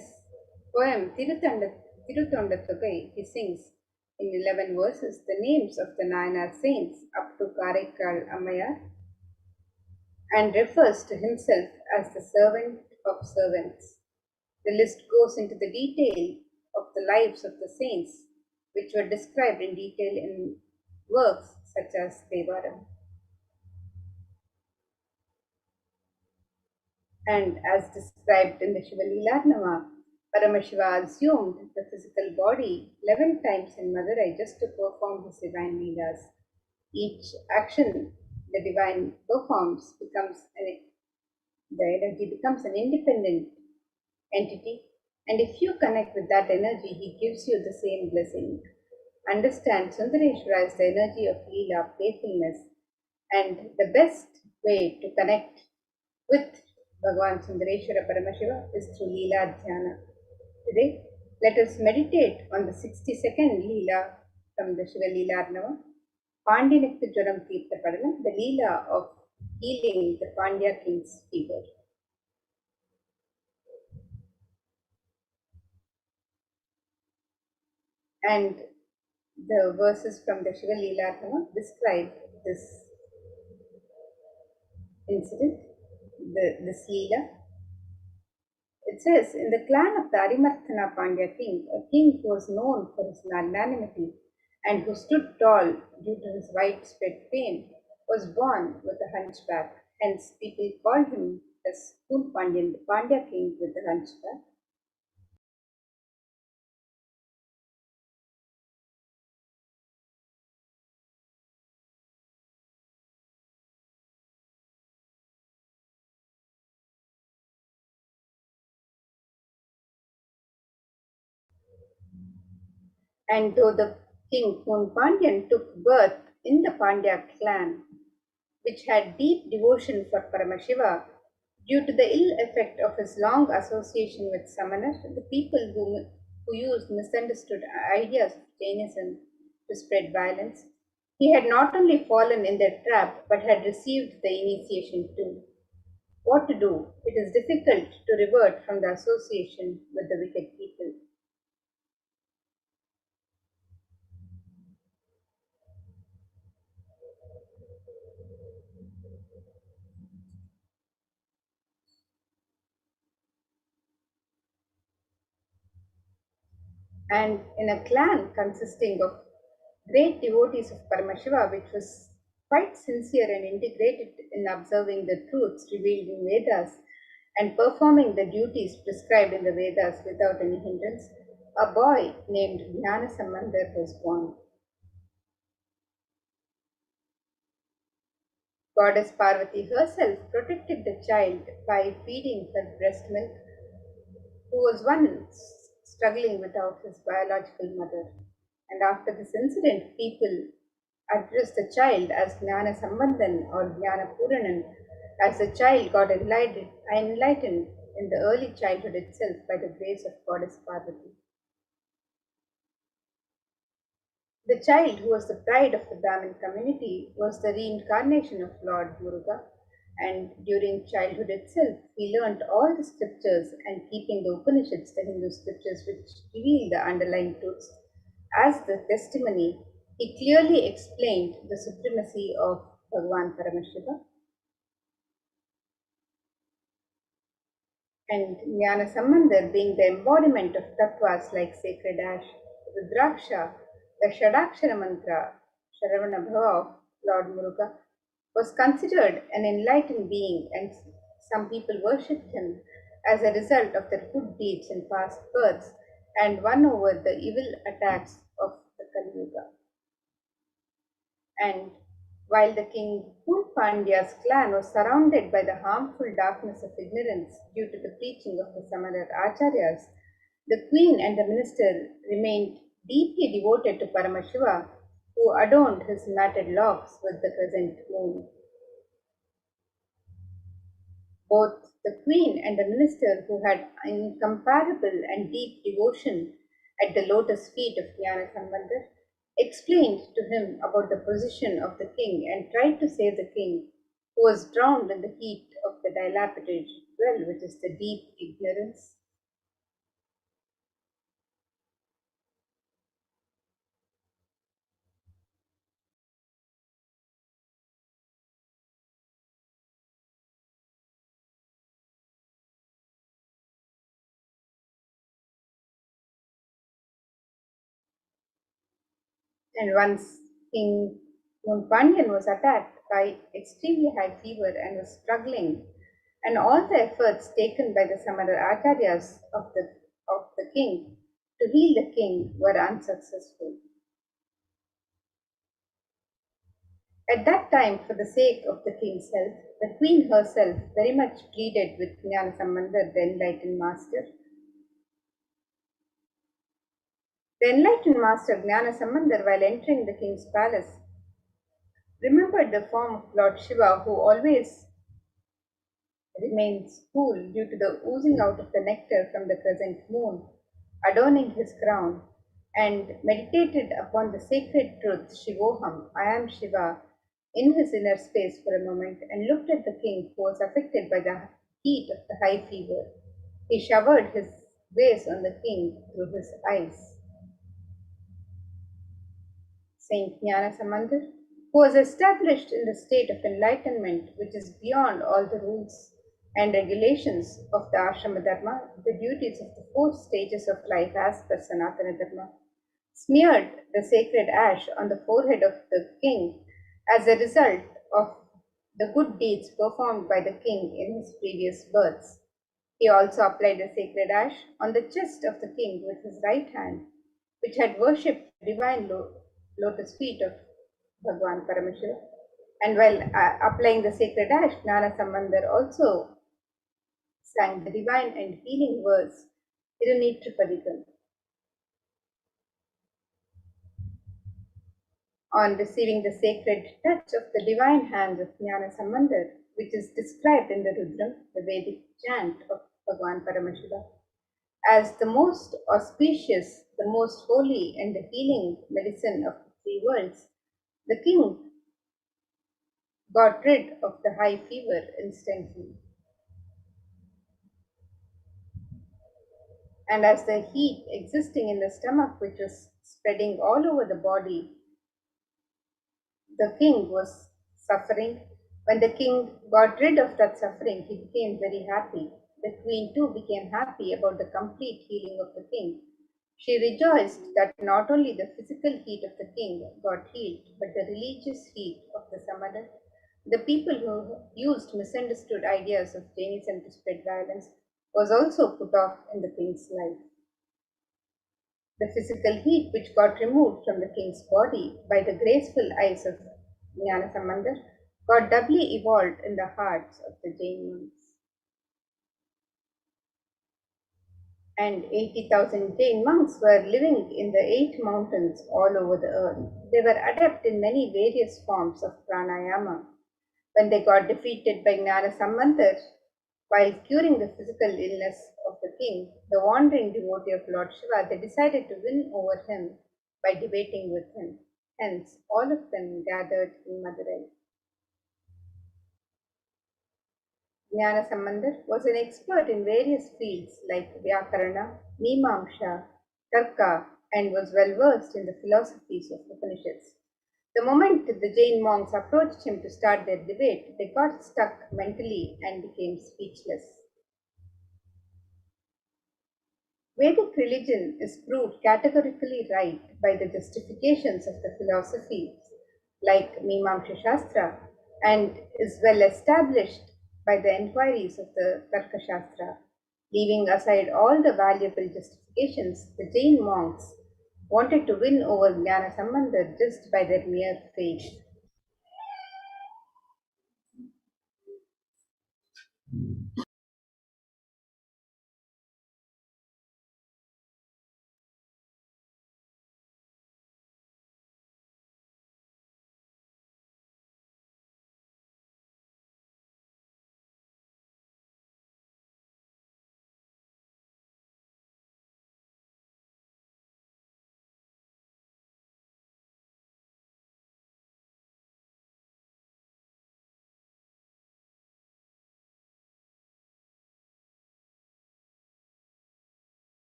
poem Tirutondatokai, he sings in 11 verses the names of the Nayanar saints up to Karaikal Ammayar and refers to himself as the servant of servants. The list goes into the detail of the lives of the saints, which were described in detail in works such as Devaram. And as described in the Shiva Leelarnama, Paramashiva assumed the physical body 11 times in Madurai just to perform his divine Leelas. Each action the divine performs the energy becomes an independent entity, and if you connect with that energy, he gives you the same blessing. Understand, Sundareshwara is the energy of Leela, playfulness, and the best way to connect with Bhagavan Sundareshwara Paramashiva is through Leela Dhyana. Today, let us meditate on the 62nd Leela from the Shiva Leelarnava, Pandyanakku Jwaram Tirtha Padalam, the Leela of healing the Pandya king's fever. And the verses from the Shiva Leelarnava describe this incident, this Leela. It says, in the clan of the Arimarthana Pandya king, a king who was known for his magnanimity and who stood tall due to his widespread fame, was born with a hunchback. Hence, people called him as Poon Pandyan, the Pandya king with the hunchback. And though the king Poon Pandyan took birth in the Pandya clan, which had deep devotion for Paramashiva, due to the ill effect of his long association with Samanas, the people who used misunderstood ideas of Jainism to spread violence, he had not only fallen in their trap but had received the initiation too. what to do. It is difficult to revert from the association with the wicked people. And in a clan consisting of great devotees of Paramashiva, which was quite sincere and integrated in observing the truths revealed in Vedas and performing the duties prescribed in the Vedas without any hindrance, a boy named Jnana Sambandar was born. Goddess Parvati herself protected the child by feeding her breast milk, who was once struggling without his biological mother. And after this incident, people addressed the child as Jnana Sambandhan or Jnana Puranan, as the child got enlightened in the early childhood itself by the grace of Goddess Parvati. The child, who was the pride of the Brahmin community, was the reincarnation of Lord Muruga, and during childhood itself, he learnt all the scriptures and keeping the Upanishads, the Hindu scriptures which reveal the underlying truths, as the testimony, he clearly explained the supremacy of Bhagavan Paramashiva. And Jnana Sambandar, being the embodiment of tattvas like sacred ash, Rudraksha, the Shadakshara mantra, Sharavana Bhava of Lord Muruga, was considered an enlightened being, and some people worshipped him as a result of their good deeds in past births and won over the evil attacks of the Kali Yuga. And while the king Poon Pandya's clan was surrounded by the harmful darkness of ignorance due to the preaching of the Samara Acharyas, the queen and the minister remained deeply devoted to Paramashiva, who adorned his matted locks with the crescent moon. Both the queen and the minister, who had incomparable and deep devotion at the lotus feet of Jnana Sambandar, explained to him about the position of the king and tried to save the king, who was drowned in the heat of the dilapidated well, which is the deep ignorance. And once King Pandyan was attacked by extremely high fever and was struggling, and all the efforts taken by the Samara Acharyas of the king to heal the king were unsuccessful. At that time, for the sake of the king's health, the queen herself very much pleaded with Jnana Sambandar, the enlightened master. The enlightened master Jnana Sambandar, while entering the king's palace, remembered the form of Lord Shiva, who always remains cool due to the oozing out of the nectar from the crescent moon, adorning his crown, and meditated upon the sacred truth, Shivoham, I am Shiva, in his inner space for a moment, and looked at the king, who was affected by the heat of the high fever. He showered his grace on the king through his eyes. Saint Jnana Sambandar, who was established in the state of enlightenment, which is beyond all the rules and regulations of the ashrama dharma, the duties of the 4 stages of life as per Sanatana Dharma, smeared the sacred ash on the forehead of the king as a result of the good deeds performed by the king in his previous births. He also applied the sacred ash on the chest of the king with his right hand, which had worshipped the divine lotus feet of Bhagavan Paramashiva. And while applying the sacred ash, Jnana Sambandar also sang the divine and healing verse, Irunitrupadikam. On receiving the sacred touch of the divine hands of Jnana Sambandar, which is described in the Rudram, the Vedic chant of Bhagavan Paramashiva, as the most auspicious, the most holy, and the healing medicine of the 3 worlds, the king got rid of the high fever instantly. And as the heat existing in the stomach, which was spreading all over the body, the king was suffering. When the king got rid of that suffering, he became very happy. The queen too became happy about the complete healing of the king. She rejoiced that not only the physical heat of the king got healed, but the religious heat of the Samadhi. The people who used misunderstood ideas of Jainism to spread violence was also put off in the king's life. The physical heat which got removed from the king's body by the graceful eyes of Jnanasambandar got doubly evolved in the hearts of the Jain monks. And 80,000 Jain monks were living in the 8 mountains all over the earth. They were adept in many various forms of pranayama. When they got defeated by Jnanasambandar, while curing the physical illness of the king, the wandering devotee of Lord Shiva, they decided to win over him by debating with him. Hence, all of them gathered in Madurai. Jnanasambandar was an expert in various fields like Vyakarana, Mimamsha, Tarka, and was well versed in the philosophies of Upanishads. The moment the Jain monks approached him to start their debate, they got stuck mentally and became speechless. Vedic religion is proved categorically right by the justifications of the philosophies like Mimamsha Shastra and is well established by the enquiries of the Tarka Shastra. Leaving aside all the valuable justifications, the Jain monks wanted to win over Jnanasambandar just by their mere faith.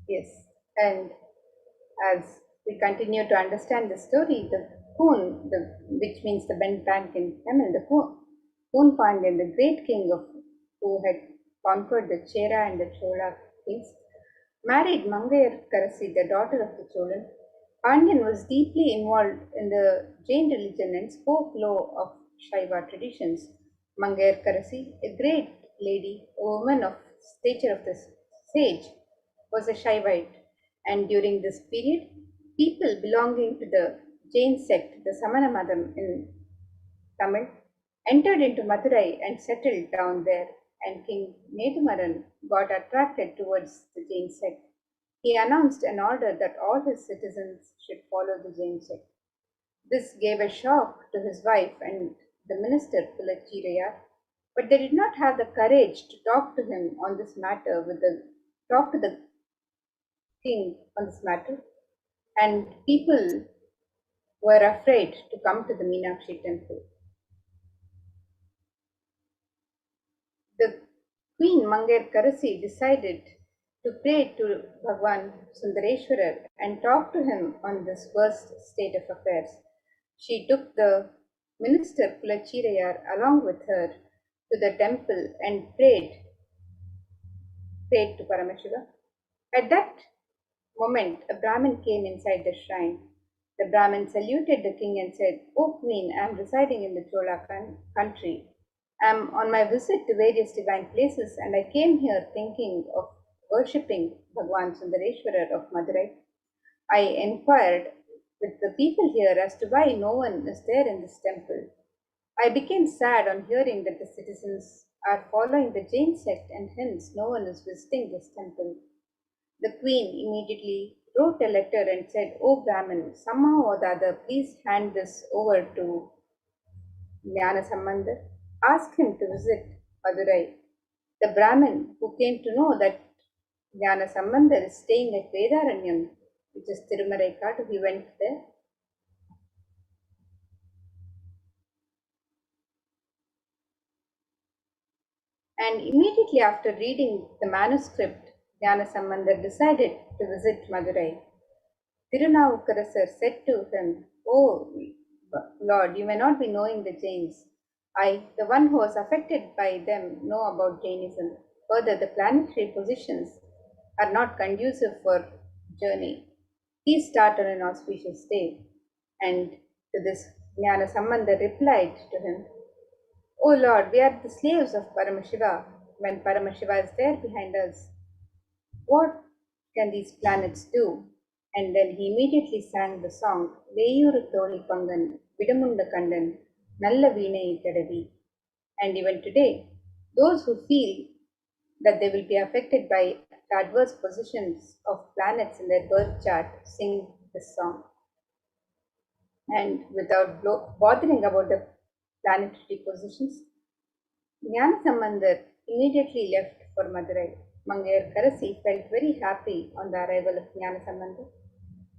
Yes, and as we continue to understand the story, the Poon, which means the bent bank in Tamil, the Poon Pandyan, the great king who had conquered the Chera and the Chola kings, married Mangayar Karasi, the daughter of the Cholan. Pandyan was deeply involved in the Jain religion and spoke low of Shaiva traditions. Mangayar Karasi, a great lady, a woman of stature of the sage, was a Shaivite, and during this period, people belonging to the Jain sect, the Samana Madam in Tamil, entered into Madurai and settled down there, and King Nedumaran got attracted towards the Jain sect. He announced an order that all his citizens should follow the Jain sect. This gave a shock to his wife and the minister Pulachiraya, but they did not have the courage to talk to him on this matter talk to the king on this matter, and people were afraid to come to the Meenakshi temple. The Queen Mangayar Karasi decided to pray to Bhagavan Sundareshwara and talk to him on this worst state of affairs. She took the minister Pulachirayar along with her to the temple and prayed to Paramashiva. At that moment, a Brahmin came inside the shrine. The Brahmin saluted the king and said, "O Queen, I am residing in the Chola country. I am on my visit to various divine places and I came here thinking of worshipping Bhagavan Sundareshwara of Madurai. I inquired with the people here as to why no one is there in this temple. I became sad on hearing that the citizens are following the Jain sect and hence no one is visiting this temple. The queen immediately wrote a letter and said, "O Brahmin, somehow or the other, please hand this over to Jnana Sambandha. Ask him to visit Madurai." The Brahmin, who came to know that Jnana Sambandha is staying at Vedaranyam, which is Tirumaraikadu, he went there. And immediately after reading the manuscript, Jnana Sambandha decided to visit Madurai. Tirunavukkarasar said to him, "Oh Lord, you may not be knowing the Jains. I, the one who was affected by them, know about Jainism. Further, the planetary positions are not conducive for journey. Please start on an auspicious day." And to this, Jnana Sambandha replied to him, "O Lord, we are the slaves of Paramashiva. When Paramashiva is there behind us, what can these planets do?" And then he immediately sang the song, "Veyuru Tholi Pangan, Vidamunda Kandan, Nalla Veenai Tadavi." And even today, those who feel that they will be affected by the adverse positions of planets in their birth chart sing this song. And without bothering about the planetary positions, Jnana Sambandha immediately left for Madurai. Mangayar Karasi felt very happy on the arrival of Jnana Sambandha.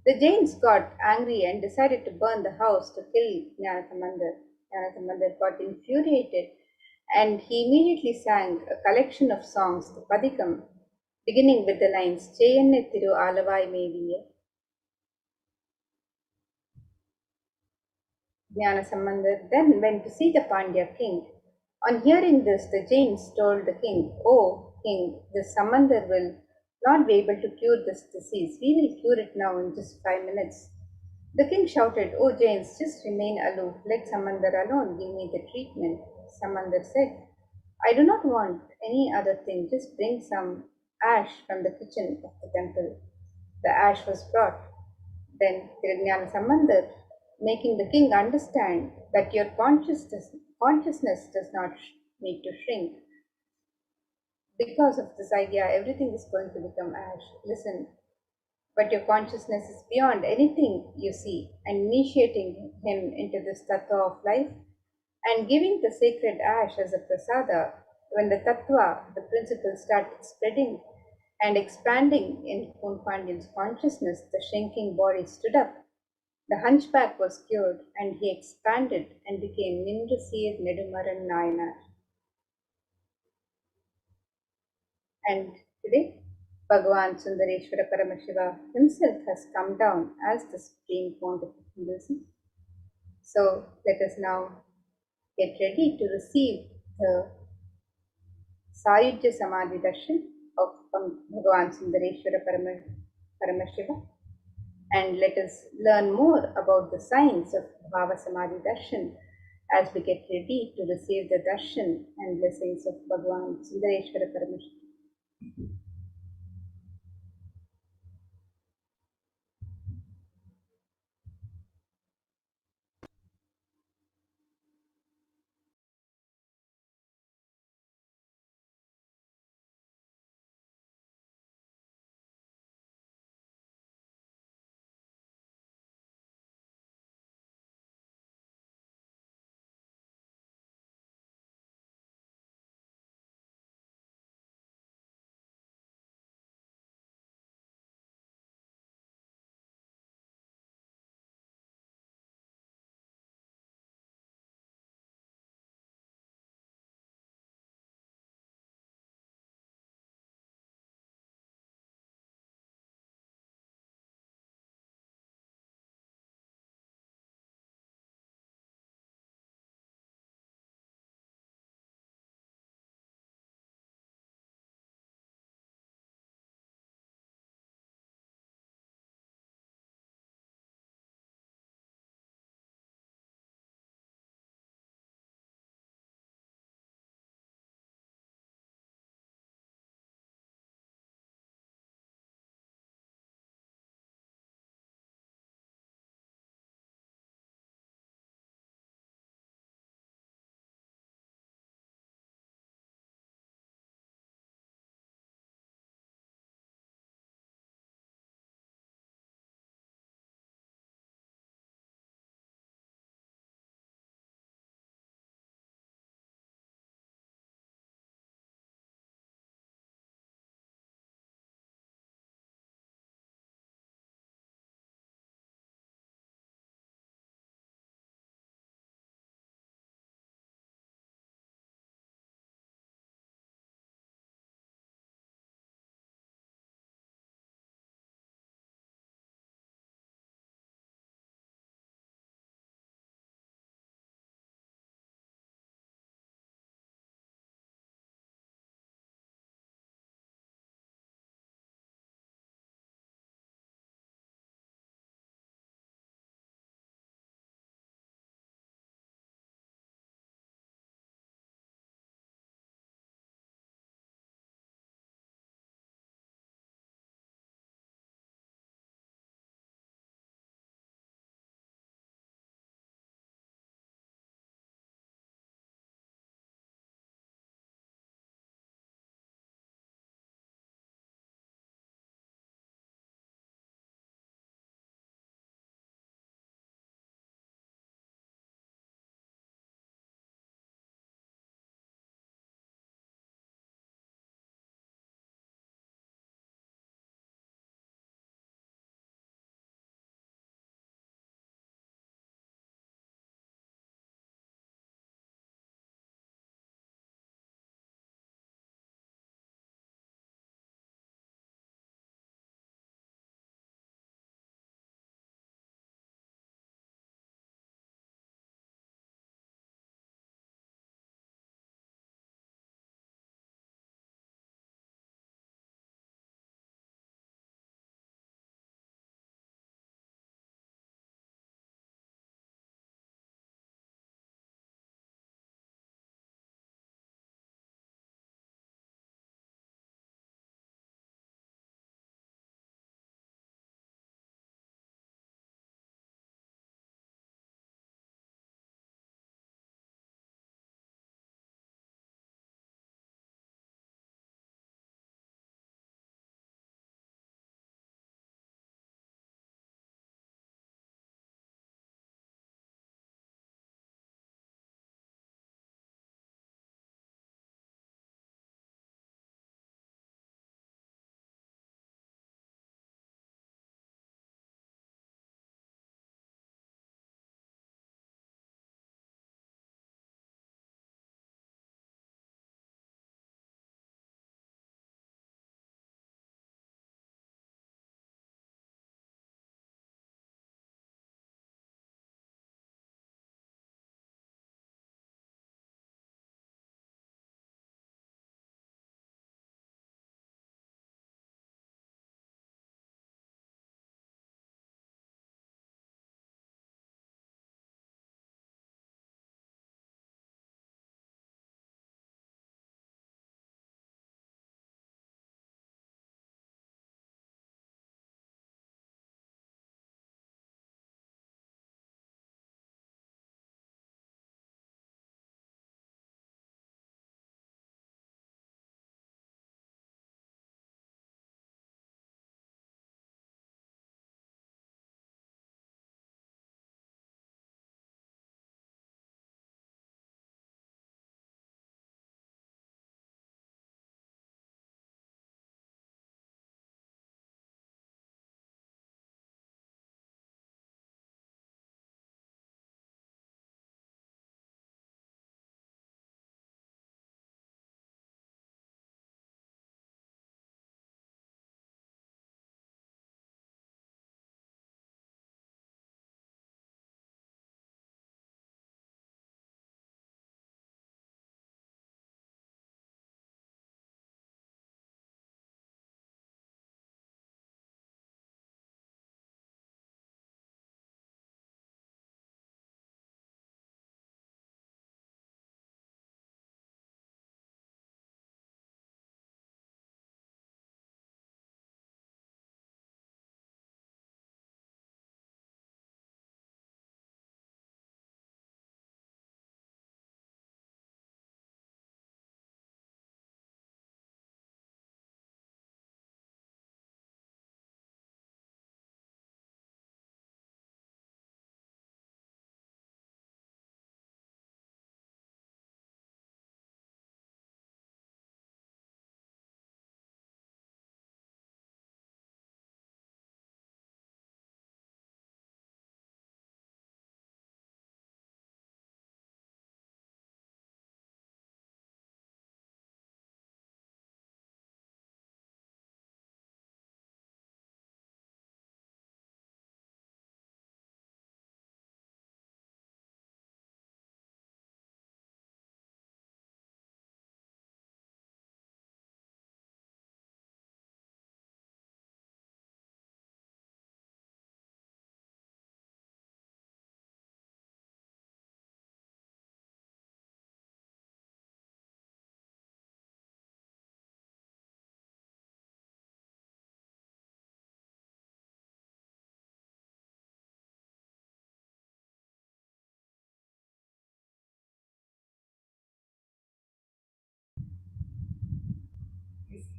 The Jains got angry and decided to burn the house to kill Jnana Sambandha. Jnana Sambandha got infuriated and he immediately sang a collection of songs, the Padikam, beginning with the lines, "Cheyanne Thiru Alavai Meviya." Jnana Sambandha then went to see the Pandya king. On hearing this, the Jains told the king, "Oh king, this Sambandha will not be able to cure this disease. We will cure it now in just 5 minutes." The king shouted, "Oh Jains, just remain aloof. Let Sambandha alone give me the treatment." Sambandha said, "I do not want any other thing. Just bring some ash from the kitchen of the temple." The ash was brought. Then Jnana Sambandha, making the king understand that your consciousness does not need to shrink. Because of this idea, everything is going to become ash. Listen, but your consciousness is beyond anything you see, and initiating him into this tattva of life and giving the sacred ash as a prasada. When the tattva, the principle, started spreading and expanding in Pandyan's consciousness, the shrinking body stood up. The hunchback was cured and he expanded and became Nindusir Nedumaran Nayanar. And today, Bhagavan Sundareshwara Paramashiva himself has come down as the Supreme Pontiff of Hinduism. So let us now get ready to receive the Sayujya Samadhi Darshan of Bhagavan Sundareshwara Paramashiva, and let us learn more about the science of Bhava Samadhi Darshan as we get ready to receive the darshan and blessings of Bhagavan Sundareshwara Paramashiva.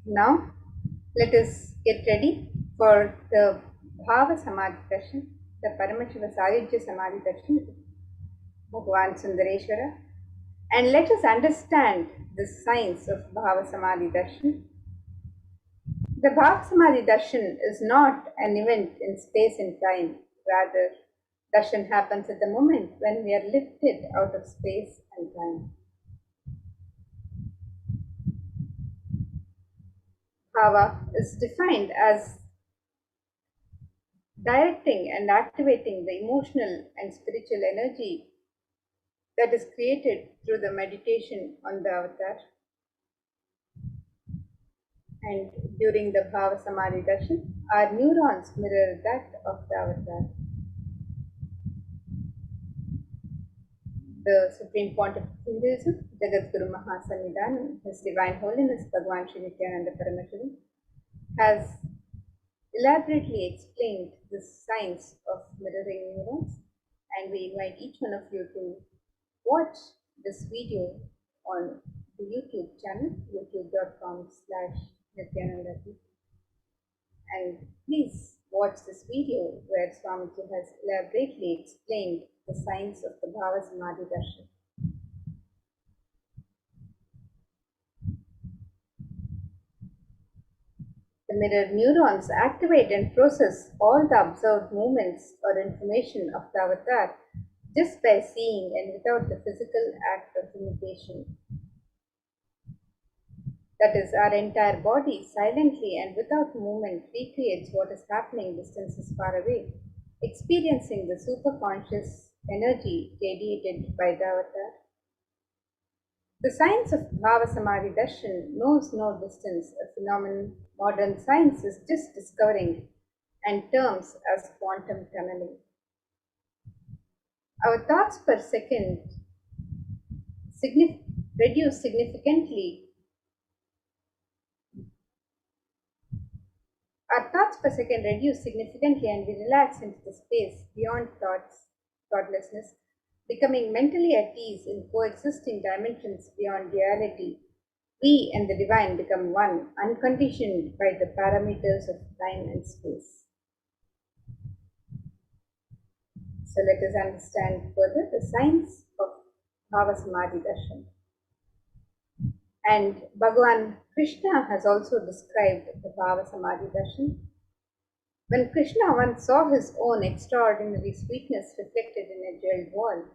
Now, let us get ready for the Bhava Samadhi Darshan, the Paramashiva Sayujya Samadhi Darshan, Bhagavan Sundareshwara, and let us understand the science of Bhava Samadhi Darshan. The Bhava Samadhi Darshan is not an event in space and time, rather, darshan happens at the moment when we are lifted out of space and time. Bhava is defined as directing and activating the emotional and spiritual energy that is created through the meditation on the avatar. And during the Bhava Samadhi Darshan, our neurons mirror that of the avatar. The Supreme Pontiff of Hinduism, Jagadguru Mahasannidhanam, His Divine Holiness Bhagavan Nithyananda Paramashivam, has elaborately explained the science of mirroring neurons, and we invite each one of you to watch this video on the YouTube channel, youtube.com/Nityananda. And please watch this video where Swamiji has elaborately explained the science of the Bhava Samadhi Darshan. The mirror neurons activate and process all the observed movements or information of the avatar just by seeing and without the physical act of imitation. That is, our entire body silently and without movement recreates what is happening distances far away, experiencing the superconscious energy radiated by the avatar. The science of Bhava Samadhi Darshan knows no distance, a phenomenon modern science is just discovering and terms as quantum tunneling. Our thoughts per second reduce significantly. Our thoughts per second reduce significantly and we relax into the space beyond thoughtlessness, becoming mentally at ease in coexisting dimensions beyond reality. We and the divine become one, unconditioned by the parameters of time and space. So let us understand further the science of Bhava Samadhi Darshan. And Bhagavan Krishna has also described the Bhava Samadhi Darshan. When Krishna once saw his own extraordinary sweetness reflected in a jeweled wall,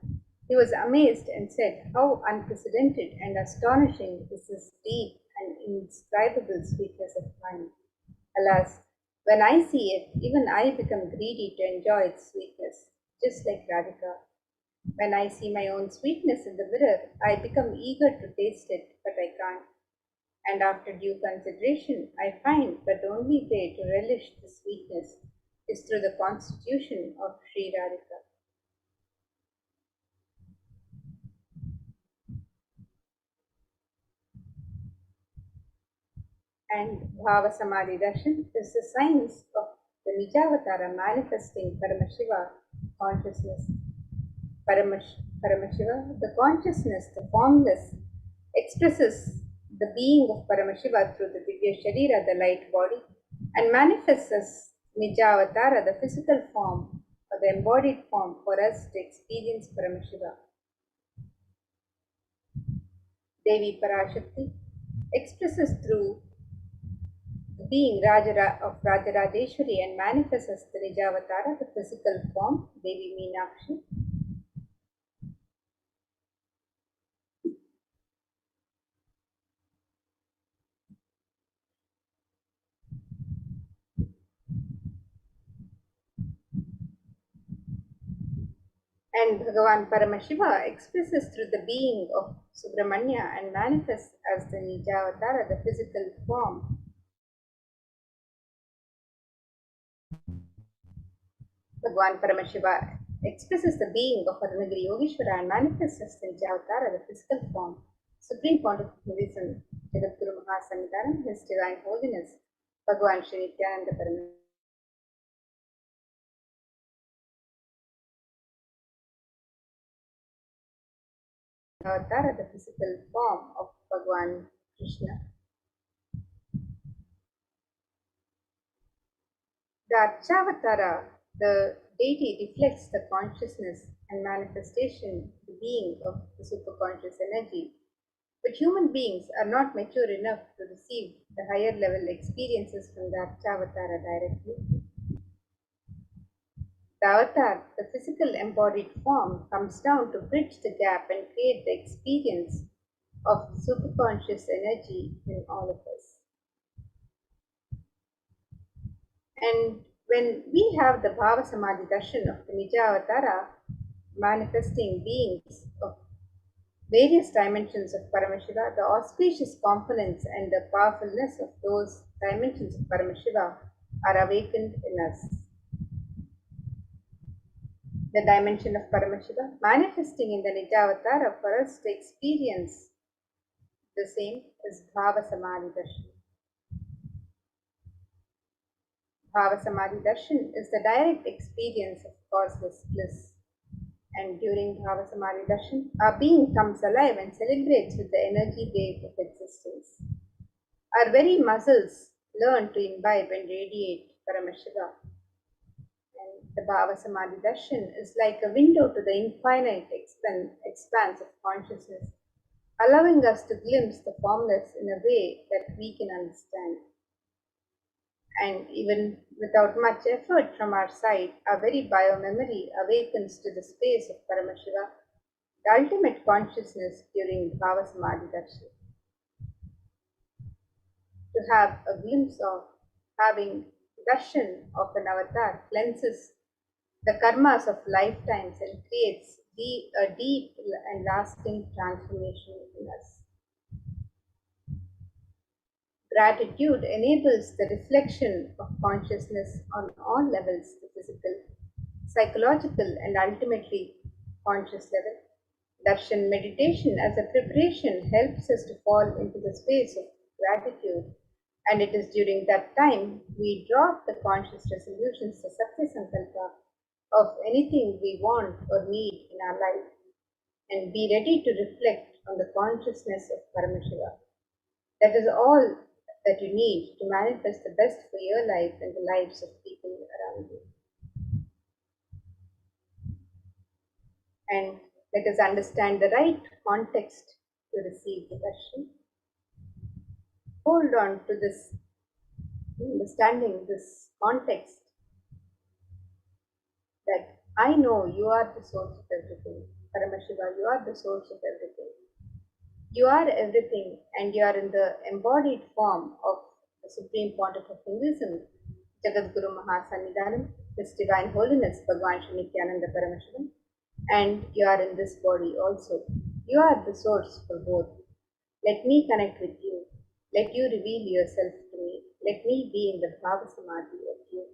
he was amazed and said, "How unprecedented and astonishing is this deep and indescribable sweetness of mine. Alas, when I see it, even I become greedy to enjoy its sweetness, just like Radhika. When I see my own sweetness in the mirror, I become eager to taste it, but I can't. And after due consideration, I find that the only way to relish the sweetness is through the constitution of Sri Radhika." And Bhava Samadhi Darshan is the science of the Nijavatara manifesting Paramashiva consciousness. Paramashiva, the consciousness, the formless, expresses the being of Paramashiva through the Divya Sharira, the light body, and manifests as Nijavatara, the physical form or the embodied form for us to experience Paramashiva. Devi Parashakti expresses through the being of Rajarajeshwari and manifests as the Nijavatara, the physical form, Devi Meenakshi. And Bhagavan Paramashiva expresses through the being of Subramanya and manifests as the Nijavatara, the physical form. Bhagavan Paramashiva expresses the being of Arunagiri Yogeshwara and manifests as the Nijavatara, the physical form. Supreme Pontiff of Hinduism, Jagadguru Mahasannidhanam, His Divine Holiness, Bhagavan Sri Nityananda Paramashivam. Avatara, the physical form of Bhagavan Krishna. The Archavatara, the deity, reflects the consciousness and manifestation, the being of the superconscious energy. But human beings are not mature enough to receive the higher level experiences from the Archavatara directly. The avatar, the physical embodied form, comes down to bridge the gap and create the experience of superconscious energy in all of us. And when we have the Bhava Samadhi Darshan of the Nija Avatara, manifesting beings of various dimensions of Paramashiva, the auspicious components and the powerfulness of those dimensions of Paramashiva are awakened in us. The dimension of Paramashiva manifesting in the Nijavatara for us to experience the same is Bhava Samadhi Darshan. Bhava Samadhi Darshan is the direct experience of causeless bliss. And during Bhava Samadhi Darshan, our being comes alive and celebrates with the energy wave of existence. Our very muscles learn to imbibe and radiate Paramashiva. And the Bhava Samadhi Darshan is like a window to the infinite expanse of consciousness, allowing us to glimpse the formless in a way that we can understand. And even without much effort from our side, our very biomemory awakens to the space of Paramashiva, the ultimate consciousness during Bhava Samadhi Darshan. To have a glimpse of having darshan of an avatar cleanses the karmas of lifetimes and creates a deep and lasting transformation in us. Gratitude enables the reflection of consciousness on all levels, the physical, psychological, and ultimately conscious level. Darshan meditation as a preparation helps us to fall into the space of gratitude, and it is during that time we drop the conscious resolutions, the Satya Sankalpa, of anything we want or need in our life, and be ready to reflect on the consciousness of Paramashiva. That is all that you need to manifest the best for your life and the lives of people around you. And let us understand the right context to receive the darshan. Hold on to this, understanding this context, that I know you are the source of everything. Paramashiva, you are the source of everything. You are everything, and you are in the embodied form of the Supreme Pontiff of Hinduism, Jagadguru Mahasannidhanam, His Divine Holiness, Bhagavan Nithyananda Paramashivam, and you are in this body also. You are the source for both. Let me connect with you. Let you reveal yourself to me. Let me be in the Bhava Samadhi of you.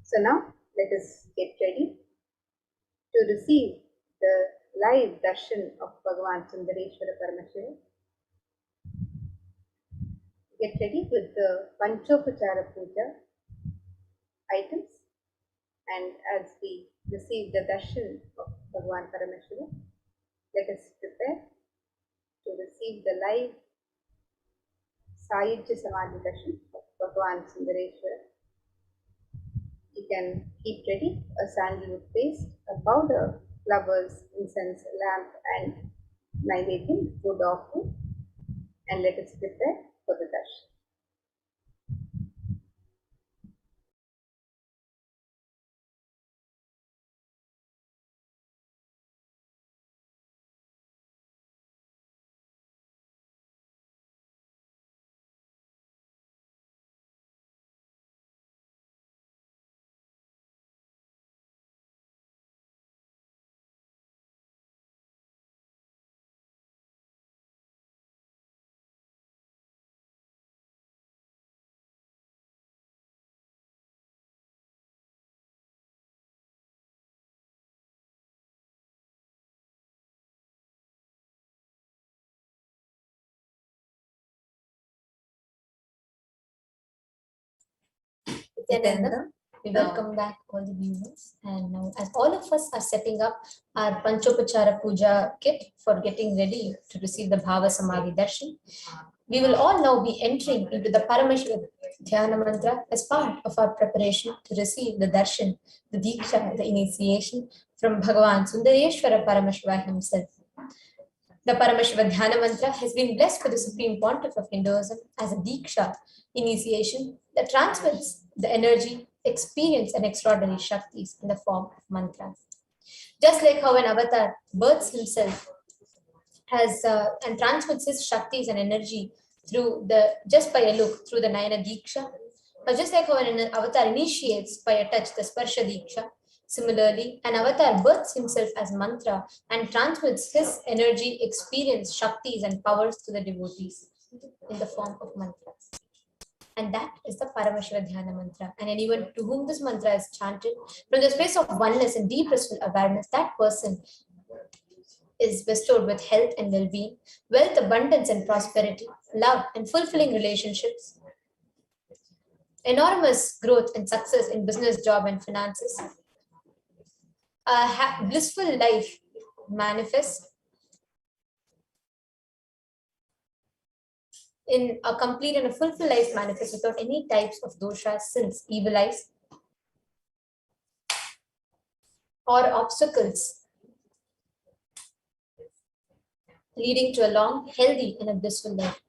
So now, let us get ready to receive the live darshan of Bhagavan Sundareshwara Paramashiva. Get ready with the Panchopachara Puja items, and as we receive the darshan of Bhagavan Paramashiva, let us prepare to receive the live Sayujya Samadhi Darshan of Bhagavan Sundareshwara. You can keep ready a sandalwood paste, a powder, flowers, incense, lamp, and Naivedyam, food offering, and let us prepare for the darshan. Nityananda. We welcome back all the viewers, and now as all of us are setting up our Panchopachara Puja kit for getting ready to receive the Bhava Samadhi Darshan, we will all now be entering into the Dhyana mantra as part of our preparation to receive the darshan, the diksha, the initiation from Bhagavan Sundareshwara Paramashiva himself. The Paramashiva Dhyana mantra has been blessed by the Supreme Pontiff of Hinduism as a diksha, initiation that transmits the energy, experience, and extraordinary shaktis in the form of mantras. Just like how an avatar births himself has and transmits his shaktis and energy through just by a look through the Nayana Diksha, or just like how an avatar initiates by a touch the Sparsha Diksha, similarly, an avatar births himself as mantra and transmits his energy, experience, shaktis, and powers to the devotees in the form of mantras. And that is the Paramashiva Dhyana mantra. And anyone to whom this mantra is chanted from the space of oneness and deep restful awareness, that person is bestowed with health and well-being, wealth, abundance and prosperity, love and fulfilling relationships, enormous growth and success in business, job and finances, a blissful life manifests in a complete and a fulfilled life manifests without any types of doshas, sins, evil eyes, or obstacles, leading to a long, healthy, and a blissful life.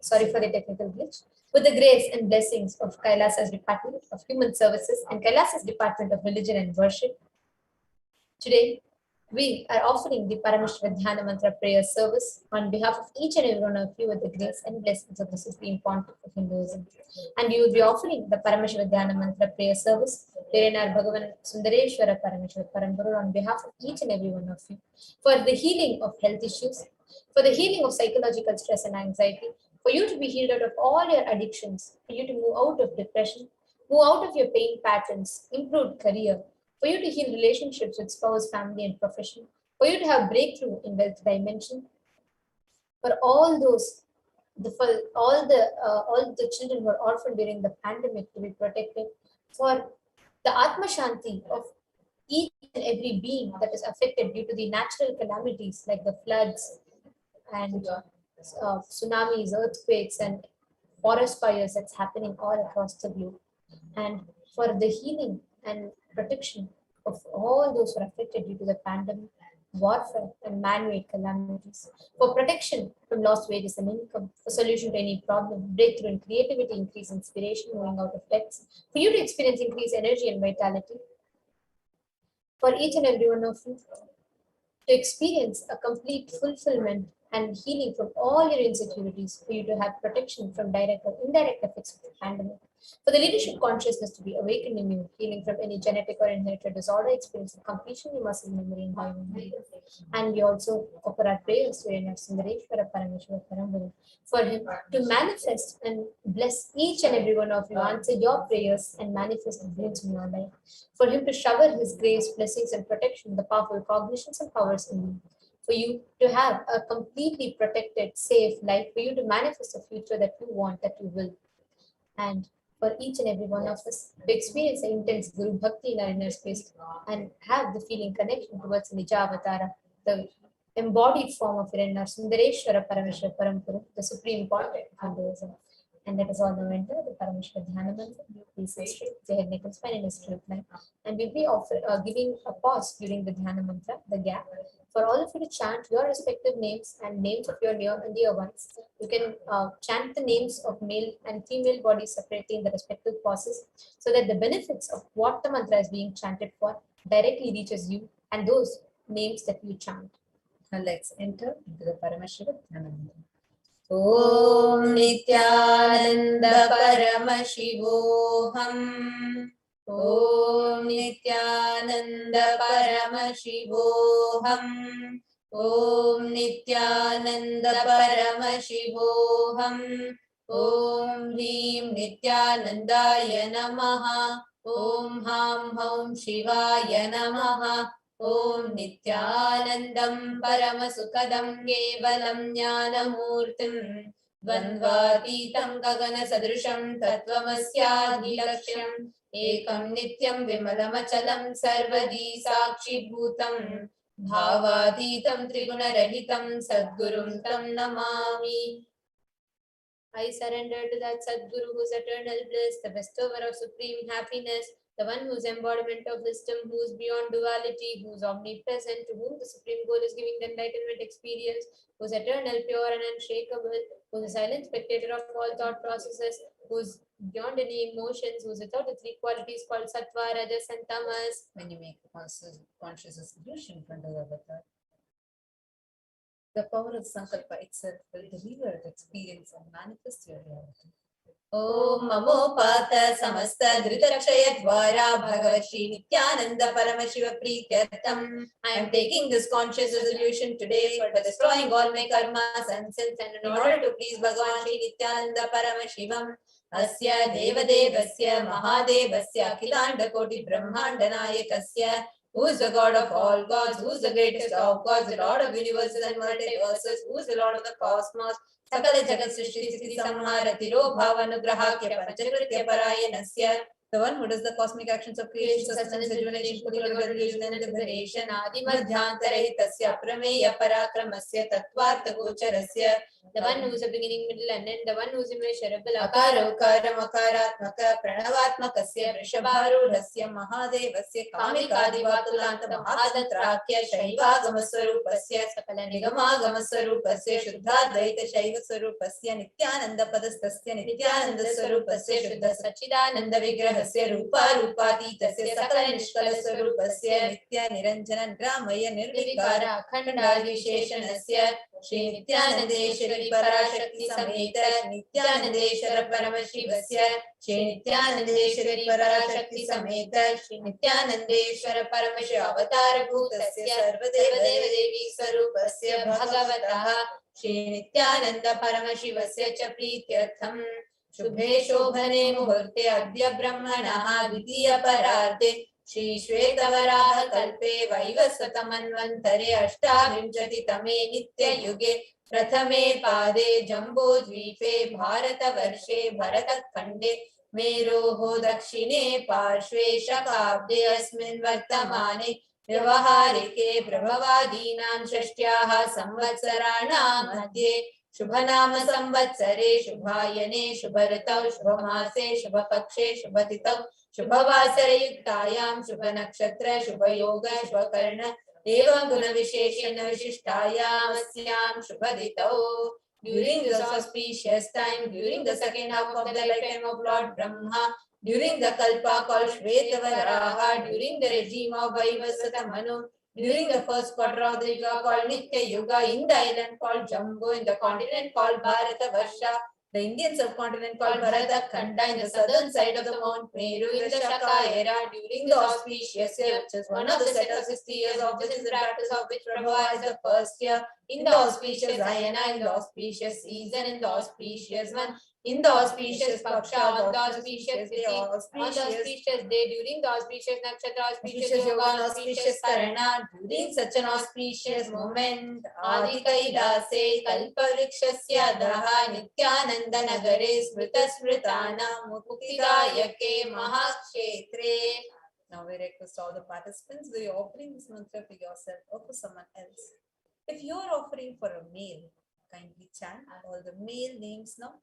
Sorry for the technical glitch. With the grace and blessings of Kailasa's Department of Human Services and Kailasa's Department of Religion and Worship, today we are offering the Paramashiva Dhyana Mantra prayer service on behalf of each and every one of you with the grace and blessings of the Supreme Pontiff of Hinduism. And we will be offering the Paramashiva Dhyana Mantra prayer service wherein our Bhagavan Sundareshwara Paramashiva Parambara on behalf of each and every one of you for the healing of health issues, for the healing of psychological stress and anxiety, for you to be healed out of all your addictions, for you to move out of depression, move out of your pain patterns, improve career, for you to heal relationships with spouse, family, and profession, for you to have breakthrough in wealth dimension, for all those, all the children who are orphaned during the pandemic to be protected, for the Atma Shanti of each and every being that is affected due to the natural calamities like the floods and tsunamis, earthquakes, and forest fires that's happening all across the globe, and for the healing and protection of all those who are affected due to the pandemic, warfare, and man-made calamities, for protection from lost wages and income, for solution to any problem, breakthrough in creativity, increase inspiration, moving out of debts, for you to experience increased energy and vitality, for each and every one of you to experience a complete fulfillment and healing from all your insecurities, for you to have protection from direct or indirect effects of the pandemic, for the leadership consciousness to be awakened in you, healing from any genetic or inherited disorder, experience of completion in muscle memory and biomemory. And we also offer our prayers to Sundareshwara Parameshwara Parambara for him to manifest and bless each and every one of you, answer your prayers and manifest the dreams in your life, for him to shower his grace, blessings, and protection, the powerful cognitions and powers in you, for you to have a completely protected, safe life, for you to manifest a future that you want, that you will. And for each and every one of us to experience the intense Guru Bhakti in our inner space and have the feeling connection towards Nija Avatara, the embodied form of Hiranyan Sundareshwara Parameshwara Parampara, the Supreme Pontiff of Hinduism. And that is all the winter, the Paramashiva Dhyana Mantra. Please sit straight, the head, neck, and spine in a straight line. And we'll be giving a pause during the Dhyana Mantra, the gap, for all of you to chant your respective names and names of your near and dear ones. You can chant the names of male and female bodies separately in the respective pauses, so that the benefits of what the mantra is being chanted for directly reaches you and those names that you chant. Now let's enter into the Paramashiva Dhyana Mantra. Om Nityananda Paramashivoham. Om Nityananda Paramashivoham. Om Nityananda Paramashivoham. Om Hrim Nityanandaya Namaha. Om Ham Hum Shivaya Namaha. Om Nityanandam Paramasukadam Kevalam Jnanamurtim Dvandvatītam Gagana Sadrisham Tattvamasyaadhilaksham Ekam Nityam Vimalamachalam Sarvadi Sakshi Bhutam Bhavadhitam Trigunarahitam Sadgurum Tam Namami. I surrender to that Sadguru who is eternal bliss, the bestower of supreme happiness, the one whose embodiment of wisdom, who is beyond duality, who is omnipresent, to whom the supreme goal is giving the enlightenment experience, who is eternal, pure and unshakable, who is a silent spectator of all thought processes, who is beyond any emotions, who is without the three qualities called sattva, rajas and tamas. When you make a conscious resolution in front of the avatar, the power of Sankalpa itself will deliver the experience and manifest your reality. Om Mamopata Samasta Dhritakshaya Dvara Bhagavat Shri Nityananda Paramashiva Prityartham. I am taking this conscious resolution today for destroying all my karmas and sins, and in order to please Bhagavan Shri Nityananda Paramashivam. Asya Devadevasya Mahadevasya Akhilanda Koti Brahmanda Nayakasya, who is the God of all gods, who is the greatest of gods, the Lord of universes and multiverses, who is the Lord of the cosmos, Sakala Jagat Srishti Sthiti Samhara Tiro Bhavanugrahakya Panchakritya Parayanasya, the one who does the cosmic actions of creation, sustenance, rejuvenation, resolution and liberation, Adi Madhyantaraitasya Prameya Parakramasya Tattvartha Gocharasya, the one who is the beginning, middle and end, the one who is immeasurable, Akara Ukara Makaratmaka Pranavatmakasya Vrishabharudhasya Mahadevasya Kamikadivatulanta Mahadantrakya Shaivagamaswarupasya Sakala Nigamagaswarupasya Shuddhadvaita Shaiva Swarupasya Nityananda Padastasya Nityananda Swarupasya Shuddha Sachidananda Vigrahasya Rupa Rupatitasya Sakala Nishkala Swarupasya Nitya Niranjana Gramaya Nirvikara Akhanda Visheshanasya Shri Nityanandeshwari Parashakti Sameta Nityanandeshwara Paramashivasya Shri Nityanandeshwari Parashakti Sameta Shri Nityanandeshwara Paramashiva Avatara Bhutasya Sarvadeva Devi Sarupasya Bhagavataha Shri Nityananda Paramashivasya Cha Prityartham Shubhe Shobhane Muhurte Adya Brahmanaha Vidya Pararte Shri Shvetavaraha Kalpe Vaivasvatamanvantare Ashtavinchati Tame Nitya Yuge Prathame Pade Jambo Dvipe Bharata Varshe Bharatat Khande Meroho Dakshine Parshve Shakabde Asmin Vartamane Vyavaharike Prabhavadinam Shashtyaha Samvatsaranam Madhye Shubhanama Samvatsare Shubhayane Shubharatau Shubhamase Shubhapakshe Shubhatitau Shubhavasara Yuktayam Shubhanakshatra Shubhayoga Shubhakarna Evam Guna Visheshana Vishishtayam Asyam Shubhaditau. During this auspicious time, during the second half of the lifetime of Lord Brahma, during the Kalpa called Shvetavaraha, during the regime of Vaivasvata Manu, during the first quarter of the Yuga called Nitya Yuga, in the island called Jambu, in the continent called Bharata Varsha, the Indian subcontinent called Bharata Khanda, in the southern side of the Mount Meru, in the Shaka era, during the auspicious year, which is one of the set of 60 years of which is the practice of which Prabhupada is the first year, in the auspicious Ayana, in the auspicious season, in the auspicious month, in the auspicious Paksha, on the auspicious day, on the auspicious day, during the auspicious Nakshatra, auspicious Yoga, auspicious Karana, during such an auspicious moment, Adi Kailase, Kalpavrikshasya Daha, Nityananda Nagare, Smrita Smritana, Muktidayake, Mahakshetre. Now we request all the participants, do you offering this mantra for yourself or for someone else? If you are offering for a male, kindly chant all the male names now.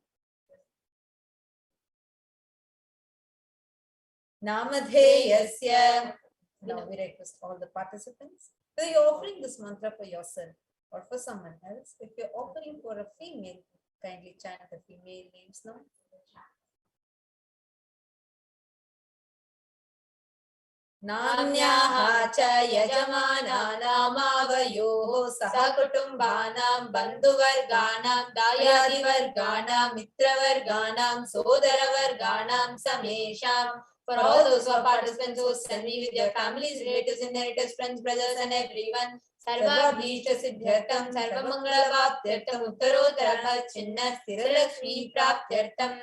Namadheyasya. Now we request all the participants. So you're offering this mantra for yourself or for someone else. If you're offering for a female, kindly chant the female names now. Namnyaha cha yajamana namavayoho sahakutumbanam bandhuvarganam dayadivarganam mitravarganam sodaravarganam samesham. For all those who are participants who send me with their families, relatives, inheritors, friends, brothers and everyone, सर्वाभीष्टसिद्ध्यर्थं सर्वमङ्गलवाप्त्यर्थं उत्तरोत्तरः छिन्न स्थिरलक्ष्मी प्राप्त्यर्थं.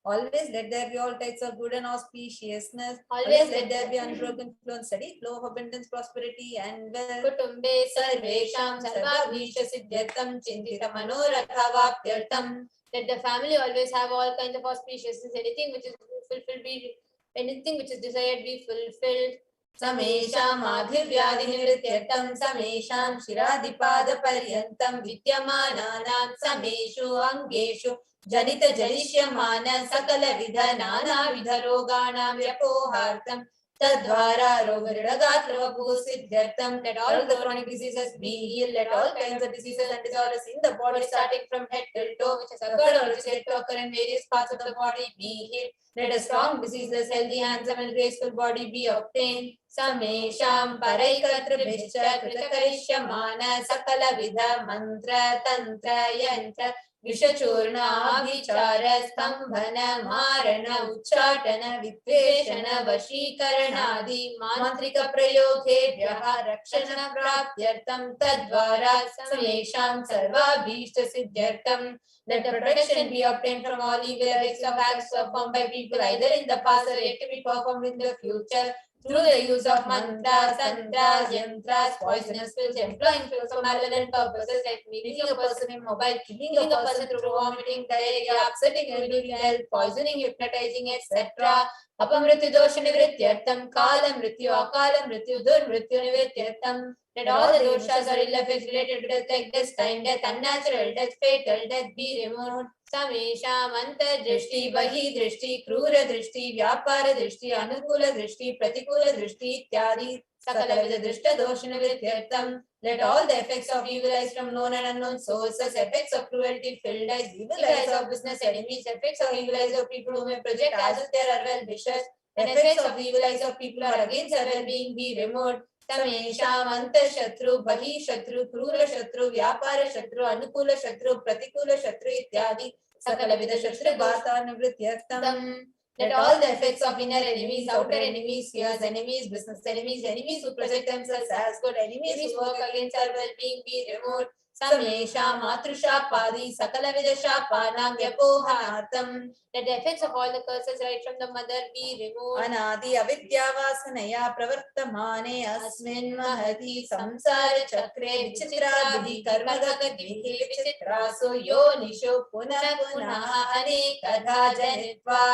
Always let there be all types of good and auspiciousness. Always let there be unbroken flow and steady flow of abundance, prosperity and wealth. Kutumbe sarvesham sarvabhishasiddhyartham chintita manorathavaaptyartham. Let the family always have all kinds of auspiciousness. Anything which is fulfilled be, anything which is desired be fulfilled. Samesham adhivyadinivrityartham samesham shiradipada-paryantam vidyamananam sameshu angeshu janita janishyamana sakala vidha nana vidha roganam vyapohartam tadvara rogaridagatravapusiddhyartham. Let all the chronic diseases be healed. Let all kinds of diseases and disorders in the body starting from head till toe which has occurred or which is yet to occur in various parts of the body be healed. Let a strong, diseaseless, healthy, handsome and graceful body be obtained. Samesham paraikatribhishcha kritakarishямana sakala vidha mantra tantra yantra Vishachurna abhichara stambhana marana uchatana vitveshana vashikarnadi mantrika prayogebhyaha rakshana praptyartham tadvara samesham sarvabhishta siddhyartham. Let the protection be obtained from all evil effects of acts performed by people either in the past or yet to be performed in the future. Through the use of mantras, tantras, yantras, poisonous pills, employing pills for malevolent purposes like making a person immobile, killing a person through vomiting, diarrhea, upsetting and reducing health, poisoning, hypnotizing, etc. Apamrityu dosha nivrityartham, kala mrityu, akala mrityu, durmrityu nivrityartham. Let all the doshas or ill effects related to death like destined death, unnatural death, fatal death be removed. Samesham antardrishti, bahidrishti, krura drishti, vyapara drishti, anukula drishti, pratikula drishti, ityadi, sakala vida drishta doshana vrityartham. Let all the effects of evil eyes from known and unknown sources, effects of cruelty, filled eyes, evil eyes of business enemies, effects of evil eyes of people who may project as if there are well wishers, and effects of evil eyes of people who are against our well-being be removed. Samesham antashatru, bahi shatru, krura shatru, vyapara shatru, anukula shatru, pratikula shatru, ityadi, sakala vida shatru bhata nivrityartham. Let all the effects of inner enemies, outer enemies, fears enemies, business enemies, enemies who present themselves as good, enemies who work against our well-being be removed. Samesham matrusha-padi sakala vida shapanam vyapohanatam. Let the effects of all the curses right from the mother be removed. Anadi avidya-vasanaya pravartamane asmin mahati samsara chakre vichitra vidhi karmagadvihi vichitraso yonisho punah punah anekadha janitva.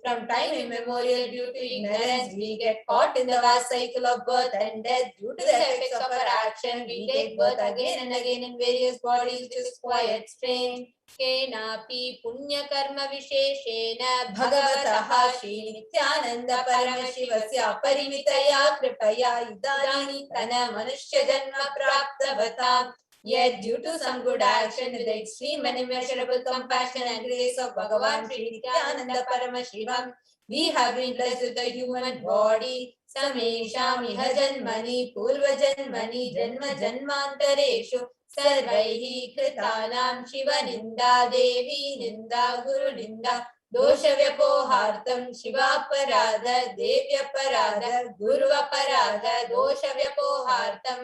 From time immemorial, due to ignorance, we get caught in the vast cycle of birth and death. Due to the effects of our action, we take birth again and again in various bodies, which is quite strange. Kenapi punya karma visheshena bhagavataha Shri Nityananda Paramashivasya parimitaya kripaya idani tana manushya janma praptavatam. Yet, due to some good action, with the extreme and immeasurable compassion and grace of Bhagavan Sri Nityananda Paramashivam, we have been blessed with a human body. Samesham iha janmani purva janmani janma janmantareshu sarvaihi kritanam shiva ninda devi ninda guru ninda dosha vyapohartam shiva parada devya parada guru parada dosha vyapohartam.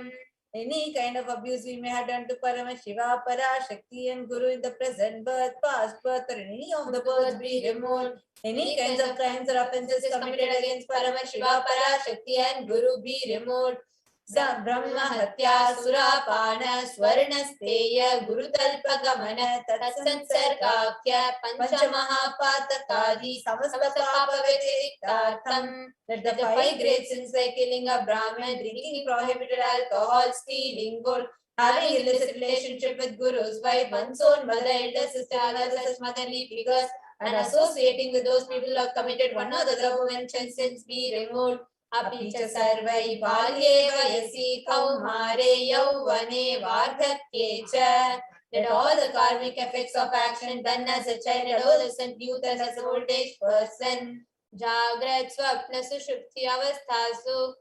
Any kind of abuse we may have done to Paramashiva, Parashakti and Guru in the present birth, past birth or any of the births be removed. Any kinds of crimes or offences committed against Paramashiva, Parashakti and Guru be removed. Brahma Hatya Surapana Swarna Steya Guru Talpagamana Tatsansargakya Panchamahapatakadi Samasta Papa Vetiriktartham. Let the 5 great sins like killing a Brahman, drinking prohibited alcohol, stealing gold, having illicit relationship with Guru's wife, one's own mother, elder sister, other such motherly figures, and associating with those people who have committed one or the other mentioned sins be removed. Apicha sarvai balye vayasi kaumare yauvane vardhatye. Let all the karmic effects of action done as a child, adolescent, youth, and as an old age person. Jagrat swapna sushupti avasthasu.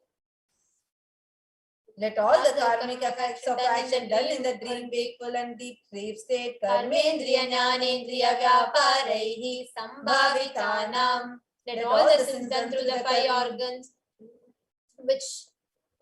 Let all the karmic effects of action done in the dream, wakeful and deep sleep state, karmendriya jnanendriya vyaparaihi sambhavitanam. Let all the sins done through the 5 organs which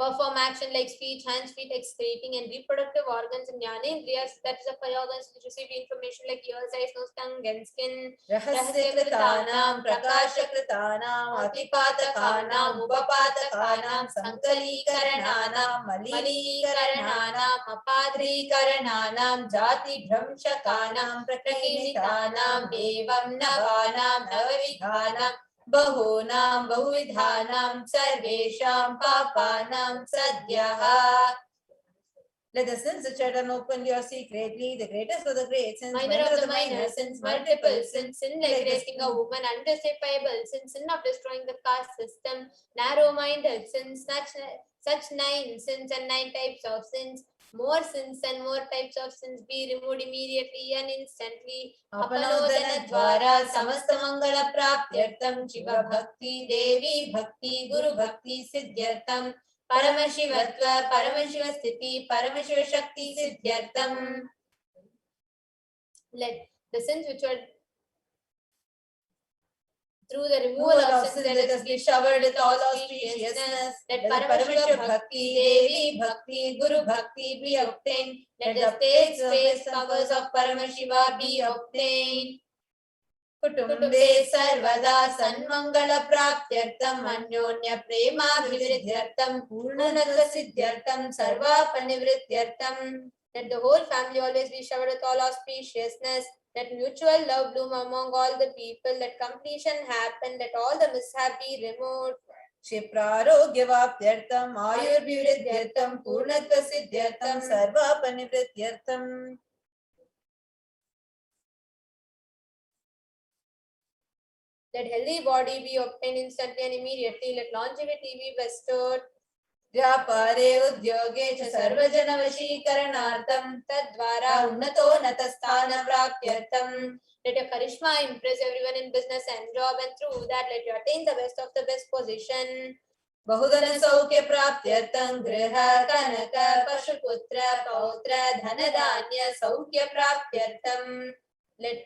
perform action like speech, hands, feet, excreting, and reproductive organs and jnanendriyas, that is the five organs which receive information like ears, eyes, nose, tongue, and skin. Rahasyakratanam, prakashakratanam, atipatakanam, upapatakanam, sankalikarananam, malikarananam, apadrikarananam, jati dhramshakanam, prakahinitanam, evam navanam, navavidhanam, bahunam, bahuvidhanam, sarvesham, papanam, sadhyaha. Let the sins which are done openly or secretly, the greatest of the great sins, minor of the minor sins, multiple sins, sin like raping a woman, unjustifiable sins, sin of destroying the caste system, narrow-minded sins, such 9 sins and 9 types of sins, more sins and more types of sins be removed immediately and instantly. Apanodana dvara samasta mangala praptyartam Shiva bhakti, Devi bhakti, Guru bhakti siddhyartam Paramashivatva, Paramashiva sthiti, Paramashiva shakti siddhyartam. Let the sins which were through the removal of sins, let us be showered with all auspiciousness. Let Paramashiva bhakti, Devi bhakti, Guru bhakti be obtained. Let the space powers of Paramashiva be obtained. Kutumbe sarvada sanmangala praptyartam anyonya prema vividhyartam purnanatva siddhyartam sarva panivrityartam. Let the whole family always be showered with all auspiciousness. Let mutual love bloom among all the people. Let completion happen. Let all the mishap be removed. Shipraroghyavaptyartam ayurbhuridhyartam purnatva siddhyartam sarva panivrityartam. Let healthy body be obtained instantly and immediately. Let longevity be bestowed. Vyapare udyoge cha sarvajana vashikaranartam tadvara unnato natasthana praptyartam. Let your charisma impress everyone in business and job, and through that let you attain the best of the best position. Bahudana saukya praptyartam griha kanaka pashuputra pautra dhanadanya saukya praptyartam. Let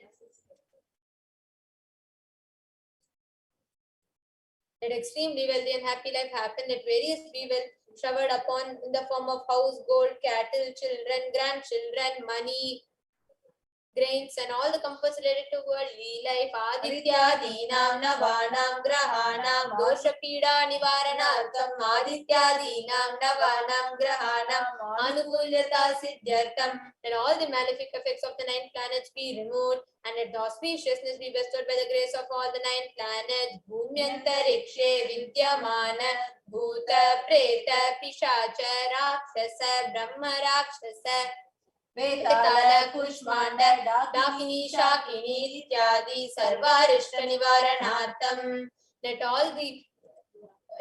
extremely wealthy and happy life happen. Let various be well showered upon in the form of house, gold, cattle, children, grandchildren, money, grains, and all the comforts related to worldly life. Adityadinam navanam grahanam dosha pida nivaranartam. Adityadinam navanam grahanam anukulyata siddhyartam. Let all the malefic effects of the 9 planets be removed, and let the auspiciousness be bestowed by the grace of all the 9 planets. Bhumyantarikshe vidyamana bhuta preta pishacha rakshasa brahma rakshasa Vetala kushmanda dakini shakini ityadi sarvarishta nivaranartam. Let all the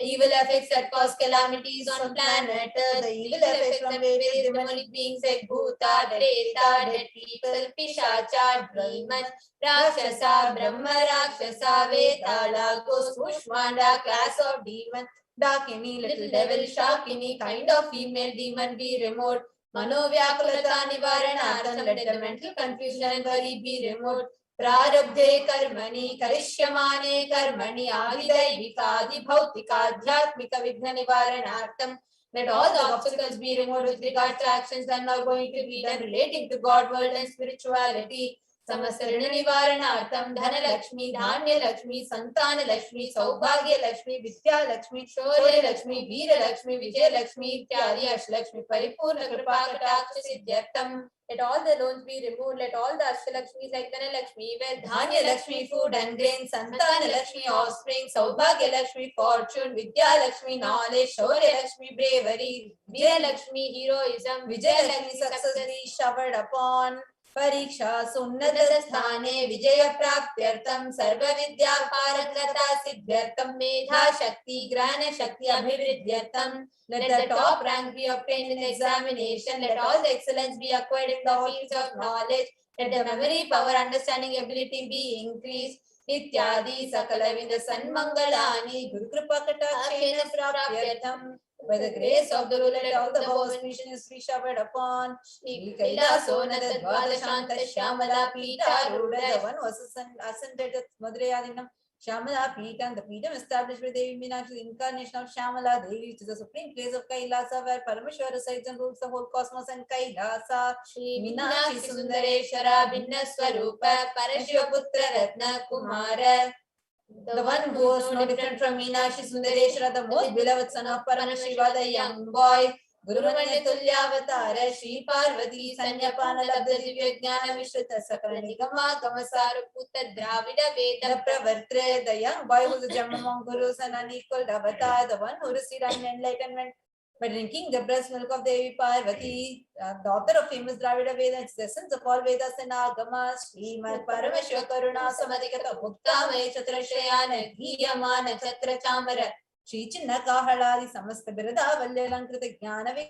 evil effects that cause calamities on planet Earth, the evil effects from various demonic beings like Bhuta, Preta, dead people, Pishacha, demons, Rakshasa, Brahma Rakshasa, Vetala, ghost, Kushmanda, class of demon, Dakini, little devil, Shakini, kind of female demon be removed. Manovyakulata nivaranartam. Let the mental confusion and worry be removed. Prarabdhe karmani karishyamane karmani adidaivika adibhautika adhyatmika vigna nivaranartam. Let all the obstacles be removed with regard to actions that are going to be done relating to God, world and spirituality. Samasarana nivaranartam dhana lakshmi, dhanya lakshmi, santana lakshmi, saubhagya lakshmi, vidya lakshmi, shaurya lakshmi, veera lakshmi, vijay lakshmi, ityadi ashlakshmi, paripurna kripa kataksha siddhyartam. Let all the loans be removed. Let all the Ashtalakshmis like Dhana Lakshmi, wealth, Dhanya Lakshmi, food and grain, Santana Lakshmi, offspring, Saubhagya Lakshmi, fortune, Vidya Lakshmi, knowledge, Shaurya Lakshmi, bravery, Vijay Lakshmi, heroism, Vijay Lakshmi, success be showered upon. Pariksha sunnata sthane vijaya praptyartam sarva vidya parangata siddhyartam medha shakti grana shakti abhivridyartam. Let the top rank be obtained in the examination. Let all the excellence be acquired in the fields of knowledge. Let the memory, power, understanding, ability be increased. Ityadi sakalavinda sanmangalani guru kripa katakshena praptyartam. By the grace of the ruler, let all the auspicious be showered upon. Shri Kailaso Nada Dvadashanta Shyamala Pita Ruda, the one who ascended at Madurai Adinam, Shamala Peeth, and the Peetham established by Devi Meenakshi, the incarnation of Shamala Devi, which is the supreme place of Kailasa, where Paramashiva resides and rules the whole cosmos and Kailasa. Shri Meenakshi Sundareshwara Bhinna Swarupa Parashiva Putra Ratna Kumara. The one who is no different from Meenakshi Sundareshwara, the most beloved son of Paramashiva, the young boy. Gurumanya Tulyavatara Shri Parvati Sanyapana Labda Divya Jnana Vishrita Sakala Nigama Kamasaru Putta Dravida Veda Pravartre, the young boy who is a gem among gurus and unequaled avatar, the one who received enlightenment by drinking the breast milk of Devi Parvati, the author of famous Dravida Veda, it's the essence of all Vedas and Agamas, Srimad Paramashiva Karuna Samadhikata Bhuktamaya Chatrashayana Dhiyamana Chatra Chamara Shri Chinna Kahaladi Samasta Birada Valyalankrita Jnana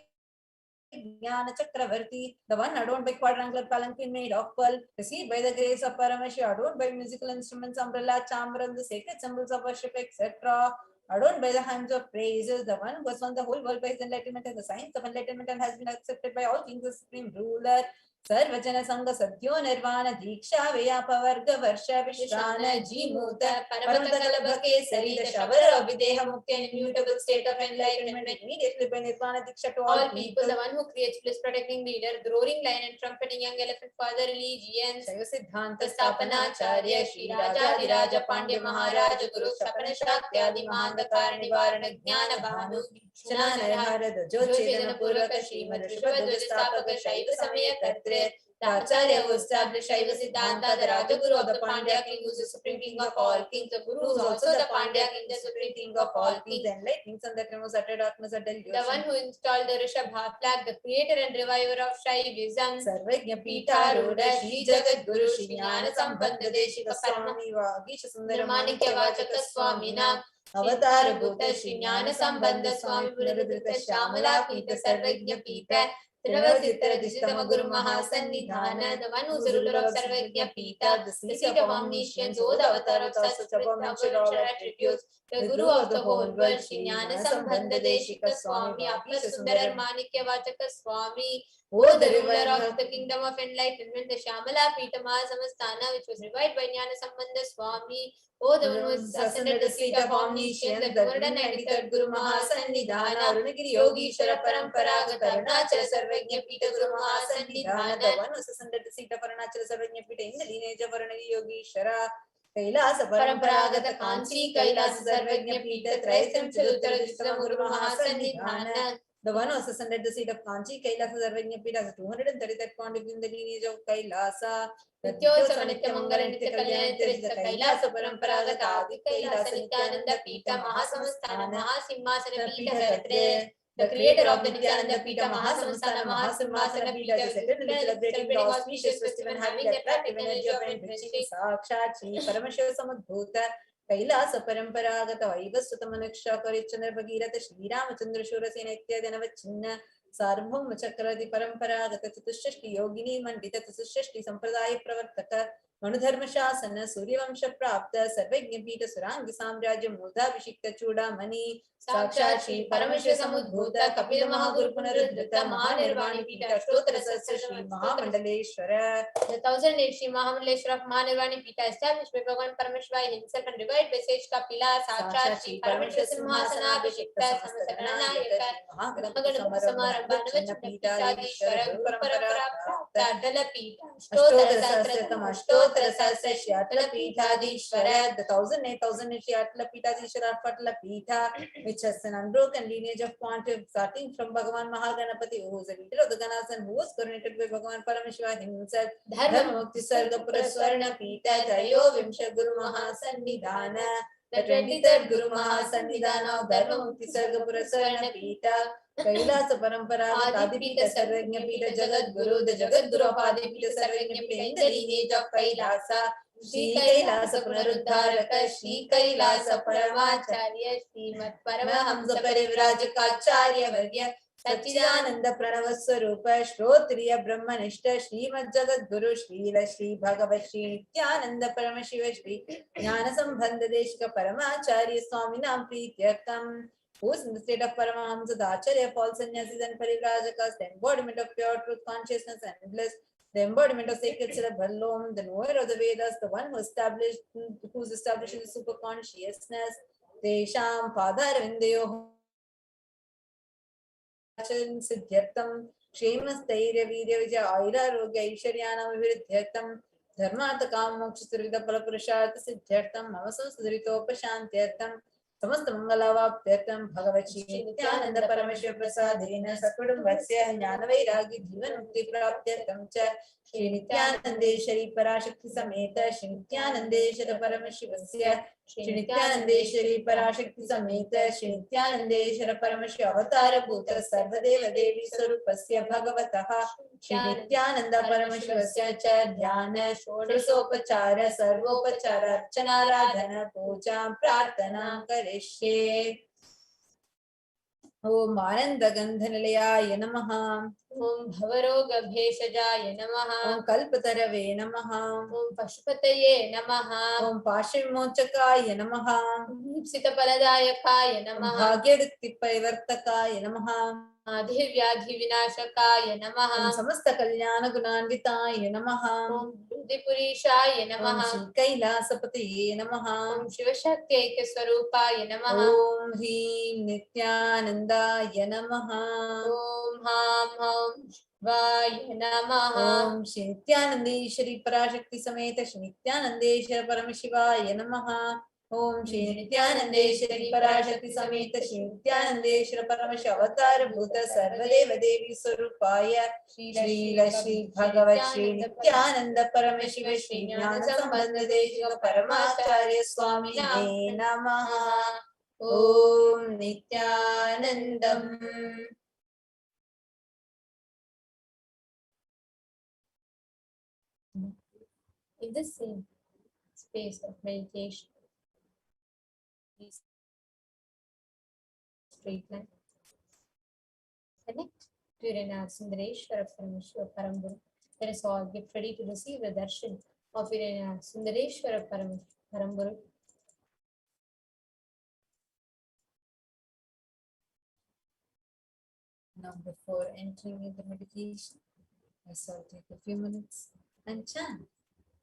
Jnana Chakravarti, the one adorned by quadrangular palanquin made of pearl, received by the grace of Paramashiva, adorned by musical instruments, umbrella, chamber, the sacred symbols of worship, etc. Adorned by the hands of praises, the one who has won the whole world by his enlightenment and the science of enlightenment and has been accepted by all kings, the supreme ruler. Sarvajana Sangha Satyo Nirvana Diksha Vyapa Varga Varsha Vishrana Jimuta Paramata Kalabake Sari, the shower of Videha Mukti and immutable state of enlightenment immediately by Nirvana Diksha to all people. The one who creates bliss protecting leader, the roaring lion and trumpeting young elephant father religions. Shaiva Stapana Charya Shri Raja Diraja Pandya Maharaja Guru Sapana Shakyadi Mahanda Karani Varana Jnana Bhanu Shana Narhara Jyochedana Purvaka Shrimad Rishvadvaja Stapaka Shaiva Samaya Katre, the Acharya who established Shaiva Siddhanta, the Raja Guru of the Pandya king, who is the supreme king of all kings, the Guru who is also the Pandya king, the supreme king of all kings, the enlightening sun that removes utter darkness of delusion, the one who installed the Rishabha flag, the creator and reviver of Shaivism, Sarvajna Pita Ruda Shri Jagat Guru Shri Jnana Sambandha Deshika Swami Vagisha Sundara Manikya Vachaka Swamina Avatar Bhuta Shri Jnana Sambandha Swami Puradrita Shamala Pita Sarvajna Pita Trinavasitra Dishtama Guru Mahasannidhana, the one who is the ruler of Sarvajna Pita, the seat of omniscience, O the avatar of such attributes, the Guru of the whole world, Shri Jnana Sambandha Deshika Swami, Apna Sundara Manikya Vachaka Swami, O the ruler of the kingdom of enlightenment, the Shamala Pita Mahasamastana, which was revived by Jnana Sambandha Swami, O the one who has ascended the seat of omniscience, the 293rd Guru Mahasannidhana, Arunagiri Yogishwara Paramparagata Arunachala Sarvajna Pita Guru Mahasannidhana, the one who has ascended the seat of Arunachala Sarvajna Pita in the lineage of Arunagiri Yogishwara. Kailasa Paramparagata Kanchi, Kailasa Sarvajna Pita, Traisam Chaluttara Guru Mahasannidhana, the one who has ascended the seat of Kanchi, Kailasa Sarvajna Pita, as 233rd Pontiff in the lineage of Kailasa. Nityosava Nityamangala Nitya Kalyana Tirajita Kailasa Paramparagata Adi Kailasa Nityananda Pita Mahasamastana Mahasimhasana Pita Vartre, the creator of the Nityananda Pita Mahasamastana Mahasimhasana Pita, is eternally celebrating the auspicious festival having the attractive energy of enriching Sakshat Shri Paramashiva Samadbhuta Kailasa Paramparagata Vaivasvata Manuksha Karichandra Bhagirata Shri Ramachandra Shurasena Ityadana Vachinna Sarvabhaum Chakrati Paramparagata Chatushashti Yogini Mandita Chatushashti Sampradaya Pravartaka Manudharma Shasana Suryavamsha Prapta Sarvajna Pita Suranga Samraja Mudha Vishikta Chuda Mani Sakshat Shri Paramashiva Samudbhuta Kapila Mahaguru Punarudrita Mahanirvani Pita Ashtottara Sahasra Shri Mahamandeleshwara, the 1008 Shri Mahamandeleshwara of Mahanirvani Pita, established by Bhagavan Paramashiva himself and revived by Sage Kapila, Sakshat Shri Paramashiva Simhasana Abhishekta Samasaranayaka Mahaganapati Samarambha Navachinna Pita Dishwara Guru Parampara Prapta Atala Pita Ashtottara Sahasratam Ashtottara Sahasra Shri Atala Pita Dishwara, the 1008 Shri Atala Pita Dishwara Atala Pita, which has an unbroken lineage of pontiffs starting from Bhagavan Mahaganapati, who is a leader of the Ganas and who was coronated by Bhagavan Paramashiva himself. Dharma Mukti Sarga Puraswarna Pita Tayo Vimsha Guru Mahasannidhana, the 23rd Guru Mahasannidhana of Dharma Mukti Sarga Puraswarna Pita, Kailasa Parampara Adipita Sarvajna Pita Jagat Guru, the Jagat Guru of Adipita Sarvajna Pita in the lineage of Kailasa. Shri Kailasa Punaruddharaka Shri Kailasa Paramacharya Srimad Paramahamsa Parivrajaka Acharya Varya Satchidananda Pranavaswarupa Shrotriya Brahmanishta Srimad Jagat Guru Srila Shri Bhagavat Shri Nityananda Paramashiva Shri Jnana Sambandha Deshika Paramacharya Swaminam Prityartham, who is in the state of Paramahamsa, the Acharya of all sannyasis and Parivrajakas, the embodiment of pure truth, consciousness and bliss, the embodiment of sacred syllable Om, the knower of the Vedas, the one who's establishing the superconsciousness. Tesham Padaravindayo Siddhyartam Kshemasthairia Virya Vijaya Airarogya Aishwaryanam Viridhyartam Dharmartha Kama Moksha Survida Palapurushartha Siddhyartam Namaso Sudritopashantyartam समस्त मंगलावाप्त्यर्थम भगवत श्री नित्यानंद परमेश्वर प्रसादेन सकुटुंबस्य ज्ञान वैराग्य जीवन मुक्ति प्राप्त्यर्थम च श्री नित्यानंदेश्वरी पराशक्ति समेत श्री नित्यानंदेश्वर परमशिवस्य श्री नित्यानंदेश्वरी पराशक्ति समेत श्री नित्यानंदेश्वर परमशिव अवतार भूत सर्वदेव देवी स्वरूपस्य भगवतः श्री नित्यानंद परमशिवस्य च ध्यान षोडशोपचार सर्वोपचार अर्चनाराधन पूजा प्रार्थना करिष्ये। ओम आनंद गंधनिलयाय नमः। ओम भवरोग भेषजाय नमः। ओम कल्पतरवे नमः। ओम पशुपतये नमः। ओम पाशविमोचकाय नमः। ईप्सितफलदायकाय नमः। भाग्यवृत्ति परिवर्तकाय नमः। आधिर्व्याधि विनाशकाय नमः। ओम समस्त कल्याण गुणान्विताय नमः। ओम बुद्धिपुरीशाय नमः। ओम श्री कैलासपतये नमः। ओम शिवशक्त्यैक्य स्वरूपाय नमः। ओम ह्रीं नित्यानंदाय नमः। ओम हां हौं शिवाय नमः। ओम श्री नित्यानंदेश्वरी पराशक्ति समेत श्री नित्यानंदेश्वर परमशिवाय नमः। ओम श्री नित्यानंदेश्वरी पराशक्ति समेत श्री नित्यानंदेश्वर परमशिव अवतार भूत सर्वदेव देवी स्वरूपाय श्री श्री भगवत श्री नित्यानंद परमशिव श्री ज्ञान संबंध देशिक परमाचार्य स्वामी नमः। ओम Nityanandam. In this same space of meditation, please straight line. Connect to your inner Sundareshwara Paramashiva Paramburu. Let us all get ready to receive the darshan of your inner Sundareshwara Paramburu. Now, before entering into meditation, let's all take a few minutes and chant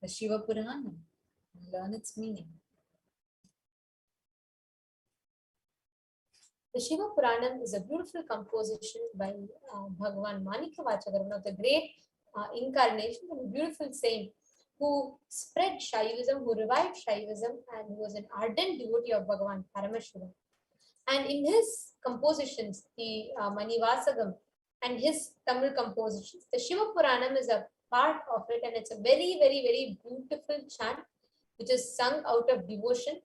the Shiva Puranam and learn its meaning. The Shiva Puranam is a beautiful composition by Bhagavan Manikavachagar, one of the great incarnations and a beautiful saint who spread Shaivism, who revived Shaivism, and who was an ardent devotee of Bhagavan Paramashivam. And in his compositions, the Manivasagam and his Tamil compositions, the Shiva Puranam is a part of it, and it's a very, very, very beautiful chant which is sung out of devotion.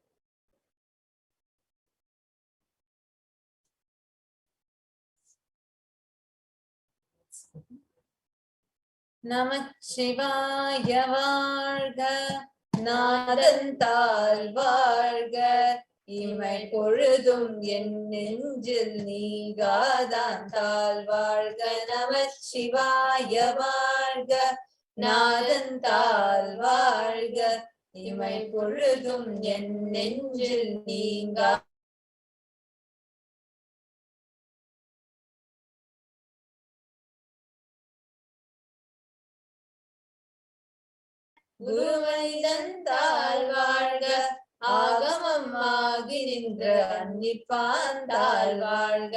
Namah Shivaya Varga Nadantal Varga Imai Porudum En Nengil Nigadantal Varga Namah Shivaya Varga Nadantal Varga Imai Porudum En Nengil Nigadantal குருமனிதந்தால் வாழ்க ஆகமம் ஆகி நின்ற அன்னிப்பாந்தால் வாழ்க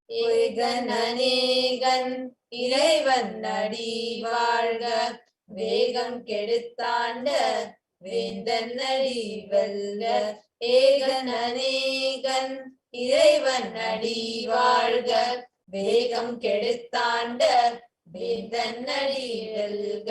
ஏகன் அநேகன் இறைவன் அடி வாழ்க வேகம் கெடுத்தாண்ட வேந்தன் அடி வெல்க ஏகன் அநேகன் இறைவன் அடி வாழ்க வேகம் கெடுத்தாண்ட வேந்தன் அடி வெல்க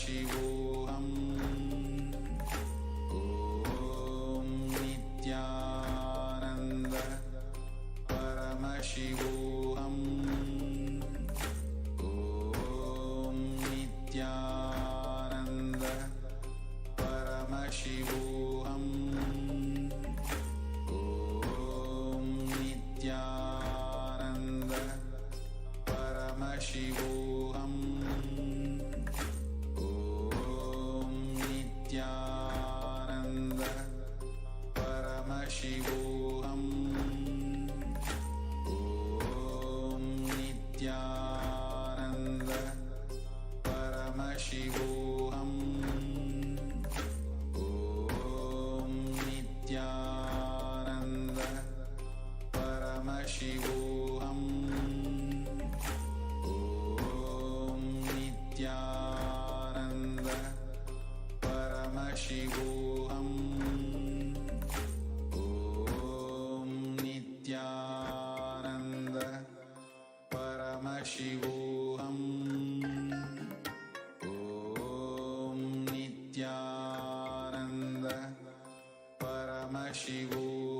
Shivo